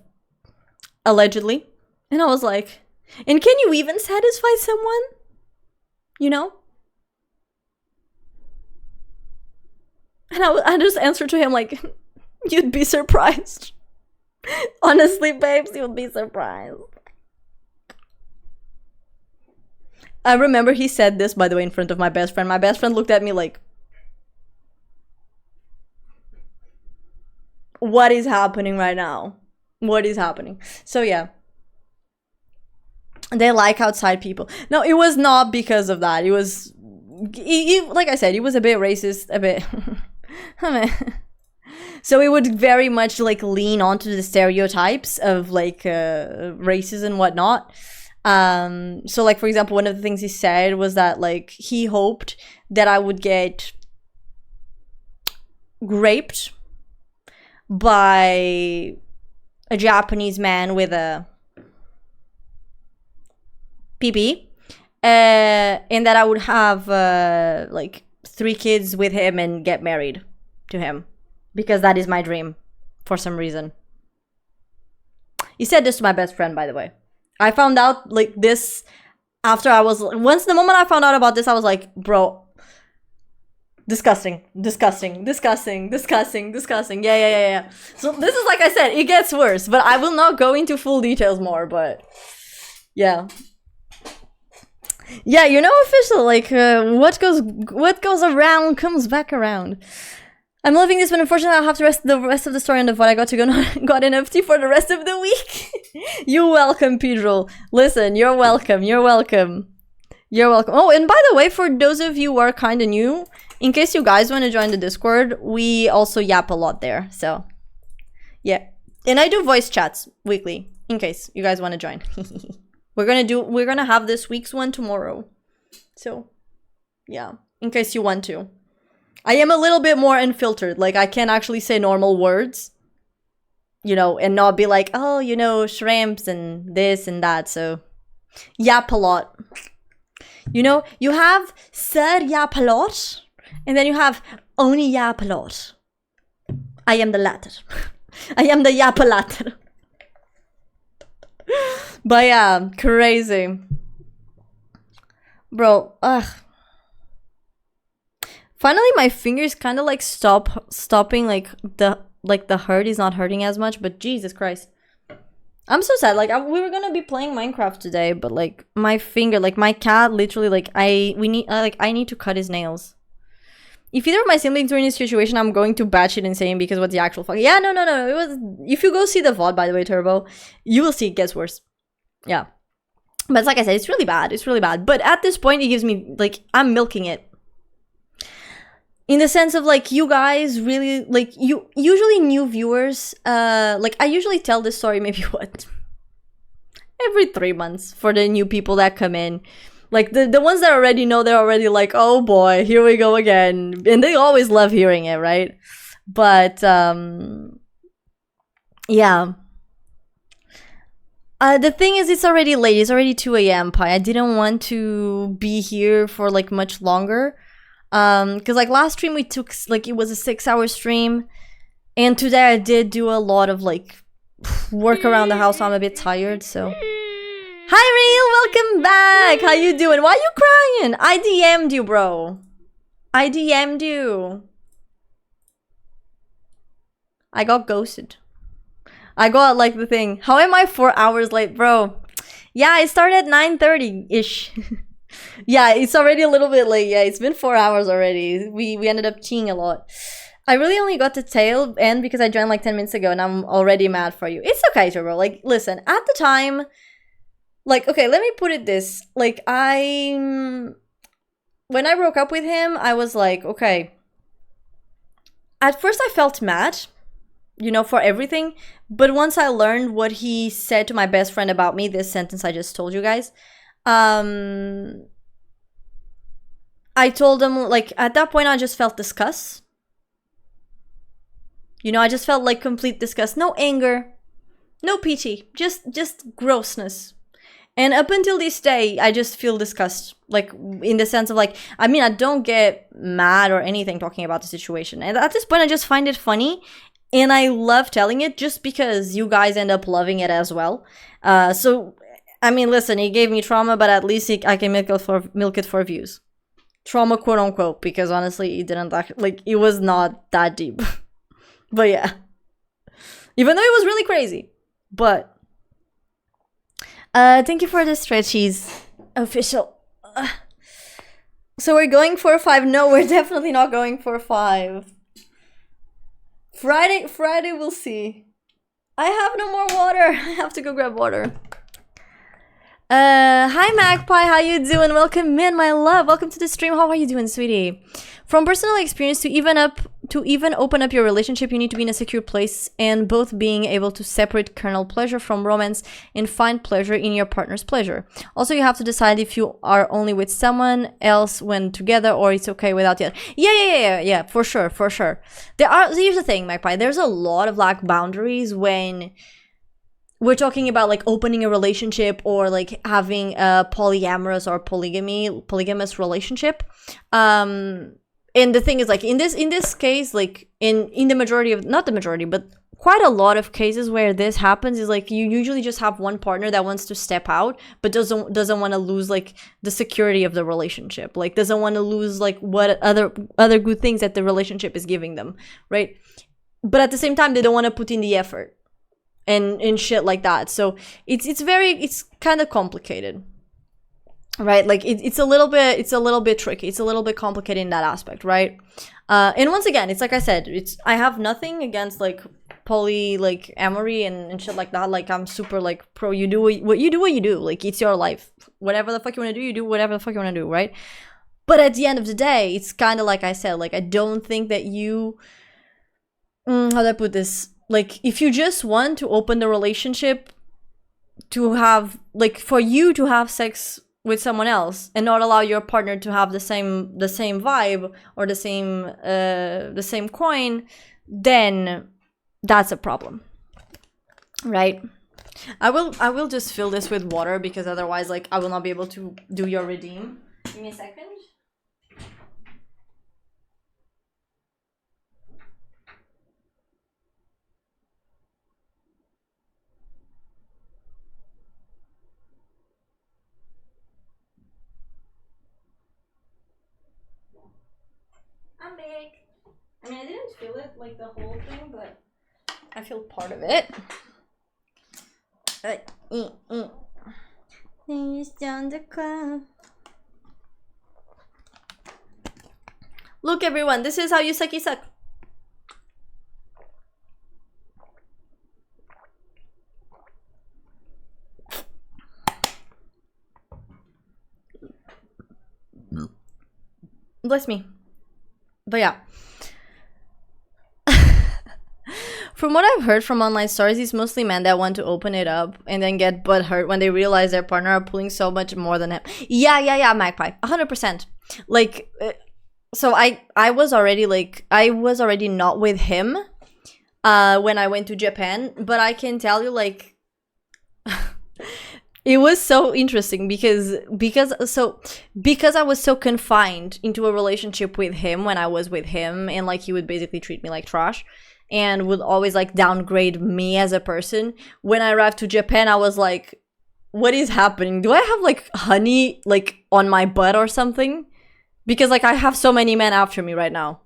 allegedly. And I was like, and can you even satisfy someone? You know? And I just answered to him like, "You'd be surprised." Honestly, babes, you'd be surprised. I remember he said this, by the way, in front of my best friend. My best friend looked at me like, what is happening right now? What is happening? So yeah. They like outside people. No, it was not because of that. It was... like I said, he was a bit racist, a bit... So it would very much like lean onto the stereotypes of like races and whatnot. So like, for example, one of the things he said was that like he hoped that I would get raped by a Japanese man with a PB, and that I would have like 3 kids with him and get married to him, because that is my dream for some reason. He said this to my best friend, by the way. I found out like this after the moment I found out about this, I was like, bro, disgusting. Yeah. So this is, like I said, it gets worse, but I will not go into full details more, but yeah. Yeah, you know, official, like, what goes around comes back around. I'm loving this, but unfortunately I'll have the rest of the story on the VOD. I got to go got an FT for the rest of the week. You're welcome, Pedro. Listen, you're welcome. Oh, and by the way, for those of you who are kind of new, in case you guys want to join the Discord, we also yap a lot there. So, yeah. And I do voice chats weekly, in case you guys want to join. We're gonna have this week's one tomorrow. So, yeah, in case you want to. I am a little bit more unfiltered. Like, I can actually say normal words, you know, and not be like, oh, you know, shrimps and this and that. So, yap a lot. You know, you have sir yap a lot, and then you have only yap a lot. I am the latter. I am the yap a latter. But yeah, crazy. Bro, ugh. Finally, my fingers kind of like stopping, like the hurt is not hurting as much, but Jesus Christ. I'm so sad. Like we were gonna be playing Minecraft today, but like my finger, like my cat, literally, like I need to cut his nails. If either of my siblings were in this situation, I'm going to batshit insane because what's the actual fuck? Yeah, no. It was. If you go see the VOD, by the way, Turbo, you will see it gets worse. Yeah, but like I said, it's really bad. It's really bad. But at this point, it gives me like I'm milking it. In the sense of like you guys really like you usually new viewers like I usually tell this story maybe what every 3 months for the new people that come in, like the ones that already know, they're already like, oh boy, here we go again, and they always love hearing it, right? But yeah, the thing is, it's already late, it's already 2 a.m. Pi. I didn't want to be here for like much longer. Because like last stream we took like it was a 6-hour stream, and today I did do a lot of like work around the house, so I'm a bit tired. So hi Real, welcome back. How you doing? Why you crying? I DM'd you, bro. I DM'd you. I got ghosted. I got like the thing. How am I 4 hours late, bro? Yeah, I started at 9:30 ish. Yeah, it's already a little bit late. Yeah, it's been 4 hours already. We ended up teeing a lot. I really only got the tail end because I joined like 10 minutes ago and I'm already mad for you. It's okay, Turbo. Like, listen, at the time, like, okay, let me put it this. Like, when I broke up with him, I was like, okay. At first I felt mad, you know, for everything. But once I learned what he said to my best friend about me, this sentence I just told you guys, I told him, like, at that point, I just felt disgust. You know, I just felt like complete disgust. No anger, no pity, just grossness. And up until this day, I just feel disgust. Like, in the sense of, like, I mean, I don't get mad or anything talking about the situation. And at this point, I just find it funny. And I love telling it just because you guys end up loving it as well. So, I mean, listen, he gave me trauma, but at least I can milk it for views. Trauma, quote unquote, because honestly, it didn't like it was not that deep. But yeah, even though it was really crazy. But thank you for the stretchies, official. So we're going for 5. No, we're definitely not going for 5. Friday, we'll see. I have no more water. I have to go grab water. Hi Magpie, how you doing? Welcome in, my love. Welcome to the stream. How are you doing, sweetie? From personal experience, to even open up your relationship, you need to be in a secure place and both being able to separate carnal pleasure from romance and find pleasure in your partner's pleasure. Also, you have to decide if you are only with someone else when together or it's okay without the other. Yeah, for sure. Here's the thing, Magpie. There's a lot of like boundaries when we're talking about like opening a relationship or like having a polyamorous or polygamous relationship. And the thing is, like, in this case, like in the majority of, not the majority, but quite a lot of cases where this happens is like you usually just have one partner that wants to step out but doesn't want to lose like the security of the relationship, like doesn't want to lose like what other good things that the relationship is giving them, right? But at the same time, they don't want to put in the effort and shit like that. So it's kind of complicated, right? Like it's a little bit tricky. It's a little bit complicated in that aspect, right? And once again, it's like I said, I have nothing against like poly, like amory and shit like that. Like I'm super like pro. You do what you do. Like it's your life. Whatever the fuck you want to do, you do whatever the fuck you want to do, right? But at the end of the day, it's kind of like I said. Like I don't think that you. How do I put this? Like, if you just want to open the relationship to have, like, for you to have sex with someone else and not allow your partner to have the same vibe or the same coin, then that's a problem, right? I will just fill this with water because otherwise, like, I will not be able to do your redeem. Give me a second. I'm big. I mean, I didn't feel it like the whole thing, but I feel part of it. Look, everyone, this is how you sucky suck. Bless me. But yeah. From what I've heard from online stories, it's mostly men that want to open it up and then get butthurt when they realize their partner are pulling so much more than him. Yeah, Magpie. 100%. Like, so I was already not with him when I went to Japan, but I can tell you, like, it was so interesting because I was so confined into a relationship with him when I was with him, and like he would basically treat me like trash and would always like downgrade me as a person. When I arrived to Japan, I was like, what is happening? Do I have like honey like on my butt or something? Because like I have so many men after me right now.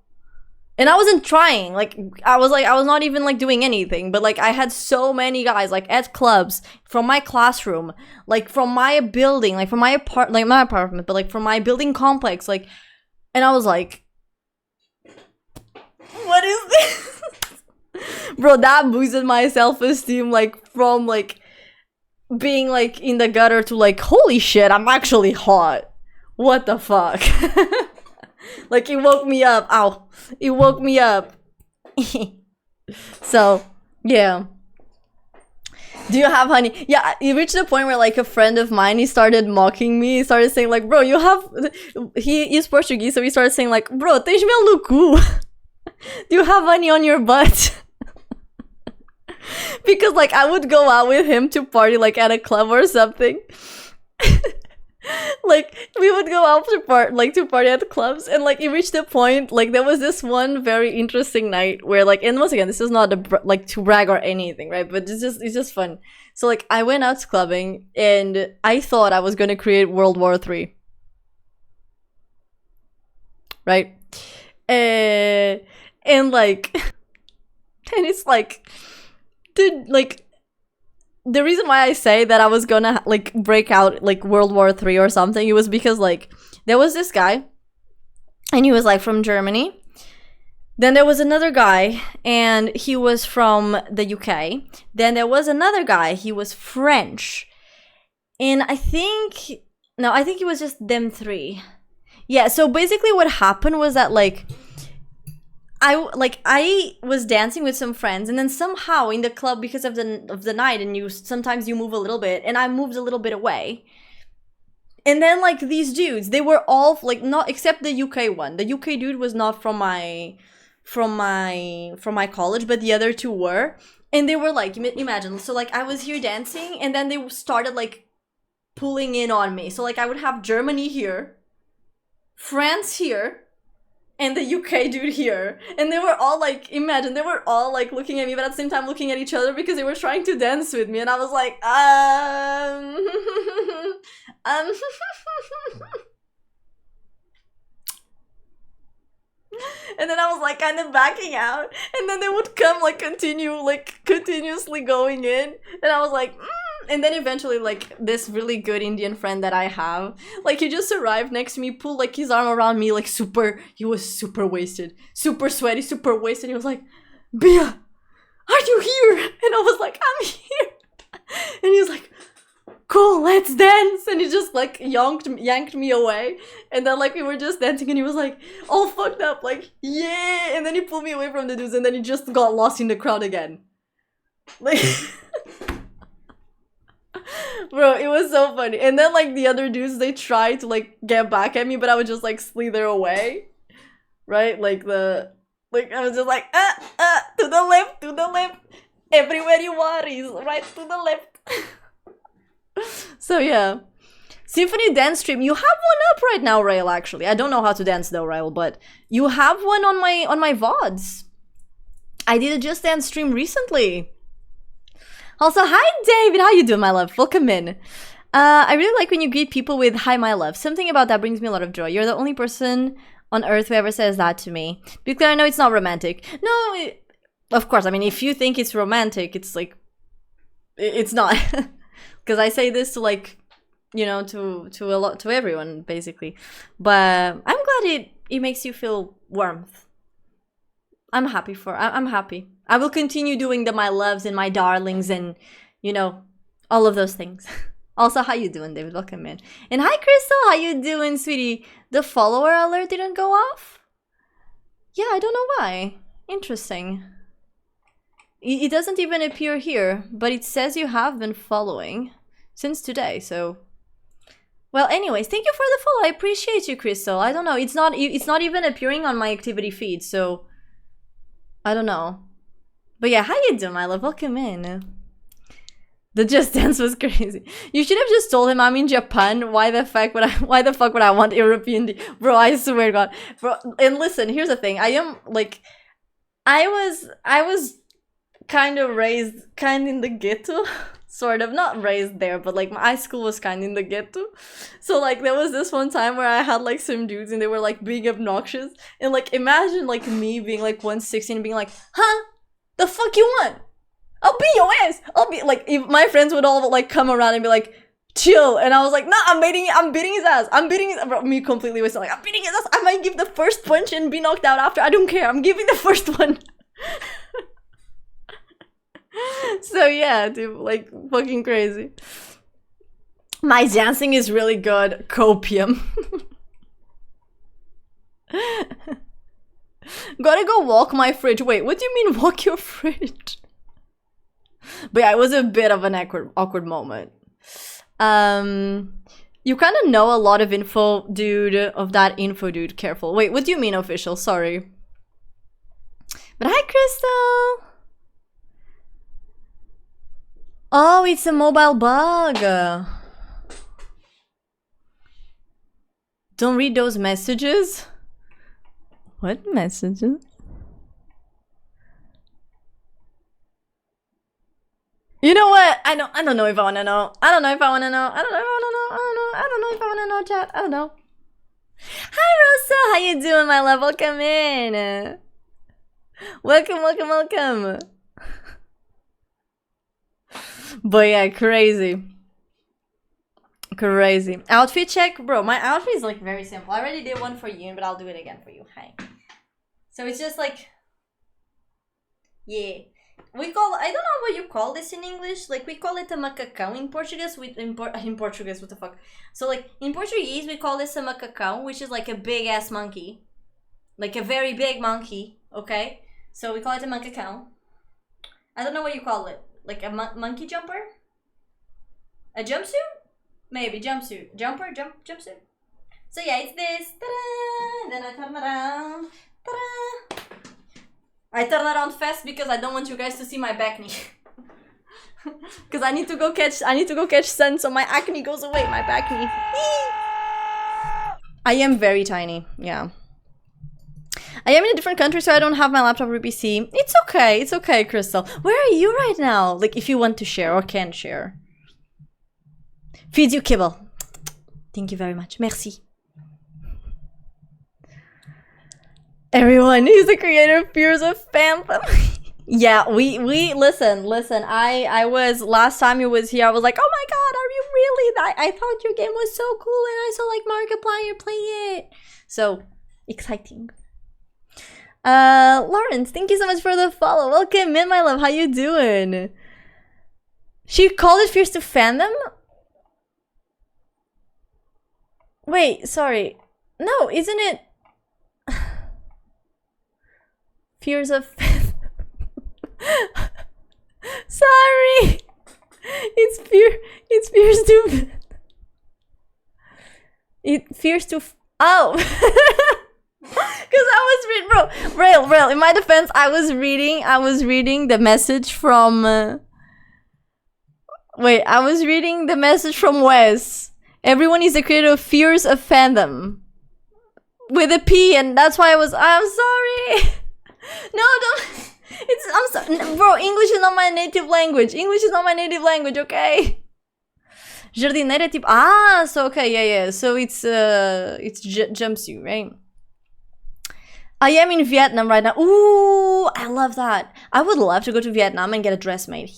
And I wasn't trying. Like I was not even like doing anything, but like I had so many guys like at clubs, from my classroom, like from my building, like from my apartment, but like from my building complex, like, and I was like, what is this? Bro, that boosted my self-esteem like from like being like in the gutter to like, holy shit, I'm actually hot. What the fuck? Like it woke me up. Ow. It woke me up. So, yeah. Do you have honey? Yeah, it reached the point where like a friend of mine, he started mocking me. He started saying like, bro, you have... He is Portuguese, so he started saying like, bro, tens mel no cu. Do you have honey on your butt? Because like I would go out with him to party like at a club or something. Like we would go out to party at the clubs, and like it reached the point like there was this one very interesting night where like, and once again this is not like to brag or anything, right, but it's just fun. So like I went out clubbing and I thought I was going to create World War III, right? And like and it's like, dude, like the reason why I say that I was gonna like break out like World War III or something, it was because like there was this guy and he was like from Germany. Then there was another guy and he was from the UK. Then there was another guy, he was French. And I think it was just them three. Yeah, so basically what happened was that like I was dancing with some friends, and then somehow in the club, because of the night, and sometimes you move a little bit, and I moved a little bit away. And then like these dudes, they were all like, not except the UK one. The UK dude was not from my college, but the other two were. And they were like, imagine, so like I was here dancing, and then they started like pulling in on me. So like I would have Germany here, France here, and the UK dude here, and they were all like, imagine, they were all like looking at me, but at the same time looking at each other because they were trying to dance with me, and I was like, and then I was like kind of backing out, and then they would come like continuously going in, and I was like, And then eventually, like, this really good Indian friend that I have, like, he just arrived next to me, pulled, like, his arm around me, like, he was super wasted, super sweaty, super wasted. He was like, Bia, are you here? And I was like, I'm here. And he was like, cool, let's dance. And he just, like, yanked me away. And then, like, we were just dancing, and he was, like, all fucked up, like, yeah. And then he pulled me away from the dudes, and then he just got lost in the crowd again. Like... Bro, it was so funny. And then, like, the other dudes, they tried to, like, get back at me, but I would just, like, slither away. Right? Like, I was just like, to the left. Everywhere you are is right to the left. So, yeah. Symphony dance stream. You have one up right now, Rail, actually. I don't know how to dance, though, Rail, but you have one on my VODs. I did a Just Dance stream recently. Also, hi David, how you doing, my love? Welcome in. I really like when you greet people with hi, my love. Something about that brings me a lot of joy. You're the only person on earth who ever says that to me. Because I know it's not romantic. No, of course, I mean, if you think it's romantic, it's like... it's not. Because I say this to like, you know, to everyone basically. But I'm glad it makes you feel warmth. I'm happy I'm happy. I will continue doing my loves and my darlings and, you know, all of those things. Also, how you doing, David? Welcome in. And hi, Crystal. How you doing, sweetie? The follower alert didn't go off? Yeah, I don't know why. Interesting. It doesn't even appear here, but it says you have been following since today, so... Well, anyways, thank you for the follow. I appreciate you, Crystal. I don't know. It's not even appearing on my activity feed, so... I don't know. But yeah, how you doing, my love? Welcome in. The Just Dance was crazy. You should have just told him I'm in Japan. Why the fuck would I want European bro, I swear to God. Bro, and listen, here's the thing. I was kind of raised in the ghetto. Sort of, not raised there, but like my high school was kind of in the ghetto. So like there was this one time where I had like some dudes and they were like being obnoxious. And like imagine like me being like 116 and being like, huh? The fuck you want? I'll beat your ass. I'll be like, if my friends would all like come around and be like, chill. And I was like, nah, I'm beating his ass. Bro, me completely wasting like, I'm beating his ass. I might give the first punch and be knocked out after. I don't care. I'm giving the first one. So yeah, dude, like fucking crazy. My dancing is really good. Copium. Gotta go walk my fridge. Wait, what do you mean walk your fridge? But yeah, it was a bit of an awkward moment. You kind of know a lot of info, dude. Careful. Wait, what do you mean official? Sorry. But hi, Crystal. Oh, it's a mobile bug. Don't read those messages. What messages? You know what? I don't know if I wanna know. I don't know if I wanna know. I don't know if I wanna know, chat. I don't know. Hi, Rosa. How you doing, my love? Welcome in. Welcome. But yeah, crazy. Outfit check, bro. My outfit is like very simple. I already did one for you, but I'll do it again for you. Hi. So it's just like, yeah. We call, I don't know what you call this in English. Like we call it a macacão in Portuguese. In Portuguese, what the fuck? So like in Portuguese, we call this a macacão, which is like a big ass monkey, like a very big monkey. Okay, so we call it a macacão. I don't know what you call it. Like a monkey jumper? A jumpsuit? Maybe jumpsuit. Jumpsuit. So yeah, it's this. Ta-da! Then I turn around. Ta-da! I turn around fast because I don't want you guys to see my back knee. Because I need to go catch sun so my acne goes away, my back knee. I am very tiny, yeah. I am in a different country, so I don't have my laptop or PC. It's okay, Crystal. Where are you right now? Like, if you want to share or can share. Feeds you kibble. Thank you very much. Merci. Everyone, he's the creator of Fears of Phantom. Yeah, we listen. I was, last time he was here, I was like, oh my god, are you really? I thought your game was so cool, and I saw like Markiplier play it. So exciting. Lawrence, thank you so much for the follow. Welcome in, my love. How you doing? She called it Fears to Fandom? Wait, sorry. No, isn't it? Fears of Fandom. Sorry. It's Fears to... It Fears to... Oh! Because I was reading, bro, Rail, in my defense, I was reading the message from, I was reading the message from Wes. Everyone is the creator of Fears of Fandom. With a P, and that's why I'm sorry. No, don't, I'm sorry. Bro, English is not my native language. Okay? Jardineira tipo, so okay, yeah. So it's jumpsuit, right? I am in Vietnam right now. Ooh, I love that. I would love to go to Vietnam and get a dress made.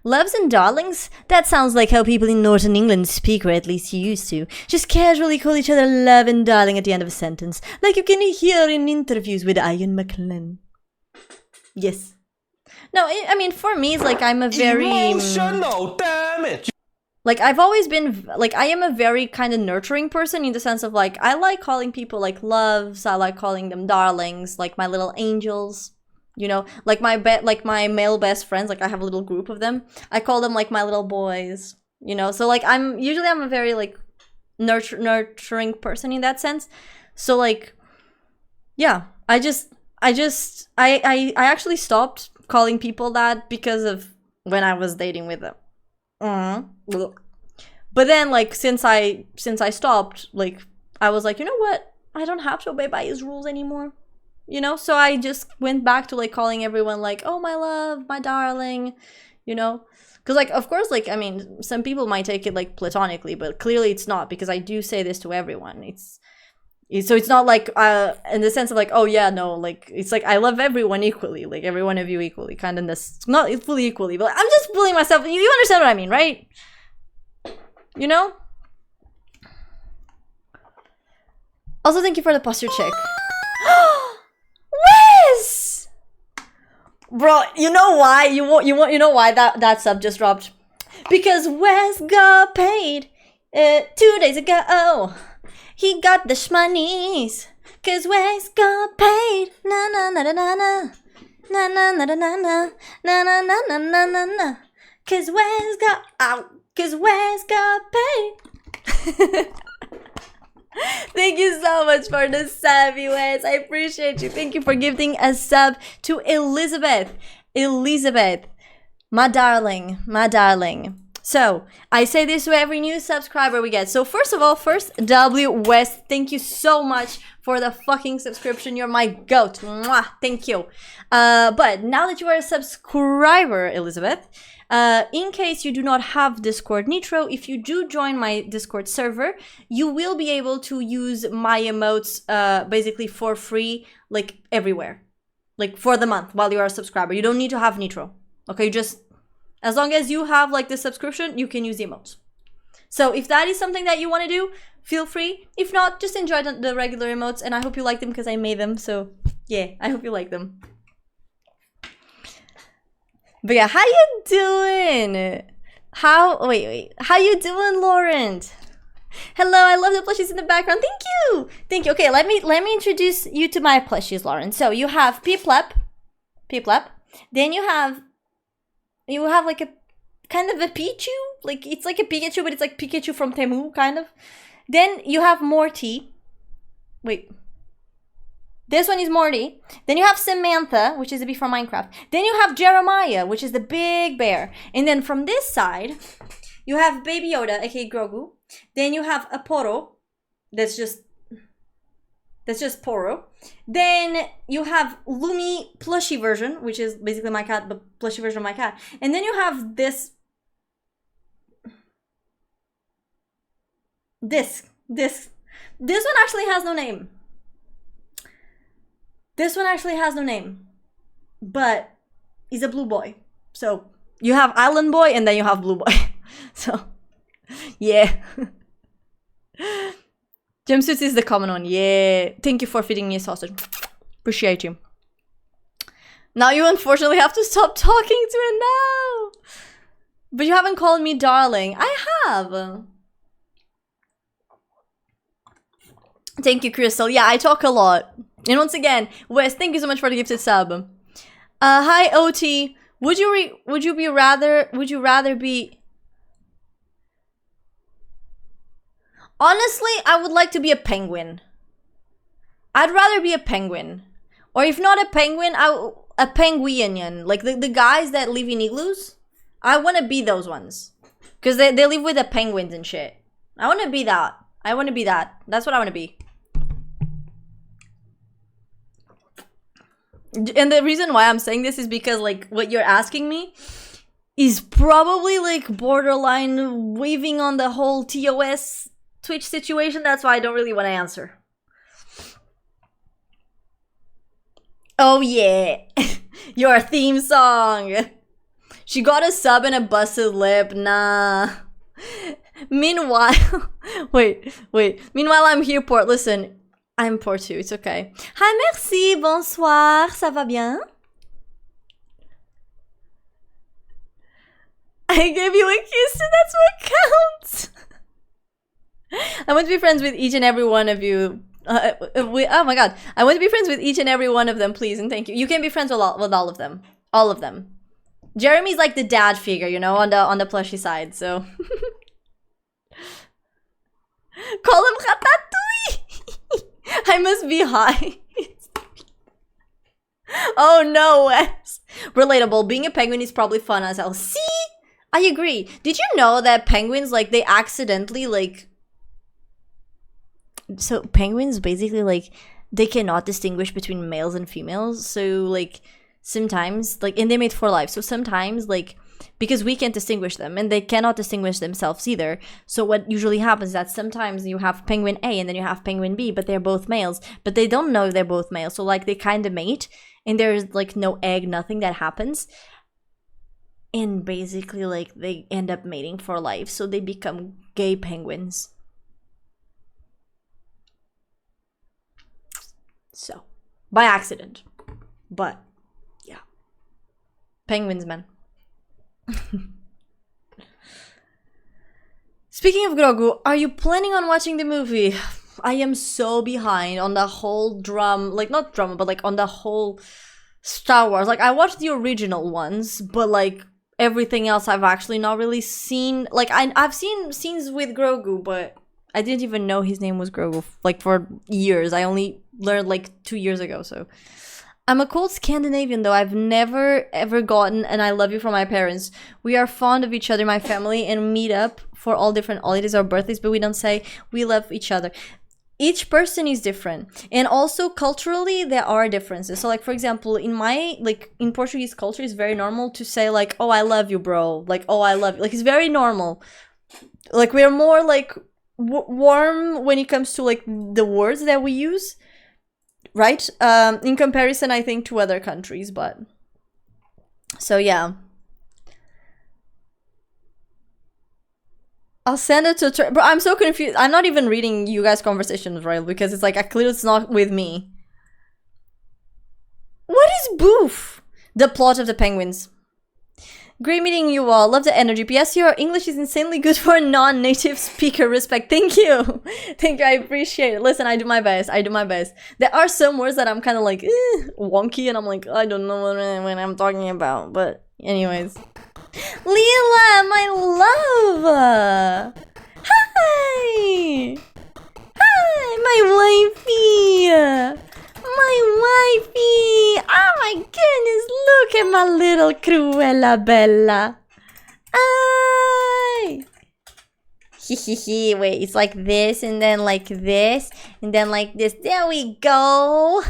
Loves and darlings? That sounds like how people in Northern England speak, or at least used to. Just casually call each other love and darling at the end of a sentence, like you can hear in interviews with Ian McLean. Yes. No, I mean, for me, it's like I'm a very... Emotional damage! Like, I've always been... Like, I am a very kind of nurturing person in the sense of, like, I like calling people, like, loves. I like calling them darlings, like my little angels. You know, like my male best friends, like I have a little group of them. I call them like my little boys, you know. So like I'm a very like nurturing person in that sense. So like, yeah, I actually stopped calling people that because of when I was dating with them. But then like since I stopped, like I was like, you know what? I don't have to obey by his rules anymore. You know, so I just went back to like calling everyone like, oh, my love, my darling, you know, because like, of course, like, I mean, some people might take it like platonically, but clearly it's not, because I do say this to everyone. So it's not like in the sense of like, oh yeah, no, like it's like I love everyone equally, like every one of you equally, kind of this, not fully equally, but I'm just bullying myself. You understand what I mean, right? You know. Also, thank you for the posture check. Wes! Bro, you know why? You know why that sub just dropped? Because Wes got paid 2 days ago. He got the shmoneys. Cause Wes got paid. Na na na na na na. Na na na na na na. Na na na na na na na. Cause Wes got paid. Thank you so much for the sub, Wes. I appreciate you. Thank you for gifting a sub to Elizabeth. Elizabeth, my darling, my darling. So, I say this to every new subscriber we get. So, first of all, W. West, thank you so much for the fucking subscription. You're my goat. Mwah, thank you. But now that you are a subscriber, Elizabeth, in case you do not have Discord Nitro, if you do join my Discord server, you will be able to use my emotes basically for free, like everywhere, like for the month while you are a subscriber. You don't need to have Nitro. Okay, just as long as you have like the subscription, you can use the emotes. So if that is something that you want to do, feel free. If not, just enjoy the regular emotes, and I hope you like them because I made them. So yeah, I hope you like them. But yeah, how you doing? How you doing, Laurent? Hello, I love the plushies in the background. Thank you. Thank you. Okay, let me introduce you to my plushies, Laurent. So you have Peeplep. Then you have like a kind of a Pichu. Like it's like a Pikachu, but it's like Pikachu from Temu, kind of. Then you have Morty. Wait. This one is Morty. Then you have Samantha, which is a bee from Minecraft. Then you have Jeremiah, which is the big bear. And then from this side, you have Baby Yoda, aka Grogu. Then you have Aporo. That's just Poro. Then you have Lumi plushie version, which is basically my cat, but plushie version of my cat. And then you have this one actually has no name. This one actually has no name, but he's a blue boy. So you have Island Boy and then you have Blue Boy. So yeah. Jumpsuits is the common one. Yeah. Thank you for feeding me a sausage. Appreciate you. Now you unfortunately have to stop talking to it now. But you haven't called me darling. I have. Thank you, Crystal. Yeah, I talk a lot. And once again, Wes, thank you so much for the gifted sub. Hi, OT. Would you rather be? Honestly, I would like to be a penguin. I'd rather be a penguin, or if not a penguin, a penguinian, like the guys that live in igloos. I want to be those ones, cause they live with the penguins and shit. I want to be that. That's what I want to be. And the reason why I'm saying this is because like what you're asking me is probably like borderline waving on the whole TOS Twitch situation. That's why I don't really want to answer. Oh yeah, your theme song. She got a sub and a busted lip. Nah. Meanwhile, wait. Meanwhile, I'm here, Port. Listen, I'm Port too. It's okay. Hi, merci. Bonsoir. Ça va bien? I gave you a kiss, and that's what counts. I want to be friends with each and every one of you. Oh my god. I want to be friends with each and every one of them, please, and thank you. You can be friends with all of them. All of them. Jeremy's like the dad figure, you know, on the plushy side, so. Call him Ratatouille! I must be high. Oh no, Wes. Relatable. Being a penguin is probably fun as hell. See? I agree. Did you know that penguins, like, they accidentally, like... So, penguins basically, like, they cannot distinguish between males and females. So, like, sometimes, like, and they mate for life. So, sometimes, like, because we can't distinguish them and they cannot distinguish themselves either. So, what usually happens is that sometimes you have penguin A and then you have penguin B, but they're both males. But they don't know they're both males. So, like, they kind of mate and there's, like, no egg, nothing that happens. And basically, like, they end up mating for life. So, they become gay penguins. So, by accident. But, yeah. Penguins, man. Speaking of Grogu, are you planning on watching the movie? I am so behind on the whole like, not drama, but, like, on the whole Star Wars. Like, I watched the original ones, but, like, everything else I've actually not really seen. Like, I've seen scenes with Grogu, but I didn't even know his name was Grogu, like, for years. I only learned, like, 2 years ago, so. I'm a cold Scandinavian, though. I've never, ever gotten an I love you from my parents. We are fond of each other, my family, and meet up for all different holidays or birthdays, but we don't say we love each other. Each person is different. And also, culturally, there are differences. So, like, for example, in Portuguese culture, it's very normal to say, like, oh, I love you, bro. Like, oh, I love you. Like, it's very normal. Like, we're more, like, warm when it comes to, like, the words that we use. Right? In comparison, I think, to other countries, but... So, yeah. I'll send it to... Bro, I'm so confused. I'm not even reading you guys' conversations, right? Because it's like, clearly it's not with me. What is Boof? The plot of the penguins. Great meeting you all. Love the energy. P.S. Your English is insanely good for a non-native speaker. Respect. Thank you. Thank you. I appreciate it. Listen, I do my best. I do my best. There are some words that I'm kind of like wonky, and I'm like, I don't know what I'm talking about. But anyways. Leela, my love. Hi. Hi, my wifey. My wifey! Oh my goodness, look at my little Cruella Bella. Ay! Hehehe, wait, it's like this, and then like this, and then like this. There we go!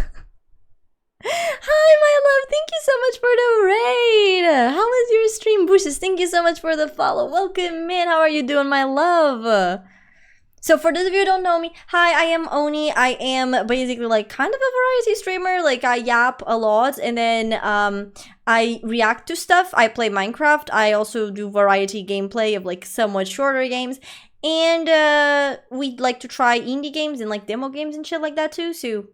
Hi, my love, thank you so much for the raid! How was your stream, Bushes? Thank you so much for the follow. Welcome in, how are you doing, my love? So for those of you who don't know me, hi, I am Oni. I am basically like kind of a variety streamer. Like I yap a lot and then I react to stuff. I play Minecraft. I also do variety gameplay of like somewhat shorter games. And we like to try indie games and like demo games and shit like that too. So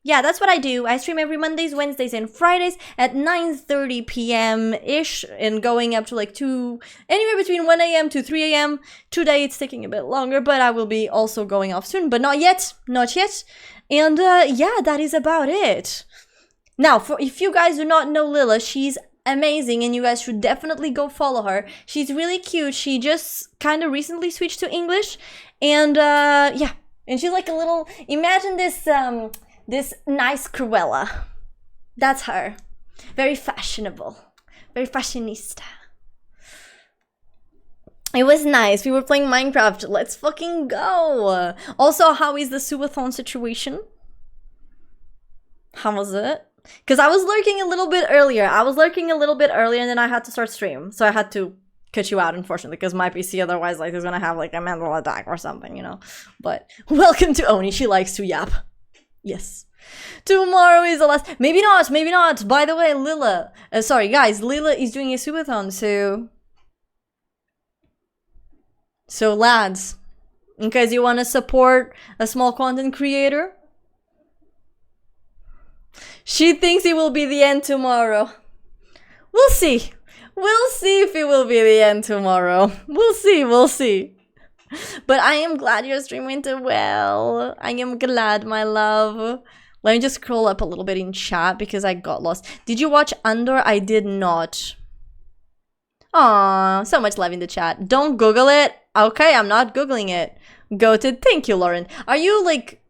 yeah, that's what I do. I stream every Mondays, Wednesdays, and Fridays at 9:30 p.m.-ish and going up to like anywhere between 1 a.m. to 3 a.m. Today it's taking a bit longer, but I will be also going off soon, but not yet. Not yet. And yeah, that is about it. Now, if you guys do not know Lila, she's amazing and you guys should definitely go follow her. She's really cute. She just kind of recently switched to English. And yeah, and she's like a little, imagine this nice Cruella. That's her. Very fashionable. Very fashionista. It was nice. We were playing Minecraft. Let's fucking go. Also, how is the subathon situation? How was it? Because I was lurking a little bit earlier. And then I had to start stream. So I had to cut you out, unfortunately, because my PC otherwise like is gonna have like a mental attack or something, you know. But welcome to Oni. She likes to yap. Yes. Tomorrow is the last. Maybe not. Maybe not. By the way, Lila. Sorry, guys. Lila is doing a subathon, so lads, in case you want to support a small content creator, she thinks it will be the end tomorrow. We'll see. We'll see if it will be the end tomorrow. We'll see. We'll see. But I am glad your stream went well. I am glad, my love. Let me just scroll up a little bit in chat because I got lost. Did you watch Andor? I did not. Aw, so much love in the chat. Don't Google it. Okay, I'm not Googling it. Go to... Thank you, Lauren. Are you, like,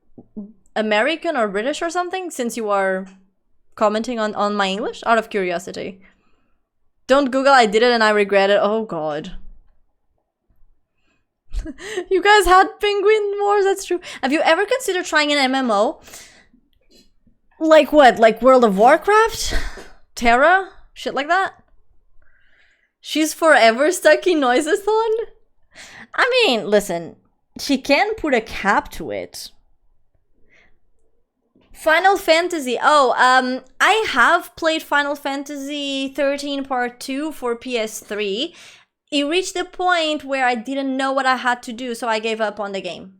American or British or something? Since you are commenting on my English? Out of curiosity. Don't Google, I did it and I regret it. Oh, God. You guys had Penguin Wars, that's true. Have you ever considered trying an MMO? Like what? Like World of Warcraft? Terra? Shit like that? She's forever stuck in Noisathon? I mean, listen, she can put a cap to it. Final Fantasy. Oh, I have played Final Fantasy 13 Part 2 for PS3. It reached the point where I didn't know what I had to do, so I gave up on the game.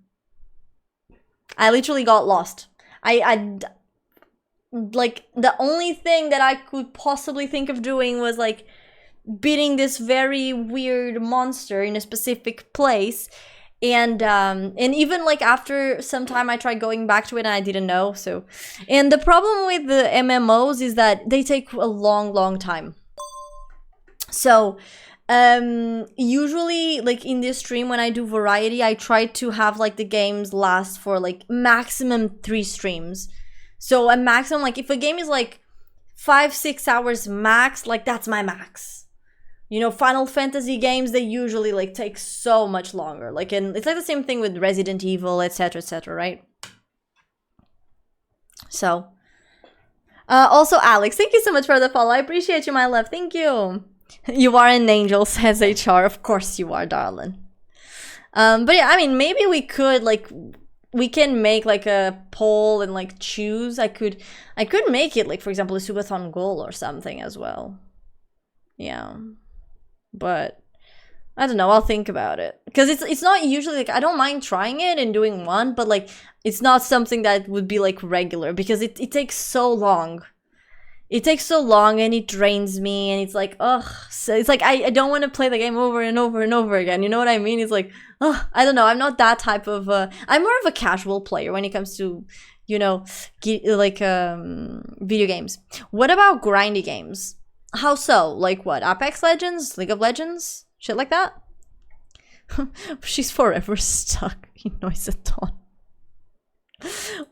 I literally got lost. Like, the only thing that I could possibly think of doing was, like, beating this very weird monster in a specific place. And even, like, after some time I tried going back to it and I didn't know, so... And the problem with the MMOs is that they take a long, long time. So... usually, like, in this stream when I do variety, I try to have, like, the games last for, like, maximum 3 streams. So a maximum, like, if a game is, like, 5-6 hours max, like, that's my max. You know, Final Fantasy games, they usually, like, take so much longer. Like, and it's like the same thing with Resident Evil, etc., right? So, also, Alex, thank you so much for the follow. I appreciate you, my love. Thank you. You are an angel, says HR. Of course you are, darling. But yeah, I mean, maybe we could, like, we can make, like, a poll and, like, choose. I could make it, like, for example, a subathon goal or something as well. Yeah. But I don't know, I'll think about it. Because it's not usually, like, I don't mind trying it and doing one, but, like, it's not something that would be, like, regular. Because it takes so long. It takes so long and it drains me and it's like, ugh. So it's like, I don't want to play the game over and over and over again. You know what I mean? It's like, ugh, I don't know. I'm not that type of, I'm more of a casual player when it comes to, you know, like, video games. What about grindy games? How so? Like what? Apex Legends? League of Legends? Shit like that? She's forever stuck in Noisathon.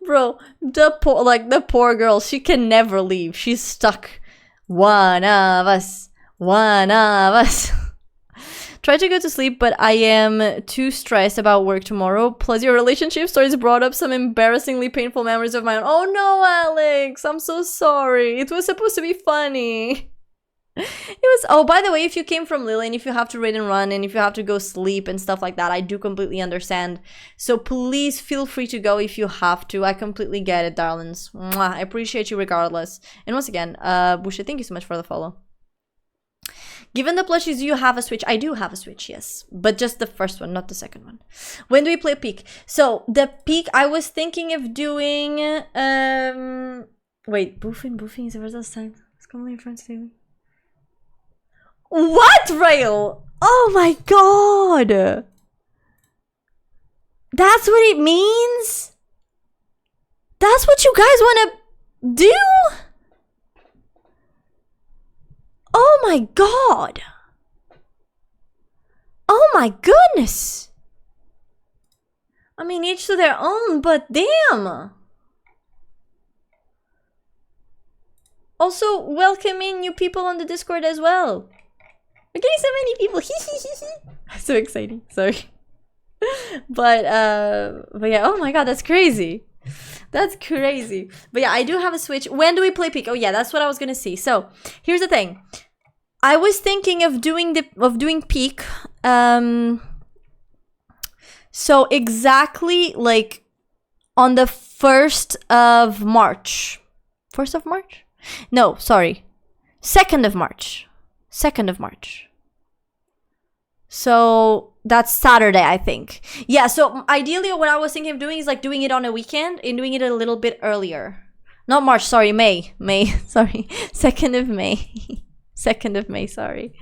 Bro, the poor girl, she can never leave. She's stuck. One of us. One of us. Try to go to sleep, but I am too stressed about work tomorrow. Plus, your relationship stories brought up some embarrassingly painful memories of my own. Oh no, Alex! I'm so sorry. It was supposed to be funny. It was, oh, by the way, if you came from Lily and if you have to raid and run and if you have to go sleep and stuff like that, I do completely understand. So please feel free to go if you have to. I completely get it, darlings. Mwah. I appreciate you regardless. And once again, Busha, thank you so much for the follow. Given the plushies, do you have a Switch? I do have a Switch, yes. But just the first one, not the second one. When do we play Peak? So, the Peak, I was thinking of doing... Wait, Boofing is the first time. It's commonly in French daily. What, Rail? Oh my god! That's what it means? That's what you guys want to do? Oh my god! Oh my goodness! I mean, each to their own, but damn! Also, welcoming new people on the Discord as well. We're getting so many people. So exciting. Sorry. But yeah, oh my god, that's crazy. That's crazy. But yeah, I do have a Switch. When do we play Peak? Oh yeah, that's what I was gonna see. So here's the thing. I was thinking of doing Peak. So exactly like on the 1st of March. 1st of March? No, sorry. 2nd of March. 2nd of March. So that's Saturday, I think. Yeah, so ideally what I was thinking of doing is like doing it on a weekend and doing it a little bit earlier. Not March, sorry, May. Sorry. 2nd of May. 2nd of May, sorry.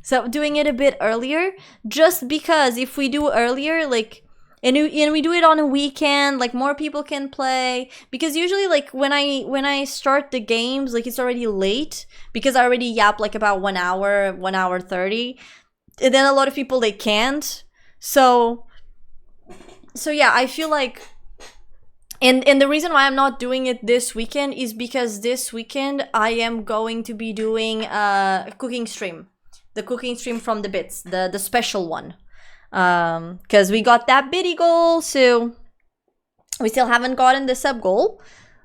So doing it a bit earlier, just because if we do earlier, like, and we do it on a weekend, like more people can play. Because usually, like when I start the games, like it's already late because I already yapped like about 1 hour, 1 hour 30, and then a lot of people they can't. So yeah, I feel like. And the reason why I'm not doing it this weekend is because this weekend I am going to be doing a cooking stream. The cooking stream from the bits, the special one. Because we got that biddy goal, so we still haven't gotten the sub goal.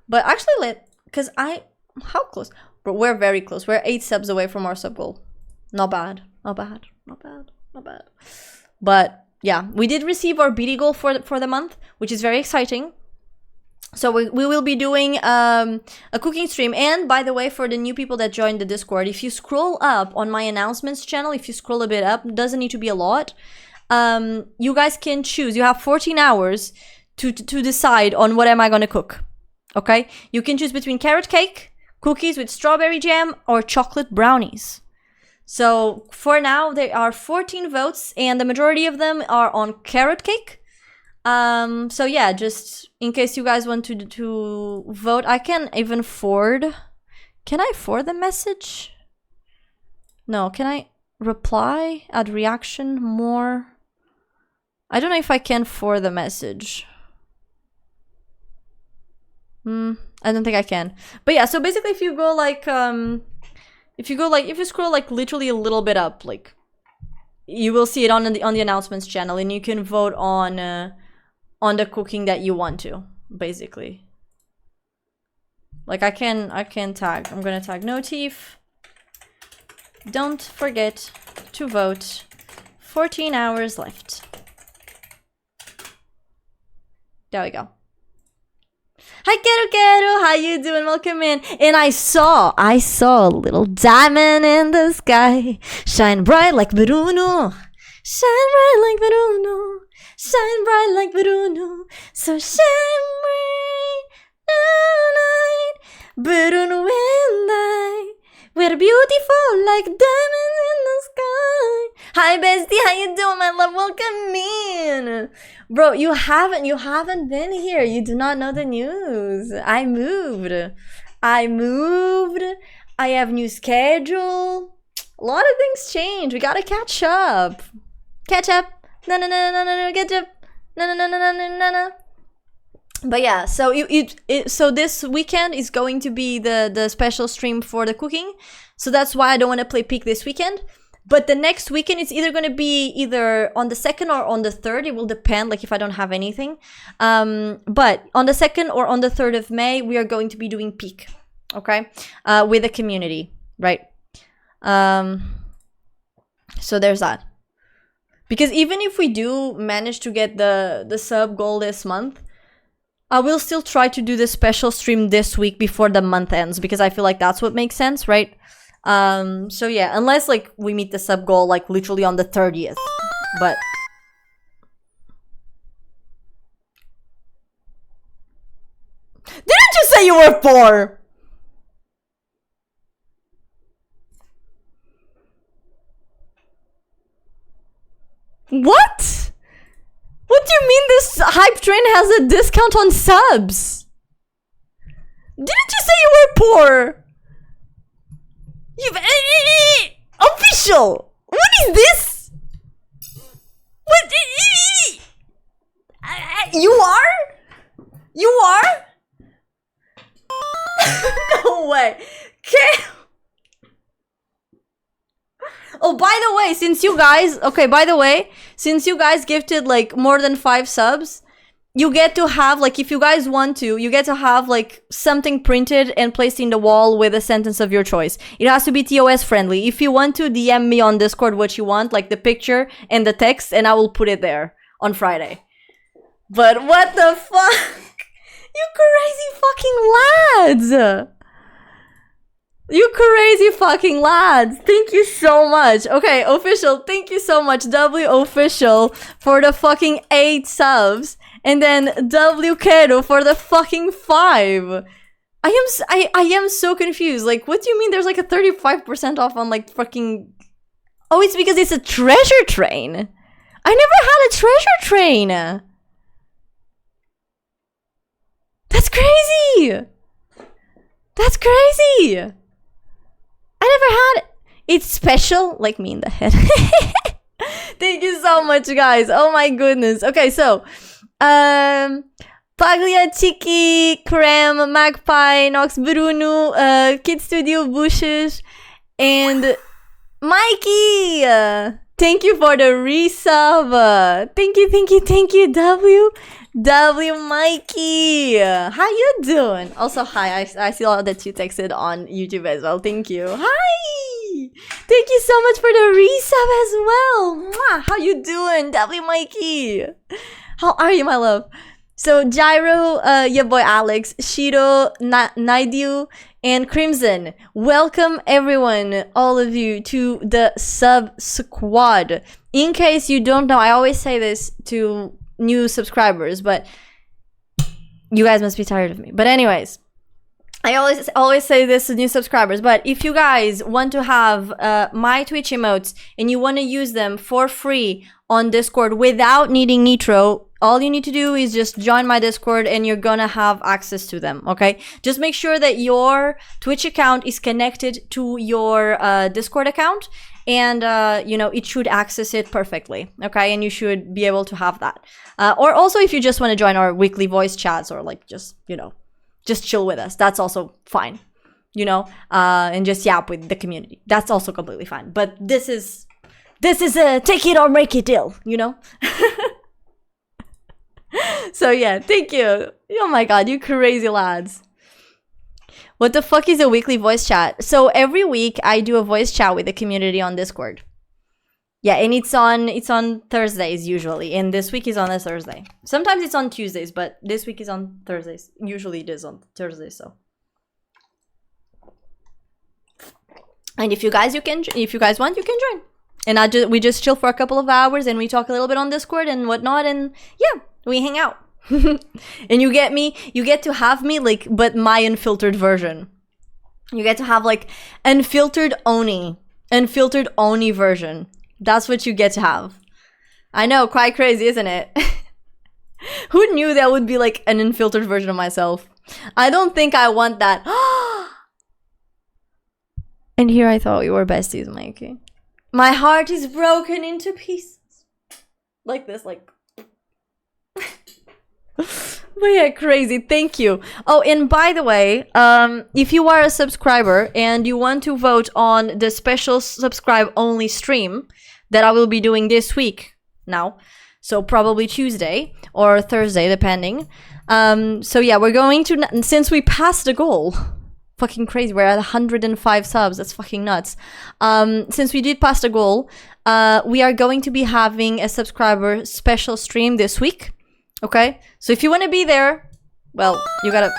But actually, how close? But we're very close. We're 8 subs away from our sub goal. Not bad. But yeah, we did receive our biddy goal for the month, which is very exciting. So we will be doing a cooking stream. And by the way, for the new people that joined the Discord, if you scroll up on my announcements channel, if you scroll a bit up, it doesn't need to be a lot. You guys can choose. You have 14 hours to decide on what am I going to cook. Okay? You can choose between carrot cake, cookies with strawberry jam, or chocolate brownies. So for now, there are 14 votes, and the majority of them are on carrot cake. So yeah, just in case you guys want to vote, I can even forward. Can I forward the message? No, can I reply, add reaction, more? I don't know if I can forward the message. I don't think I can. But yeah, so basically if you go like, if you scroll like literally a little bit up, like you will see it on the announcements channel, and you can vote on the cooking that you want to, basically. Like I can tag. I'm gonna tag Notif. Don't forget to vote. 14 hours left. There we go. Hi Kero, how you doing? Welcome in. And I saw a little diamond in the sky. Shine bright like Bruno. Shine bright like Bruno. Shine bright like Bruno. So shine bright tonight. Bruno and I, we're beautiful like diamonds in the sky. Hi bestie, how you doing, my love? Welcome in. Bro, you haven't been here. You do not know the news. I moved. I have new schedule. A lot of things change. We gotta catch up. Catch up. No, catch up. No. But yeah, so so this weekend is going to be the special stream for the cooking. So that's why I don't want to play Peak this weekend. But the next weekend, it's either going to be either on the 2nd or on the 3rd. It will depend, like if I don't have anything. But on the 2nd or on the 3rd of May, we are going to be doing Peak, okay? With the community, right? So there's that. Because even if we do manage to get the sub goal this month, I will still try to do the special stream this week before the month ends, because I feel like that's what makes sense, right? So yeah, unless like we meet the sub goal like literally on the 30th, but didn't you say you were 4? What? What do you mean this hype train has a discount on subs? Didn't you say you were poor? You've official. What is this? What? You are? You are? No way. Okay. Oh, by the way, since you guys gifted like more than 5 subs, you get to have, like, if you guys want to, you get to have like something printed and placed in the wall with a sentence of your choice. It has to be TOS friendly. If you want to, DM me on Discord what you want, like the picture and the text, and I will put it there on Friday. But what the fuck? lads! You crazy fucking lads! Thank you so much. Okay, official, thank you so much, W official, for the fucking 8 subs. And then W Kero for the fucking 5. I am so confused. Like, what do you mean there's like a 35% off on like fucking... Oh, it's because it's a treasure train. I never had a treasure train. That's crazy. That's crazy. I never had it. It's special, like me in the head. Thank you so much, guys. Oh my goodness. Okay, so Paglia, Chiki, Krem, Magpie, Nox, Bruno, Kid Studio, Bushes, and Mikey. Thank you for the resub. Thank you, W Mikey. How you doing? Also, hi. I see all that you texted on YouTube as well. Thank you. Hi. Thank you so much for the resub as well. Mwah. How you doing, W Mikey? How are you, my love? So, Gyro, your boy Alex, Shiro, Naidu, and Crimson. Welcome, everyone, all of you, to the sub squad. In case you don't know, I always say this to new subscribers, but you guys must be tired of me. But anyways, I always say this to new subscribers, but if you guys want to have my Twitch emotes and you want to use them for free on Discord without needing Nitro, all you need to do is just join my Discord and you're gonna have access to them, okay? Just make sure that your Twitch account is connected to your Discord account, and you know, it should access it perfectly, okay? And you should be able to have that. Or also, if you just want to join our weekly voice chats, or like just, you know, just chill with us, that's also fine, you know? And just yap with the community, that's also completely fine. But this is a take it or make it deal, you know? So yeah, thank you. Oh my god, you crazy lads. What the fuck is a weekly voice chat? So every week I do a voice chat with the community on Discord. Yeah, and it's on Thursdays usually, and this week is on a Thursday. Sometimes it's on Tuesdays, but this week is on Thursdays. Usually it is on Thursdays, so. And if you guys want, you can join. And we just chill for a couple of hours and we talk a little bit on Discord and whatnot, and yeah, we hang out. And you get to have me, like, but my unfiltered version. You get to have like unfiltered Oni version. That's what you get to have. I know, quite crazy, isn't it? Who knew that would be like an unfiltered version of myself? I don't think I want that. And here I thought we were besties, Mikey. My heart is broken into pieces. Like this, like. But yeah, crazy. Thank you. Oh, and by the way, if you are a subscriber and you want to vote on the special subscribe only stream that I will be doing this week now, so probably Tuesday or Thursday, depending. So yeah, we're going to, since we passed the goal, fucking crazy, we're at 105 subs, that's fucking nuts. Since we did pass the goal, we are going to be having a subscriber special stream this week. Okay, so if you want to be there, well, you gotta...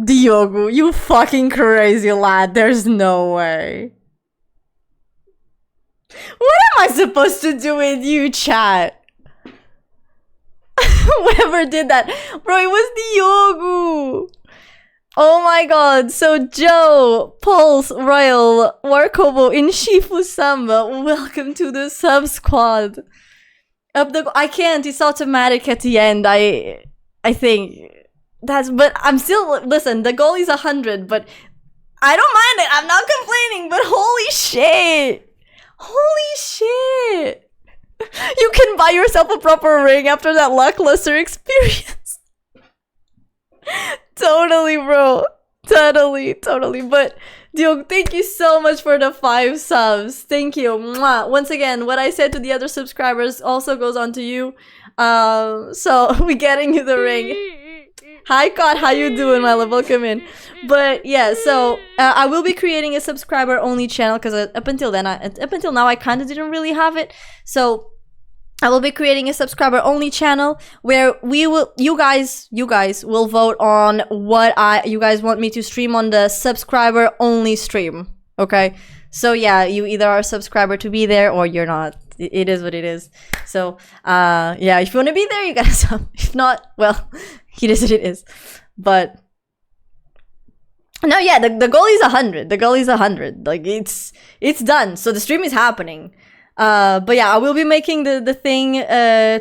Diogo, you fucking crazy lad, there's no way. What am I supposed to do with you, chat? Whoever did that, bro, it was Diogo. Oh my god, so Joe, Pulse, Royal, Warkobo, and Shifu Samba, welcome to the sub squad. I can't, it's automatic at the end, I think. But I'm still, listen, the goal is 100, but I don't mind it, I'm not complaining, but holy shit. Holy shit. You can buy yourself a proper ring after that lackluster experience. Totally, bro. Totally. But, Diogo, thank you so much for the 5 subs. Thank you. Mwah. Once again, what I said to the other subscribers also goes on to you. So, we're getting you the ring. Hi, Cod. How you doing, my love? Welcome in. But, yeah, so, I will be creating a subscriber-only channel, because up until now, I kind of didn't really have it. So, I will be creating a subscriber only channel where you guys will vote on what you guys want me to stream on the subscriber only stream. Okay, so yeah, you either are a subscriber to be there or you're not. It is what it is. So yeah, if you want to be there, you gotta sub. If not, well, it is what it is. But no, yeah, the goal is 100. The goal is 100. Like it's done. So the stream is happening. But yeah, I will be making the thing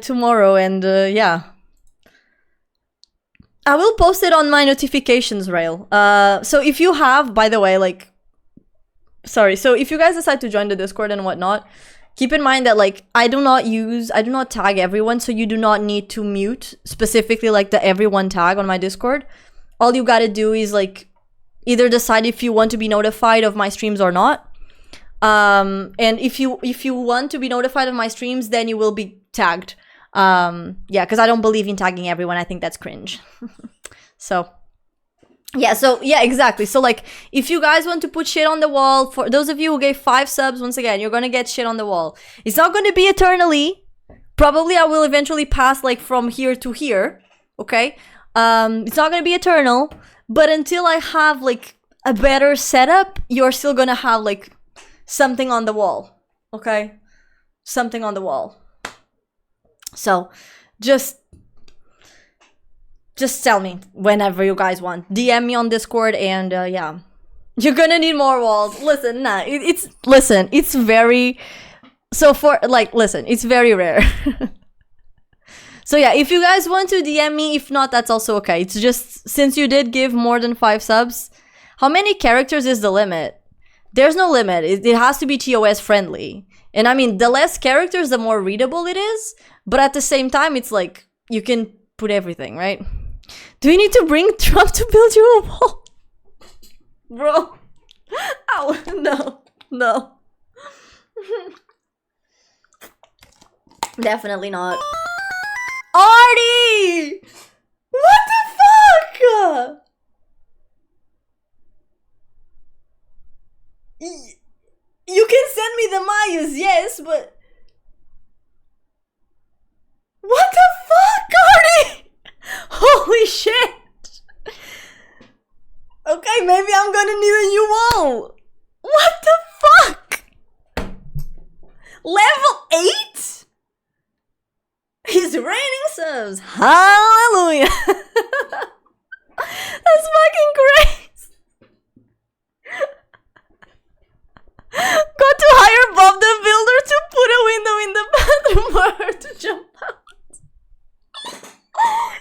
tomorrow, and yeah, I will post it on my notifications rail. So if you have, by the way, like, sorry, so if you guys decide to join the Discord and whatnot, keep in mind that like I do not tag everyone, so you do not need to mute specifically like the everyone tag on my Discord. All you gotta do is like either decide if you want to be notified of my streams or not. And if you want to be notified of my streams, then you will be tagged. Yeah, because I don't believe in tagging everyone. I think that's cringe. So yeah, exactly. So like, if you guys want to put shit on the wall, for those of you who gave 5 subs, once again, you're gonna get shit on the wall. It's not gonna be eternally. Probably I will eventually pass like from here to here. Okay. It's not gonna be eternal, but until I have like a better setup, you're still gonna have like something on the wall, okay? Something on the wall. So, just tell me whenever you guys want. DM me on Discord, and yeah, you're gonna need more walls. Listen, nah, it's very. So for like, listen, it's very rare. So yeah, if you guys want to DM me, if not, that's also okay. It's just since you did give more than 5 subs, how many characters is the limit? There's no limit. It has to be TOS friendly. And I mean, the less characters, the more readable it is. But at the same time, it's like, you can put everything, right? Do you need to bring Trump to build you a wall? Bro. Ow. No. Definitely not. Artie! What the fuck? You can send me the Mayus, yes, but... What the fuck, Artie? Holy shit! Okay, maybe I'm gonna need a new wall. What the fuck? Level 8? He's raining subs. Hallelujah. That's fucking great. Got to hire Bob the Builder to put a window in the bathroom for her to jump out.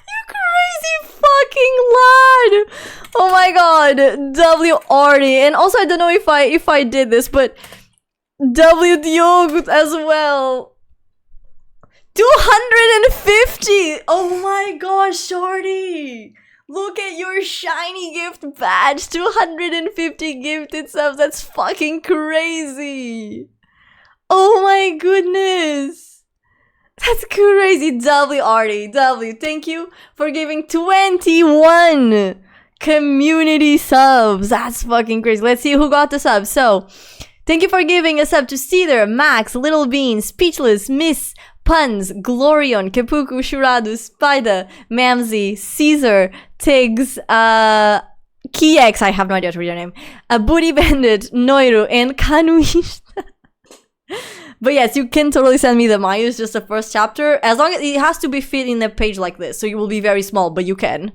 You crazy fucking lad! Oh my god, WRD. And also, I don't know if I did this, but W Diogo as well. 250! Oh my gosh, Shorty! Look at your shiny gift badge! 250 gifted subs, that's fucking crazy! Oh my goodness! That's crazy, WRD. W, thank you for giving 21 community subs. That's fucking crazy. Let's see who got the sub. So, thank you for giving a sub to Cedar, Max, Little Bean, Speechless, Miss, Puns, Glorion, Kepuku, Shuradu, Spider, Mamsie, Caesar, Tiggs, Kiex, I have no idea how to read your name, Booty Bandit, Noiru, and Kanuishita. But yes, you can totally send me the Mayus, just the first chapter, as long as it has to be fit in a page like this, so you will be very small, but you can.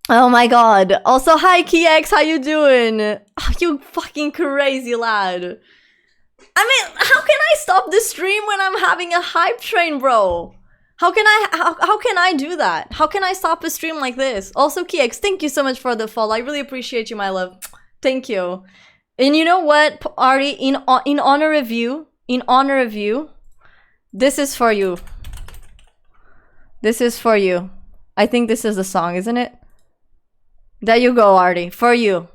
Oh my god. Also, hi Kiex, how you doing? Oh, you fucking crazy lad. I mean, how can I stop the stream when I'm having a hype train, bro? How can I do that? How can I stop a stream like this? Also, Kiex, thank you so much for the follow. I really appreciate you, my love. Thank you. And you know what, Ari, in honor of you, this is for you. This is for you. I think this is the song, isn't it? There you go, Artie. For you.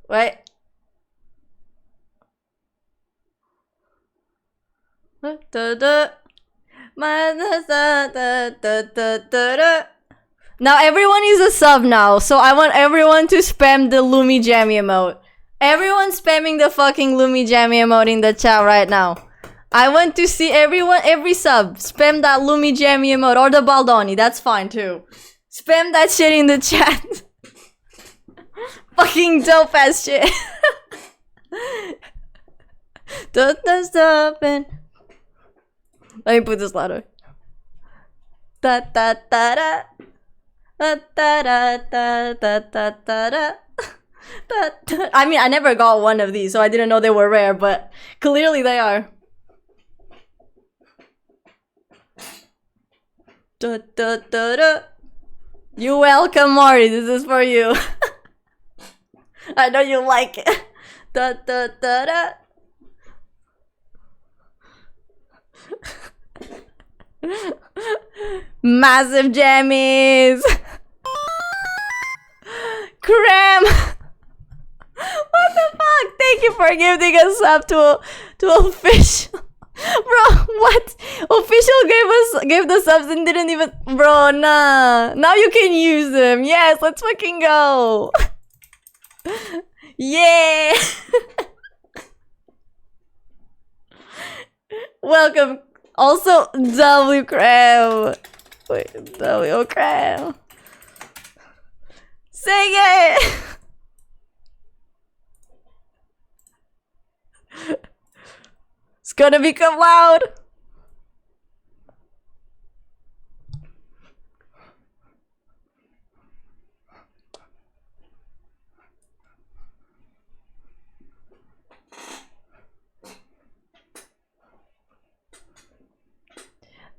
Wait. Now everyone is a sub now, so I want everyone to spam the Lumi Jammy emote. Everyone spamming the fucking Lumi Jammy emote in the chat right now. I want to see everyone, every sub, spam that Lumi Jammy emote or the Baldoni. That's fine too. Spam that shit in the chat. Fucking dope ass shit. Don't stop and let me put this louder. Da da da da. Da da da da da da da. I mean, I never got one of these, so I didn't know they were rare, but clearly they are. Da, da, da, da. You're welcome, Marty. This is for you. I know you like it. Da, da, da, da. Massive jammies. Cram. What the fuck? Thank you for giving a sub to official. Bro, what? Official gave the subs and didn't even. Bro, nah. Now you can use them. Yes, let's fucking go. Yeah. Welcome. Also, W Cram. Wait, W Cram. Sing it. It's gonna become loud.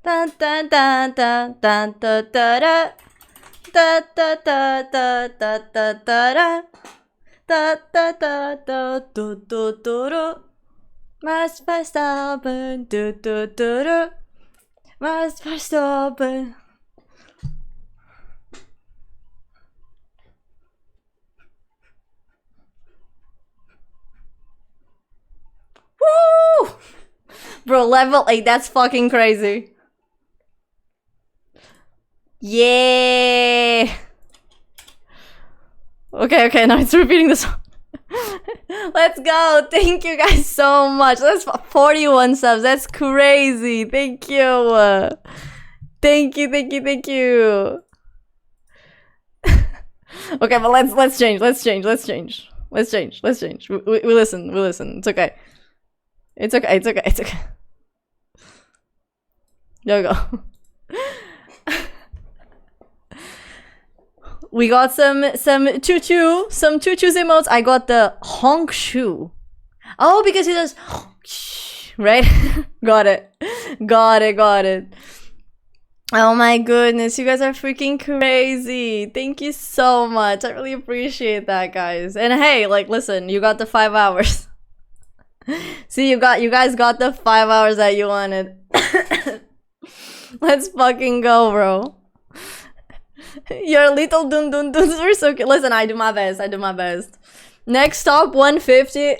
Da da da da da da da da da da da da da da da da da da da. Must verstoppen, du du du du. Must verstoppen. Woo! Bro, level 8, that's fucking crazy. Yeah. Okay, now it's repeating the song. Let's go. Thank you guys so much. That's 41 subs. That's crazy. Thank you. Thank you. Okay, but let's change. We listen. It's okay. There we go. We got some choo-choo emotes. I got the honk shoe. Oh, because he does right? Got it. Oh my goodness, you guys are freaking crazy. Thank you so much. I really appreciate that, guys. And hey, like, listen, you got the 5 hours. See, you guys got the 5 hours that you wanted. Let's fucking go, bro. Your little dun dun duns were so cute. Listen, I do my best. Next stop, 150.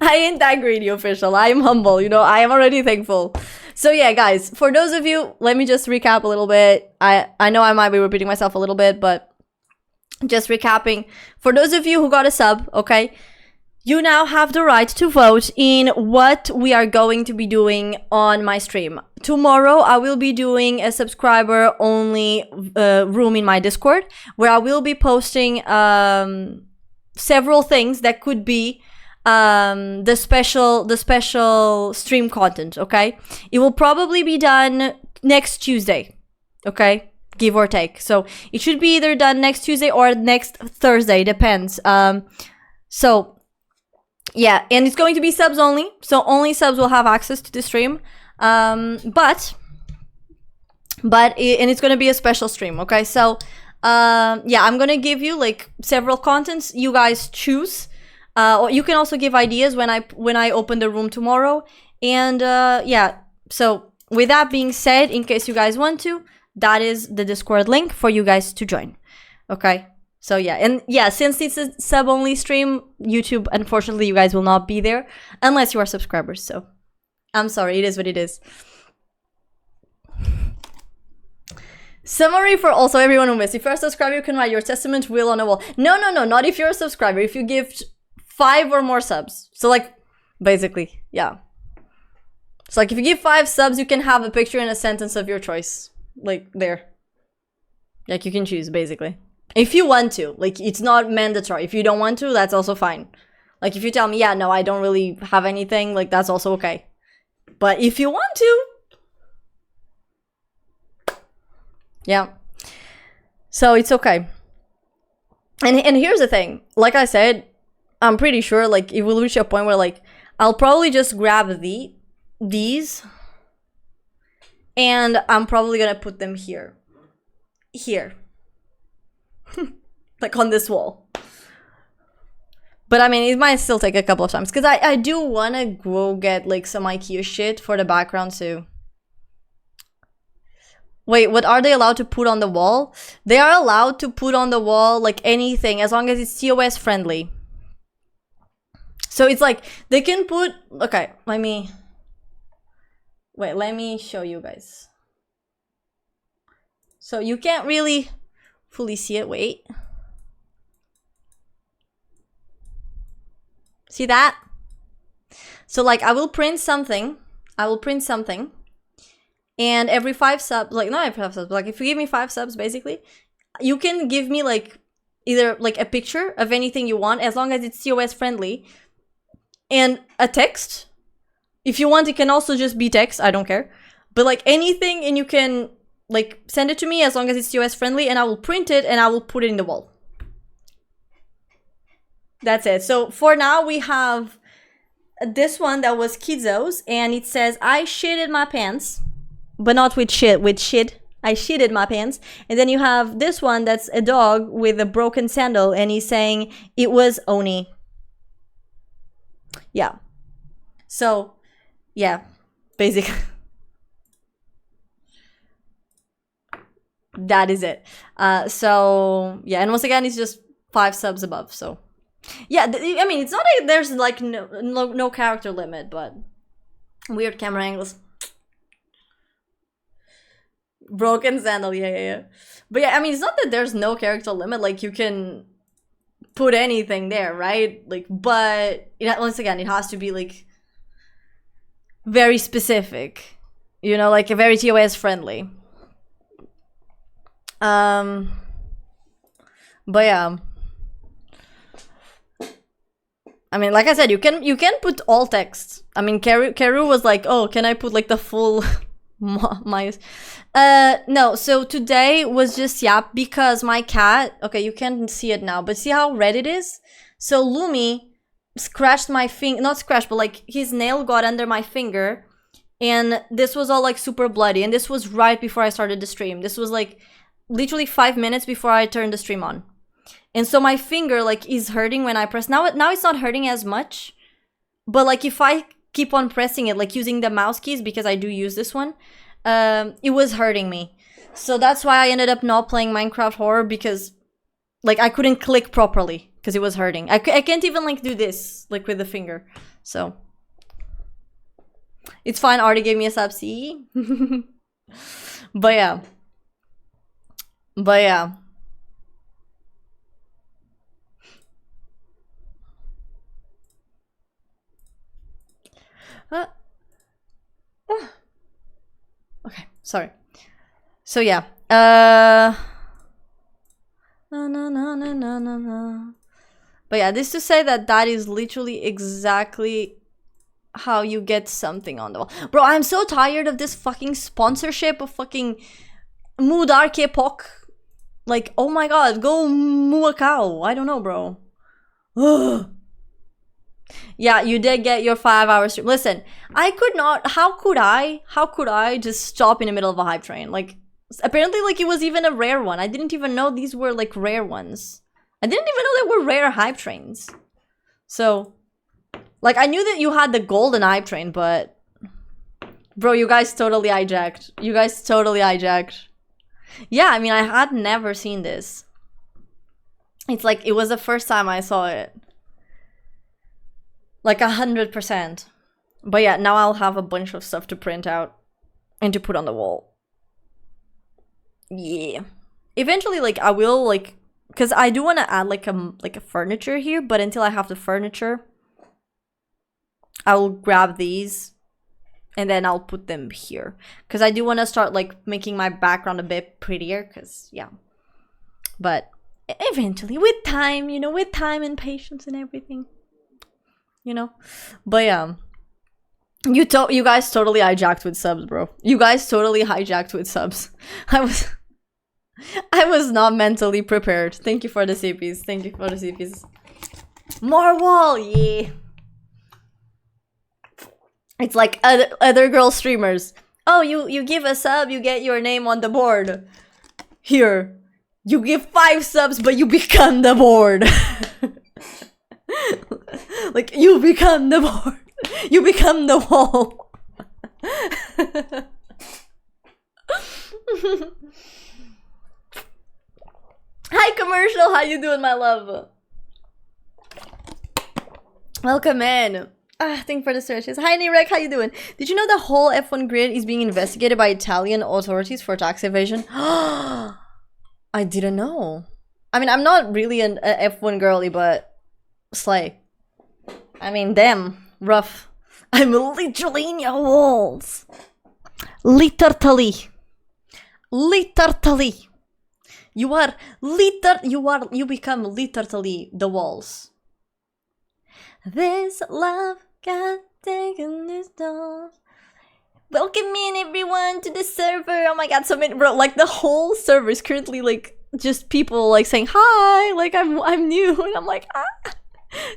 I ain't that greedy, official. I am humble, you know. I am already thankful. So yeah, guys, for those of you, let me just recap a little bit. I know I might be repeating myself a little bit, but just recapping. For those of you who got a sub, okay, you now have the right to vote in what we are going to be doing on my stream. Tomorrow, I will be doing a subscriber-only room in my Discord, where I will be posting several things that could be the special stream content, okay? It will probably be done next Tuesday, okay? Give or take. So it should be either done next Tuesday or next Thursday, depends. So yeah, and it's going to be subs only, so only subs will have access to the stream. But it's gonna be a special stream, okay? So yeah, I'm gonna give you like several contents. You guys choose, or you can also give ideas when I open the room tomorrow. And yeah, so with that being said, in case you guys want to, that is the Discord link for you guys to join, okay? So yeah, and yeah, since it's a sub-only stream, YouTube, unfortunately, you guys will not be there unless you are subscribers. So I'm sorry, it is what it is. Summary for also everyone who missed. If you're a subscriber, you can write your testament will on a wall. No, not if you're a subscriber. If you give 5 or more subs. So like, basically, yeah. So like if you give 5 subs, you can have a picture and a sentence of your choice. Like there. Like you can choose, basically. If you want to. Like it's not mandatory. If you don't want to, that's also fine. Like if you tell me, yeah, no, I don't really have anything, like that's also okay. But if you want to, yeah. So it's okay. And here's the thing. Like I said, I'm pretty sure like it will reach a point where like I'll probably just grab these and I'm probably gonna put them here. Here. Like on this wall. But I mean, it might still take a couple of times because I do want to go get like some IKEA shit for the background too. Wait, what are they allowed to put on the wall? They are allowed to put on the wall like anything as long as it's TOS friendly. So it's like they can put, okay, let me show you guys. So you can't really fully see it, wait. See that? So like I will print something. And every 5 subs, like not every 5 subs, but like if you give me 5 subs basically, you can give me like either like a picture of anything you want as long as it's TOS friendly and a text. If you want, it can also just be text, I don't care. But like anything, and you can like send it to me as long as it's TOS friendly and I will print it and I will put it in the wall. That's it. So for now we have this one that was Kidzo's and it says, I shitted my pants. But not with shit, with shit. I shitted my pants. And then you have this one that's a dog with a broken sandal and he's saying, it was Oni. Yeah. So, yeah. Basically. That is it. So, yeah. And once again, it's just 5 subs above, so. Yeah, I mean, it's not like there's like no character limit, but weird camera angles. Broken sandal, yeah. But yeah, I mean, it's not that there's no character limit, like you can put anything there, right? Like, but once again, it has to be like very specific, you know, like a very TOS friendly. But yeah. I mean, like I said, you can put all text. I mean, Karu was like, oh, can I put like the full no, so today was just Yapp because my cat, okay, you can't see it now, but see how red it is? So Lumi scratched my finger, not scratched, but like his nail got under my finger and this was all like super bloody and this was right before I started the stream. This was like literally 5 minutes before I turned the stream on. And so my finger like is hurting when I press. Now it's not hurting as much, but like if I keep on pressing it, like using the mouse keys, because I do use this one, it was hurting me. So that's why I ended up not playing Minecraft Horror, because like I couldn't click properly because it was hurting. I can't even like do this like with the finger. So it's fine. Already gave me a sub C. But yeah. Okay, sorry. So yeah. No. But yeah, this to say that is literally exactly how you get something on the wall. Bro, I'm so tired of this fucking sponsorship of fucking Moo Dark Epoch. Like, oh my god, go moo a cow. I don't know, bro. Ugh. Yeah, you did get your 5 hours stream. Listen, I could not. How could I just stop in the middle of a hype train? Like, apparently, like it was even a rare one. I didn't even know these were like rare ones. I didn't even know there were rare hype trains. So, like, I knew that you had the golden hype train, but bro, you guys totally hijacked. Yeah, I mean, I had never seen this. It's like it was the first time I saw it. Like 100%. But yeah, now I'll have a bunch of stuff to print out and to put on the wall. Yeah. Eventually, like, I will, like, because I do want to add, like a furniture here, but until I have the furniture, I will grab these, and then I'll put them here. Because I do want to start, like, making my background a bit prettier, because, yeah. But eventually, with time, you know, with time and patience and everything. You know? But, yeah. You guys totally hijacked with subs, bro. You guys totally hijacked with subs. I was not mentally prepared. Thank you for the CPs. Thank you for the CPs. More wall, yeah. It's like other girl streamers. Oh, you give a sub, you get your name on the board. Here, you give 5 subs, but you become the board. Like, you become the board. You become the wall. Hi, commercial. How you doing, my love? Welcome in. Thank you for the searches. Hi, Nirek. How you doing? Did you know the whole F1 grid is being investigated by Italian authorities for tax evasion? I didn't know. I mean, I'm not really an F1 girly, but slay. I mean, damn. Rough. I'm literally in your walls. Literally. Literally. You become literally the walls. This love got taken this door. Welcome in everyone to the server. Oh my god, so many, bro, like the whole server is currently like just people like saying hi, like I'm new, and I'm like,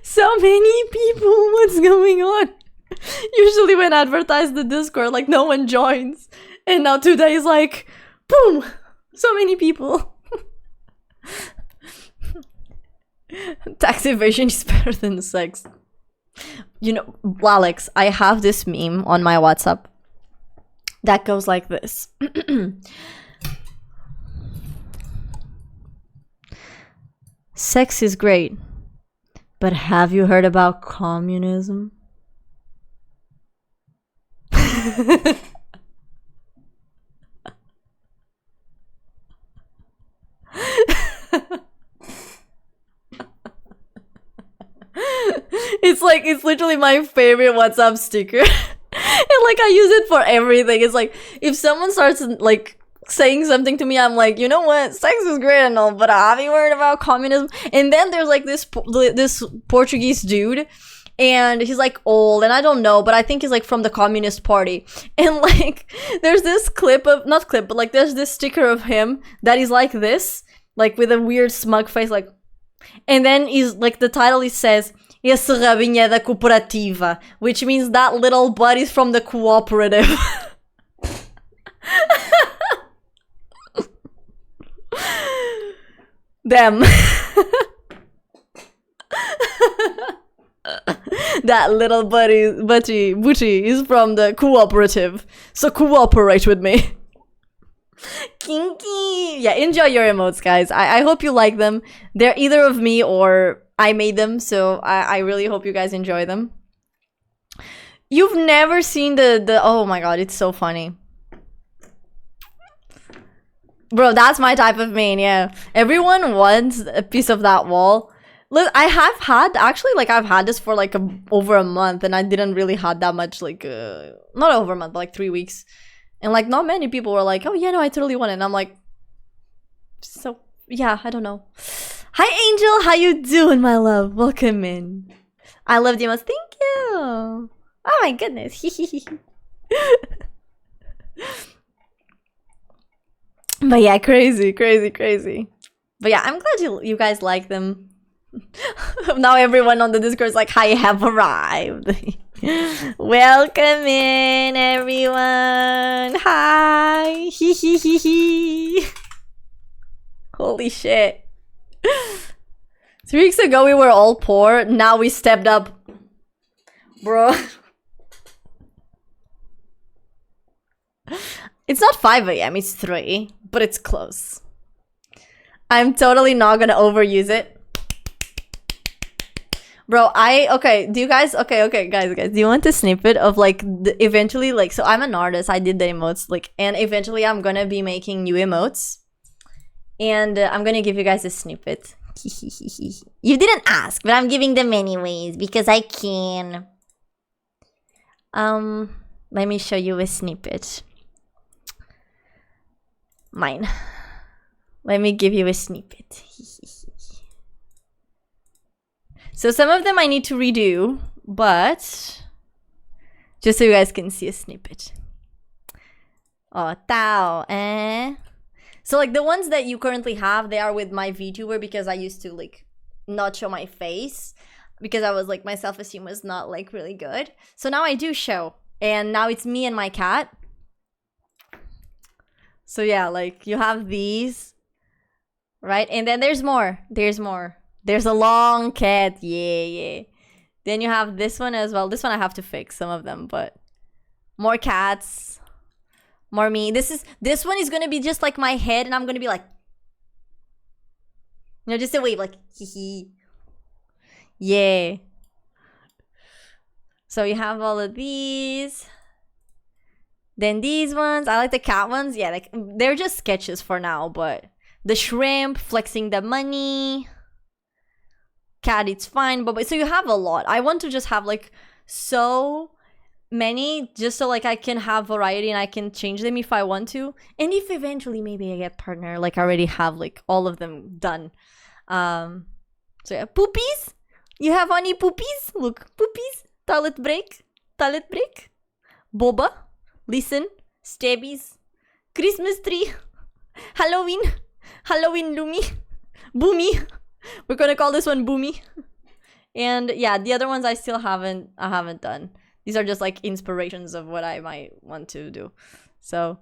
so many people, what's going on? Usually when I advertise the Discord, like no one joins, and now today is like, boom, so many people. Tax evasion is better than sex. You know, Alex, I have this meme on my WhatsApp that goes like this. Sex is great, but have you heard about communism? It's literally my favorite WhatsApp sticker. And like I use it for everything. It's like if someone starts like saying something to me, I'm like, you know what, sex is great and all, but have you heard about communism? And then there's like this Portuguese dude, and he's like old, and I don't know, but I think he's like from the Communist Party. And like there's this clip of, not clip, but like there's this sticker of him that is like this, like with a weird smug face, like, and then he's like, the title, it says esse rabinho é da cooperativa, which means that little buddy's from the cooperative. Damn. That little booty is from the cooperative, so cooperate with me. Kinky. Yeah, enjoy your emotes, guys. I hope you like them. They're either of me or I made them, so I really hope you guys enjoy them. You've never seen the oh my god, it's so funny. Bro, that's my type of meme, yeah. Everyone wants a piece of that wall. Look, I have had, actually, like, I've had this for, like, over a month, and I didn't really had that much, like, not over a month, but, like, 3 weeks. And, like, not many people were like, oh, yeah, no, I totally want it. And I'm like, so, yeah, I don't know. Hi, Angel, how you doing, my love? Welcome in. I love you most. Thank you. Oh, my goodness. But yeah, crazy. But yeah, I'm glad you guys like them. Now everyone on the Discord is like, I have arrived. Welcome in, everyone. Hi. Holy shit. 3 weeks ago we were all poor. Now we stepped up. Bro. It's not 5 AM, it's 3. But it's close. I'm totally not gonna overuse it. Bro, okay, do you guys, okay, guys, do you want a snippet of, like, eventually, like, so I'm an artist, I did the emotes, like, and eventually I'm gonna be making new emotes, And I'm gonna give you guys a snippet. You didn't ask, but I'm giving them anyways because I can. Let me show you a snippet. Mine. Let me give you a snippet. So some of them I need to redo, but just so you guys can see a snippet. Oh, tao, eh? So like the ones that you currently have, they are with my VTuber because I used to like not show my face because I was like my self-esteem was not like really good. So now I do show, and now it's me and my cat. So yeah, like you have these, right? And then there's more. There's more. There's a long cat. Yeah. Then you have this one as well. This one I have to fix some of them, but more cats. More me. This one is gonna be just like my head, and I'm gonna be like, you know, just a wave, like hee hee. Yeah. So you have all of these. Then these ones, I like the cat ones. Yeah, like they're just sketches for now, but the shrimp flexing the money. Cat, it's fine, but so you have a lot. I want to just have like so many just so like I can have variety and I can change them if I want to. And if eventually maybe I get partner, like I already have like all of them done. So yeah, poopies. You have any poopies? Look, poopies. Toilet break. Boba. Listen. Stabbies. Christmas tree. Halloween. Loomy. Boomy. We're gonna call this one Boomy. And yeah, the other ones I still haven't done. These are just like inspirations of what I might want to do. So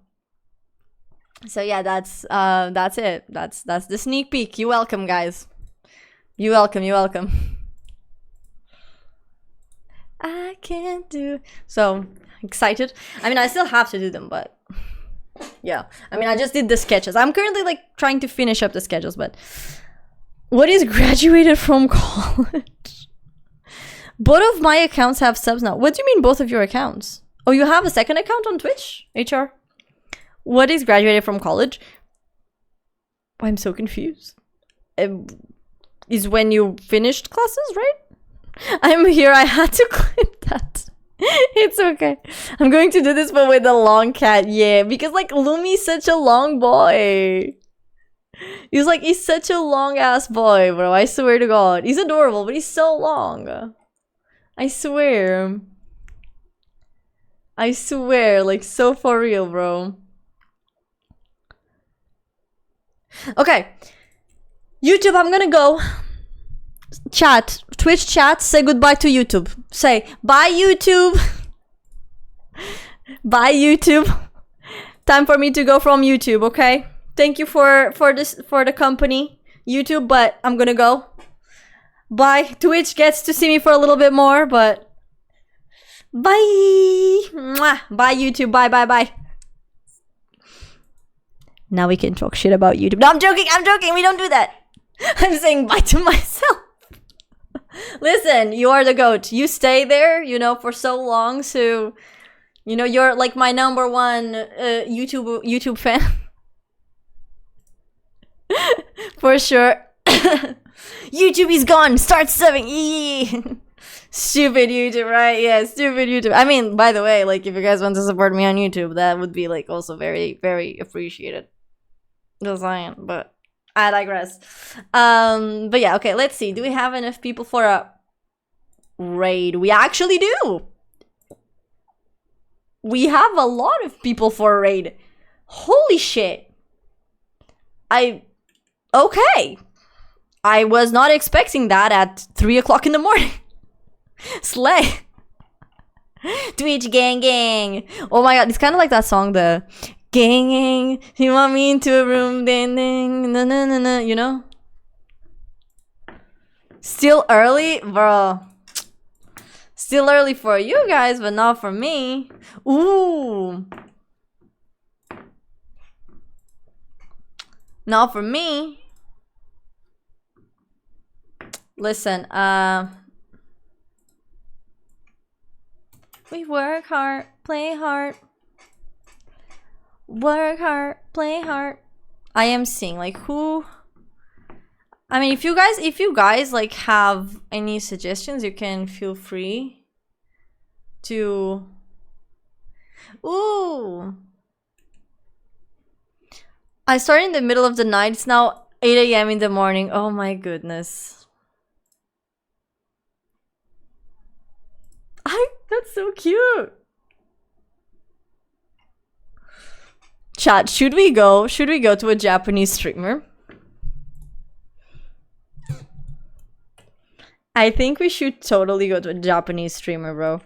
yeah, that's it. That's the sneak peek. You're welcome, guys. You're welcome. I can't do so excited. I mean, I still have to do them, but yeah. I mean, I just did the sketches. I'm currently like trying to finish up the sketches, but what is graduated from college? Both of my accounts have subs now. What do you mean both of your accounts? Oh, you have a second account on Twitch? HR? What is graduated from college? I'm so confused. Is when you finished classes, right? I'm here. I had to clip that. It's okay. I'm going to do this, but with a long cat. Yeah, because like Lumi's such a long boy. He's such a long ass boy, bro. I swear to God. He's adorable, but he's so long. I swear. Like so for real, bro. Okay. YouTube, I'm gonna go. Chat. Twitch chat, say goodbye to YouTube. Say, bye YouTube. Bye YouTube. Time for me to go from YouTube, okay? Thank you for the company, YouTube, but I'm gonna go. Bye. Twitch gets to see me for a little bit more, but bye. Mwah. Bye YouTube. Bye. Now we can talk shit about YouTube. No, I'm joking. We don't do that. I'm saying bye to myself. Listen, you are the GOAT. You stay there, you know, for so long, so you know you're like my number one YouTube fan. For sure. YouTube is gone. Start subbing. Stupid YouTube, right? Yeah, stupid YouTube. I mean, by the way, like if you guys want to support me on YouTube, that would be like also very, very appreciated. Just saying, but I digress. But yeah, okay, let's see. Do we have enough people for a raid? We actually do. We have a lot of people for a raid. Holy shit. Okay. I was not expecting that at 3 o'clock in the morning. Slay. Twitch gang. Oh my god, it's kind of like that song, the gang. You want me into a room, ding, na, you know? Still early? Bro. Still early for you guys, but not for me. Ooh. Not for me. Listen, we work hard, play hard. Work hard, play hard. I am seeing like who. I mean, if you guys like have any suggestions, you can feel free to. Ooh. I started in the middle of the night. It's now 8 a.m. in the morning. Oh my goodness. That's so cute. Chat, should we go to a Japanese streamer? I think we should totally go to a Japanese streamer, bro.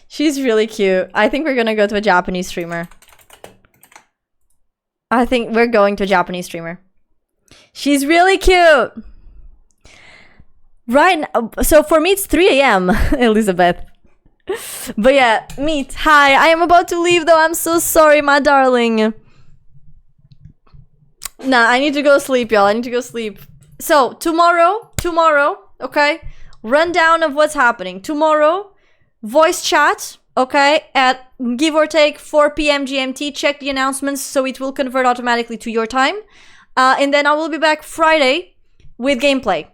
She's really cute. I think we're gonna go to a Japanese streamer. I think we're going to a Japanese streamer. She's really cute. Right now, so for me it's 3 a.m. Elizabeth. But yeah, Meet, hi. I am about to leave though. I'm so sorry, my darling. Nah, I need to go sleep, y'all. I need to go sleep. So, tomorrow, okay? Rundown of what's happening. Tomorrow, voice chat, okay? At give or take 4 p.m. GMT. Check the announcements so it will convert automatically to your time. And then I will be back Friday with gameplay.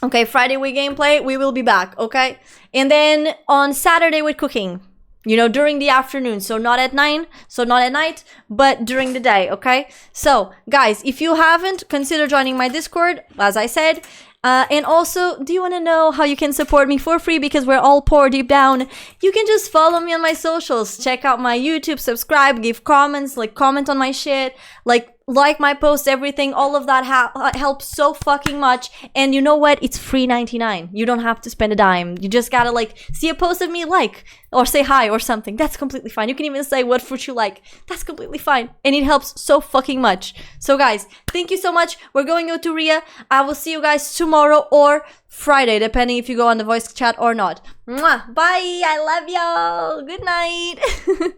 Okay, Friday with gameplay, we will be back, okay? And then on Saturday with cooking, you know, during the afternoon. So not at 9, so not at night, but during the day, okay? So, guys, if you haven't, consider joining my Discord, as I said. And also, do you want to know how you can support me for free? Because we're all poor deep down. You can just follow me on my socials. Check out my YouTube, subscribe, give comments, like comment on my shit, like my posts, everything. All of that helps so fucking much. And you know what? It's free 99. You don't have to spend a dime. You just gotta like see a post of me, like, or say hi or something. That's completely fine. You can even say what fruit you like. That's completely fine. And it helps so fucking much. So guys, thank you so much. We're going to Ria. I will see you guys tomorrow or Friday, depending if you go on the voice chat or not. Mwah. Bye. I love y'all. Good night.